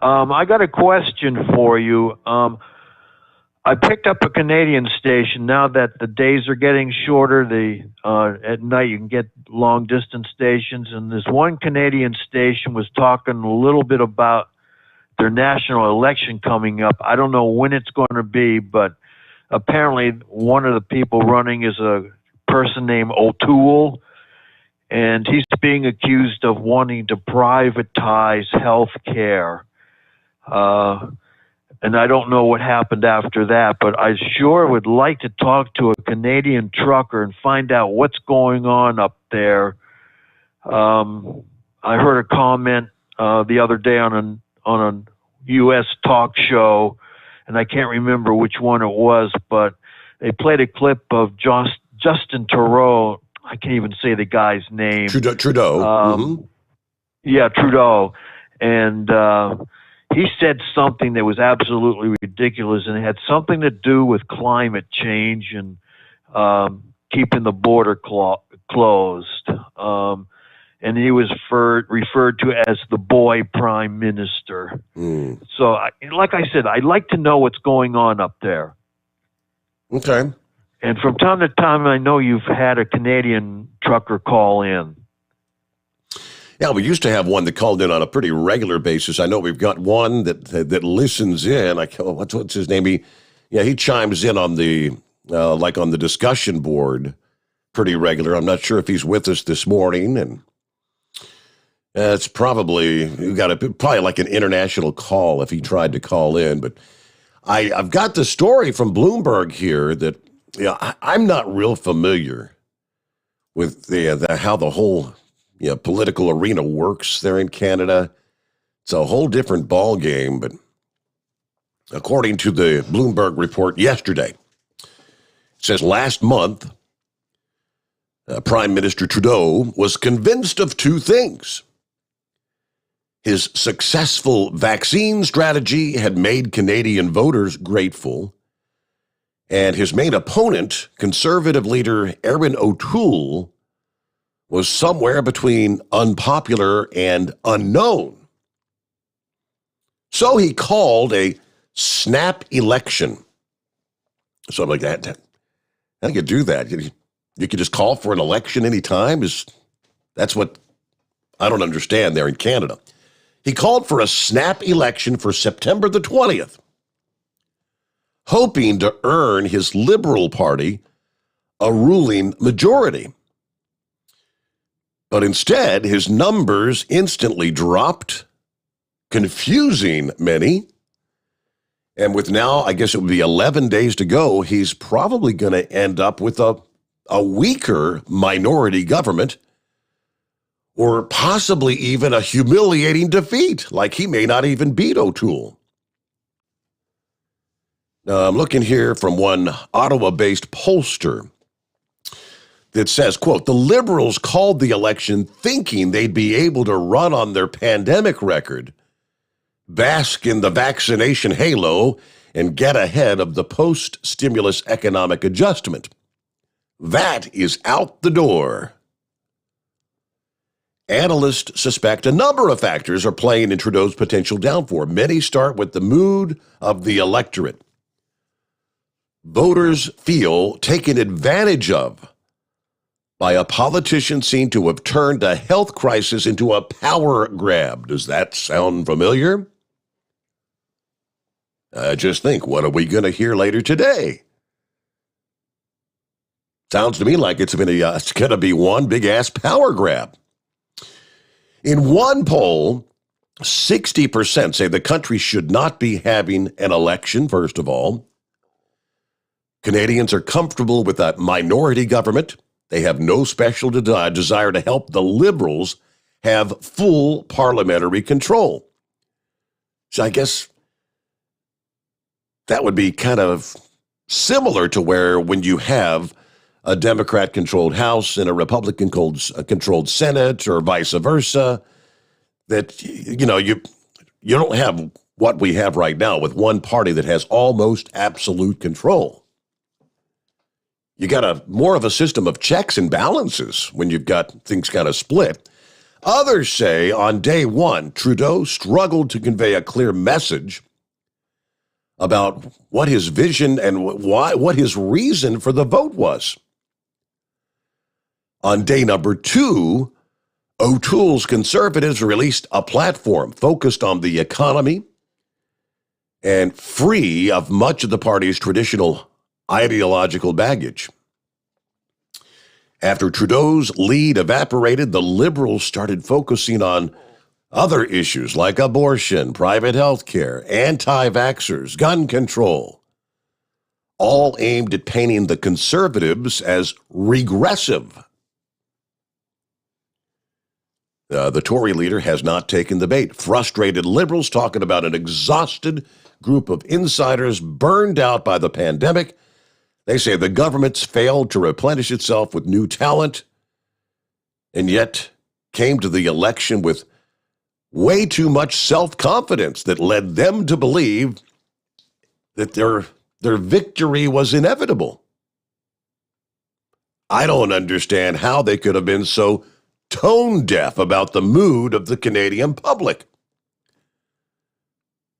I got a question for you. I picked up a Canadian station now that the days are getting shorter. At night you can get long distance stations, and this one Canadian station was talking a little bit about their national election coming up. I don't know when it's going to be, but apparently one of the people running is a person named O'Toole, and he's being accused of wanting to privatize health care. And I don't know what happened after that, but I sure would like to talk to a Canadian trucker and find out what's going on up there. I heard a comment the other day on a U.S. talk show, and I can't remember which one it was, but they played a clip of Justin Trudeau. I can't even say the guy's name. Trudeau. Yeah, Trudeau. And he said something that was absolutely ridiculous, and it had something to do with climate change and keeping the border closed. And he was referred to as the boy prime minister. So, like I said, I'd like to know what's going on up there. Okay. And from time to time, I know you've had a Canadian trucker call in. Yeah, we used to have one that called in on a pretty regular basis. I know we've got one that listens in. What's his name? He chimes in on the on the discussion board pretty regular. I'm not sure if he's with us this morning, and it's probably like an international call if he tried to call in. But I've got the story from Bloomberg here that I'm not real familiar with how the whole political arena works there in Canada. It's a whole different ball game, but according to the Bloomberg report yesterday, it says last month, Prime Minister Trudeau was convinced of two things. His successful vaccine strategy had made Canadian voters grateful, and his main opponent, Conservative leader Erin O'Toole, was somewhere between unpopular and unknown. So he called a snap election. So I'm like, how do you do that? You could just call for an election anytime? That's what I don't understand there in Canada. He called for a snap election for September the 20th, hoping to earn his Liberal Party a ruling majority. But instead, his numbers instantly dropped, confusing many. And with now, I guess it would be 11 days to go, he's probably going to end up with a weaker minority government, or possibly even a humiliating defeat, like he may not even beat O'Toole. Now, I'm looking here from one Ottawa-based pollster that says, quote, the Liberals called the election thinking they'd be able to run on their pandemic record, bask in the vaccination halo, and get ahead of the post-stimulus economic adjustment. That is out the door. Analysts suspect a number of factors are playing in Trudeau's potential downfall. Many start with the mood of the electorate. Voters feel taken advantage of by a politician seen to have turned a health crisis into a power grab. Does that sound familiar? Just think, what are we going to hear later today? Sounds to me like it's going to be one big-ass power grab. In one poll, 60% say the country should not be having an election, first of all. Canadians are comfortable with that minority government. They have no special desire to help the Liberals have full parliamentary control. So I guess that would be kind of similar to where when you have a Democrat-controlled House and a Republican-controlled Senate or vice versa, that, you don't have what we have right now with one party that has almost absolute control. You got more of a system of checks and balances when you've got things kind of split. Others say on day one, Trudeau struggled to convey a clear message about what his vision and what his reason for the vote was. On day number 2, O'Toole's Conservatives released a platform focused on the economy and free of much of the party's traditional ideological baggage. After Trudeau's lead evaporated, the Liberals started focusing on other issues like abortion, private health care, anti-vaxxers, gun control, all aimed at painting the Conservatives as regressive. The Tory leader has not taken the bait. Frustrated Liberals talking about an exhausted group of insiders burned out by the pandemic. They say the government's failed to replenish itself with new talent and yet came to the election with way too much self-confidence that led them to believe that their victory was inevitable. I don't understand how they could have been so tone deaf about the mood of the Canadian public.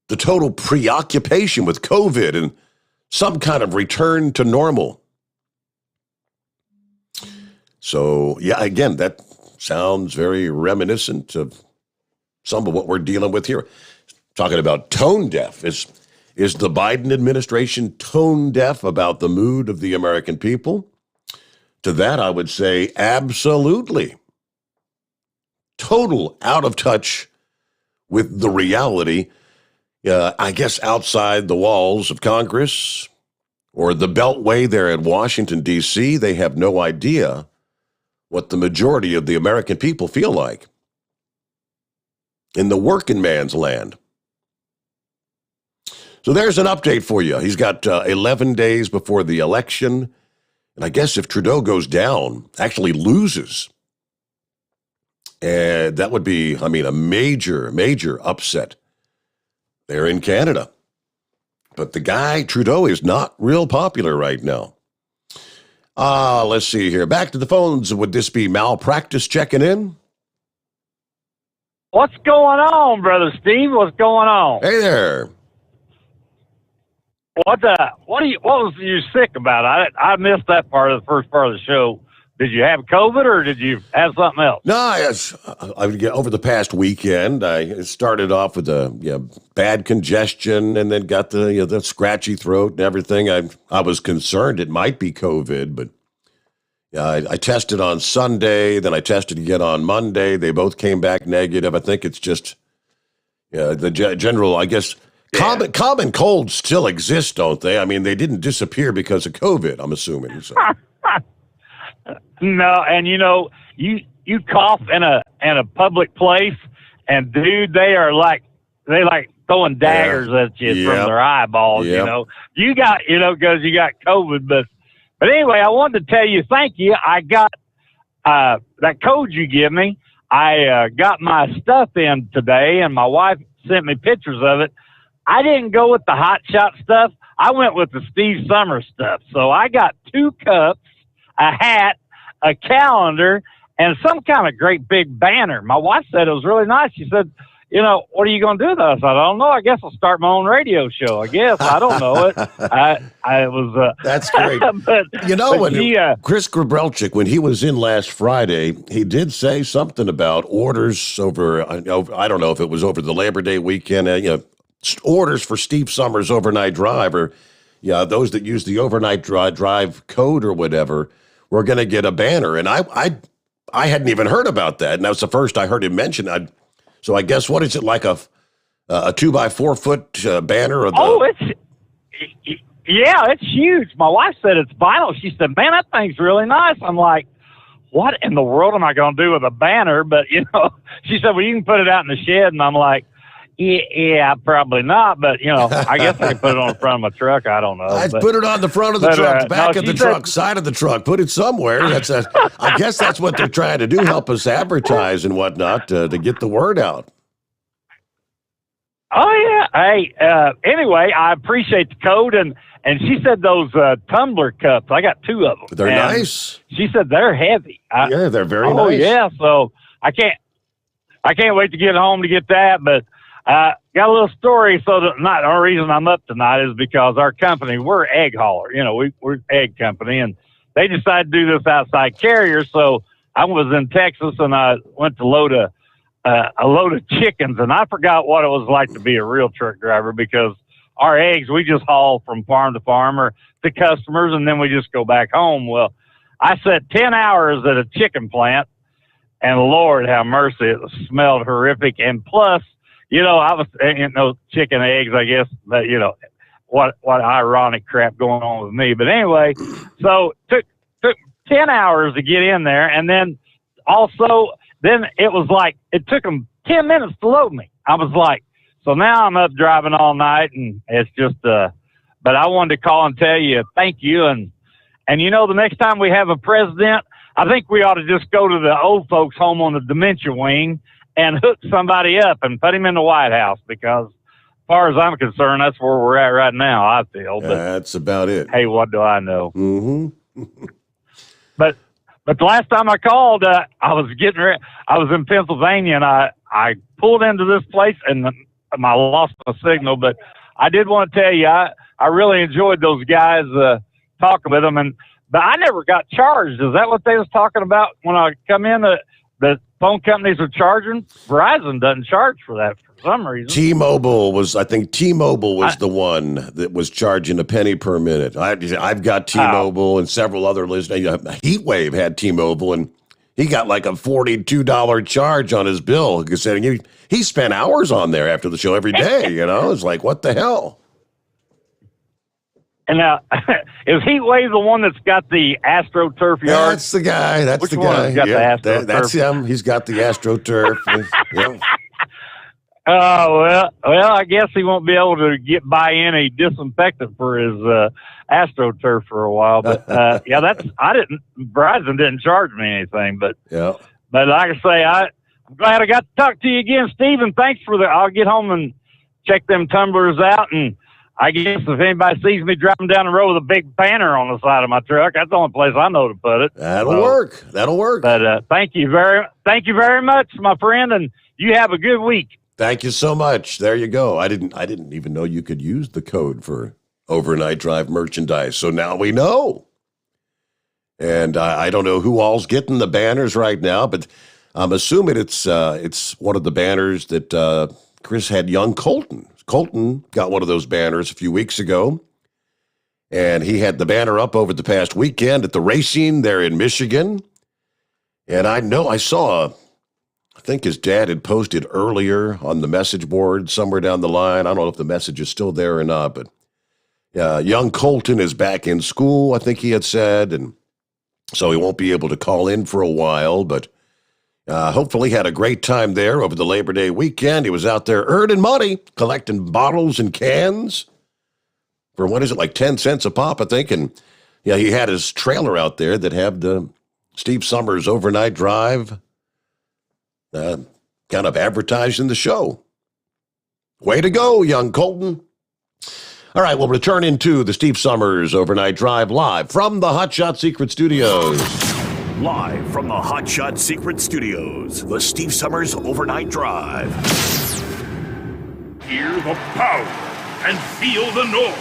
The total preoccupation with COVID and some kind of return to normal. So, yeah, again, that sounds very reminiscent of some of what we're dealing with here. Talking about tone deaf. Is the Biden administration tone deaf about the mood of the American people? To that, I would say absolutely. Total out of touch with the reality, I guess, outside the walls of Congress or the Beltway there at Washington, D.C. They have no idea what the majority of the American people feel like in the working man's land. So there's an update for you. He's got 11 days before the election. And I guess if Trudeau goes down, actually loses, and that would be, a major, major upset there in Canada. But the guy, Trudeau, is not real popular right now. Let's see here. Back to the phones. Would this be malpractice checking in? What's going on, Brother Steve? What's going on? Hey there. What was you sick about? I missed that part of the first part of the show. Did you have COVID or did you have something else? No, over the past weekend, I started off with bad congestion and then got the scratchy throat and everything. I was concerned it might be COVID, but I tested on Sunday, then I tested again on Monday. They both came back negative. I think it's just the general, I guess, common colds still exist, don't they? I mean, they didn't disappear because of COVID, I'm assuming. So. No, and you cough in a public place, and dude, they like throwing daggers at you from their eyeballs. Yep. You got because you got COVID, but anyway, I wanted to tell you thank you. I got that code you give me. I got my stuff in today, and my wife sent me pictures of it. I didn't go with the hot shot stuff. I went with the Steve Summers stuff. So I got 2 cups, a hat, a calendar, and some kind of great big banner. My wife said it was really nice. She said, what are you going to do with us? I don't know. I guess I'll start my own radio show. I guess. I don't know it. I was. That's great. Chris Grabelchik, when he was in last Friday, he did say something about orders over, I don't know if it was over the Labor Day weekend, orders for Steve Summers' overnight drive, or those that use the overnight drive code or whatever, we're going to get a banner. And I I hadn't even heard about that, and that was the first I heard him mention. So I guess, what is it, like a 2x4 foot banner? Of the... it's huge. My wife said it's vinyl. She said, man, that thing's really nice. I'm like, what in the world am I going to do with a banner? But, she said, well, you can put it out in the shed. And I'm like, yeah, probably not. But, I guess I can put it on the front of my truck. I don't know. I'd put it on the front of the truck, back of the truck, side of the truck. Put it somewhere. I guess that's what they're trying to do, help us advertise and whatnot to get the word out. Oh, yeah. Hey, anyway, I appreciate the code. And she said those tumbler cups, I got 2 of them. They're nice. She said they're heavy. Yeah, they're very nice. Oh, yeah. So I can't wait to get home to get that. But got a little story. So the only reason I'm up tonight is because our company, we're egg hauler. We're egg company. And they decided to do this outside carrier. So I was in Texas and I went to load a load of chickens. And I forgot what it was like to be a real truck driver, because our eggs, we just haul from farm to farm or to customers, and then we just go back home. Well, I sat 10 hours at a chicken plant, and Lord have mercy, it smelled horrific. And plus, I was no chicken eggs, I guess, but what ironic crap going on with me. But anyway, so took 10 hours to get in there, and then it was like it took them 10 minutes to load me. I was like, so now I'm up driving all night, and it's just, but I wanted to call and tell you thank you. And the next time we have a president, I think we ought to just go to the old folks home on the dementia wing and hook somebody up and put him in the White House, because as far as I'm concerned, that's where we're at right now, I feel. But that's about it. Hey, what do I know? Mm-hmm. But the last time I called, I was getting ready. I was in Pennsylvania, and I pulled into this place, and I lost my signal. But I did want to tell you, I really enjoyed those guys talking with them, but I never got charged. Is that what they was talking about when I come in? The phone companies are charging. Verizon doesn't charge for that for some reason. T-Mobile was the one that was charging a penny per minute. I've got T-Mobile and several other listeners. Heatwave had T-Mobile, and he got like a $42 charge on his bill, considering he spent hours on there after the show every day. It's like, what the hell? And now, is Heatwave the one that's got the AstroTurf yard? That's the guy. That's Which the one guy. has got the AstroTurf? That's him. He's got the AstroTurf. Yeah. Oh, well, I guess he won't be able to buy any disinfectant for his AstroTurf for a while. But Verizon didn't charge me anything. But yeah. But like I say, I'm glad I got to talk to you again, Stephen. Thanks for I'll get home and check them tumblers out, and I guess if anybody sees me driving down the road with a big banner on the side of my truck, that's the only place I know to put it. That'll work. That'll work. But thank you very much, my friend, and you have a good week. Thank you so much. There you go. I didn't even know you could use the code for overnight drive merchandise. So now we know. And I don't know who all's getting the banners right now, but I'm assuming it's one of the banners that Chris had young Colton. Colton got one of those banners a few weeks ago, and he had the banner up over the past weekend at the racing there in Michigan. And I saw, I think his dad had posted earlier on the message board somewhere down the line. I don't know if the message is still there or not, but young Colton is back in school, I think he had said, and so he won't be able to call in for a while, but hopefully had a great time there over the Labor Day weekend. He was out there earning money, collecting bottles and cans for, what is it, like 10 cents a pop, I think. And yeah, he had his trailer out there that had the Steve Sommers overnight drive kind of advertising the show. Way to go, young Colton. All right, we'll return into the Steve Sommers overnight drive live from the Hot Shot Secret Studios. Live from the Hot Shot Secret Studios, the Steve Sommers Overnight Drive. Hear the power and feel the noise.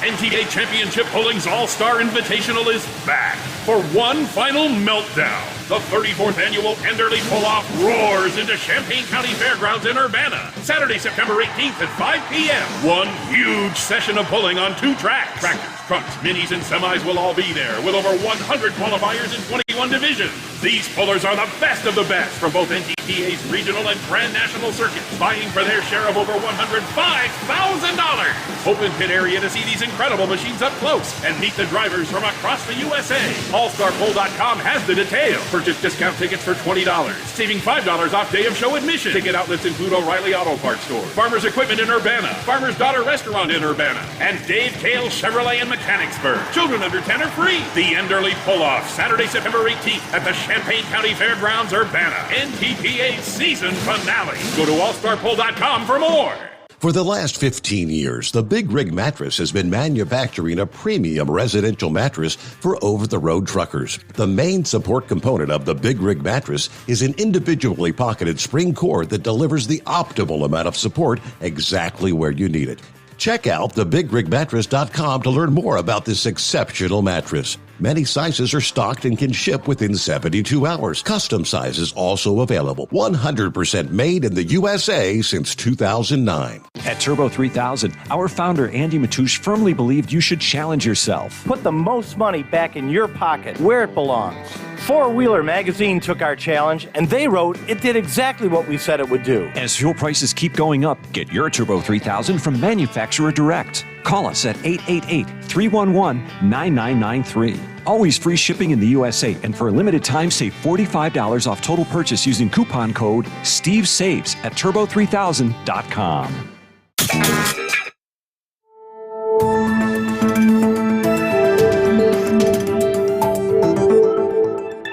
NTA Championship Bowling's All-Star Invitational is back for one final meltdown. The 34th annual Enderley Pull-Off roars into Champaign County Fairgrounds in Urbana. Saturday, September 18th at 5 p.m. One huge session of pulling on 2 tracks. Tractors, trucks, minis, and semis will all be there with over 100 qualifiers in 21 divisions. These pullers are the best of the best from both NTPA's regional and Grand National circuits, vying for their share of over $105,000. Open pit area to see these incredible machines up close and meet the drivers from across the USA. AllStarPoll.com has the details. Purchase discount tickets for $20, saving $5 off day of show admission. Ticket outlets include O'Reilly Auto Parts Store, Farmer's Equipment in Urbana, Farmer's Daughter Restaurant in Urbana, and Dave Kale Chevrolet in Mechanicsburg. Children under 10 are free. The Enderley Pull-Off, Saturday, September 18th at the Champaign County Fairgrounds, Urbana. NTPA season finale. Go to allstarpoll.com for more. For the last 15 years, the Big Rig Mattress has been manufacturing a premium residential mattress for over-the-road truckers. The main support component of the Big Rig Mattress is an individually pocketed spring cord that delivers the optimal amount of support exactly where you need it. Check out thebigrigmattress.com to learn more about this exceptional mattress. Many sizes are stocked and can ship within 72 hours. Custom sizes also available. 100% made in the USA since 2009. At Turbo 3000, our founder Andy Matouche firmly believed you should challenge yourself. Put the most money back in your pocket, where it belongs. Four Wheeler magazine took our challenge, and they wrote it did exactly what we said it would do. As fuel prices keep going up, get your Turbo 3000 from manufacturer direct. Call us at 888-311-9993. Always free shipping in the USA, and for a limited time, save $45 off total purchase using coupon code STEVESAVES at turbo3000.com.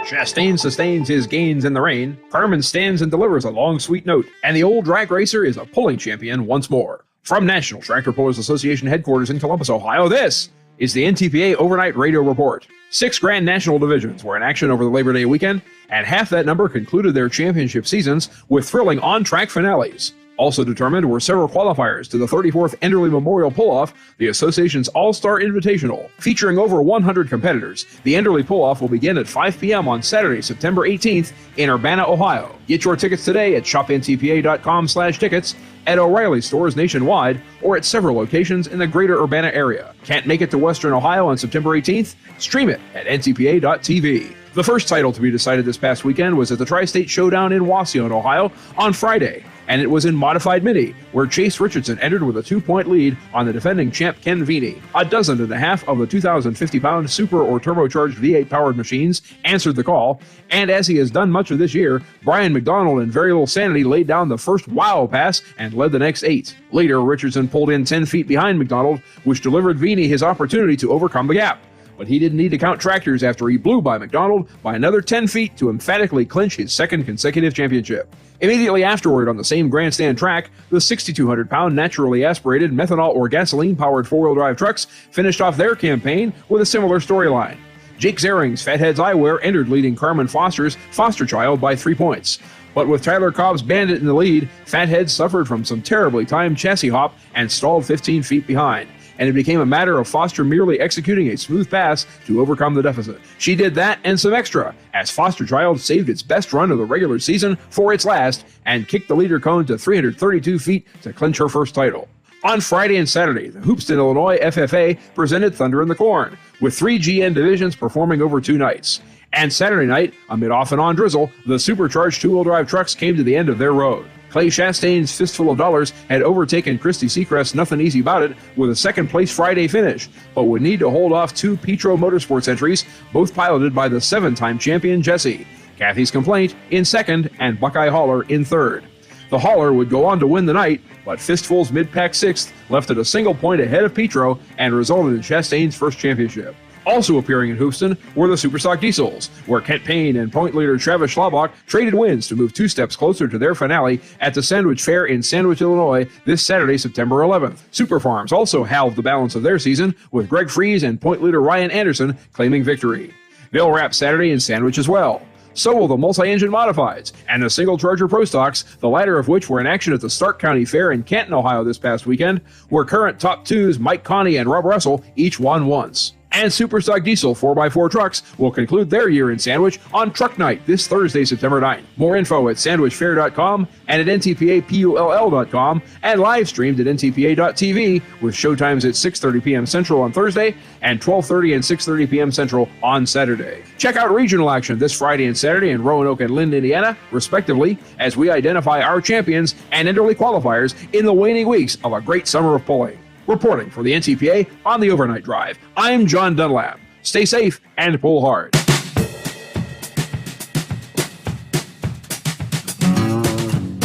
Chastain sustains his gains in the rain, Carmen stands and delivers a long, sweet note, and the old drag racer is a pulling champion once more. From National Tractor Pullers Association headquarters in Columbus, Ohio, this is the NTPA Overnight Radio Report. 6 Grand National divisions were in action over the Labor Day weekend, and half that number concluded their championship seasons with thrilling on-track finales. Also determined were several qualifiers to the 34th Enderley Memorial Pull-Off, the association's All-Star Invitational. Featuring over 100 competitors, the Enderley Pull-Off will begin at 5 p.m. on Saturday, September 18th in Urbana, Ohio. Get your tickets today at shopntpa.com/tickets, at O'Reilly stores nationwide, or at several locations in the greater Urbana area. Can't make it to Western Ohio on September 18th? Stream it at ntpa.tv. The first title to be decided this past weekend was at the Tri-State Showdown in Wauseon, Ohio on Friday, and it was in Modified Mini, where Chase Richardson entered with a 2-point lead on the defending champ Ken Veeney. 1.5 of the 2,050-pound super or turbocharged V8-powered machines answered the call, and as he has done much of this year, Brian McDonald in Very Little Sanity laid down the first wow pass and led the next 8. Later, Richardson pulled in 10 feet behind McDonald, which delivered Veeney his opportunity to overcome the gap. But he didn't need to count tractors after he blew by McDonald by another 10 feet to emphatically clinch his second consecutive championship. Immediately afterward, on the same grandstand track, the 6,200-pound naturally aspirated methanol or gasoline-powered four-wheel drive trucks finished off their campaign with a similar storyline. Jake Zaring's Fatheads Eyewear entered leading Carmen Foster's Foster Child by 3 points. But with Tyler Cobb's Bandit in the lead, Fatheads suffered from some terribly timed chassis hop and stalled 15 feet behind. And it became a matter of Foster merely executing a smooth pass to overcome the deficit. She did that and some extra, as Foster Child saved its best run of the regular season for its last and kicked the leader cone to 332 feet to clinch her first title. On Friday and Saturday, the Hoopeston, Illinois FFA presented Thunder in the Corn, with 3 GN divisions performing over 2 nights. And Saturday night, amid off and on drizzle, the supercharged 2-wheel drive trucks came to the end of their road. Clay Chastain's Fistful of Dollars had overtaken Christy Seacrest's Nothing Easy About It with a second-place Friday finish, but would need to hold off 2 Petro Motorsports entries, both piloted by the 7-time champion Jesse. Kathy's Complaint in second and Buckeye Hauler in third. The Hauler would go on to win the night, but Fistful's mid-pack 6th left it a single point ahead of Petro and resulted in Chastain's first championship. Also appearing in Houston were the Superstock Diesels, where Kent Payne and point leader Travis Schlabach traded wins to move 2 steps closer to their finale at the Sandwich Fair in Sandwich, Illinois this Saturday, September 11th. Super Farms also halved the balance of their season, with Greg Fries and point leader Ryan Anderson claiming victory. They'll wrap Saturday in Sandwich as well. So will the multi-engine modifieds and the single charger Pro Stocks, the latter of which were in action at the Stark County Fair in Canton, Ohio this past weekend, where current top 2s Mike Connie and Rob Russell each won once. And Superstock Diesel 4x4 trucks will conclude their year in Sandwich on Truck Night this Thursday, September 9th. More info at sandwichfair.com and at ntpapull.com and live streamed at ntpa.tv with showtimes at 6:30 p.m. Central on Thursday and 12:30 and 6:30 p.m. Central on Saturday. Check out regional action this Friday and Saturday in Roanoke and Linden, Indiana, respectively, as we identify our champions and interleague qualifiers in the waning weeks of a great summer of pulling. Reporting for the NTPA on the Overnight Drive, I'm John Dunlap. Stay safe and pull hard.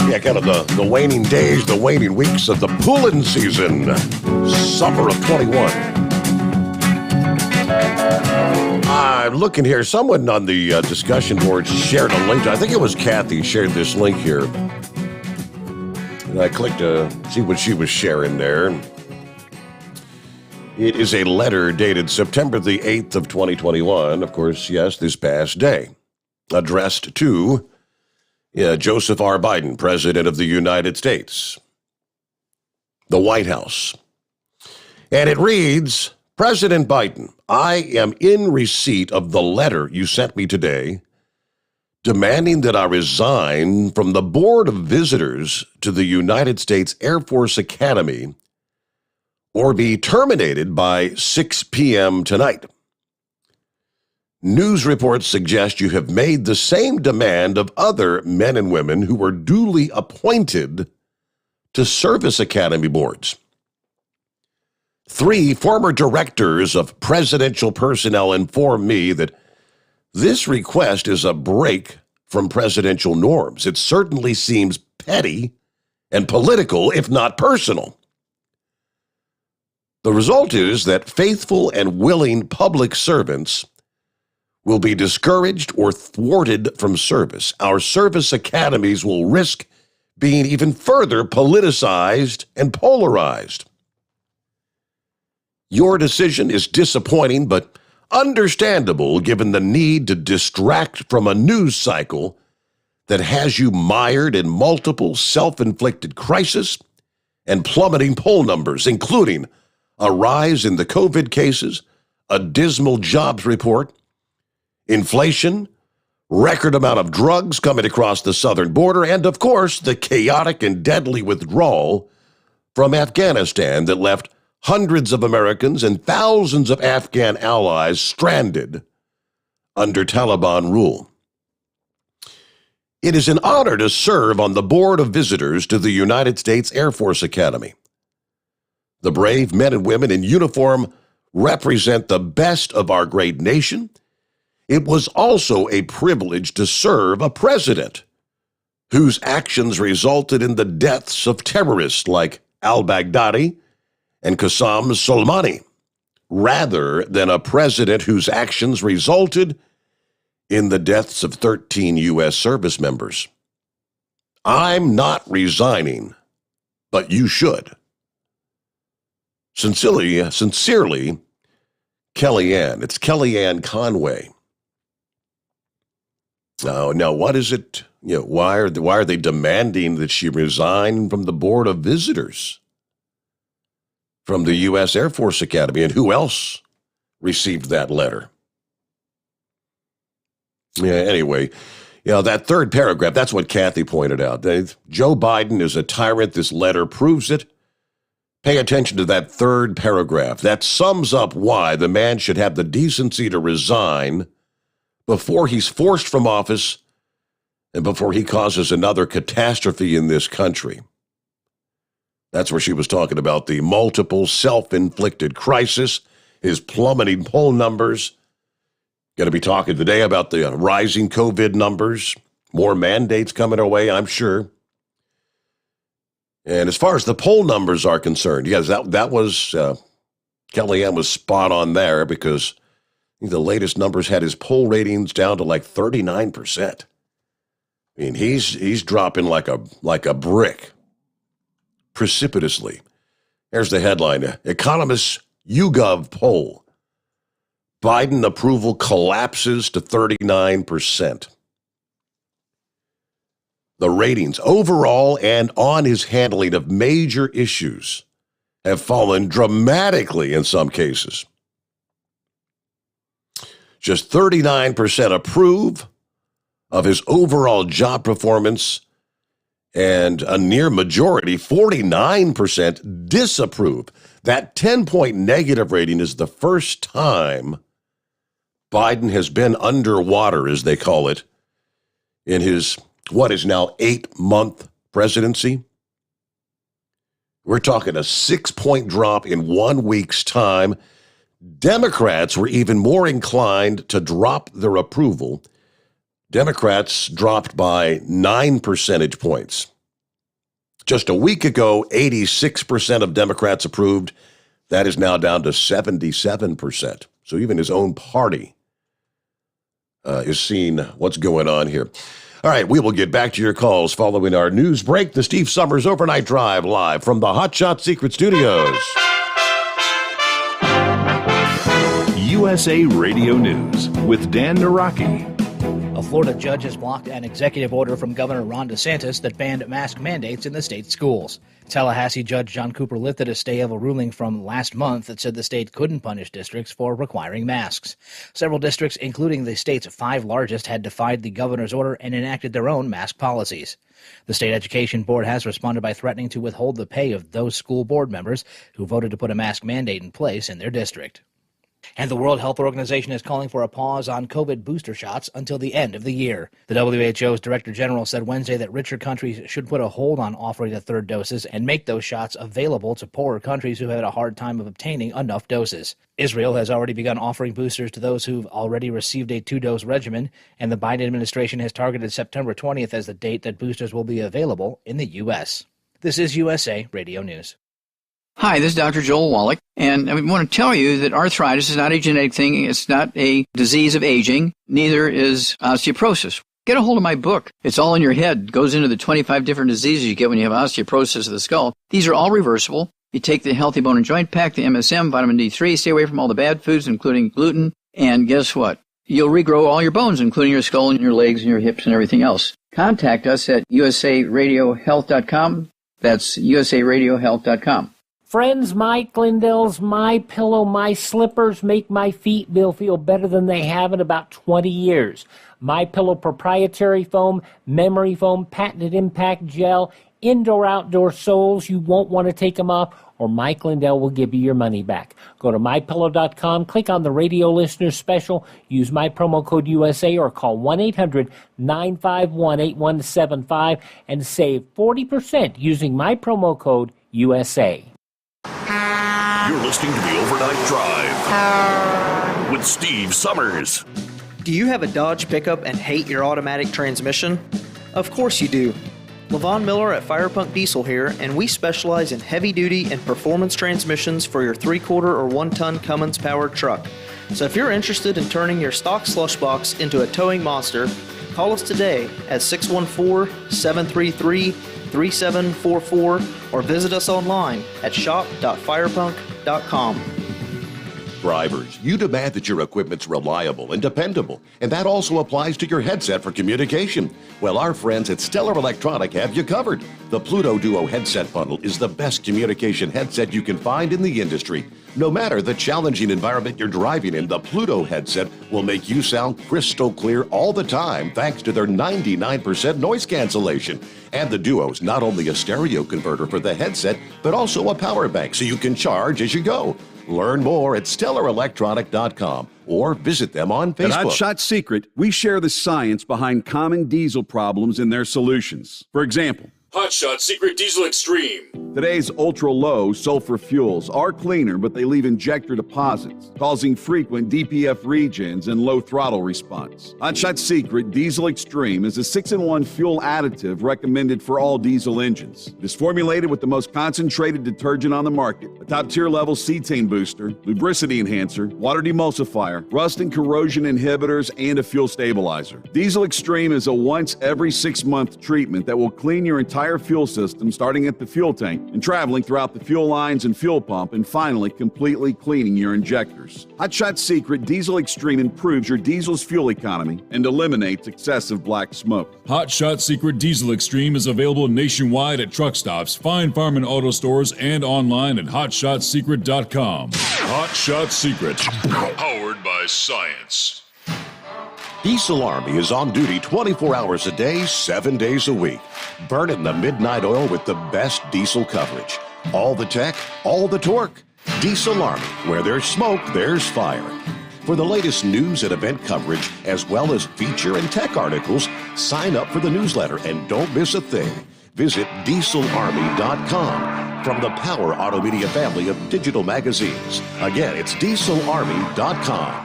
Yeah, kind of the waning days, the waning weeks of the pulling season. Summer of 21. I'm looking here. Someone on the discussion board shared a link. I think it was Kathy shared this link here. And I clicked to see what she was sharing there. It is a letter dated September the 8th of 2021. Of course, yes, this past day. Addressed to Joseph R. Biden, President of the United States. The White House. And it reads, President Biden, I am in receipt of the letter you sent me today demanding that I resign from the Board of Visitors to the United States Air Force Academy or be terminated by 6 p.m. tonight. News reports suggest you have made the same demand of other men and women who were duly appointed to service academy boards. 3 former directors of presidential personnel informed me that this request is a break from presidential norms. It certainly seems petty and political, if not personal. The result is that faithful and willing public servants will be discouraged or thwarted from service. Our service academies will risk being even further politicized and polarized. Your decision is disappointing, but understandable given the need to distract from a news cycle that has you mired in multiple self-inflicted crises and plummeting poll numbers, including a rise in the COVID cases, a dismal jobs report, inflation, record amount of drugs coming across the southern border, and of course, the chaotic and deadly withdrawal from Afghanistan that left hundreds of Americans and thousands of Afghan allies stranded under Taliban rule. It is an honor to serve on the Board of Visitors to the United States Air Force Academy. The brave men and women in uniform represent the best of our great nation. It was also a privilege to serve a president whose actions resulted in the deaths of terrorists like al-Baghdadi and Qasem Soleimani, rather than a president whose actions resulted in the deaths of 13 U.S. service members. I'm not resigning, but you should. Sincerely, Kellyanne. It's Kellyanne Conway. Now, what is it? Why are they demanding that she resign from the Board of Visitors from the U.S. Air Force Academy? And who else received that letter? Yeah, anyway, that third paragraph, that's what Kathy pointed out. Joe Biden is a tyrant. This letter proves it. Pay attention to that third paragraph. That sums up why the man should have the decency to resign before he's forced from office and before he causes another catastrophe in this country. That's where she was talking about the multiple self-inflicted crisis, his plummeting poll numbers. Going to be talking today about the rising COVID numbers, more mandates coming our way, I'm sure. And as far as the poll numbers are concerned, yes, that was, Kellyanne was spot on there because I think the latest numbers had his poll ratings down to like 39%. I mean, he's dropping like a brick, precipitously. Here's the headline: Economists YouGov poll. Biden approval collapses to 39%. The ratings overall and on his handling of major issues have fallen dramatically in some cases. Just 39% approve of his overall job performance, and a near majority, 49%, disapprove. That 10-point negative rating is the first time Biden has been underwater, as they call it, in his, what is now 8-month presidency. We're talking a 6-point drop in 1 week's time. Democrats were even more inclined to drop their approval. Democrats dropped by 9 percentage points. Just a week ago, 86% of Democrats approved. That is now down to 77%. So even his own party is seeing what's going on here. All right, we will get back to your calls following our news break. The Steve Sommers Overnight Drive live from the Hot Shot Secret Studios. USA Radio News with Dan Naraki. A Florida judge has blocked an executive order from Governor Ron DeSantis that banned mask mandates in the state's schools. Tallahassee Judge John Cooper lifted a stay of a ruling from last month that said the state couldn't punish districts for requiring masks. Several districts, including the state's 5 largest, had defied the governor's order and enacted their own mask policies. The state education board has responded by threatening to withhold the pay of those school board members who voted to put a mask mandate in place in their district. And the World Health Organization is calling for a pause on COVID booster shots until the end of the year. The WHO's Director General said Wednesday that richer countries should put a hold on offering the third doses and make those shots available to poorer countries who had a hard time of obtaining enough doses. Israel has already begun offering boosters to those who've already received a 2-dose regimen, and the Biden administration has targeted September 20th as the date that boosters will be available in the U.S. This is USA Radio News. Hi, this is Dr. Joel Wallach, and I want to tell you that arthritis is not a genetic thing. It's not a disease of aging. Neither is osteoporosis. Get a hold of my book. It's all in your head. It goes into the 25 different diseases you get when you have osteoporosis of the skull. These are all reversible. You take the Healthy Bone and Joint Pack, the MSM, vitamin D3, stay away from all the bad foods, including gluten, and guess what? You'll regrow all your bones, including your skull and your legs and your hips and everything else. Contact us at usaradiohealth.com. That's usaradiohealth.com. Friends, Mike Lindell's My Pillow, My Slippers make my feet feel better than they have in about 20 years. My Pillow proprietary foam, memory foam, patented impact gel, indoor-outdoor soles. You won't want to take them off, or Mike Lindell will give you your money back. Go to MyPillow.com, click on the radio listener special, use my promo code USA, or call 1-800-951-8175 and save 40% using my promo code USA. You're listening to the Overnight Drive with Steve Sommers. Do you have a Dodge pickup and hate your automatic transmission? Of course you do. LaVon Miller at Firepunk Diesel here, and we specialize in heavy-duty and performance transmissions for your 3-quarter or 1-ton Cummins-powered truck. So if you're interested in turning your stock slush box into a towing monster, call us today at 614-733-3744 or visit us online at shop.firepunk.com. Drivers, you demand that your equipment's reliable and dependable, and that also applies to your headset for communication. Well, our friends at Stellar Electronic have you covered. The Pluto Duo headset bundle is the best communication headset you can find in the industry. No matter the challenging environment you're driving in, the Pluto headset will make you sound crystal clear all the time thanks to their 99% noise cancellation. And the Duo's not only a stereo converter for the headset, but also a power bank so you can charge as you go. Learn more at StellarElectronic.com or visit them on Facebook. At Hot Shot Secret, we share the science behind common diesel problems and their solutions. For example, Hot Shot Secret Diesel Extreme. Today's ultra-low sulfur fuels are cleaner, but they leave injector deposits, causing frequent DPF regens and low throttle response. Hot Shot Secret Diesel Extreme is a 6-in-1 fuel additive recommended for all diesel engines. It is formulated with the most concentrated detergent on the market, a top-tier level cetane booster, lubricity enhancer, water demulsifier, rust and corrosion inhibitors, and a fuel stabilizer. Diesel Extreme is a once every 6-month treatment that will clean your entire fuel system, starting at the fuel tank and traveling throughout the fuel lines and fuel pump, and finally completely cleaning your injectors. Hot Shot Secret Diesel Extreme improves your diesel's fuel economy and eliminates excessive black smoke. Hot Shot Secret Diesel Extreme is available nationwide at truck stops, Fine Farm and auto stores, and online at hotshotsecret.com. Hot Shot Secret, powered by science. Diesel Army is on duty 24 hours a day, 7 days a week. Burning the midnight oil with the best diesel coverage. All the tech, all the torque. Diesel Army, where there's smoke, there's fire. For the latest news and event coverage, as well as feature and tech articles, sign up for the newsletter and don't miss a thing. Visit dieselarmy.com from the Power Auto Media family of digital magazines. Again, it's dieselarmy.com.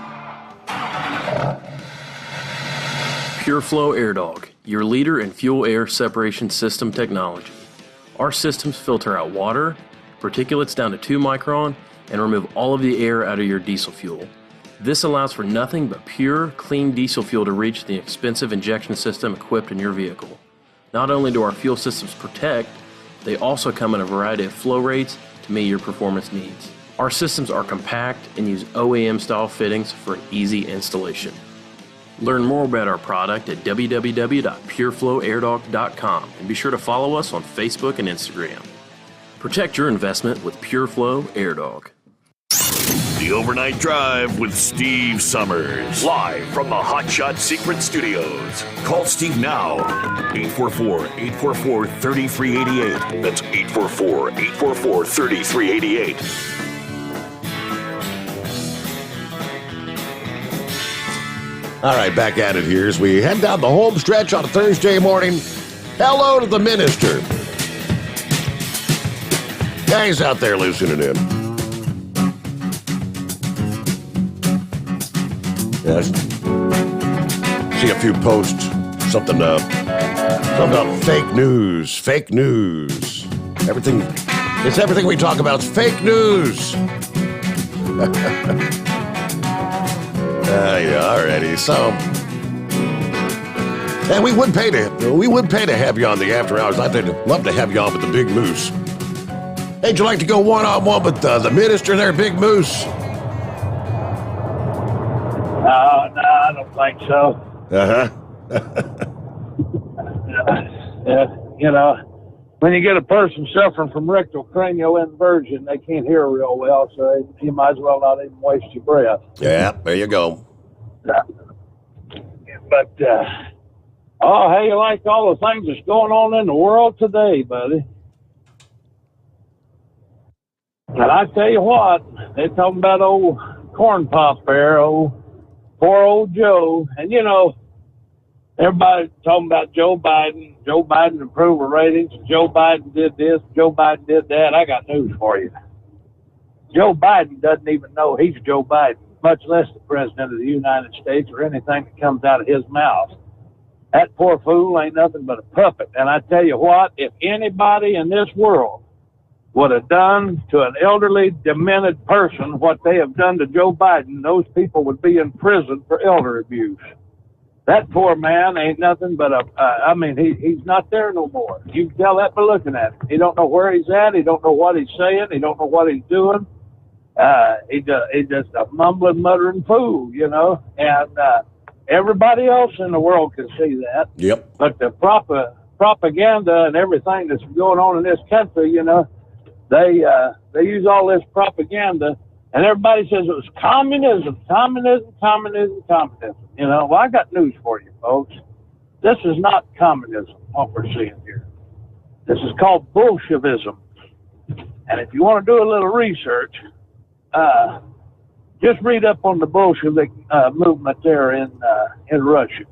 PureFlow Air Dog, your leader in fuel air separation system technology. Our systems filter out water, particulates down to 2 micron, and remove all of the air out of your diesel fuel. This allows for nothing but pure, clean diesel fuel to reach the expensive injection system equipped in your vehicle. Not only do our fuel systems protect, they also come in a variety of flow rates to meet your performance needs. Our systems are compact and use OEM-style fittings for an easy installation. Learn more about our product at www.pureflowairdog.com and be sure to follow us on Facebook and Instagram. Protect your investment with PureFlow Air Dog. The Overnight Drive with Steve Sommers. Live from the Hot Shot Secret Studios. Call Steve now. 844-844-3388. That's 844-844-3388. All right, back at it here as we head down the home stretch on a Thursday morning. Hello to the minister. Guys out there listening in. Yes. See a few posts. Something about fake news. Fake news. It's everything we talk about is fake news. Yeah, alrighty. So, and we would pay to have you on the after hours. I'd love to have you on with the Big Moose. Hey, would you like to go one-on-one with the minister there, Big Moose? No, I don't think so. When you get a person suffering from rectal cranial inversion, they can't hear real well, so you might as well not even waste your breath. Yeah, there you go. But, how you like all the things that's going on in the world today, buddy? And I tell you what, they're talking about old corn pop there, poor old Joe. And, everybody talking about Joe Biden approval ratings. Joe Biden did this, Joe Biden did that. I got news for you. Joe Biden doesn't even know he's Joe Biden, much less the president of the United States or anything that comes out of his mouth. That poor fool ain't nothing but a puppet. And I tell you what, if anybody in this world would have done to an elderly, demented person what they have done to Joe Biden, those people would be in prison for elder abuse. That poor man ain't nothing but he's not there no more. You can tell that by looking at him. He don't know where he's at. He don't know what he's saying. He don't know what he's doing. He's just a mumbling, muttering fool, and everybody else in the world can see that. Yep. But the propaganda and everything that's going on in this country, they use all this propaganda. And everybody says it was communism. Well, I got news for you, folks. This is not communism, what we're seeing here. This is called Bolshevism. And if you want to do a little research, just read up on the Bolshevik movement there in Russia.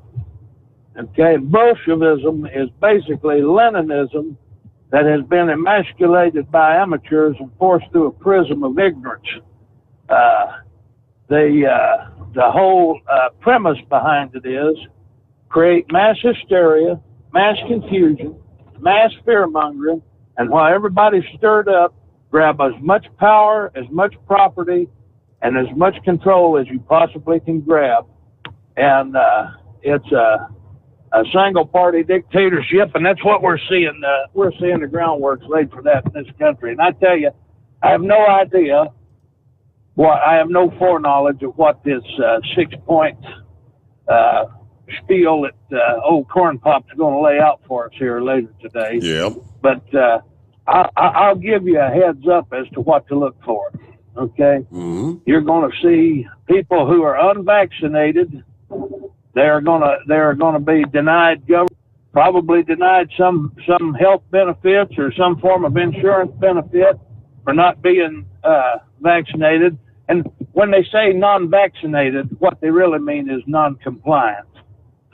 Okay, Bolshevism is basically Leninism that has been emasculated by amateurs and forced through a prism of ignorance. The whole premise behind it is create mass hysteria, mass confusion, mass fear-mongering, and while everybody's stirred up, grab as much power, as much property, and as much control as you possibly can grab. And it's a single-party dictatorship, and that's what we're seeing. We're seeing the groundwork laid for that in this country. And I tell you, I have no idea. I have no foreknowledge of what this 6-point spiel that old Corn Pop's going to lay out for us here later today. Yeah. But I'll give you a heads up as to what to look for. Okay? Mm-hmm. You're going to see people who are unvaccinated they're gonna be denied probably denied some health benefits or some form of insurance benefit for not being vaccinated. And when they say non-vaccinated, what they really mean is non-compliant.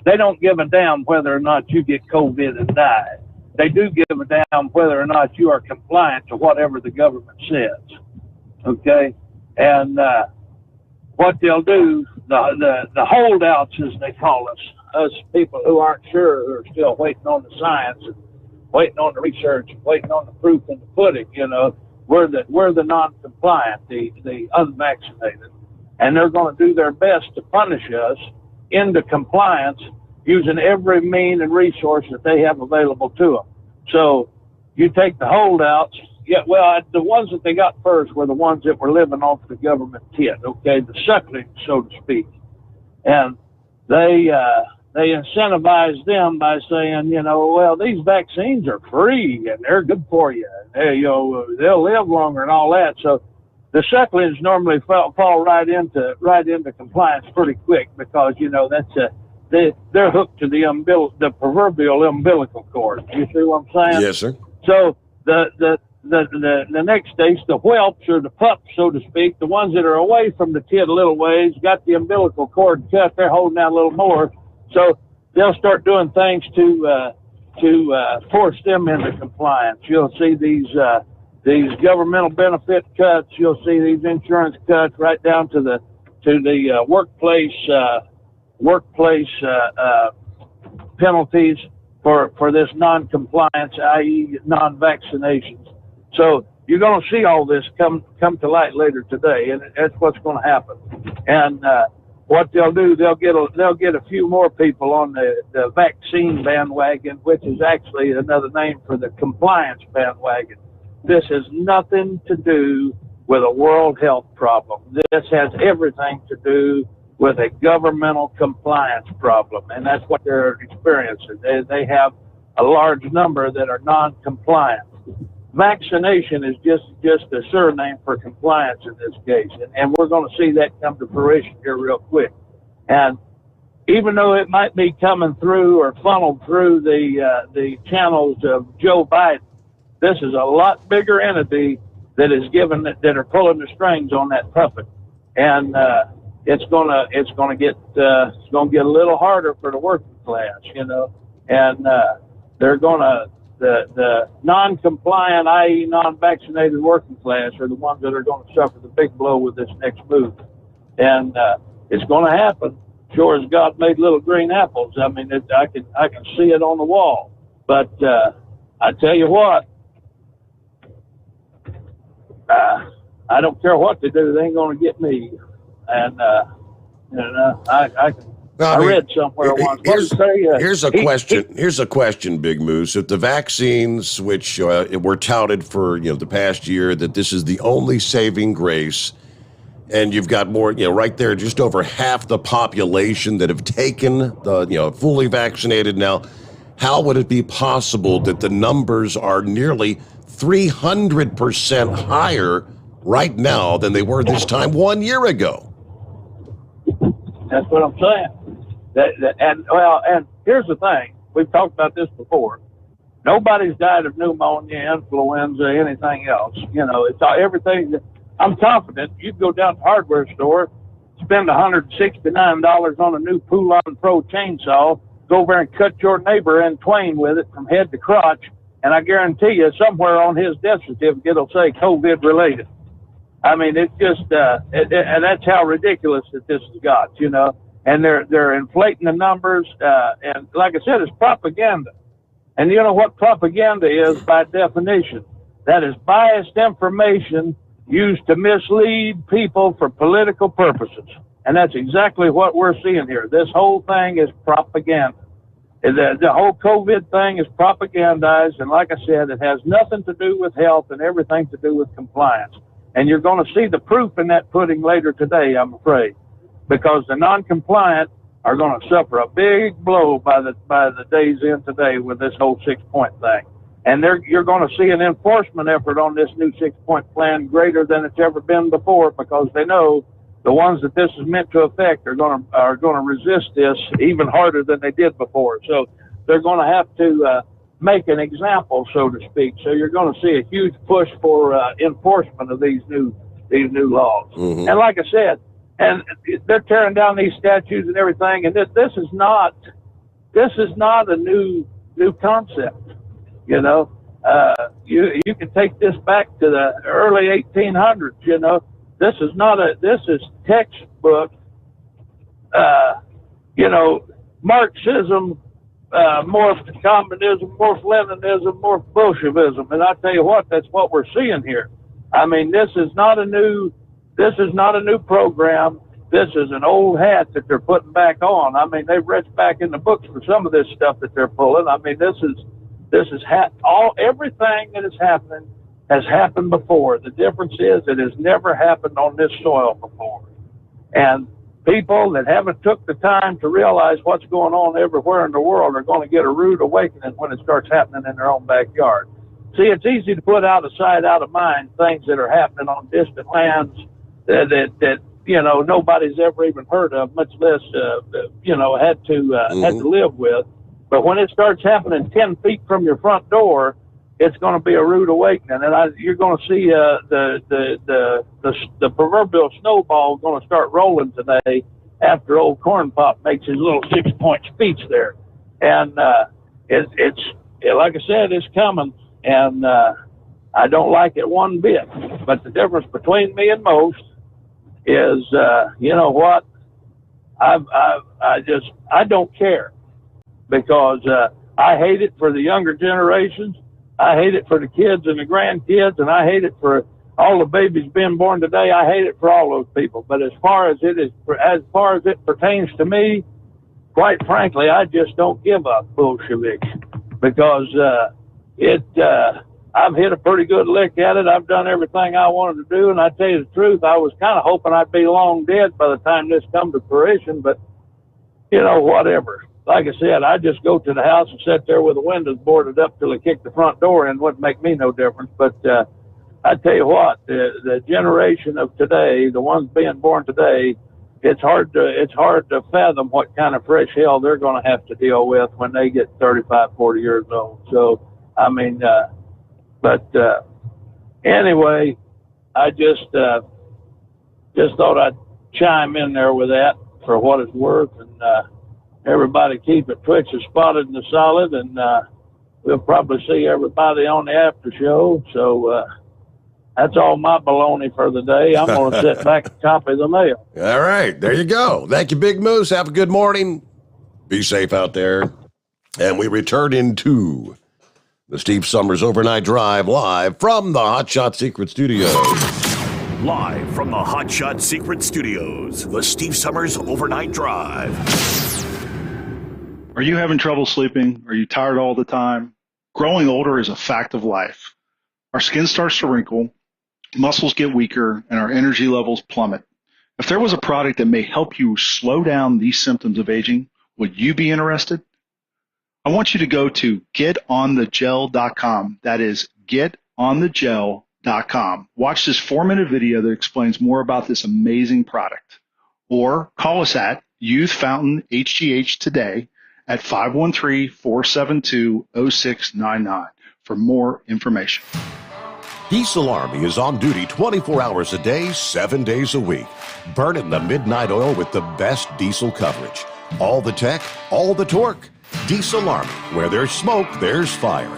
They don't give a damn whether or not you get COVID and die. They do give a damn whether or not you are compliant to whatever the government says. Okay? And what they'll do, the holdouts, as they call us people who aren't sure, who are still waiting on the science and waiting on the research and waiting on the proof in the pudding, we're the non-compliant, the unvaccinated. And they're going to do their best to punish us into compliance using every mean and resource that they have available to them. So you take the holdouts, the ones that they got first were the ones that were living off the government kit, okay, the sucklings, so to speak. And they incentivize them by saying, these vaccines are free and they're good for you. And they'll live longer and all that. So the sucklings normally fall right into compliance pretty quick because they're hooked to the proverbial umbilical cord. You see what I'm saying? Yes, sir. So the next stage, the whelps or the pups, so to speak, the ones that are away from the kid a little ways, got the umbilical cord cut, they're holding out a little more. So they'll start doing things to force them into compliance. You'll see these governmental benefit cuts. You'll see these insurance cuts right down to the workplace penalties for this non-compliance, i.e., non-vaccinations. So you're going to see all this come to light later today, and that's what's going to happen. And what they'll do, they'll get a few more people on the vaccine bandwagon, which is actually another name for the compliance bandwagon. This has nothing to do with a world health problem. This has everything to do with a governmental compliance problem, and that's what they're experiencing. They have a large number that are non-compliant. Vaccination is just a surname for compliance in this case, and we're going to see that come to fruition here real quick. And even though it might be coming through or funneled through the channels of Joe Biden, this is a lot bigger entity that are pulling the strings on that puppet, and it's gonna get a little harder for the working class, and they're gonna. The non-compliant, i.e. non-vaccinated working class are the ones that are going to suffer the big blow with this next move. And it's going to happen. Sure as God made little green apples. I mean, I can see it on the wall. But I tell you what, I don't care what they do. They ain't going to get me. And I read somewhere once. Here's a question, Big Moose. If the vaccines, which were touted for the past year, that this is the only saving grace, and you've got more, right there, just over half the population that have taken the, fully vaccinated now, how would it be possible that the numbers are nearly 300% higher right now than they were this time 1 year ago? That's what I'm saying. And here's the thing. We've talked about this before. Nobody's died of pneumonia, influenza, anything else. It's everything. I'm confident you'd go down to the hardware store, spend $169 on a new Poulon Pro chainsaw, go over and cut your neighbor in twain with it from head to crotch, and I guarantee you somewhere on his death certificate it'll say COVID related. I mean, it's just, and that's how ridiculous that this has got, and they're inflating the numbers, and like I said, it's propaganda. And you know what propaganda is by definition? That is biased information used to mislead people for political purposes. And that's exactly what we're seeing here. This whole thing is propaganda. The whole COVID thing is propagandized, and like I said, it has nothing to do with health and everything to do with compliance. And you're going to see the proof in that pudding later today, I'm afraid, because the non-compliant are going to suffer a big blow by the day's end today with this whole 6-point thing. And you're going to see an enforcement effort on this new 6-point plan greater than it's ever been before, because they know the ones that this is meant to affect are going to resist this even harder than they did before. So they're going to have to make an example, so to speak. So you're going to see a huge push for enforcement of these new laws. Mm-hmm. And like I said, and they're tearing down these statutes and everything. And this is not a new concept. You know, you can take this back to the early 1800s. You know, this is textbook. You know, Marxism morphed to communism, morphed Leninism, morphed Bolshevism, and I tell you what, that's what we're seeing here. I mean, this is not a new program. This is an old hat that they're putting back on. I mean, they've reached back in the books for some of this stuff that they're pulling. I mean, everything that is happening has happened before. The difference is it has never happened on this soil before. And people that haven't took the time to realize what's going on everywhere in the world are going to get a rude awakening when it starts happening in their own backyard. See, it's easy to put out of sight, out of mind things that are happening on distant lands that you know nobody's ever even heard of, much less had to live with. But when it starts happening 10 feet from your front door, it's going to be a rude awakening, and you're going to see the proverbial snowball going to start rolling today after old Corn Pop makes his little 6-point speech there, and it's like I said, it's coming, and I don't like it one bit. But the difference between me and most is, you know what, I don't care, because I hate it for the younger generations. I hate it for the kids and the grandkids, and I hate it for all the babies being born today. I hate it for all those people. But as far as it pertains to me, quite frankly, I just don't give up Bolsheviks, because I've hit a pretty good lick at it. I've done everything I wanted to do, and I tell you the truth, I was kind of hoping I'd be long dead by the time this come to fruition. But you know, whatever. Like I said, I just go to the house and sit there with the windows boarded up till they kick the front door in. It wouldn't make me no difference. But I tell you what, the generation of today, the ones being born today, it's hard to fathom what kind of fresh hell they're going to have to deal with when they get 35, 40 years old. So, I mean, anyway, I just thought I'd chime in there with that for what it's worth, and everybody keep it Twitch is spotted in the solid, and we'll probably see everybody on the after show. So that's all my baloney for the day. I'm going to sit back and copy the mail. All right, there you go. Thank you, Big Moose. Have a good morning. Be safe out there. And we return into the Steve Sommers Overnight Drive live from the Hot Shot Secret Studios. Live from the Hot Shot Secret Studios, the Steve Sommers Overnight Drive. Are you having trouble sleeping? Are you tired all the time? Growing older is a fact of life. Our skin starts to wrinkle, muscles get weaker, and our energy levels plummet. If there was a product that may help you slow down these symptoms of aging, would you be interested? I want you to go to getonthegel.com. That is getonthegel.com. Watch this 4-minute video that explains more about this amazing product. Or call us at Youth Fountain HGH today at 513-472-0699 for more information. Diesel Army is on duty 24 hours a day, 7 days a week. Burning the midnight oil with the best diesel coverage. All the tech, all the torque. Diesel Army, where there's smoke, there's fire.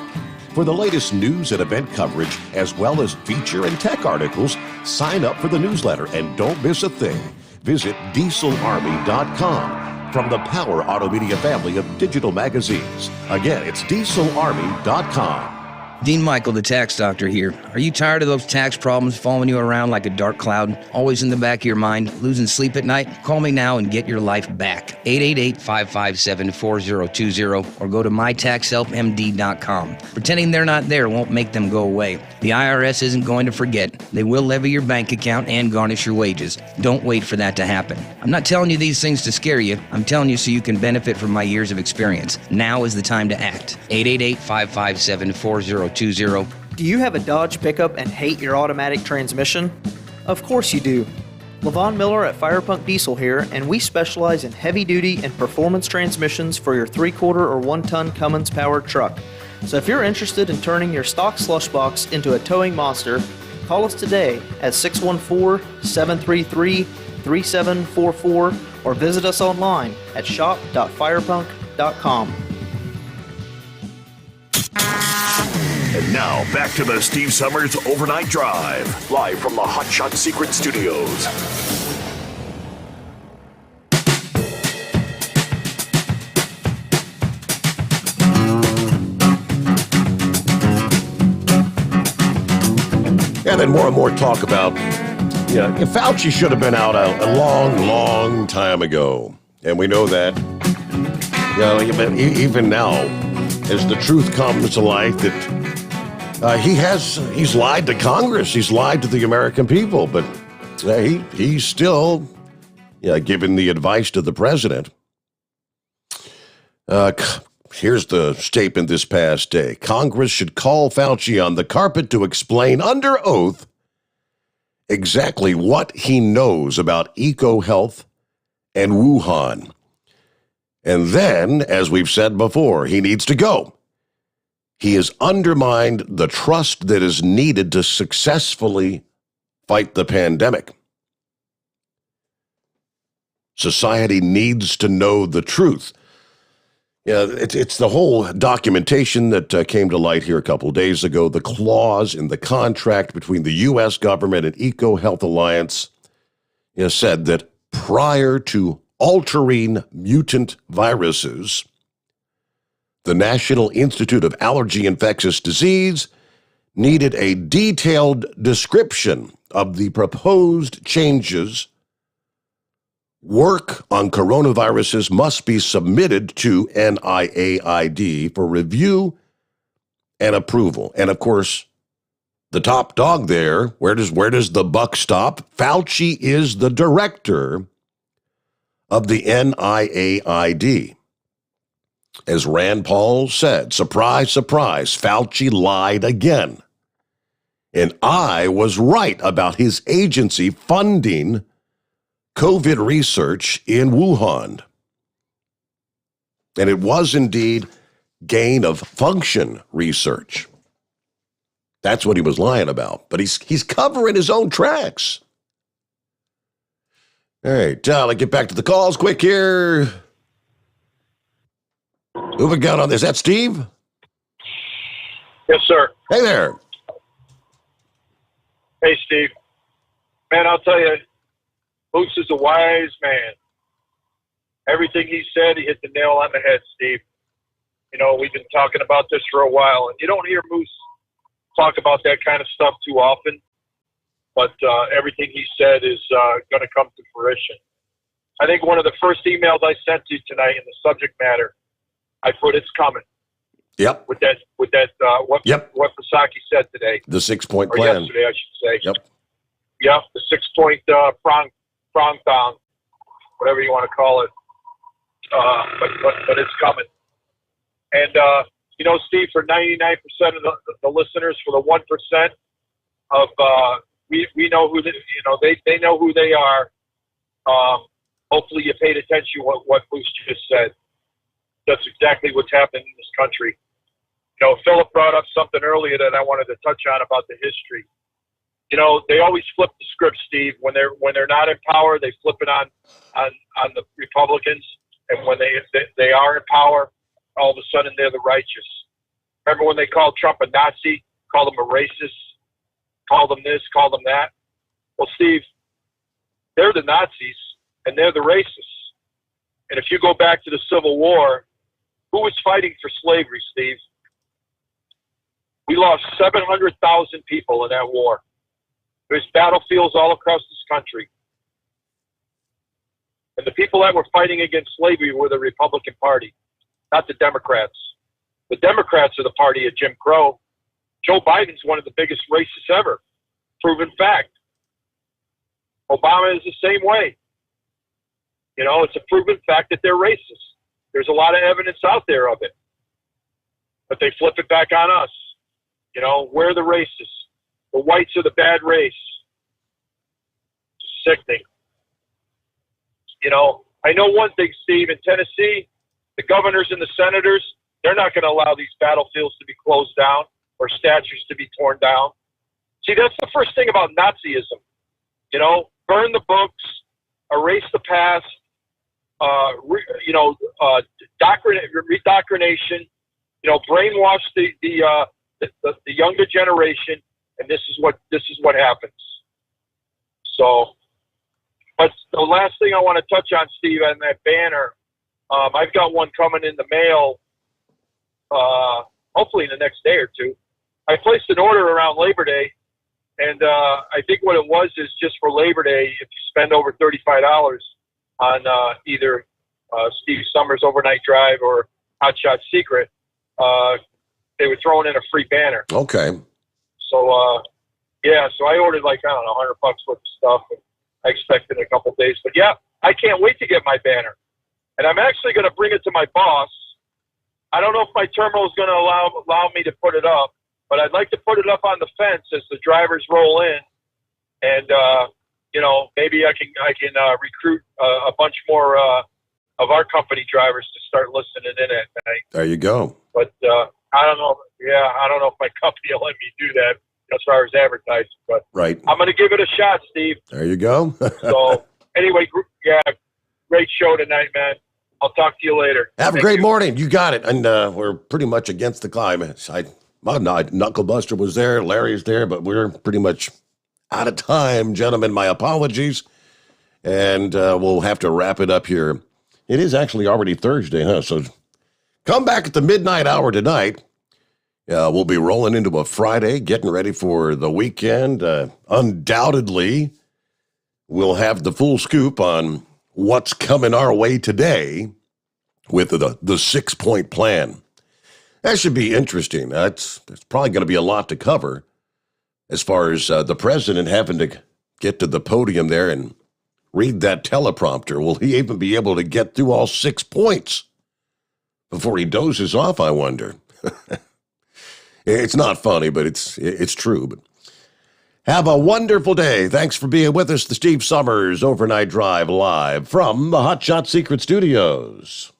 For the latest news and event coverage, as well as feature and tech articles, sign up for the newsletter and don't miss a thing. Visit dieselarmy.com. From the Power Auto Media family of digital magazines. Again, it's dieselarmy.com. Dean Michael, the tax doctor here. Are you tired of those tax problems following you around like a dark cloud, always in the back of your mind, losing sleep at night? Call me now and get your life back. 888-557-4020 or go to mytaxhelpmd.com. Pretending they're not there won't make them go away. The IRS isn't going to forget. They will levy your bank account and garnish your wages. Don't wait for that to happen. I'm not telling you these things to scare you. I'm telling you so you can benefit from my years of experience. Now is the time to act. 888-557-4020. Do you have a Dodge pickup and hate your automatic transmission? Of course you do. Levon Miller at Fire Punk Diesel here, and we specialize in heavy-duty and performance transmissions for your 3-quarter or 1-ton Cummins-powered truck. So if you're interested in turning your stock slush box into a towing monster, call us today at 614-733-3744 or visit us online at shop.firepunk.com. And now, back to the Steve Sommers Overnight Drive, live from the Hot Shot Secret Studios. And then more and more talk about, Fauci should have been out a long, long time ago. And we know that, even now, as the truth comes to light, that he's lied to Congress, he's lied to the American people, but he's still giving the advice to the president. Here's the statement this past day. Congress should call Fauci on the carpet to explain under oath exactly what he knows about EcoHealth and Wuhan. And then, as we've said before, he needs to go. He has undermined the trust that is needed to successfully fight the pandemic. Society needs to know the truth. It's the whole documentation that came to light here a couple of days ago, the clause in the contract between the U.S. government and EcoHealth Alliance said that prior to altering mutant viruses, the National Institute of Allergy and Infectious Disease needed a detailed description of the proposed changes. Work on coronaviruses must be submitted to NIAID for review and approval. And of course, the top dog there, where does the buck stop? Fauci is the director of the NIAID. As Rand Paul said, surprise, surprise, Fauci lied again. And I was right about his agency funding COVID research in Wuhan. And it was indeed gain of function research. That's what he was lying about. But he's covering his own tracks. All right, let's get back to the calls quick here. Who we got on this? Is that Steve? Yes, sir. Hey there. Hey, Steve. Man, I'll tell you, Moose is a wise man. Everything he said, he hit the nail on the head, Steve. We've been talking about this for a while, and you don't hear Moose talk about that kind of stuff too often, but everything he said is going to come to fruition. I think one of the first emails I sent to you tonight in the subject matter, I put it's coming. Yep. With that, what Psaki said today. The 6-point or plan. Yesterday, I should say. Yep. Yep, the 6-point prong thong, whatever you want to call it. But it's coming. And, Steve, for 99% of the listeners, for the 1% of, we know who, they know who they are. Hopefully you paid attention to what Moose just said. That's exactly what's happening in this country. Philip brought up something earlier that I wanted to touch on about the history. They always flip the script, Steve. When they're not in power, they flip it on the Republicans, and when they are in power, all of a sudden they're the righteous. Remember when they called Trump a Nazi, called him a racist, called him this, called him that? Well, Steve, they're the Nazis and they're the racists. And if you go back to the Civil War, who was fighting for slavery, Steve? We lost 700,000 people in that war. There's battlefields all across this country. And the people that were fighting against slavery were the Republican Party, not the Democrats. The Democrats are the party of Jim Crow. Joe Biden's one of the biggest racists ever. Proven fact. Obama is the same way. It's a proven fact that they're racist. There's a lot of evidence out there of it. But they flip it back on us. We're the racists. The whites are the bad race. sickening. You know, I know one thing, Steve, in Tennessee, the governors and the senators, they're not going to allow these battlefields to be closed down or statues to be torn down. See, that's the first thing about Nazism. You know, burn the books, erase the past, redoctrination, you know, brainwash the younger generation, and this is what happens. So, but the last thing I want to touch on, Steve, on that banner, I've got one coming in the mail, hopefully in the next day or two. I placed an order around Labor Day, and I think what it was is just for Labor Day, if you spend over $35 on either Steve Sommers Overnight Drive or Hot Shot Secret, they were throwing in a free banner. Okay. So, so I ordered like, I don't know, $100 worth of stuff. And I expect it in a couple of days. But yeah, I can't wait to get my banner. And I'm actually going to bring it to my boss. I don't know if my terminal is going to allow me to put it up, but I'd like to put it up on the fence as the drivers roll in. And, you know, maybe I can recruit a bunch more of our company drivers to start listening in at night. There you go. But I don't know. Yeah, I don't know if my company will let me do that as far as advertising. But right. I'm going to give it a shot, Steve. There you go. So anyway, great show tonight, man. I'll talk to you later. Have a great morning. You got it. And we're pretty much against the climate. Knuckle Buster was there. Larry's there, but we're pretty much out of time, gentlemen. My apologies. And we'll have to wrap it up here. It is actually already Thursday, huh? So come back at the midnight hour tonight. We'll be rolling into a Friday, getting ready for the weekend. Undoubtedly, we'll have the full scoop on what's coming our way today with the 6-point plan. That should be interesting. It's probably going to be a lot to cover as far as the president having to get to the podium there and read that teleprompter. Will he even be able to get through all 6 points before he dozes off, I wonder? It's not funny, but it's true. But have a wonderful day. Thanks for being with us. The Steve Sommers Overnight Drive live from the Hot Shot Secret Studios.